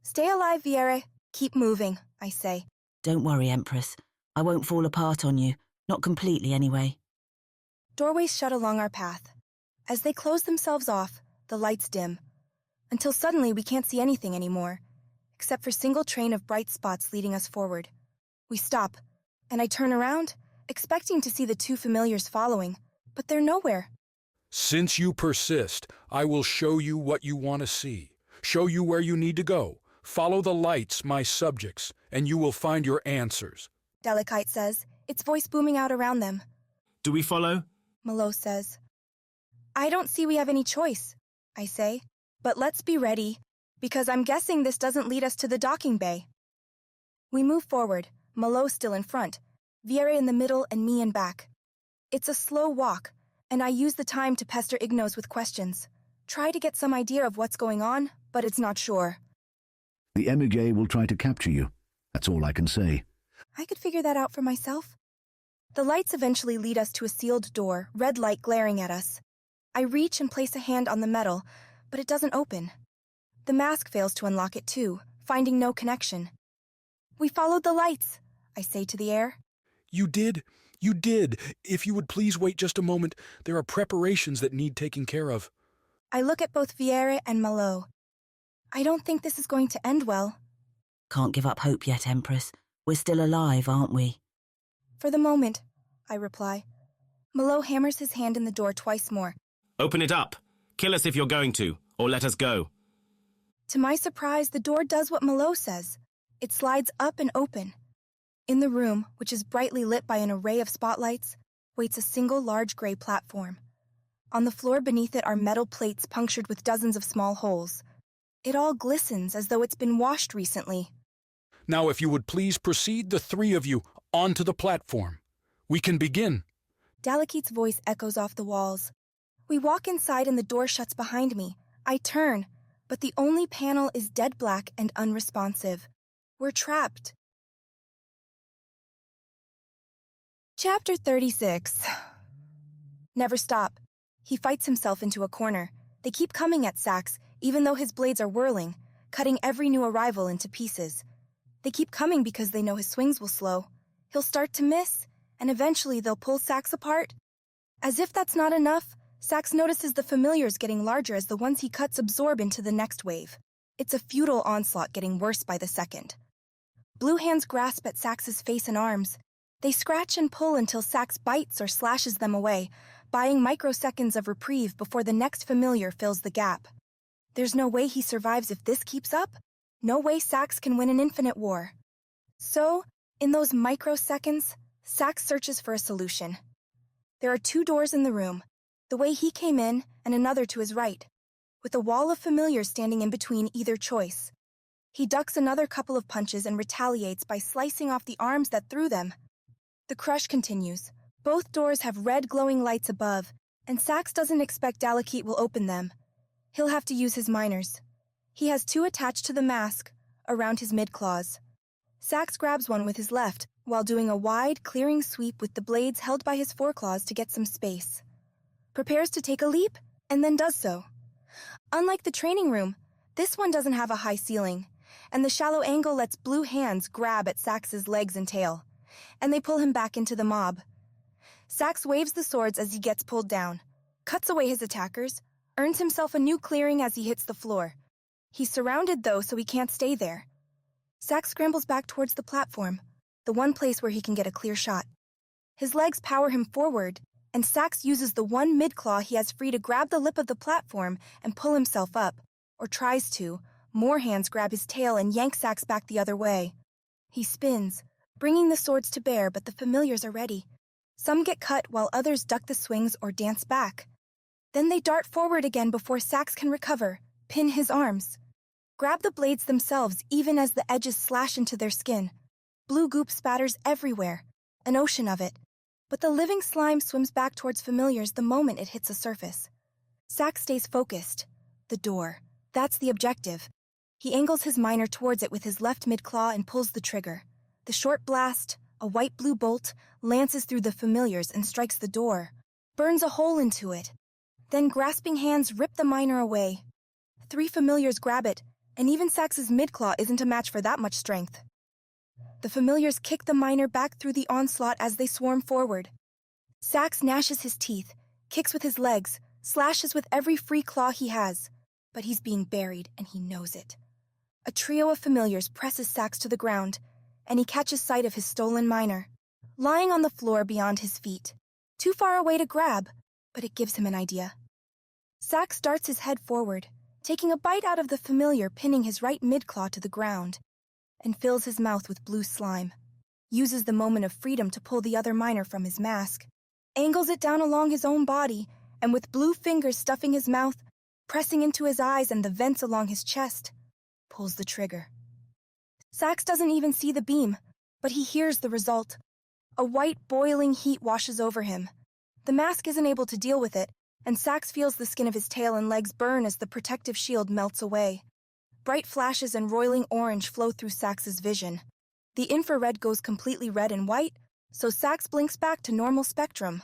Stay alive, Viera. Keep moving, I say. Don't worry, Empress. I won't fall apart on you. Not completely, anyway. Doorways shut along our path. As they close themselves off, the lights dim. Until suddenly we can't see anything anymore, except for single train of bright spots leading us forward. We stop, and I turn around, expecting to see the two familiars following, but they're nowhere. Since you persist, I will show you what you want to see. Show you where you need to go. Follow the lights, my subjects, and you will find your answers. Dalekith says, its voice booming out around them. Do we follow? Malot says. I don't see we have any choice, I say. But let's be ready, because I'm guessing this doesn't lead us to the docking bay. We move forward, Malot still in front, Viera in the middle and me in back. It's a slow walk, and I use the time to pester Ignos with questions. Try to get some idea of what's going on, but it's not sure. The emigre will try to capture you. That's all I can say. I could figure that out for myself. The lights eventually lead us to a sealed door, red light glaring at us. I reach and place a hand on the metal, but it doesn't open. The mask fails to unlock it too, finding no connection. We followed the lights, I say to the air. You did. You did. If you would please wait just a moment, there are preparations that need taking care of. I look at both Viere and Malo. I don't think this is going to end well. Can't give up hope yet, Empress. We're still alive, aren't we? For the moment, I reply. Malo hammers his hand in the door twice more. Open it up. Kill us if you're going to, or let us go. To my surprise, the door does what Malo says. It slides up and open. In the room, which is brightly lit by an array of spotlights, waits a single large gray platform. On the floor beneath it are metal plates punctured with dozens of small holes. It all glistens as though it's been washed recently. Now, if you would please proceed, the three of you, onto the platform. We can begin. Dalekith's voice echoes off the walls. We walk inside and the door shuts behind me. I turn, but the only panel is dead black and unresponsive. We're trapped. Chapter 36. Never stop. He fights himself into a corner. They keep coming at Sax, even though his blades are whirling, cutting every new arrival into pieces. They keep coming because they know his swings will slow. He'll start to miss, and eventually they'll pull Sax apart. As if that's not enough, Sax notices the familiars getting larger as the ones he cuts absorb into the next wave. It's a futile onslaught getting worse by the second. Blue hands grasp at Sax's face and arms. They scratch and pull until Sax bites or slashes them away, buying microseconds of reprieve before the next familiar fills the gap. There's no way he survives if this keeps up. No way Sax can win an infinite war. So, in those microseconds, Sax searches for a solution. There are two doors in the room, the way he came in and another to his right, with a wall of familiars standing in between either choice. He ducks another couple of punches and retaliates by slicing off the arms that threw them. The crush continues. Both doors have red glowing lights above, and Sax doesn't expect Dalekith will open them. He'll have to use his minors. He has two attached to the mask, around his mid-claws. Sax grabs one with his left, while doing a wide, clearing sweep with the blades held by his foreclaws to get some space. Prepares to take a leap, and then does so. Unlike the training room, this one doesn't have a high ceiling, and the shallow angle lets blue hands grab at Sax's legs and tail, and they pull him back into the mob. Sax waves the swords as he gets pulled down, cuts away his attackers, earns himself a new clearing as he hits the floor. He's surrounded, though, so he can't stay there. Sax scrambles back towards the platform, the one place where he can get a clear shot. His legs power him forward, and Sax uses the one mid-claw he has free to grab the lip of the platform and pull himself up, or tries to. More hands grab his tail and yank Sax back the other way. He spins, bringing the swords to bear, but the familiars are ready. Some get cut while others duck the swings or dance back. Then they dart forward again before Sax can recover, pin his arms. Grab the blades themselves even as the edges slash into their skin. Blue goop spatters everywhere, an ocean of it. But the living slime swims back towards familiars the moment it hits a surface. Sax stays focused. The door. That's the objective. He angles his minor towards it with his left mid-claw and pulls the trigger. The short blast, a white-blue bolt, lances through the familiars and strikes the door, burns a hole into it. Then grasping hands rip the minor away. 3 familiars grab it, and even Sax's mid-claw isn't a match for that much strength. The familiars kick the minor back through the onslaught as they swarm forward. Sax gnashes his teeth, kicks with his legs, slashes with every free claw he has, but he's being buried and he knows it. A trio of familiars presses Sax to the ground, and he catches sight of his stolen minor, lying on the floor beyond his feet. Too far away to grab, but it gives him an idea. Sax darts his head forward, taking a bite out of the familiar, pinning his right mid-claw to the ground, and fills his mouth with blue slime. Uses the moment of freedom to pull the other minor from his mask, angles it down along his own body, and with blue fingers stuffing his mouth, pressing into his eyes and the vents along his chest, pulls the trigger. Sax doesn't even see the beam, but he hears the result. A white, boiling heat washes over him. The mask isn't able to deal with it, and Sax feels the skin of his tail and legs burn as the protective shield melts away. Bright flashes and roiling orange flow through Sax's vision. The infrared goes completely red and white, so Sax blinks back to normal spectrum.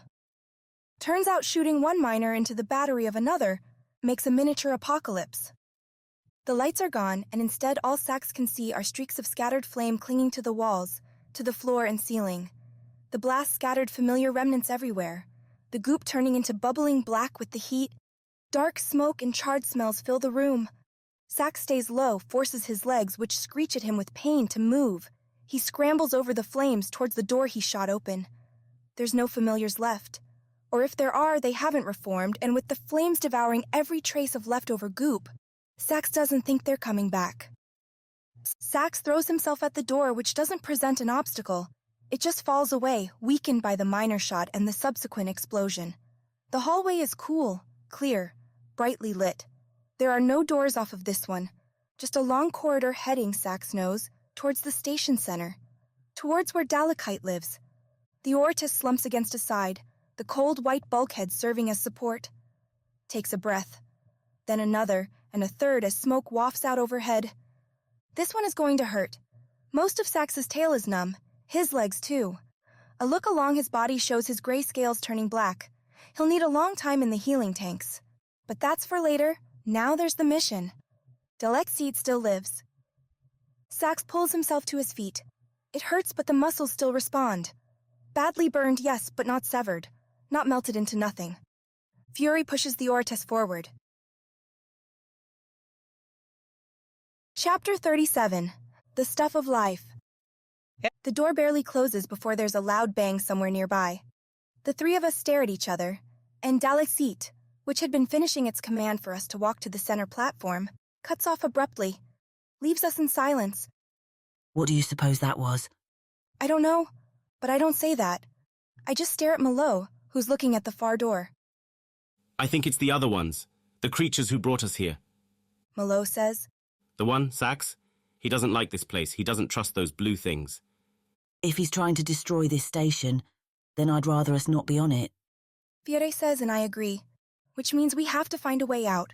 Turns out shooting one minor into the battery of another makes a miniature apocalypse. The lights are gone, and instead all Sax can see are streaks of scattered flame clinging to the walls, to the floor and ceiling. The blast scattered familiar remnants everywhere, the goop turning into bubbling black with the heat, Dark smoke and charred smells fill the room. Sax stays low, forces his legs, which screech at him with pain, to move. He scrambles over the flames towards the door he shot open. There's no familiars left. Or if there are, they haven't reformed, and with the flames devouring every trace of leftover goop, Sax doesn't think they're coming back. Sax throws himself at the door, which doesn't present an obstacle. It just falls away, weakened by the miner shot and the subsequent explosion. The hallway is cool, clear, brightly lit. There are no doors off of this one, just a long corridor heading, Sax knows, towards the station center, towards where Dalekite lives. The Ortis slumps against a side, the cold white bulkhead serving as support. Takes a breath, then another, and a third as smoke wafts out overhead. This one is going to hurt. Most of Sax's tail is numb, his legs too. A look along his body shows his gray scales turning black. He'll need a long time in the healing tanks. But that's for later. Now there's the mission. Dalekite still lives. Sax pulls himself to his feet. It hurts, but the muscles still respond. Badly burned, yes, but not severed. Not melted into nothing. Fury pushes the Ortis forward. Chapter 37. The Stuff of Life. The door barely closes before there's a loud bang somewhere nearby. The three of us stare at each other, and Dalekite, which had been finishing its command for us to walk to the center platform, cuts off abruptly, leaves us in silence. What do you suppose that was? I don't know, but I don't say that. I just stare at Malo, who's looking at the far door. I think it's the other ones, the creatures who brought us here. Malo says. The one, Sax? He doesn't like this place. He doesn't trust those blue things. If he's trying to destroy this station, then I'd rather us not be on it. Fiore says, and I agree, which means we have to find a way out.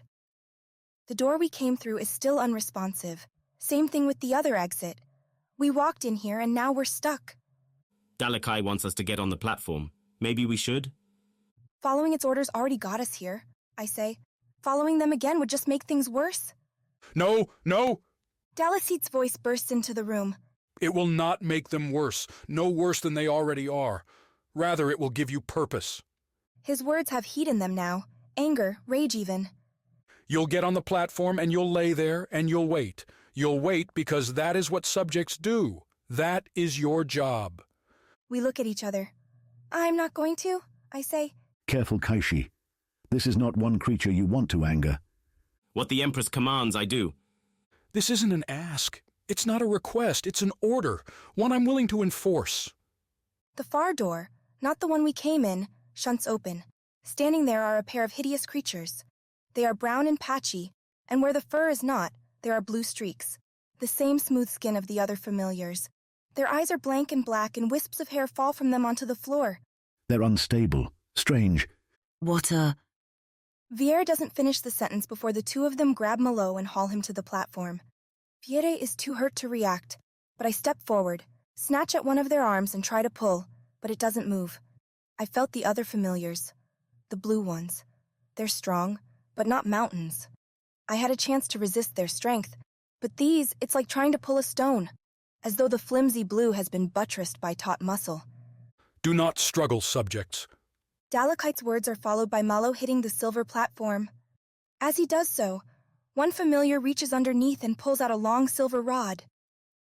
The door we came through is still unresponsive. Same thing with the other exit. We walked in here and now we're stuck. Dalakai wants us to get on the platform. Maybe we should? Following its orders already got us here, I say. Following them again would just make things worse. No, no! Dalekite's voice bursts into the room. It will not make them worse. No worse than they already are. Rather, it will give you purpose. His words have heat in them now. Anger, rage even. You'll get on the platform and you'll lay there and you'll wait. You'll wait because that is what subjects do. That is your job. We look at each other. I'm not going to, I say. Careful, Kaishi. This is not one creature you want to anger. What the Empress commands, I do. This isn't an ask. It's not a request. It's an order. One I'm willing to enforce. The far door, not the one we came in, shunts open. Standing there are a pair of hideous creatures. They are brown and patchy, and where the fur is not, there are blue streaks. The same smooth skin of the other familiars. Their eyes are blank and black, and wisps of hair fall from them onto the floor. They're unstable. Strange. What a... Viera doesn't finish the sentence before the two of them grab Malo and haul him to the platform. Viera is too hurt to react, but I step forward, snatch at one of their arms and try to pull, but it doesn't move. I felt the other familiars. The blue ones. They're strong, but not mountains. I had a chance to resist their strength, but these, it's like trying to pull a stone, as though the flimsy blue has been buttressed by taut muscle. Do not struggle, subjects. Dalekite's words are followed by Malo hitting the silver platform. As he does so, one familiar reaches underneath and pulls out a long silver rod.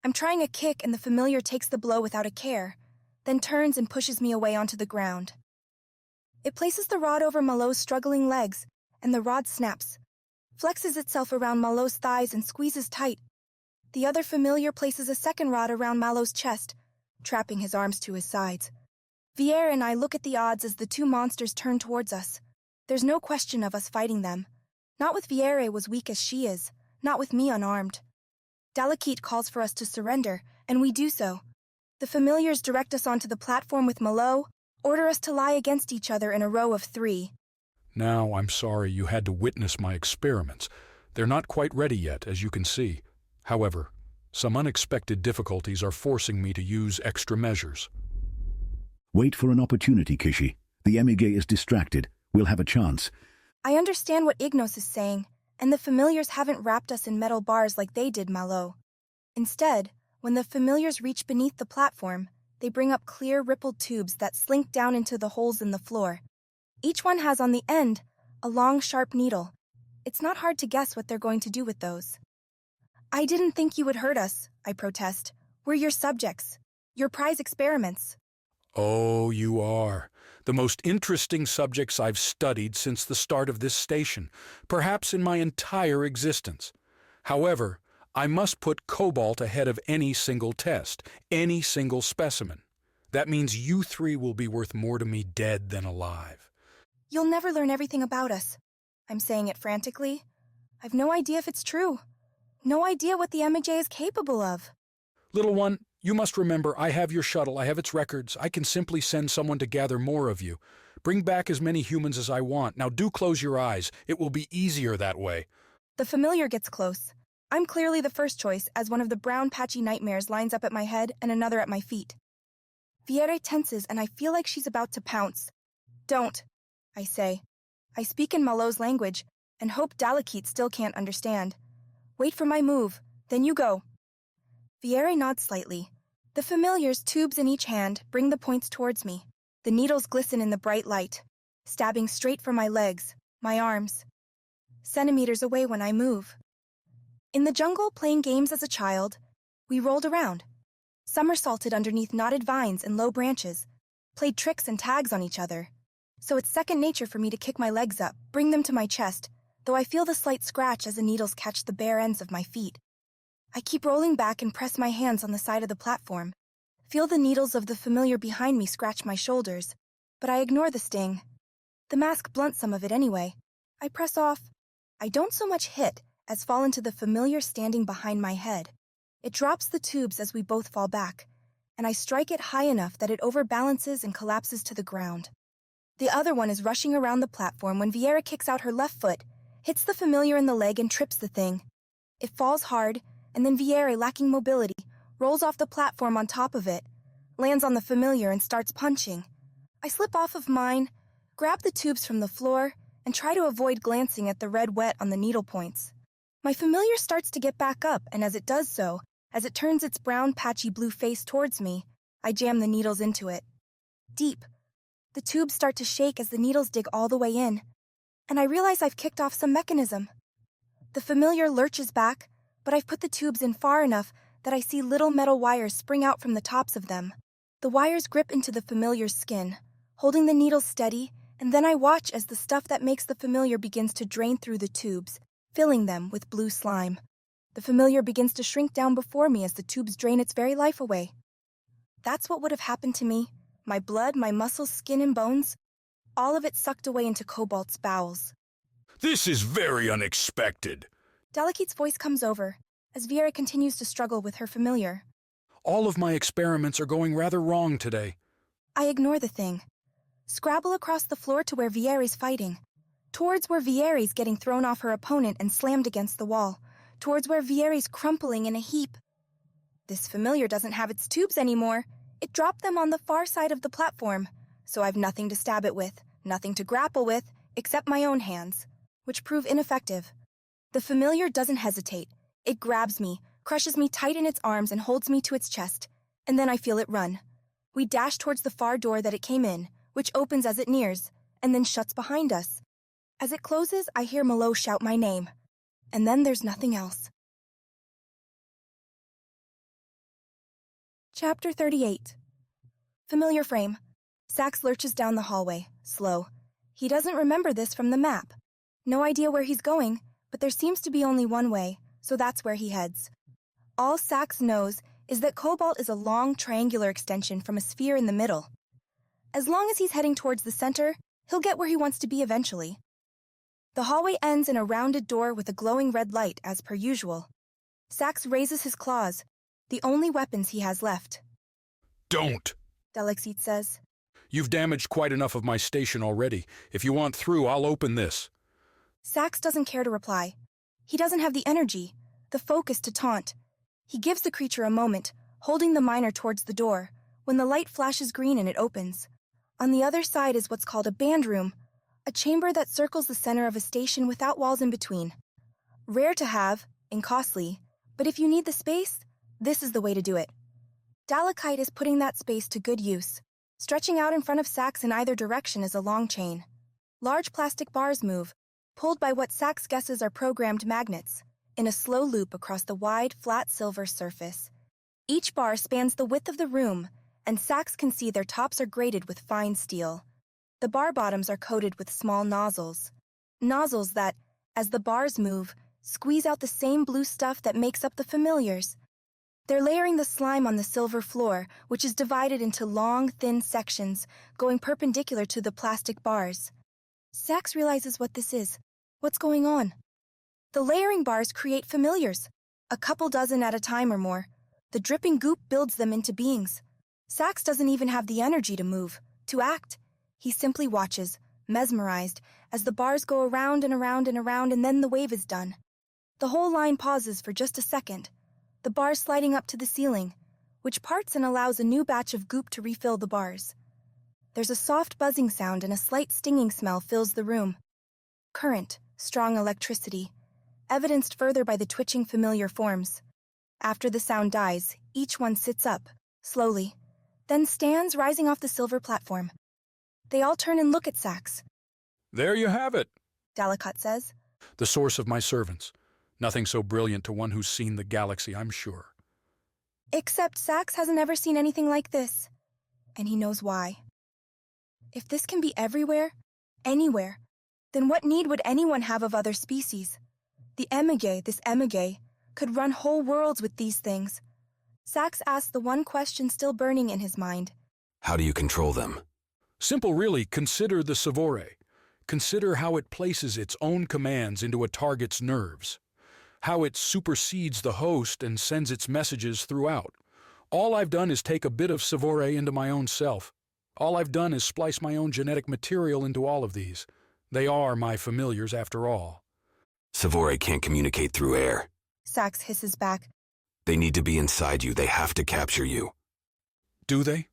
I'm trying a kick and the familiar takes the blow without a care, then turns and pushes me away onto the ground. It places the rod over Malo's struggling legs, and the rod snaps, flexes itself around Malo's thighs and squeezes tight. The other familiar places a second rod around Malo's chest, trapping his arms to his sides. Viera and I look at the odds as the two monsters turn towards us. There's no question of us fighting them. Not with Viera as weak as she is, not with me unarmed. Dalekite calls for us to surrender, and we do so. The familiars direct us onto the platform with Malo, order us to lie against each other in a row of 3. Now, I'm sorry you had to witness my experiments. They're not quite ready yet, as you can see. However, some unexpected difficulties are forcing me to use extra measures. Wait for an opportunity, Kishi. The Emige is distracted. We'll have a chance. I understand what Ignos is saying, and the familiars haven't wrapped us in metal bars like they did Malo. Instead, when the familiars reach beneath the platform, they bring up clear, rippled tubes that slink down into the holes in the floor. Each one has on the end A long, sharp needle. It's not hard to guess what they're going to do with those. I didn't think you would hurt us, I protest. We're your subjects. Your prize experiments. Oh, you are. The most interesting subjects I've studied since the start of this station, perhaps in my entire existence. However, I must put Cobalt ahead of any single test, any single specimen. That means you three will be worth more to me dead than alive. You'll never learn everything about us. I'm saying it frantically. I've no idea if it's true. No idea what the MJ is capable of. Little one, you must remember I have your shuttle, I have its records. I can simply send someone to gather more of you. Bring back as many humans as I want. Now do close your eyes. It will be easier that way. The familiar gets close. I'm clearly the first choice as one of the brown patchy nightmares lines up at my head and another at my feet. Viere tenses and I feel like she's about to pounce. Don't, I say. I speak in Malot's language and hope Dalekite still can't understand. Wait for my move, then you go. Viere nods slightly. The familiar's tubes in each hand bring the points towards me. The needles glisten in the bright light, stabbing straight for my legs, my arms. Centimeters away when I move. In the jungle, playing games as a child, we rolled around, somersaulted underneath knotted vines and low branches, played tricks and tags on each other. So it's second nature for me to kick my legs up, bring them to my chest, though I feel the slight scratch as the needles catch the bare ends of my feet. I keep rolling back and press my hands on the side of the platform, feel the needles of the familiar behind me scratch my shoulders, but I ignore the sting. The mask blunts some of it anyway. I press off. I don't so much hit as fall into the familiar standing behind my head. It drops the tubes as we both fall back, and I strike it high enough that it overbalances and collapses to the ground. The other one is rushing around the platform when Viera kicks out her left foot, hits the familiar in the leg and trips the thing. It falls hard, and then Viera, lacking mobility, rolls off the platform on top of it, lands on the familiar and starts punching. I slip off of mine, grab the tubes from the floor, and try to avoid glancing at the red wet on the needle points. My familiar starts to get back up, and as it does so, as it turns its brown, patchy blue face towards me, I jam the needles into it. Deep. The tubes start to shake as the needles dig all the way in, and I realize I've kicked off some mechanism. The familiar lurches back, but I've put the tubes in far enough that I see little metal wires spring out from the tops of them. The wires grip into the familiar's skin, holding the needles steady, and then I watch as the stuff that makes the familiar begins to drain through the tubes, filling them with blue slime. The familiar begins to shrink down before me as the tubes drain its very life away. That's what would have happened to me. My blood, my muscles, skin, and bones, all of it sucked away into Cobalt's bowels. This is very unexpected. Dalekite's voice comes over, as Viera continues to struggle with her familiar. All of my experiments are going rather wrong today. I ignore the thing. Scrabble across the floor to where Vieri's fighting. Towards where Vieri's getting thrown off her opponent and slammed against the wall. Towards where Vieri's crumpling in a heap. This familiar doesn't have its tubes anymore. It dropped them on the far side of the platform, so I've nothing to stab it with, nothing to grapple with, except my own hands, which prove ineffective. The familiar doesn't hesitate. It grabs me, crushes me tight in its arms and holds me to its chest, and then I feel it run. We dash towards the far door that it came in, which opens as it nears, and then shuts behind us. As it closes, I hear Malot shout my name, and then there's nothing else. Chapter 38. Familiar frame. Sax lurches down the hallway, slow. He doesn't remember this from the map. No idea where he's going, but there seems to be only one way, so that's where he heads. All Sax knows is that Cobalt is a long, triangular extension from a sphere in the middle. As long as he's heading towards the center, he'll get where he wants to be eventually. The hallway ends in a rounded door with a glowing red light, as per usual. Sax raises his claws, the only weapons he has left. Don't! Dalekite says. You've damaged quite enough of my station already. If you want through, I'll open this. Sax doesn't care to reply. He doesn't have the energy, the focus to taunt. He gives the creature a moment, holding the miner towards the door, when the light flashes green and it opens. On the other side is what's called a band room, a chamber that circles the center of a station without walls in between. Rare to have, and costly, but if you need the space, this is the way to do it. Dalekite is putting that space to good use. Stretching out in front of Sax in either direction is a long chain. Large plastic bars move, pulled by what Sax guesses are programmed magnets, in a slow loop across the wide, flat silver surface. Each bar spans the width of the room, and Sax can see their tops are grated with fine steel. The bar bottoms are coated with small nozzles. Nozzles that, as the bars move, squeeze out the same blue stuff that makes up the familiars. They're layering the slime on the silver floor, which is divided into long, thin sections, going perpendicular to the plastic bars. Sax realizes what this is. What's going on? The layering bars create familiars, a couple dozen at a time or more. The dripping goop builds them into beings. Sax doesn't even have the energy to move, to act. He simply watches, mesmerized, as the bars go around and around and around, and then the wave is done. The whole line pauses for just a second, the bars sliding up to the ceiling, which parts and allows a new batch of goop to refill the bars. There's a soft buzzing sound and a slight stinging smell fills the room. Current, strong electricity, evidenced further by the twitching familiar forms. After the sound dies, each one sits up, slowly, then stands rising off the silver platform. They all turn and look at Sax. There you have it, Dalicut says. The source of my servants. Nothing so brilliant to one who's seen the galaxy, I'm sure. Except Sax hasn't ever seen anything like this. And he knows why. If this can be everywhere, anywhere, then what need would anyone have of other species? The Emige, this Emige, could run whole worlds with these things. Sax asks the one question still burning in his mind. How do you control them? Simple, really. Consider the Sevora. Consider how it places its own commands into a target's nerves. How it supersedes the host and sends its messages throughout. All I've done is take a bit of Sevora into my own self. All I've done is splice my own genetic material into all of these. They are my familiars after all. Sevora can't communicate through air. Sax hisses back. They need to be inside you. They have to capture you. Do they?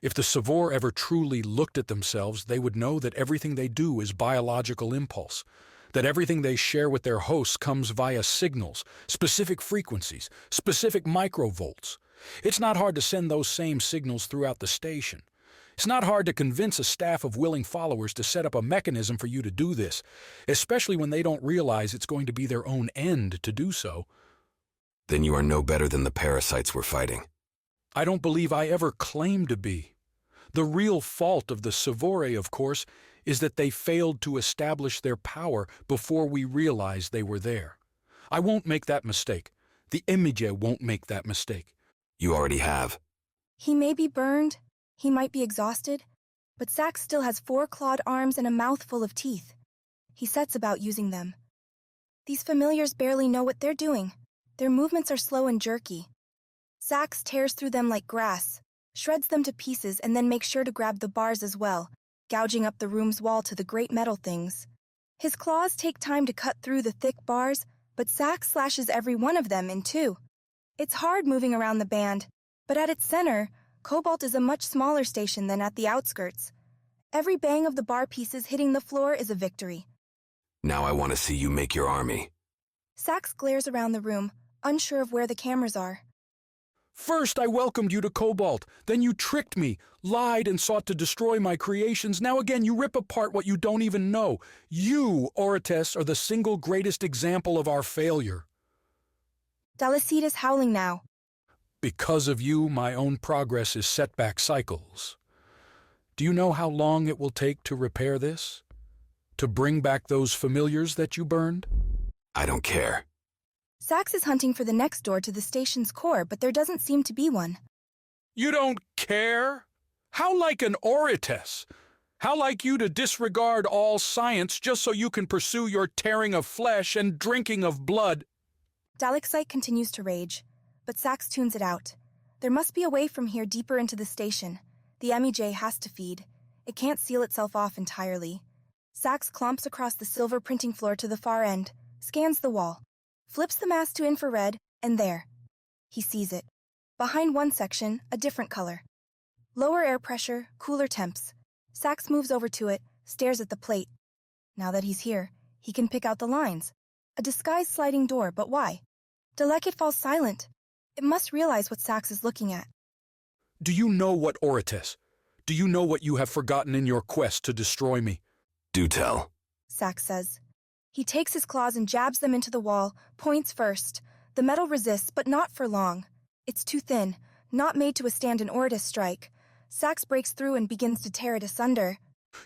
If the Sevora ever truly looked at themselves, they would know that everything they do is biological impulse, that everything they share with their hosts comes via signals, specific frequencies, specific microvolts. It's not hard to send those same signals throughout the station. It's not hard to convince a staff of willing followers to set up a mechanism for you to do this, especially when they don't realize it's going to be their own end to do so. Then you are no better than the parasites we're fighting. I don't believe I ever claimed to be. The real fault of the Sevora, of course, is that they failed to establish their power before we realized they were there. I won't make that mistake. The Emige won't make that mistake. You already have. He may be burned, he might be exhausted, but Sax still has 4 clawed arms and a mouth full of teeth. He sets about using them. These familiars barely know what they're doing. Their movements are slow and jerky. Sax tears through them like grass, shreds them to pieces, and then makes sure to grab the bars as well, gouging up the room's wall to the great metal things. His claws take time to cut through the thick bars, but Sax slashes every one of them in 2. It's hard moving around the band, but at its center, Cobalt is a much smaller station than at the outskirts. Every bang of the bar pieces hitting the floor is a victory. Now I want to see you make your army. Sax glares around the room, unsure of where the cameras are. First I welcomed you to Cobalt, then you tricked me, lied and sought to destroy my creations. Now again you rip apart what you don't even know. You, Orites, are the single greatest example of our failure. Dalicete is howling now. Because of you, my own progress is setback cycles. Do you know how long it will take to repair this? To bring back those familiars that you burned? I don't care. Sax is hunting for the next door to the station's core, but there doesn't seem to be one. You don't care? How like an Orites? How like you to disregard all science just so you can pursue your tearing of flesh and drinking of blood? Dalexite continues to rage, but Sax tunes it out. There must be a way from here deeper into the station. The Emige has to feed. It can't seal itself off entirely. Sax clomps across the silver printing floor to the far end, scans the wall, flips the mask to infrared, and there. He sees it. Behind one section, a different color. Lower air pressure, cooler temps. Sax moves over to it, stares at the plate. Now that he's here, he can pick out the lines. A disguised sliding door, but why? Dalekit falls silent. It must realize what Sax is looking at. Do you know what, Orites? Do you know what you have forgotten in your quest to destroy me? Do tell. Sax says. He takes his claws and jabs them into the wall, points first. The metal resists, but not for long. It's too thin, not made to withstand an Ortis strike. Sax breaks through and begins to tear it asunder.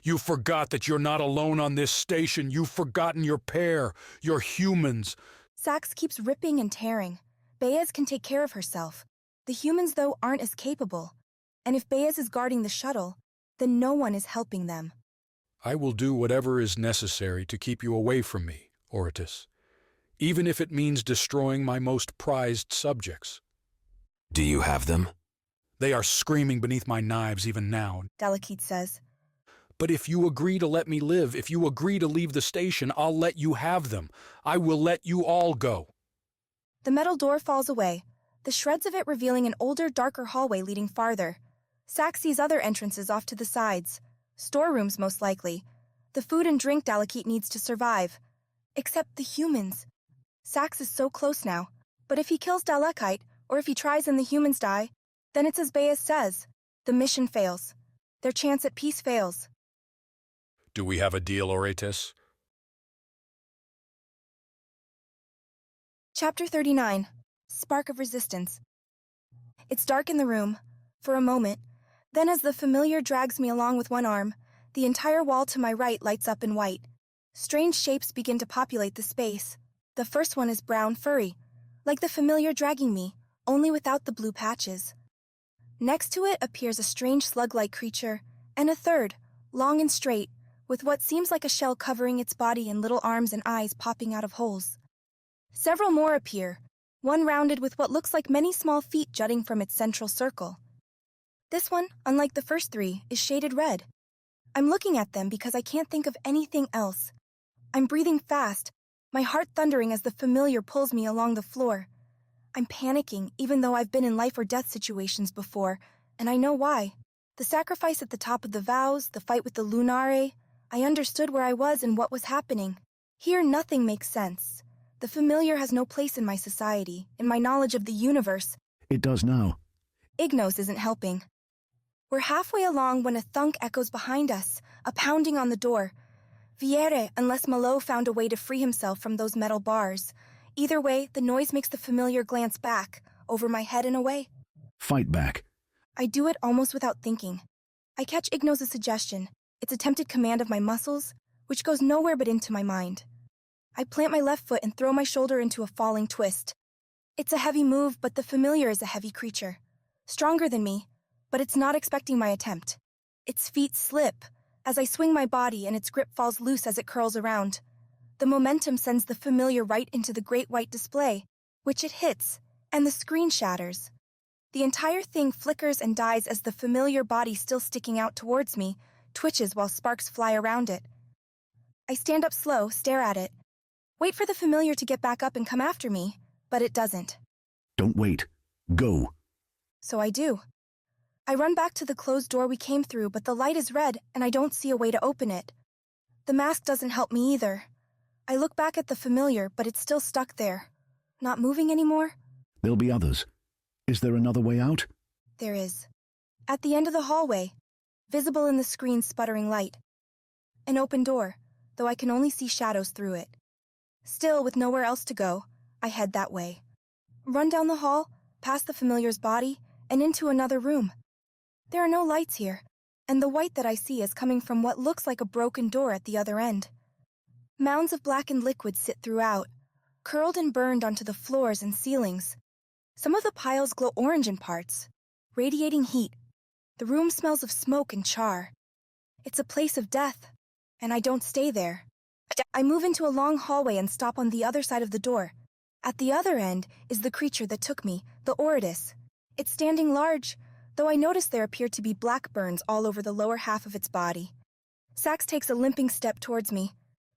You forgot that you're not alone on this station. You've forgotten your pair, your humans. Sax keeps ripping and tearing. Baez can take care of herself. The humans, though, aren't as capable. And if Baez is guarding the shuttle, then no one is helping them. I will do whatever is necessary to keep you away from me, Oritus, even if it means destroying my most prized subjects. Do you have them? They are screaming beneath my knives even now, Dalekith says. But if you agree to let me live, if you agree to leave the station, I'll let you have them. I will let you all go. The metal door falls away, the shreds of it revealing an older, darker hallway leading farther. Sax sees other entrances off to the sides. Storerooms, most likely. The food and drink Dalekith needs to survive. Except the humans. Sax is so close now, but if he kills Dalekite, or if he tries and the humans die, then it's as Baez says. The mission fails. Their chance at peace fails. Do we have a deal, Oritus? Chapter 39. Spark of Resistance. It's dark in the room, for a moment. Then as the familiar drags me along with one arm, the entire wall to my right lights up in white. Strange shapes begin to populate the space. The first one is brown furry, like the familiar dragging me, only without the blue patches. Next to it appears a strange slug-like creature, and a third, long and straight, with what seems like a shell covering its body and little arms and eyes popping out of holes. Several more appear, one rounded with what looks like many small feet jutting from its central circle. This one, unlike the first three, is shaded red. I'm looking at them because I can't think of anything else. I'm breathing fast, my heart thundering as the familiar pulls me along the floor. I'm panicking, even though I've been in life or death situations before, and I know why. The sacrifice at the top of the vows, the fight with the Lunare, I understood where I was and what was happening. Here, nothing makes sense. The familiar has no place in my society, in my knowledge of the universe. It does now. Ignos isn't helping. We're halfway along when a thunk echoes behind us, a pounding on the door. Viere, unless Malo found a way to free himself from those metal bars. Either way, the noise makes the familiar glance back, over my head and away. Fight back. I do it almost without thinking. I catch Ignos' suggestion, its attempted command of my muscles, which goes nowhere but into my mind. I plant my left foot and throw my shoulder into a falling twist. It's a heavy move, but the familiar is a heavy creature. Stronger than me, but it's not expecting my attempt. Its feet slip as I swing my body and its grip falls loose as it curls around. The momentum sends the familiar right into the great white display, which it hits, and the screen shatters. The entire thing flickers and dies as the familiar body still sticking out towards me twitches while sparks fly around it. I stand up slow, stare at it. Wait for the familiar to get back up and come after me, but it doesn't. Don't wait. Go. So I do. I run back to the closed door we came through, but the light is red and I don't see a way to open it. The mask doesn't help me either. I look back at the familiar, but it's still stuck there. Not moving anymore? There'll be others. Is there another way out? There is. At the end of the hallway, visible in the screen's sputtering light. An open door, though I can only see shadows through it. Still, with nowhere else to go, I head that way. Run down the hall, past the familiar's body, and into another room. There are no lights here, and the white that I see is coming from what looks like a broken door at the other end. Mounds of blackened liquid sit throughout, curled and burned onto the floors and ceilings. Some of the piles glow orange in parts, radiating heat. The room smells of smoke and char. It's a place of death, and I don't stay there. I move into a long hallway and stop on the other side of the door. At the other end is the creature that took me, the Oritus. It's standing large, though I notice there appear to be black burns all over the lower half of its body. Sax takes a limping step towards me.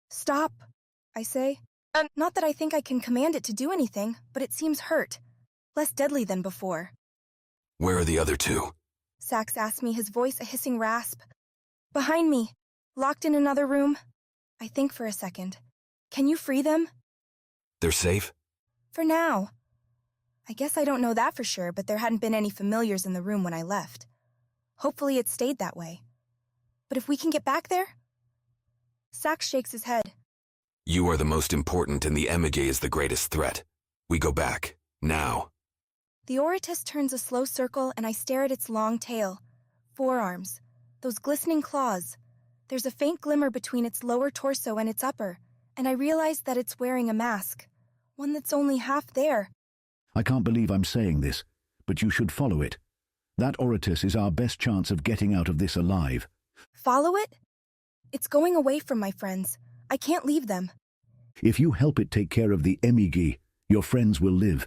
Stop, I say. Not that I think I can command it to do anything, but it seems hurt. Less deadly than before. Where are the other two? Sax asks me, his voice a hissing rasp. Behind me, locked in another room. I think for a second. Can you free them? They're safe? For now. I guess I don't know that for sure, but there hadn't been any familiars in the room when I left. Hopefully it stayed that way. But if we can get back there? Sax shakes his head. You are the most important and the Emige is the greatest threat. We go back. Now. The Oritus turns a slow circle and I stare at its long tail, forearms, those glistening claws. There's a faint glimmer between its lower torso and its upper, and I realize that it's wearing a mask, one that's only half there. I can't believe I'm saying this, but you should follow it. That Oritus is our best chance of getting out of this alive. Follow it? It's going away from my friends. I can't leave them. If you help it take care of the Emigi, your friends will live.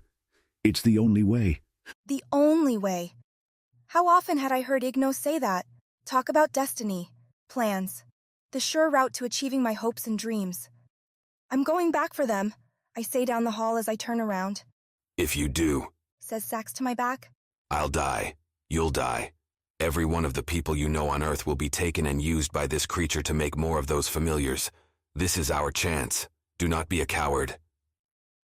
It's the only way. The only way. How often had I heard Ignos say that? Talk about destiny, plans, the sure route to achieving my hopes and dreams. I'm going back for them, I say down the hall as I turn around. If you do, says Sax to my back, I'll die. You'll die. Every one of the people you know on Earth will be taken and used by this creature to make more of those familiars. This is our chance. Do not be a coward.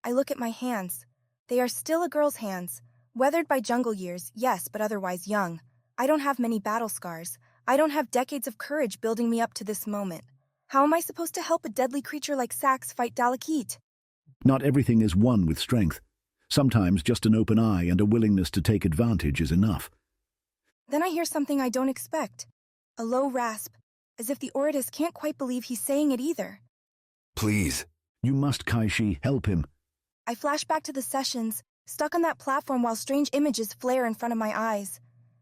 I look at my hands. They are still a girl's hands. Weathered by jungle years, yes, but otherwise young. I don't have many battle scars. I don't have decades of courage building me up to this moment. How am I supposed to help a deadly creature like Sax fight Dalekite? Not everything is won with strength. Sometimes just an open eye and a willingness to take advantage is enough. Then I hear something I don't expect. A low rasp, as if the Oritus can't quite believe he's saying it either. Please. You must, Kaishi. Help him. I flash back to the sessions, stuck on that platform while strange images flare in front of my eyes.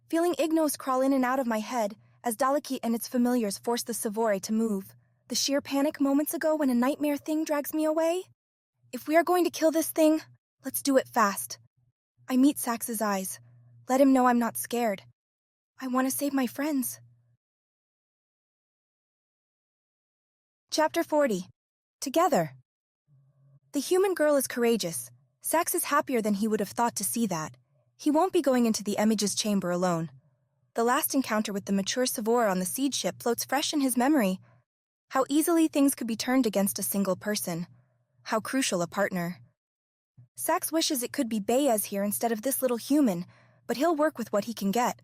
Feeling Ignos crawl in and out of my head as Dalekite and its familiars force the Sevora to move. The sheer panic moments ago when a nightmare thing drags me away. If we are going to kill this thing, let's do it fast. I meet Sax's eyes. Let him know I'm not scared. I want to save my friends. Chapter 40. Together. The human girl is courageous. Sax is happier than he would have thought to see that. He won't be going into the Emige's chamber alone. The last encounter with the mature Sevora on the siege ship floats fresh in his memory. How easily things could be turned against a single person. How crucial a partner. Sax wishes it could be Baez here instead of this little human, but he'll work with what he can get.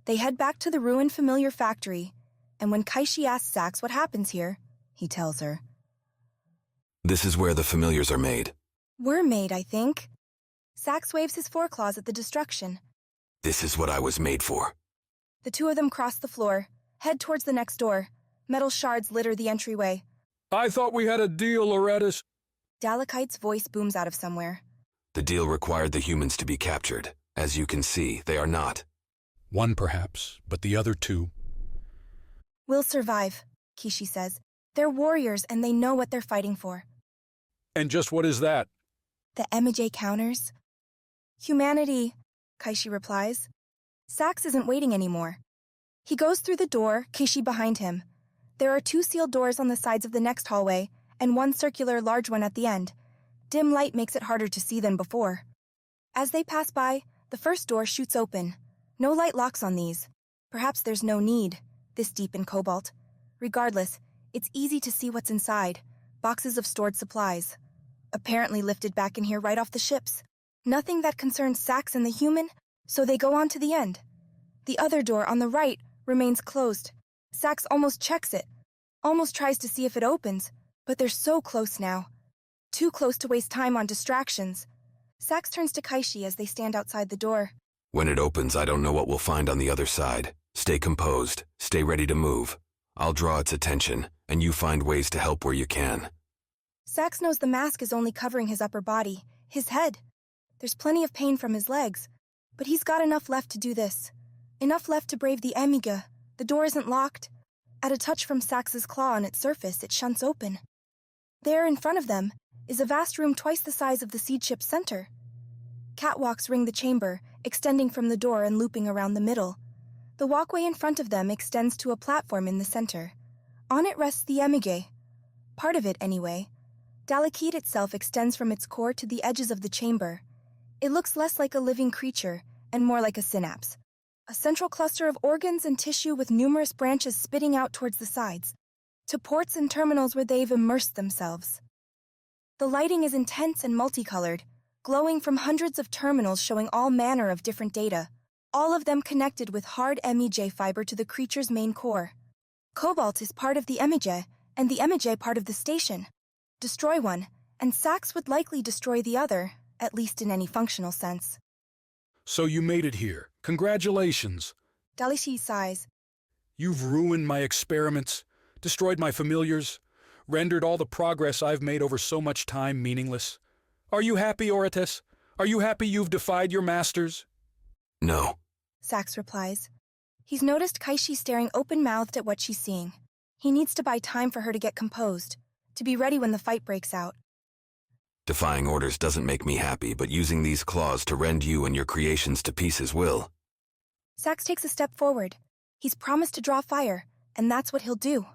They head back to the ruined familiar factory, and when Kaishi asks Sax what happens here, he tells her. This is where the familiars are made. Were made, I think. Sax waves his foreclaws at the destruction. This is what I was made for. The two of them cross the floor, head towards the next door. Metal shards litter the entryway. I thought we had a deal, Loretta's. Dalekite's voice booms out of somewhere. The deal required the humans to be captured. As you can see, they are not. One perhaps, but the other two. We'll survive, Kaishi says. They're warriors and they know what they're fighting for. And just what is that? The Emige counters. Humanity, Kaishi replies. Sax isn't waiting anymore. He goes through the door, Kaishi behind him. There are 2 sealed doors on the sides of the next hallway, and 1 circular large one at the end. Dim light makes it harder to see than before. As they pass by, the first door shoots open. No light locks on these. Perhaps there's no need, this deep in cobalt. Regardless, it's easy to see what's inside. Boxes of stored supplies. Apparently lifted back in here right off the ships. Nothing that concerns Sax and the human, so they go on to the end. The other door on the right remains closed. Sax almost checks it, almost tries to see if it opens, but they're so close now. Too close to waste time on distractions. Sax turns to Kaishi as they stand outside the door. When it opens, I don't know what we'll find on the other side. Stay composed. Stay ready to move. I'll draw its attention, and you find ways to help where you can. Sax knows the mask is only covering his upper body, his head. There's plenty of pain from his legs, but he's got enough left to do this. Enough left to brave the Emige. The door isn't locked. At a touch from Sax's claw on its surface, it shunts open. There, in front of them, is a vast room twice the size of the siege ship's center. Catwalks ring the chamber, extending from the door and looping around the middle. The walkway in front of them extends to a platform in the center. On it rests the Emige. Part of it, anyway. Dalekite itself extends from its core to the edges of the chamber. It looks less like a living creature and more like a synapse. A central cluster of organs and tissue with numerous branches spitting out towards the sides, to ports and terminals where they've immersed themselves. The lighting is intense and multicolored, glowing from hundreds of terminals showing all manner of different data, all of them connected with hard Emige fiber to the creature's main core. Cobalt is part of the Emige, and the Emige part of the station. Destroy one, and Sax would likely destroy the other, at least in any functional sense. So you made it here. Congratulations. Dalishi sighs. You've ruined my experiments, destroyed my familiars, rendered all the progress I've made over so much time meaningless. Are you happy, Orites? Are you happy you've defied your masters? No. Sax replies. He's noticed Kaishi staring open-mouthed at what she's seeing. He needs to buy time for her to get composed, to be ready when the fight breaks out. Defying orders doesn't make me happy, but using these claws to rend you and your creations to pieces will. Sax takes a step forward. He's promised to draw fire, and that's what he'll do.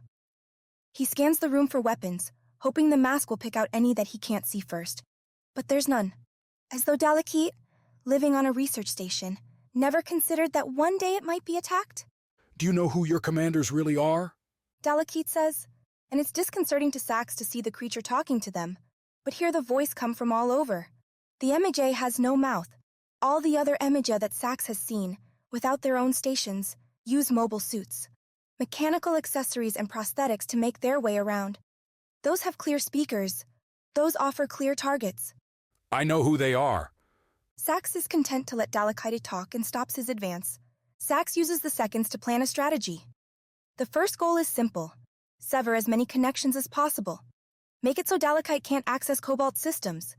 He scans the room for weapons, hoping the mask will pick out any that he can't see first. But there's none. As though Dalekite, living on a research station, never considered that one day it might be attacked. Do you know who your commanders really are? Dalekite says, and it's disconcerting to Sax to see the creature talking to them, but hear the voice come from all over. The Emige has no mouth. All the other Emige that Sax has seen, without their own stations, use mobile suits. Mechanical accessories and prosthetics to make their way around. Those have clear speakers. Those offer clear targets. I know who they are. Sax is content to let Dalekite talk and stops his advance. Sax uses the seconds to plan a strategy. The first goal is simple. Sever as many connections as possible. Make it so Dalekite can't access Cobalt systems.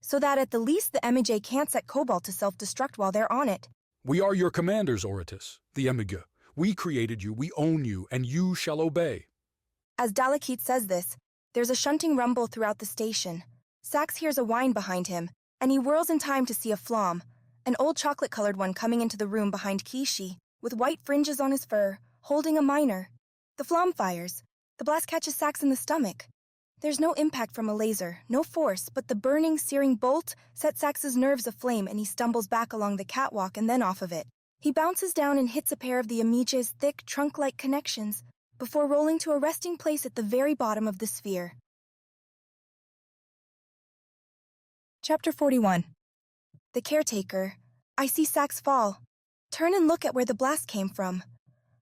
So that at the least the Emige can't set Cobalt to self-destruct while they're on it. We are your commanders, Orites, the Emige. We created you, we own you, and you shall obey. As Dalekite says this, there's a shunting rumble throughout the station. Sax hears a whine behind him, and he whirls in time to see a Flom, an old chocolate-colored one coming into the room behind Kaishi, with white fringes on his fur, holding a miner. The Flom fires. The blast catches Sax in the stomach. There's no impact from a laser, no force, but the burning, searing bolt sets Sax's nerves aflame and he stumbles back along the catwalk and then off of it. He bounces down and hits a pair of the Amige's thick, trunk-like connections, before rolling to a resting place at the very bottom of the sphere. Chapter 41. The Caretaker. I see Sax fall. Turn and look at where the blast came from.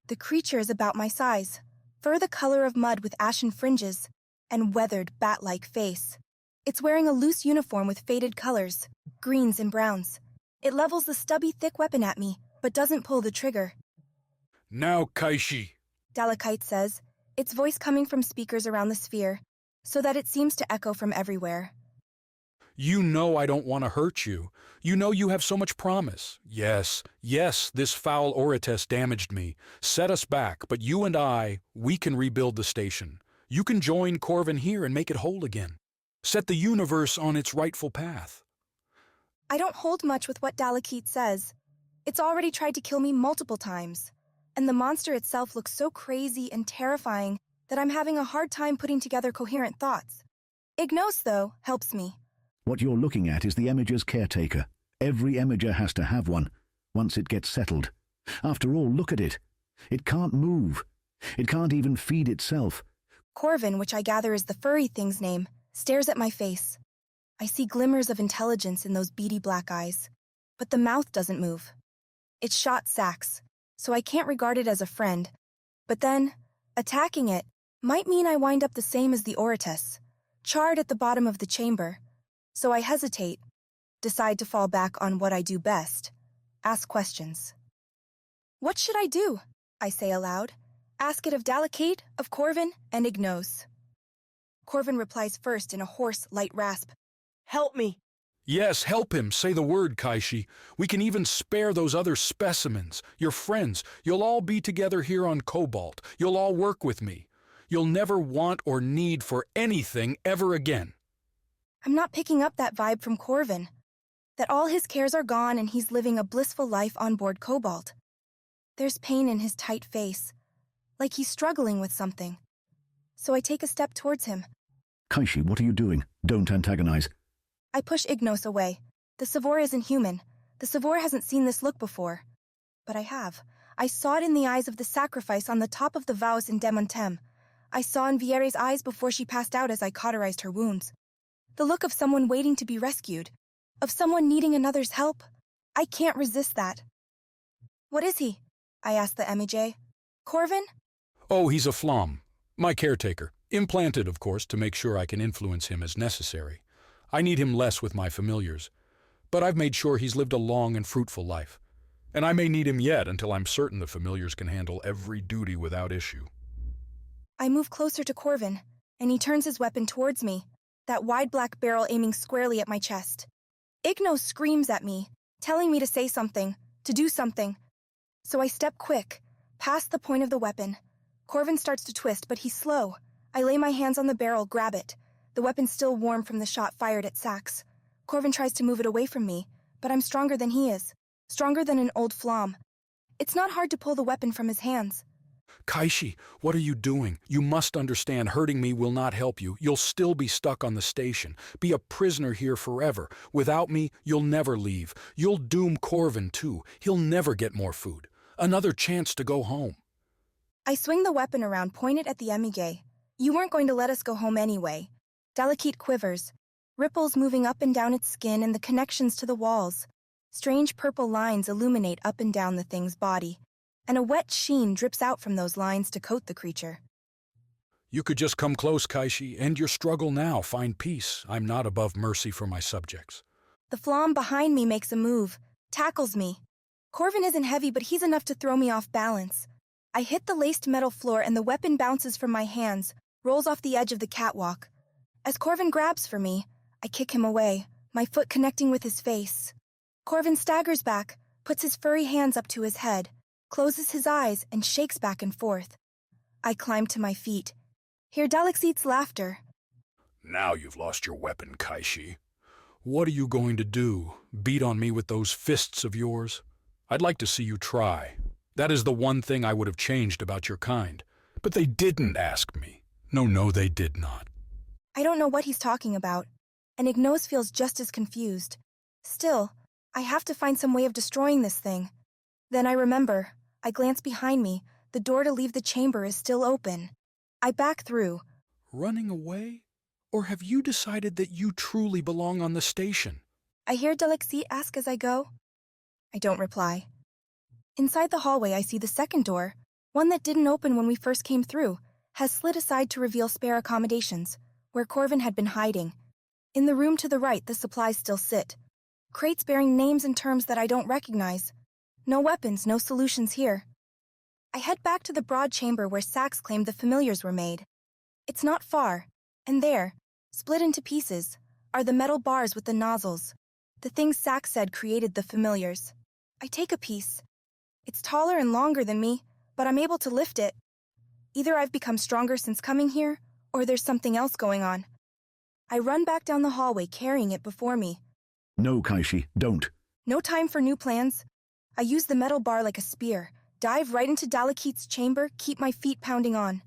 The creature is about my size, fur the color of mud with ashen fringes, and weathered, bat-like face. It's wearing a loose uniform with faded colors, greens and browns. It levels the stubby, thick weapon at me, but doesn't pull the trigger. Now, Kaishi, Dalekite says, its voice coming from speakers around the sphere, so that it seems to echo from everywhere. You know I don't want to hurt you. You know you have so much promise. Yes, this foul Orites damaged me, set us back, but you and we can rebuild the station. You can join Corvin here and make it whole again. Set the universe on its rightful path. I don't hold much with what Dalekite says. It's already tried to kill me multiple times, and the monster itself looks so crazy and terrifying that I'm having a hard time putting together coherent thoughts. Ignos, though, helps me. What you're looking at is the Emige's caretaker. Every Emige has to have one, once it gets settled. After all, look at it. It can't move. It can't even feed itself. Corvin, which I gather is the furry thing's name, stares at my face. I see glimmers of intelligence in those beady black eyes, but the mouth doesn't move. It shot Sax, so I can't regard it as a friend. But then, attacking it might mean I wind up the same as the Orites, charred at the bottom of the chamber. So I hesitate, decide to fall back on what I do best, ask questions. What should I do? I say aloud. Ask it of Dalekite, of Corvin, and Ignos. Corvin replies first in a hoarse, light rasp. Help me! Yes, help him. Say the word, Kaishi. We can even spare those other specimens, your friends. You'll all be together here on Cobalt. You'll all work with me. You'll never want or need for anything ever again. I'm not picking up that vibe from Corvin. That all his cares are gone and he's living a blissful life on board Cobalt. There's pain in his tight face, like he's struggling with something. So I take a step towards him. Kaishi, what are you doing? Don't antagonize. I push Ignos away. The Sevora isn't human. The Sevora hasn't seen this look before. But I have. I saw it in the eyes of the sacrifice on the top of the vows in Demontem. I saw in Viere's eyes before she passed out as I cauterized her wounds. The look of someone waiting to be rescued. Of someone needing another's help. I can't resist that. What is he? I asked the Emige. Corvin? Oh, he's a Flom. My caretaker. Implanted, of course, to make sure I can influence him as necessary. I need him less with my familiars, but I've made sure he's lived a long and fruitful life. And I may need him yet until I'm certain the familiars can handle every duty without issue. I move closer to Corvin, and he turns his weapon towards me, that wide black barrel aiming squarely at my chest. Ignos screams at me, telling me to say something, to do something. So I step quick, past the point of the weapon. Corvin starts to twist, but he's slow. I lay my hands on the barrel, grab it. The weapon's still warm from the shot fired at Sax. Corvin tries to move it away from me, but I'm stronger than he is. Stronger than an old flom. It's not hard to pull the weapon from his hands. Kaishi, what are you doing? You must understand hurting me will not help you. You'll still be stuck on the station. Be a prisoner here forever. Without me, you'll never leave. You'll doom Corvin, too. He'll never get more food. Another chance to go home. I swing the weapon around, point it at the Emige. You weren't going to let us go home anyway. Delicate quivers, ripples moving up and down its skin and the connections to the walls. Strange purple lines illuminate up and down the thing's body, and a wet sheen drips out from those lines to coat the creature. You could just come close, Kaishi. End your struggle now. Find peace. I'm not above mercy for my subjects. The flom behind me makes a move, tackles me. Corvin isn't heavy, but he's enough to throw me off balance. I hit the laced metal floor and the weapon bounces from my hands, rolls off the edge of the catwalk. As Corvin grabs for me, I kick him away, my foot connecting with his face. Corvin staggers back, puts his furry hands up to his head, closes his eyes, and shakes back and forth. I climb to my feet, hear Dalexite's laughter. Now you've lost your weapon, Kaishi. What are you going to do? Beat on me with those fists of yours? I'd like to see you try. That is the one thing I would have changed about your kind. But they didn't ask me. No, they did not. I don't know what he's talking about, and Ignos feels just as confused. Still, I have to find some way of destroying this thing. Then I remember. I glance behind me. The door to leave the chamber is still open. I back through. Running away? Or have you decided that you truly belong on the station? I hear Dalexite ask as I go. I don't reply. Inside the hallway, I see the second door, one that didn't open when we first came through, has slid aside to reveal spare accommodations, where Corvin had been hiding. In the room to the right, the supplies still sit. Crates bearing names and terms that I don't recognize. No weapons, no solutions here. I head back to the broad chamber where Sax claimed the familiars were made. It's not far, and there, split into pieces, are the metal bars with the nozzles. The things Sax said created the familiars. I take a piece. It's taller and longer than me, but I'm able to lift it. Either I've become stronger since coming here, or there's something else going on. I run back down the hallway carrying it before me. No, Kaishi, don't. No time for new plans. I use the metal bar like a spear, dive right into Dalekite's chamber, keep my feet pounding on.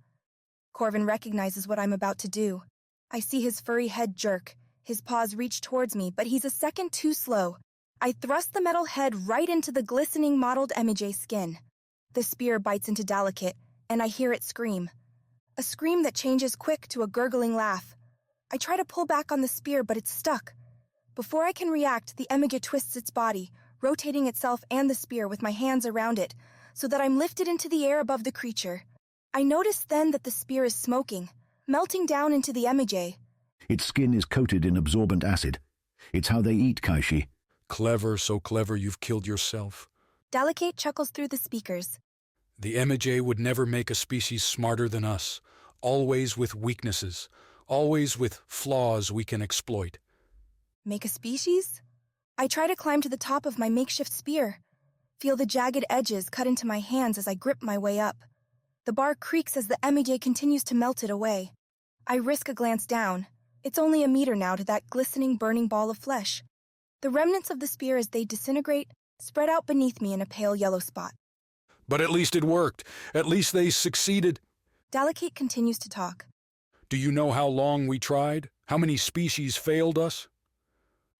Corvin recognizes what I'm about to do. I see his furry head jerk, his paws reach towards me, but he's a second too slow. I thrust the metal head right into the glistening mottled Emige skin. The spear bites into Dalekite, and I hear it scream. A scream that changes quick to a gurgling laugh. I try to pull back on the spear, but it's stuck. Before I can react, the Emige twists its body, rotating itself and the spear with my hands around it, so that I'm lifted into the air above the creature. I notice then that the spear is smoking, melting down into the Emige. Its skin is coated in absorbent acid. It's how they eat, Kaishi. Clever, so clever you've killed yourself. Dalekite chuckles through the speakers. The Emige would never make a species smarter than us, always with weaknesses, always with flaws we can exploit. Make a species? I try to climb to the top of my makeshift spear. Feel the jagged edges cut into my hands as I grip my way up. The bar creaks as the Emige continues to melt it away. I risk a glance down. It's only a meter now to that glistening, burning ball of flesh. The remnants of the spear as they disintegrate spread out beneath me in a pale yellow spot. But at least it worked. At least they succeeded. Dalekite continues to talk. Do you know how long we tried? How many species failed us?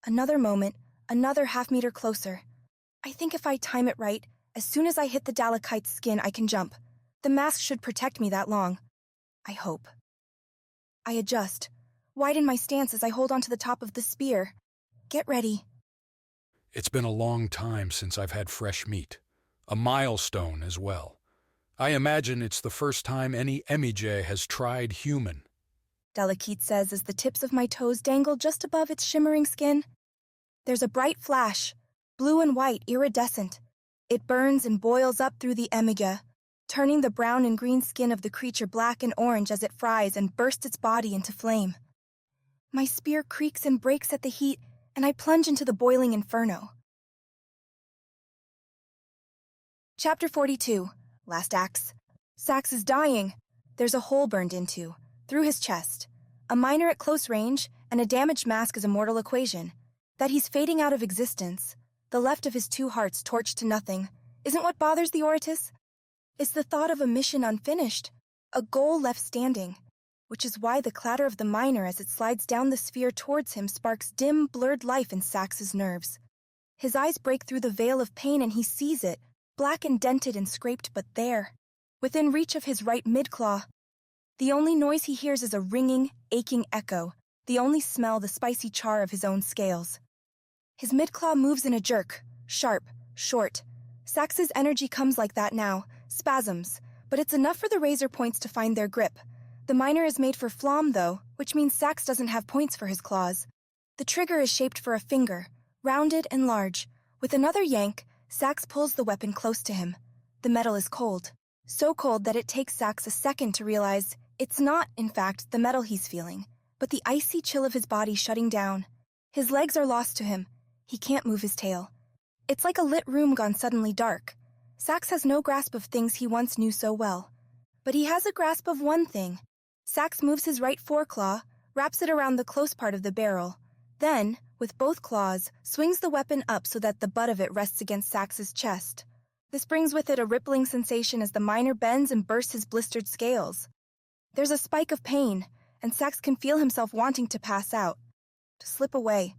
Another moment, another half-meter closer. I think if I time it right, as soon as I hit the Dalekite's skin, I can jump. The mask should protect me that long. I hope. I adjust, widen my stance as I hold onto the top of the spear. Get ready. It's been a long time since I've had fresh meat. A milestone as well. I imagine it's the first time any Emige has tried human. Dalekith says as the tips of my toes dangle just above its shimmering skin. There's a bright flash, blue and white, iridescent. It burns and boils up through the Emige, turning the brown and green skin of the creature black and orange as it fries and bursts its body into flame. My spear creaks and breaks at the heat, and I plunge into the boiling inferno. Chapter 42, Last Acts. Sax is dying. There's a hole burned into, through his chest. A miner at close range, and a damaged mask is a mortal equation. That he's fading out of existence, the left of his two hearts torched to nothing, isn't what bothers the Oratus. It's the thought of a mission unfinished, a goal left standing, which is why the clatter of the miner as it slides down the sphere towards him sparks dim, blurred life in Sax's nerves. His eyes break through the veil of pain and he sees it, black and dented and scraped, but there, within reach of his right mid-claw. The only noise he hears is a ringing, aching echo, the only smell the spicy char of his own scales. His mid-claw moves in a jerk, sharp, short. Sax's energy comes like that now, spasms, but it's enough for the razor points to find their grip. The miner is made for flom, though, which means Sax doesn't have points for his claws. The trigger is shaped for a finger, rounded and large. With another yank, Sax pulls the weapon close to him. The metal is cold, so cold that it takes Sax a second to realize it's not, in fact, the metal he's feeling, but the icy chill of his body shutting down. His legs are lost to him. He can't move his tail. It's like a lit room gone suddenly dark. Sax has no grasp of things he once knew so well. But he has a grasp of one thing. Sax moves his right foreclaw, wraps it around the close part of the barrel. Then, with both claws, swings the weapon up so that the butt of it rests against Sax's chest. This brings with it a rippling sensation as the miner bends and bursts his blistered scales. There's a spike of pain, and Sax can feel himself wanting to pass out, to slip away.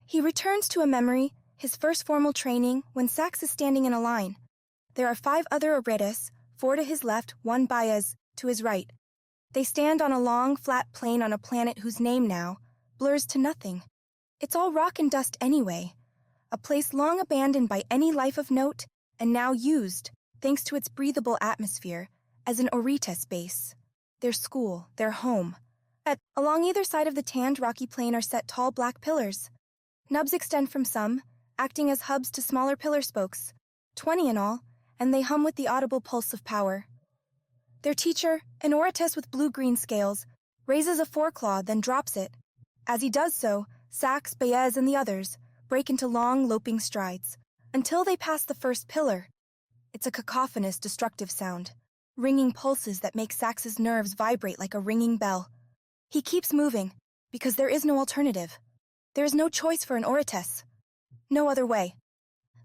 He returns to a memory, his first formal training, when Sax is standing in a line. There are 5 other Auritas, 4 to his left, 1 Baez, to his right. They stand on a long, flat plain on a planet whose name now blurs to nothing. It's all rock and dust anyway. A place long abandoned by any life of note, and now used, thanks to its breathable atmosphere, as an Auritas base. Their school, their home. Along either side of the tanned, rocky plain are set tall black pillars. Nubs extend from some, acting as hubs to smaller pillar spokes, 20 in all, and they hum with the audible pulse of power. Their teacher, an Auritas with blue-green scales, raises a foreclaw, then drops it. As he does so, Sax, Baez, and the others break into long, loping strides, until they pass the first pillar. It's a cacophonous, destructive sound, ringing pulses that make Sax's nerves vibrate like a ringing bell. He keeps moving, because there is no alternative. There is no choice for an Auritas. No other way.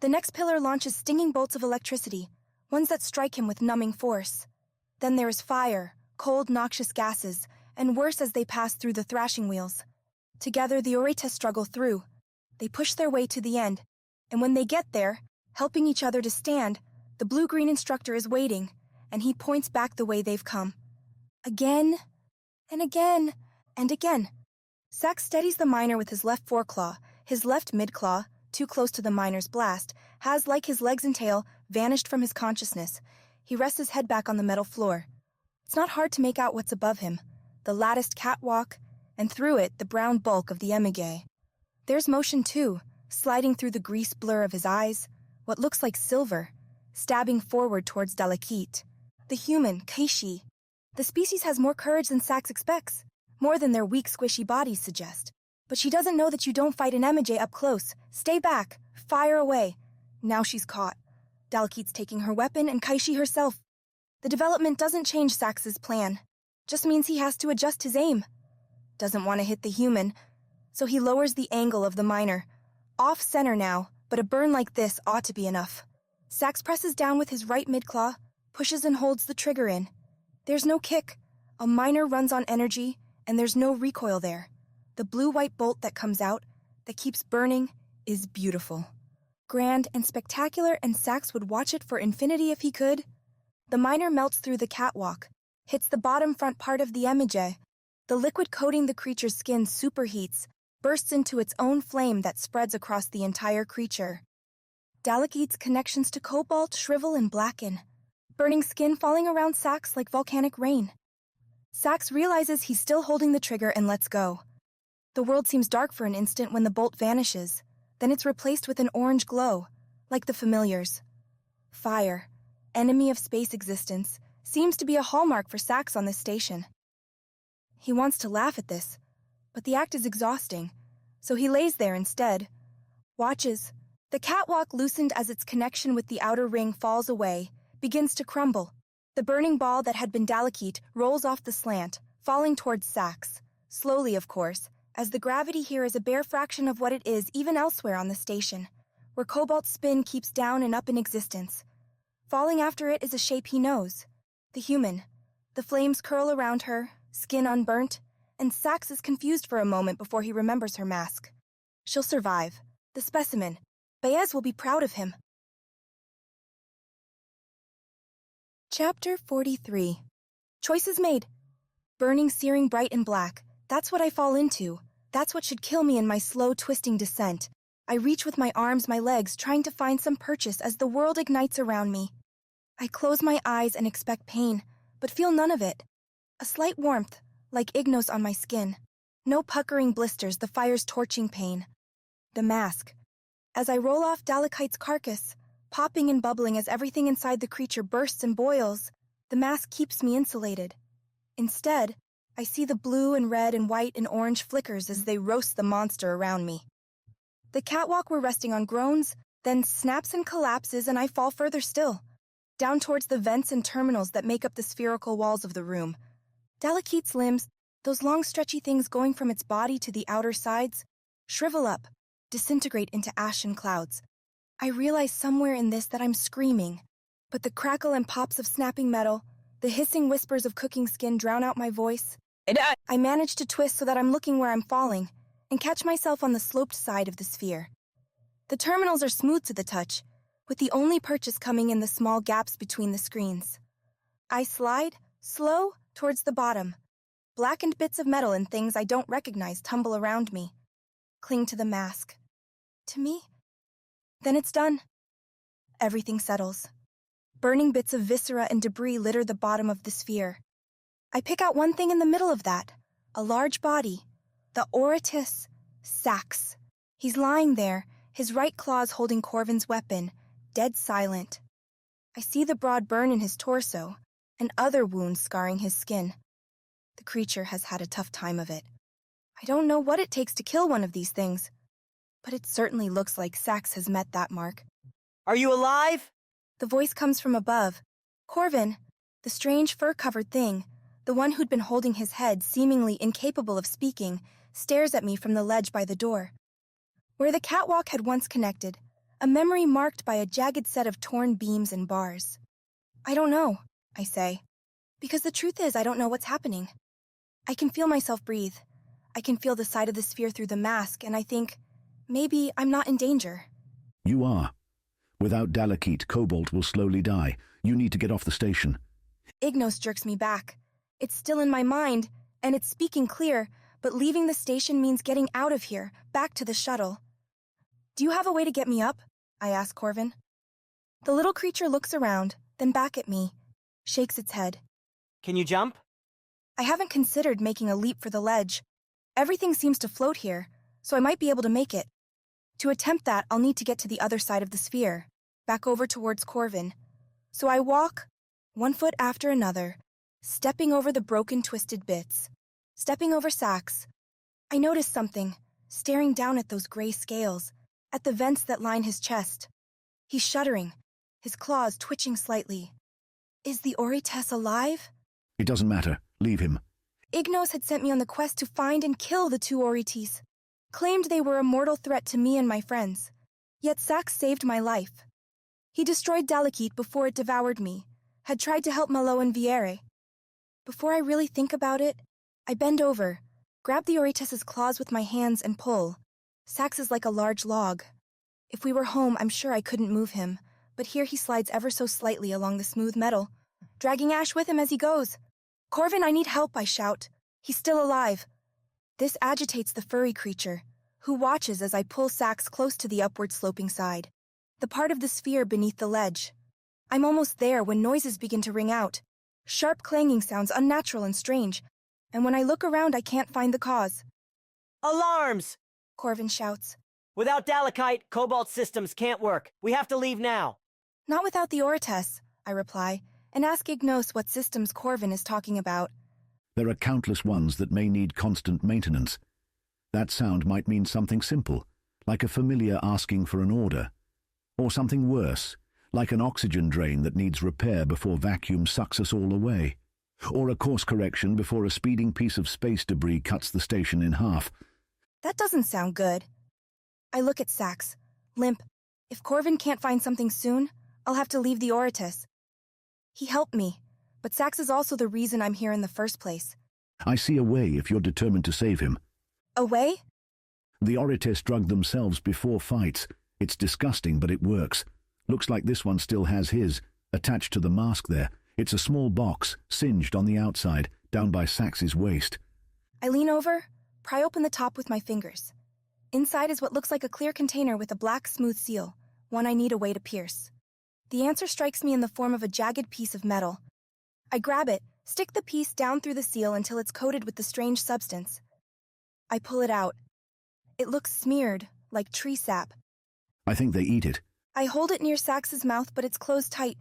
The next pillar launches stinging bolts of electricity, ones that strike him with numbing force. Then there is fire, cold, noxious gases, and worse as they pass through the thrashing wheels. Together, the Auritas struggle through. They push their way to the end, and when they get there, helping each other to stand, the blue-green instructor is waiting, and he points back the way they've come. Again, and again, and again. Sax steadies the miner with his left foreclaw. His left mid-claw, too close to the miner's blast, has, like his legs and tail, vanished from his consciousness. He rests his head back on the metal floor. It's not hard to make out what's above him. The latticed catwalk, and through it, the brown bulk of the Emige. There's motion, too, sliding through the grease blur of his eyes, what looks like silver, stabbing forward towards Dalekith. The human, Kaishi. The species has more courage than Sax expects, more than their weak, squishy bodies suggest. But she doesn't know that you don't fight an Emige up close. Stay back. Fire away. Now she's caught. Dalekith's taking her weapon and Kaishi herself. The development doesn't change Sax's plan. Just means he has to adjust his aim. Doesn't want to hit the human, so he lowers the angle of the miner. Off-center now, but a burn like this ought to be enough. Sax presses down with his right mid-claw, pushes and holds the trigger in. There's no kick. A miner runs on energy, and there's no recoil there. The blue-white bolt that comes out, that keeps burning, is beautiful. Grand and spectacular, and Sax would watch it for infinity if he could. The miner melts through the catwalk, hits the bottom front part of the Emige. The liquid coating the creature's skin superheats, bursts into its own flame that spreads across the entire creature. Dalekith's connections to cobalt shrivel and blacken, burning skin falling around Sax like volcanic rain. Sax realizes he's still holding the trigger and lets go. The world seems dark for an instant when the bolt vanishes. Then it's replaced with an orange glow, like the familiars. Fire, enemy of space existence, seems to be a hallmark for Sax on this station. He wants to laugh at this, but the act is exhausting, so he lays there instead. Watches. The catwalk loosened as its connection with the outer ring falls away, begins to crumble. The burning ball that had been Dalekite rolls off the slant, falling towards Sax. Slowly, of course, as the gravity here is a bare fraction of what it is even elsewhere on the station, where Cobalt's spin keeps down and up in existence. Falling after it is a shape he knows. The human. The flames curl around her, skin unburnt, and Sax is confused for a moment before he remembers her mask. She'll survive. The specimen. Baez will be proud of him. Chapter 43. Choices made. Burning, searing bright and black. That's what I fall into. That's what should kill me in my slow, twisting descent. I reach with my arms, my legs, trying to find some purchase as the world ignites around me. I close my eyes and expect pain, but feel none of it. A slight warmth, like Ignos on my skin. No puckering blisters, the fire's torching pain. The mask. As I roll off Dalekite's carcass, popping and bubbling as everything inside the creature bursts and boils, the mask keeps me insulated. Instead, I see the blue and red and white and orange flickers as they roast the monster around me. The catwalk we're resting on groans, then snaps and collapses, and I fall further still, down towards the vents and terminals that make up the spherical walls of the room. Dalekite's limbs, those long stretchy things going from its body to the outer sides, shrivel up, disintegrate into ashen clouds. I realize somewhere in this that I'm screaming, but the crackle and pops of snapping metal, the hissing whispers of cooking skin drown out my voice. I manage to twist so that I'm looking where I'm falling, and catch myself on the sloped side of the sphere. The terminals are smooth to the touch, with the only purchase coming in the small gaps between the screens. I slide, slow, towards the bottom. Blackened bits of metal and things I don't recognize tumble around me. Cling to the mask. To me? Then it's done. Everything settles. Burning bits of viscera and debris litter the bottom of the sphere. I pick out one thing in the middle of that, a large body, the Oritis Sax. He's lying there, his right claws holding Corvin's weapon, dead silent. I see the broad burn in his torso, and other wounds scarring his skin. The creature has had a tough time of it. I don't know what it takes to kill one of these things, but it certainly looks like Sax has met that mark. Are you alive? The voice comes from above. Corvin, the strange fur-covered thing, the one who'd been holding his head, seemingly incapable of speaking, stares at me from the ledge by the door. Where the catwalk had once connected, a memory marked by a jagged set of torn beams and bars. I don't know, I say, because the truth is I don't know what's happening. I can feel myself breathe. I can feel the side of the sphere through the mask, and I think, maybe I'm not in danger. You are. Without Dalekite, Cobalt will slowly die. You need to get off the station. Ignos jerks me back. It's still in my mind, and it's speaking clear, but leaving the station means getting out of here, back to the shuttle. Do you have a way to get me up? I ask Corvin. The little creature looks around, then back at me, shakes its head. Can you jump? I haven't considered making a leap for the ledge. Everything seems to float here, so I might be able to make it. To attempt that, I'll need to get to the other side of the sphere, back over towards Corvin. So I walk, one foot after another, stepping over the broken, twisted bits, stepping over Sax. I notice something, staring down at those gray scales, at the vents that line his chest. He's shuddering, his claws twitching slightly. Is the Orites alive? It doesn't matter. Leave him. Ignos had sent me on the quest to find and kill the two Orites, claimed they were a mortal threat to me and my friends. Yet Sax saved my life. He destroyed Dalekite before it devoured me, had tried to help Malo and Viere. Before I really think about it, I bend over, grab the Orites' claws with my hands and pull. Sax is like a large log. If we were home, I'm sure I couldn't move him, but here he slides ever so slightly along the smooth metal, dragging Ash with him as he goes. Corvin, I need help, I shout. He's still alive. This agitates the furry creature, who watches as I pull Sax close to the upward-sloping side, the part of the sphere beneath the ledge. I'm almost there when noises begin to ring out. Sharp clanging sounds unnatural and strange, and when I look around I can't find the cause. Alarms! Corvin shouts. Without Dalekite, Cobalt systems can't work. We have to leave now. Not without the Orates, I reply, and ask Ignos what systems Corvin is talking about. There are countless ones that may need constant maintenance. That sound might mean something simple, like a familiar asking for an order, or something worse, like an oxygen drain that needs repair before vacuum sucks us all away, or a course correction before a speeding piece of space debris cuts the station in half. That doesn't sound good. I look at Sax, limp. If Corvin can't find something soon, I'll have to leave the Oratus. He helped me, but Sax is also the reason I'm here in the first place. I see a way if you're determined to save him. A way? The Orates drug themselves before fights. It's disgusting, but it works. Looks like this one still has his, attached to the mask there. It's a small box, singed on the outside, down by Sax's waist. I lean over, pry open the top with my fingers. Inside is what looks like a clear container with a black, smooth seal, one I need a way to pierce. The answer strikes me in the form of a jagged piece of metal. I grab it, stick the piece down through the seal until it's coated with the strange substance. I pull it out. It looks smeared, like tree sap. I think they eat it. I hold it near Sax's mouth, but it's closed tight.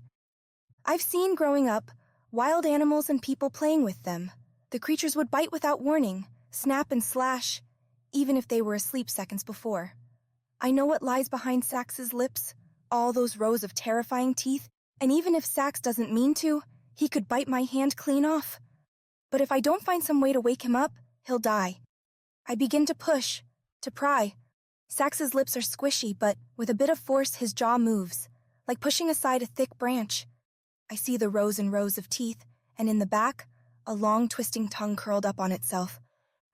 I've seen, growing up, wild animals and people playing with them. The creatures would bite without warning, snap and slash, even if they were asleep seconds before. I know what lies behind Sax's lips, all those rows of terrifying teeth, and even if Sax doesn't mean to, he could bite my hand clean off. But if I don't find some way to wake him up, he'll die. I begin to push, to pry. Sax's lips are squishy, but with a bit of force his jaw moves, like pushing aside a thick branch. I see the rows and rows of teeth, and in the back, a long twisting tongue curled up on itself.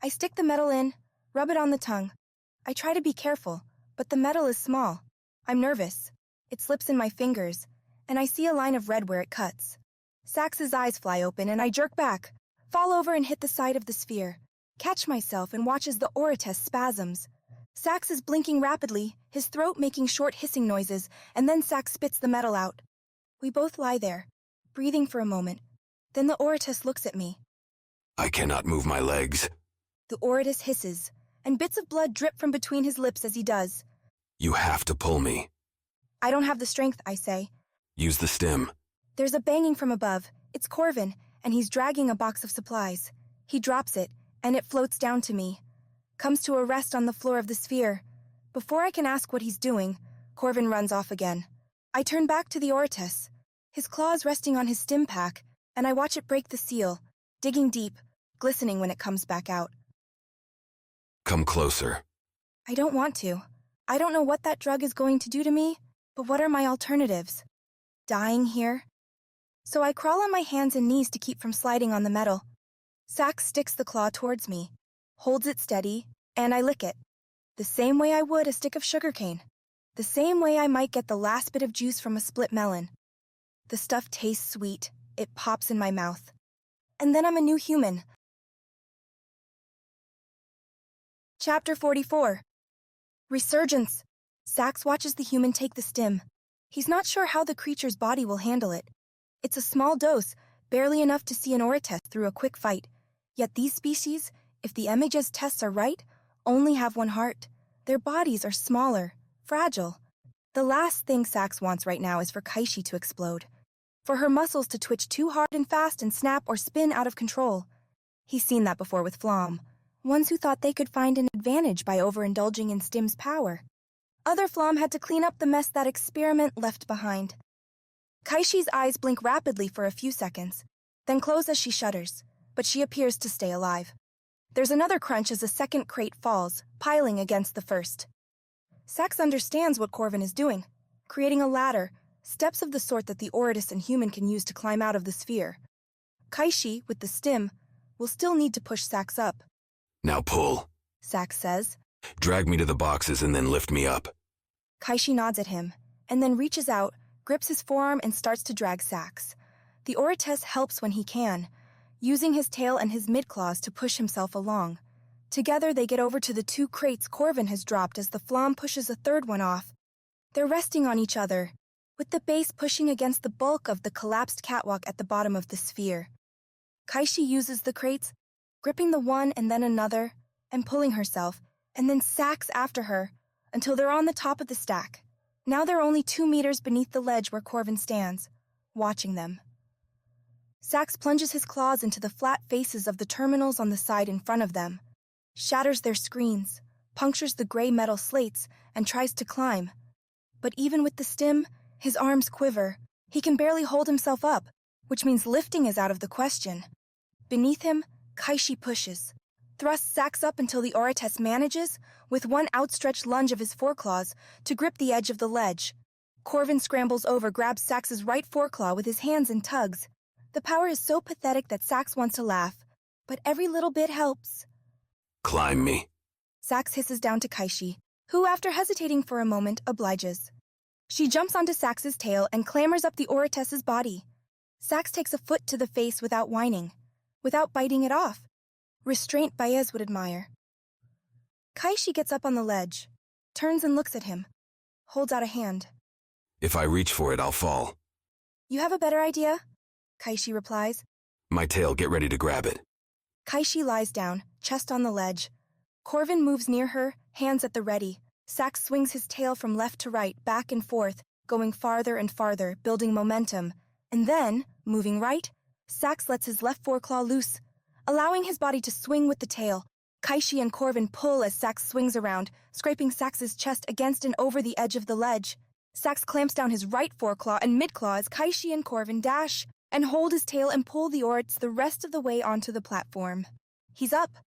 I stick the metal in, rub it on the tongue. I try to be careful, but the metal is small. I'm nervous. It slips in my fingers, and I see a line of red where it cuts. Sax's eyes fly open, and I jerk back, fall over and hit the side of the sphere, catch myself and watch as the Orates spasms. Sax is blinking rapidly, his throat making short hissing noises, and then Sax spits the metal out. We both lie there, breathing for a moment. Then the Oratus looks at me. I cannot move my legs. The Oratus hisses, and bits of blood drip from between his lips as he does. You have to pull me. I don't have the strength, I say. Use the stem. There's a banging from above. It's Corvin, and he's dragging a box of supplies. He drops it, and it floats down to me. Comes to a rest on the floor of the sphere. Before I can ask what he's doing, Corvin runs off again. I turn back to the Oratus, his claws resting on his stim pack, and I watch it break the seal, digging deep, glistening when it comes back out. Come closer. I don't want to. I don't know what that drug is going to do to me, but what are my alternatives? Dying here? So I crawl on my hands and knees to keep from sliding on the metal. Sax sticks the claw towards me, holds it steady, and I lick it. The same way I would a stick of sugarcane. The same way I might get the last bit of juice from a split melon. The stuff tastes sweet. It pops in my mouth. And then I'm a new human. Chapter 44. Resurgence. Sax watches the human take the stim. He's not sure how the creature's body will handle it. It's a small dose, barely enough to see an Orates through a quick fight. Yet these species, if the Emige's tests are right, only have one heart. Their bodies are smaller, fragile. The last thing Sax wants right now is for Kaishi to explode. For her muscles to twitch too hard and fast and snap or spin out of control. He's seen that before with Flom. Ones who thought they could find an advantage by overindulging in Stim's power. Other Flom had to clean up the mess that experiment left behind. Kaishi's eyes blink rapidly for a few seconds, then close as she shudders, but she appears to stay alive. There's another crunch as a second crate falls, piling against the first. Sax understands what Corvin is doing, creating a ladder, steps of the sort that the Oratus and human can use to climb out of the sphere. Kaishi, with the stim, will still need to push Sax up. Now pull. Sax says. Drag me to the boxes and then lift me up. Kaishi nods at him, and then reaches out, grips his forearm and starts to drag Sax. The Orates helps when he can, using his tail and his mid-claws to push himself along. Together they get over to the two crates Corvin has dropped as the Flom pushes a third one off. They're resting on each other, with the base pushing against the bulk of the collapsed catwalk at the bottom of the sphere. Kaishi uses the crates, gripping the one and then another, and pulling herself, and then sacks after her, until they're on the top of the stack. Now they're only 2 meters beneath the ledge where Corvin stands, watching them. Sax plunges his claws into the flat faces of the terminals on the side in front of them, shatters their screens, punctures the gray metal slates, and tries to climb. But even with the stim, his arms quiver. He can barely hold himself up, which means lifting is out of the question. Beneath him, Kaishi pushes, thrusts Sax up until the Orates manages, with one outstretched lunge of his foreclaws, to grip the edge of the ledge. Corvin scrambles over, grabs Sax's right foreclaw with his hands and tugs. The power is so pathetic that Sax wants to laugh, but every little bit helps. Climb me. Sax hisses down to Kaishi, who, after hesitating for a moment, obliges. She jumps onto Sax's tail and clambers up the Orates' body. Sax takes a foot to the face without whining, without biting it off. Restraint Baez would admire. Kaishi gets up on the ledge, turns and looks at him, holds out a hand. If I reach for it, I'll fall. You have a better idea? Kaishi replies. My tail, get ready to grab it. Kaishi lies down, chest on the ledge. Corvin moves near her, hands at the ready. Sax swings his tail from left to right, back and forth, going farther and farther, building momentum. And then, moving right, Sax lets his left foreclaw loose, allowing his body to swing with the tail. Kaishi and Corvin pull as Sax swings around, scraping Sax's chest against and over the edge of the ledge. Sax clamps down his right foreclaw and midclaw as Kaishi and Corvin dash and hold his tail and pull the Orates the rest of the way onto the platform. He's up,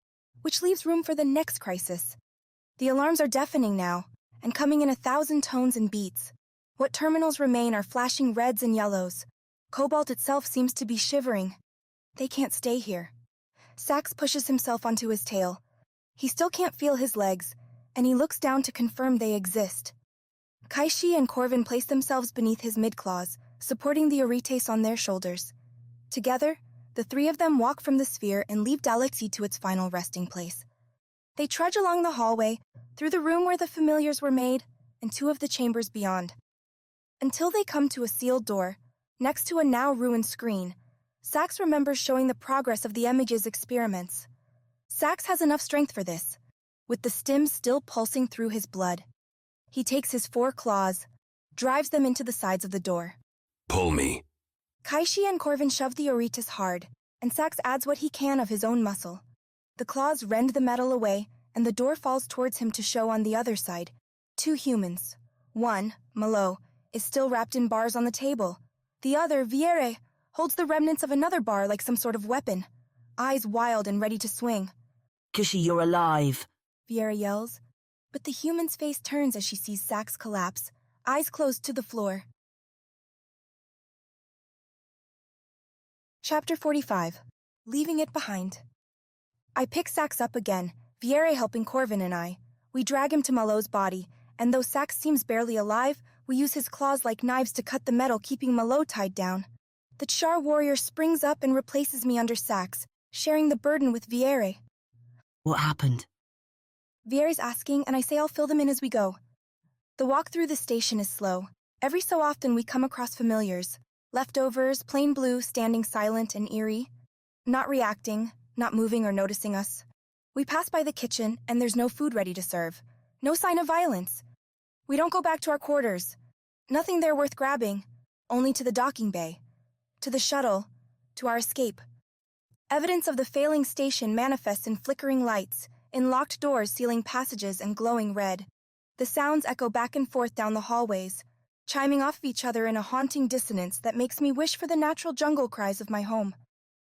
which leaves room for the next crisis. The alarms are deafening now, and coming in 1,000 tones and beats. What terminals remain are flashing reds and yellows. Cobalt itself seems to be shivering. They can't stay here. Sax pushes himself onto his tail. He still can't feel his legs, and he looks down to confirm they exist. Kaishi and Corvin place themselves beneath his midclaws, supporting the Orites on their shoulders. Together, the three of them walk from the sphere and leave Dalexi to its final resting place. They trudge along the hallway, through the room where the familiars were made, and 2 of the chambers beyond. Until they come to a sealed door, next to a now-ruined screen. Sax remembers showing the progress of the Emige's experiments. Sax has enough strength for this, with the stim still pulsing through his blood. He takes his 4 claws, drives them into the sides of the door. Pull me. Kaishi and Corvin shove the Orites hard, and Sax adds what he can of his own muscle. The claws rend the metal away, and the door falls towards him to show on the other side 2 humans. One, Malo, is still wrapped in bars on the table. The other, Viere, holds the remnants of another bar like some sort of weapon, eyes wild and ready to swing. Kaishi, you're alive, Viere yells, but the human's face turns as she sees Sax collapse, eyes closed to the floor. Chapter 45. Leaving it behind. I pick Sax up again, Viere helping Corvin and I. We drag him to Malo's body, and though Sax seems barely alive, we use his claws like knives to cut the metal, keeping Malo tied down. The Char warrior springs up and replaces me under Sax, sharing the burden with Viere. What happened? Viere's asking, and I say I'll fill them in as we go. The walk through the station is slow. Every so often we come across familiars. Leftovers, plain blue, standing silent and eerie. Not reacting, not moving or noticing us. We pass by the kitchen, and there's no food ready to serve. No sign of violence. We don't go back to our quarters. Nothing there worth grabbing. Only to the docking bay. To the shuttle. To our escape. Evidence of the failing station manifests in flickering lights, in locked doors sealing passages and glowing red. The sounds echo back and forth down the hallways, chiming off of each other in a haunting dissonance that makes me wish for the natural jungle cries of my home.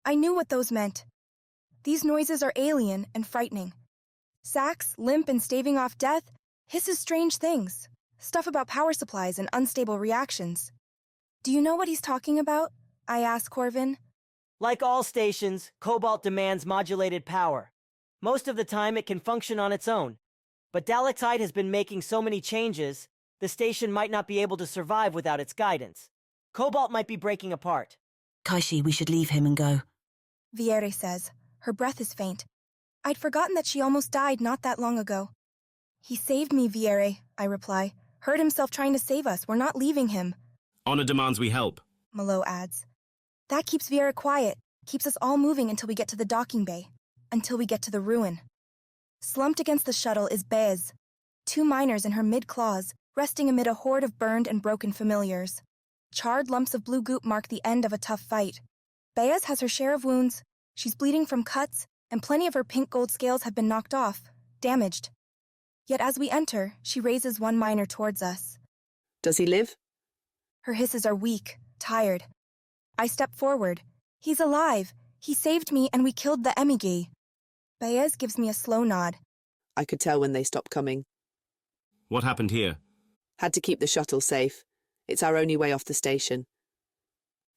I knew what those meant. These noises are alien and frightening. Sax, limp and staving off death, hisses strange things, stuff about power supplies and unstable reactions. Do you know what he's talking about? I asked Corvin. Like all stations, Cobalt demands modulated power. Most of the time it can function on its own. But Dalexite has been making so many changes, the station might not be able to survive without its guidance. Cobalt might be breaking apart. Kaishi, we should leave him and go. Viere says. Her breath is faint. I'd forgotten that she almost died not that long ago. He saved me, Viere, I reply. Hurt himself trying to save us. We're not leaving him. Honor demands we help. Malo adds. That keeps Viera quiet, keeps us all moving until we get to the docking bay, until we get to the ruin. Slumped against the shuttle is Bez, 2 miners in her mid-claws, resting amid a horde of burned and broken familiars. Charred lumps of blue goop mark the end of a tough fight. Baez has her share of wounds. She's bleeding from cuts, and plenty of her pink gold scales have been knocked off, damaged. Yet as we enter, she raises 1 miner towards us. Does he live? Her hisses are weak, tired. I step forward. He's alive. He saved me and we killed the Emigi. Baez gives me a slow nod. I could tell when they stopped coming. What happened here? Had to keep the shuttle safe. It's our only way off the station.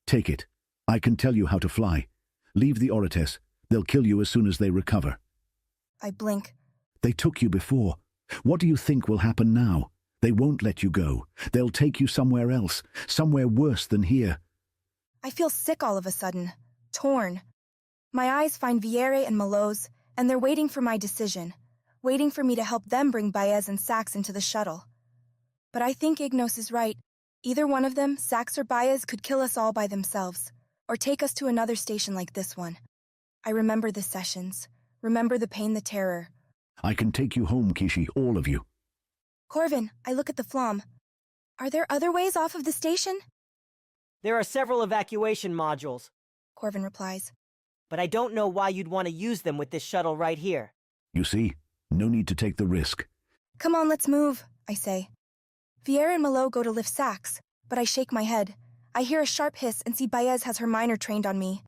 Take it. I can tell you how to fly. Leave the Orates. They'll kill you as soon as they recover. I blink. They took you before. What do you think will happen now? They won't let you go. They'll take you somewhere else, somewhere worse than here. I feel sick all of a sudden, torn. My eyes find Viere and Malo's, and they're waiting for my decision, waiting for me to help them bring Baez and Sax into the shuttle. But I think Ignos is right. Either one of them, Sax or Baez, could kill us all by themselves, or take us to another station like this one. I remember the sessions, remember the pain, the terror. I can take you home, Kaishi, all of you. Corvin, I look at the flom. Are there other ways off of the station? There are several evacuation modules, Corvin replies. But I don't know why you'd want to use them with this shuttle right here. You see, no need to take the risk. Come on, let's move, I say. Viera and Malo go to lift Sax, but I shake my head. I hear a sharp hiss and see Baez has her miner trained on me.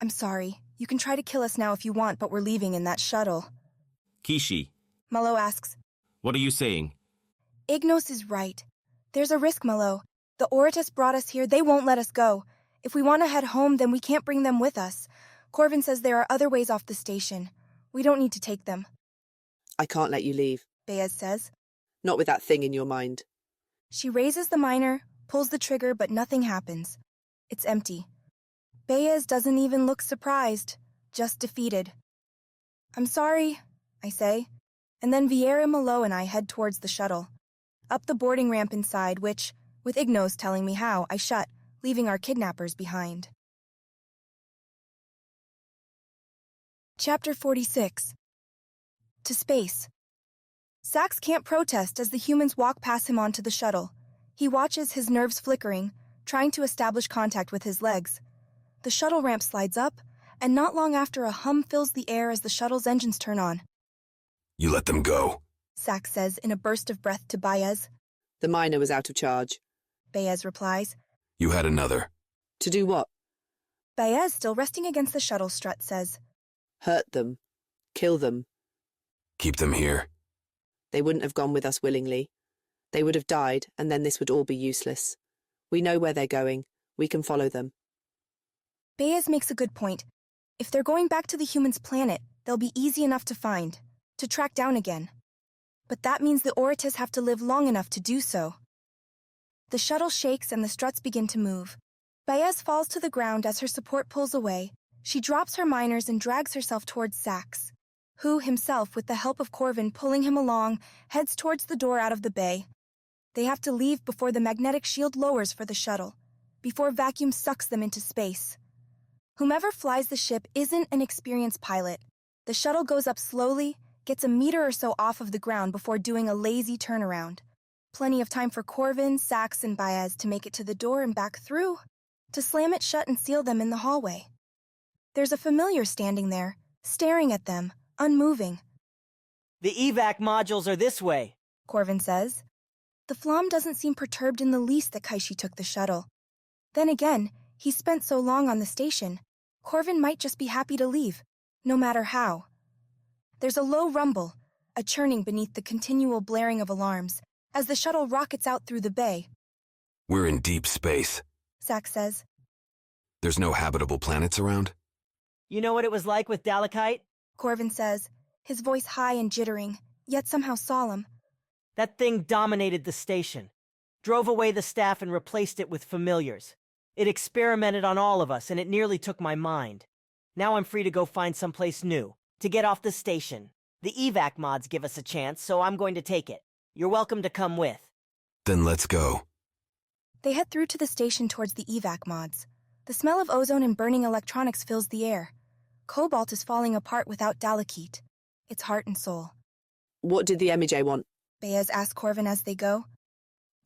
I'm sorry. You can try to kill us now if you want, but we're leaving in that shuttle. Kaishi. Malo asks. What are you saying? Ignos is right. There's a risk, Malo. The Oratus brought us here. They won't let us go. If we want to head home, then we can't bring them with us. Corvin says there are other ways off the station. We don't need to take them. I can't let you leave, Baez says. Not with that thing in your mind. She raises the miner, pulls the trigger, but nothing happens. It's empty. Baez doesn't even look surprised, just defeated. I'm sorry, I say, and then Viera, Malo, and I head towards the shuttle. Up the boarding ramp inside, which, with Ignos telling me how, I shut, leaving our kidnappers behind. Chapter 46. To space. Sax can't protest as the humans walk past him onto the shuttle. He watches, his nerves flickering, trying to establish contact with his legs. The shuttle ramp slides up, and not long after a hum fills the air as the shuttle's engines turn on. You let them go, Sax says in a burst of breath to Baez. The miner was out of charge, Baez replies. You had another. To do what? Baez, still resting against the shuttle strut, says. Hurt them. Kill them. Keep them here. They wouldn't have gone with us willingly. They would have died, and then this would all be useless. We know where they're going. We can follow them. Baez makes a good point. If they're going back to the humans' planet, they'll be easy enough to find, to track down again. But that means the Oratus have to live long enough to do so. The shuttle shakes and the struts begin to move. Baez falls to the ground as her support pulls away. She drops her miners and drags herself towards Sax, who, himself, with the help of Corvin pulling him along, heads towards the door out of the bay. They have to leave before the magnetic shield lowers for the shuttle, before vacuum sucks them into space. Whomever flies the ship isn't an experienced pilot. The shuttle goes up slowly, gets a meter or so off of the ground before doing a lazy turnaround. Plenty of time for Corvin, Sax, and Baez to make it to the door and back through, to slam it shut and seal them in the hallway. There's a familiar standing there, staring at them, unmoving. The evac modules are this way, Corvin says. The Flom doesn't seem perturbed in the least that Kaishi took the shuttle. Then again, he's spent so long on the station, Corvin might just be happy to leave, no matter how. There's a low rumble, a churning beneath the continual blaring of alarms, as the shuttle rockets out through the bay. We're in deep space, Sax says. There's no habitable planets around? You know what it was like with Dalekite? Corvin says, his voice high and jittering, yet somehow solemn. That thing dominated the station, drove away the staff and replaced it with familiars. It experimented on all of us, and it nearly took my mind. Now I'm free to go find someplace new, to get off the station. The evac mods give us a chance, so I'm going to take it. You're welcome to come with. Then let's go. They head through to the station towards the evac mods. The smell of ozone and burning electronics fills the air. Cobalt is falling apart without Dalekite, its heart and soul. What did the MJ want? Baez asks Corvin as they go.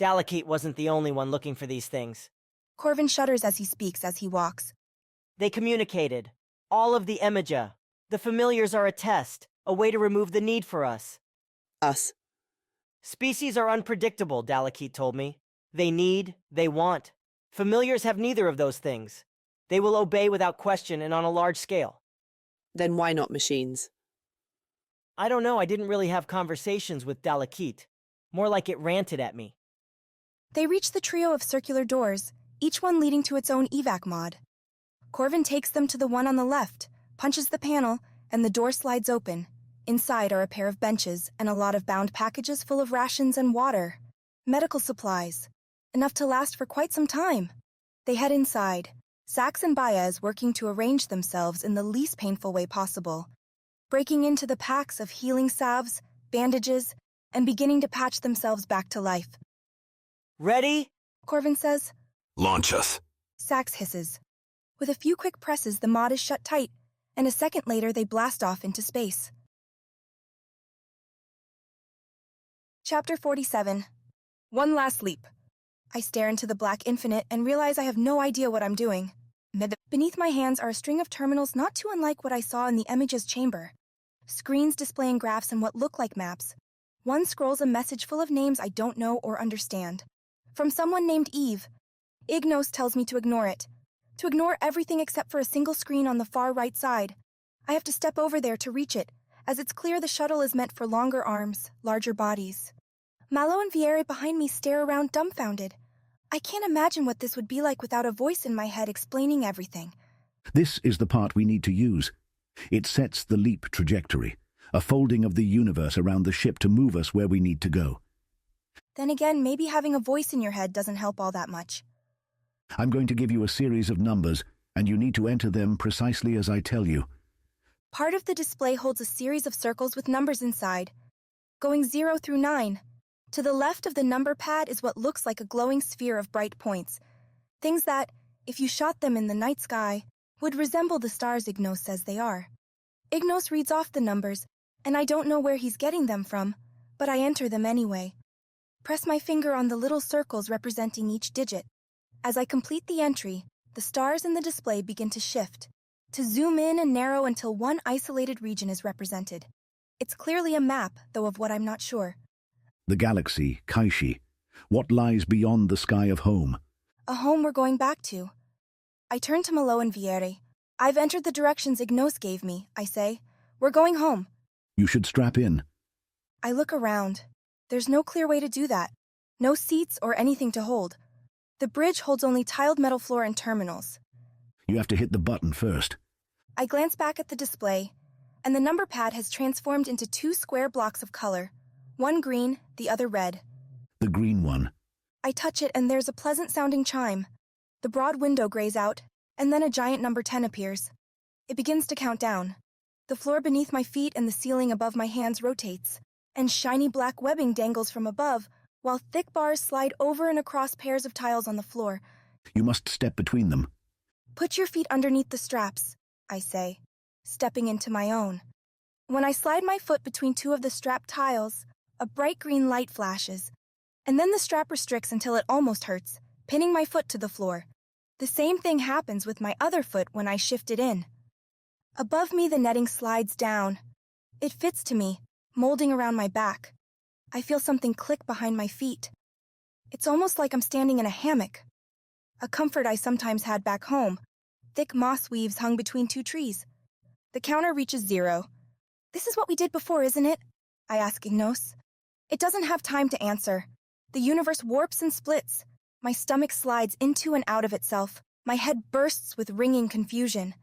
Dalekite wasn't the only one looking for these things. Corvin shudders as he speaks as he walks. They communicated. All of the Emiga. The familiars are a test, a way to remove the need for us. Us. Species are unpredictable, Dalekite told me. They need, they want. Familiars have neither of those things. They will obey without question and on a large scale. Then why not machines? I don't know, I didn't really have conversations with Dalekite. More like it ranted at me. They reach the trio of circular doors, each one leading to its own evac mod. Corvin takes them to the one on the left, punches the panel, and the door slides open. Inside are a pair of benches and a lot of bound packages full of rations and water. Medical supplies. Enough to last for quite some time. They head inside, Sax and Baez working to arrange themselves in the least painful way possible, breaking into the packs of healing salves, bandages, and beginning to patch themselves back to life. Ready? Corvin says. Launch us. Sax hisses. With a few quick presses, the mod is shut tight, and a second later they blast off into space. Chapter 47. One last leap. I stare into the black infinite and realize I have no idea what I'm doing. Beneath my hands are a string of terminals not too unlike what I saw in the Emija's chamber. Screens displaying graphs and what look like maps. One scrolls a message full of names I don't know or understand. From someone named Eve. Ignos tells me to ignore it. To ignore everything except for a single screen on the far right side. I have to step over there to reach it, as it's clear the shuttle is meant for longer arms, larger bodies. Malo and Vieri behind me stare around dumbfounded. I can't imagine what this would be like without a voice in my head explaining everything. This is the part we need to use. It sets the leap trajectory, a folding of the universe around the ship to move us where we need to go. Then again, maybe having a voice in your head doesn't help all that much. I'm going to give you a series of numbers, and you need to enter them precisely as I tell you. Part of the display holds a series of circles with numbers inside, going 0 through 9. To the left of the number pad is what looks like a glowing sphere of bright points. Things that, if you shot them in the night sky, would resemble the stars Ignos says they are. Ignos reads off the numbers, and I don't know where he's getting them from, but I enter them anyway. Press my finger on the little circles representing each digit. As I complete the entry, the stars in the display begin to shift, to zoom in and narrow until one isolated region is represented. It's clearly a map, though of what I'm not sure. The galaxy, Kaishi. What lies beyond the sky of home? A home we're going back to. I turn to Malo and Vieri. I've entered the directions Ignos gave me, I say. We're going home. You should strap in. I look around. There's no clear way to do that. No seats or anything to hold. The bridge holds only tiled metal floor and terminals. You have to hit the button first. I glance back at the display, and the number pad has transformed into 2 square blocks of color. One green, the other red. The green one. I touch it and there's a pleasant-sounding chime. The broad window grays out, and then a giant number 10 appears. It begins to count down. The floor beneath my feet and the ceiling above my hands rotates, and shiny black webbing dangles from above, while thick bars slide over and across pairs of tiles on the floor. You must step between them. Put your feet underneath the straps, I say, stepping into my own. When I slide my foot between 2 of the strapped tiles, a bright green light flashes, and then the strap restricts until it almost hurts, pinning my foot to the floor. The same thing happens with my other foot when I shift it in. Above me, the netting slides down. It fits to me, molding around my back. I feel something click behind my feet. It's almost like I'm standing in a hammock. A comfort I sometimes had back home. Thick moss weaves hung between 2 trees. The counter reaches 0. This is what we did before, isn't it? I ask Ignos. It doesn't have time to answer. The universe warps and splits. My stomach slides into and out of itself. My head bursts with ringing confusion.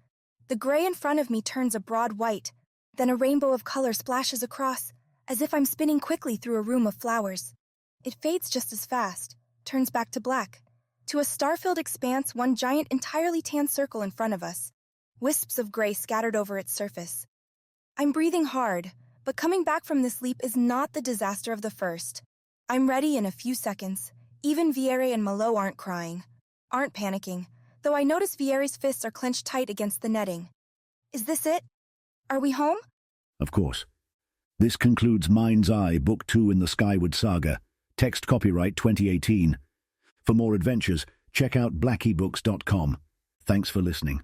The gray in front of me turns a broad white. Then a rainbow of color splashes across, as if I'm spinning quickly through a room of flowers. It fades just as fast, turns back to black. To a star-filled expanse, one giant entirely tan circle in front of us. Wisps of gray scattered over its surface. I'm breathing hard, but coming back from this leap is not the disaster of the first. I'm ready in a few seconds, Even Viere and Malo aren't crying, aren't panicking, though I notice Viere's fists are clenched tight against the netting. Is this it? Are we home? Of course. This concludes Mind's Eye, Book 2 in the Skyward Saga. Text copyright 2018. For more adventures, check out blackiebooks.com. Thanks for listening.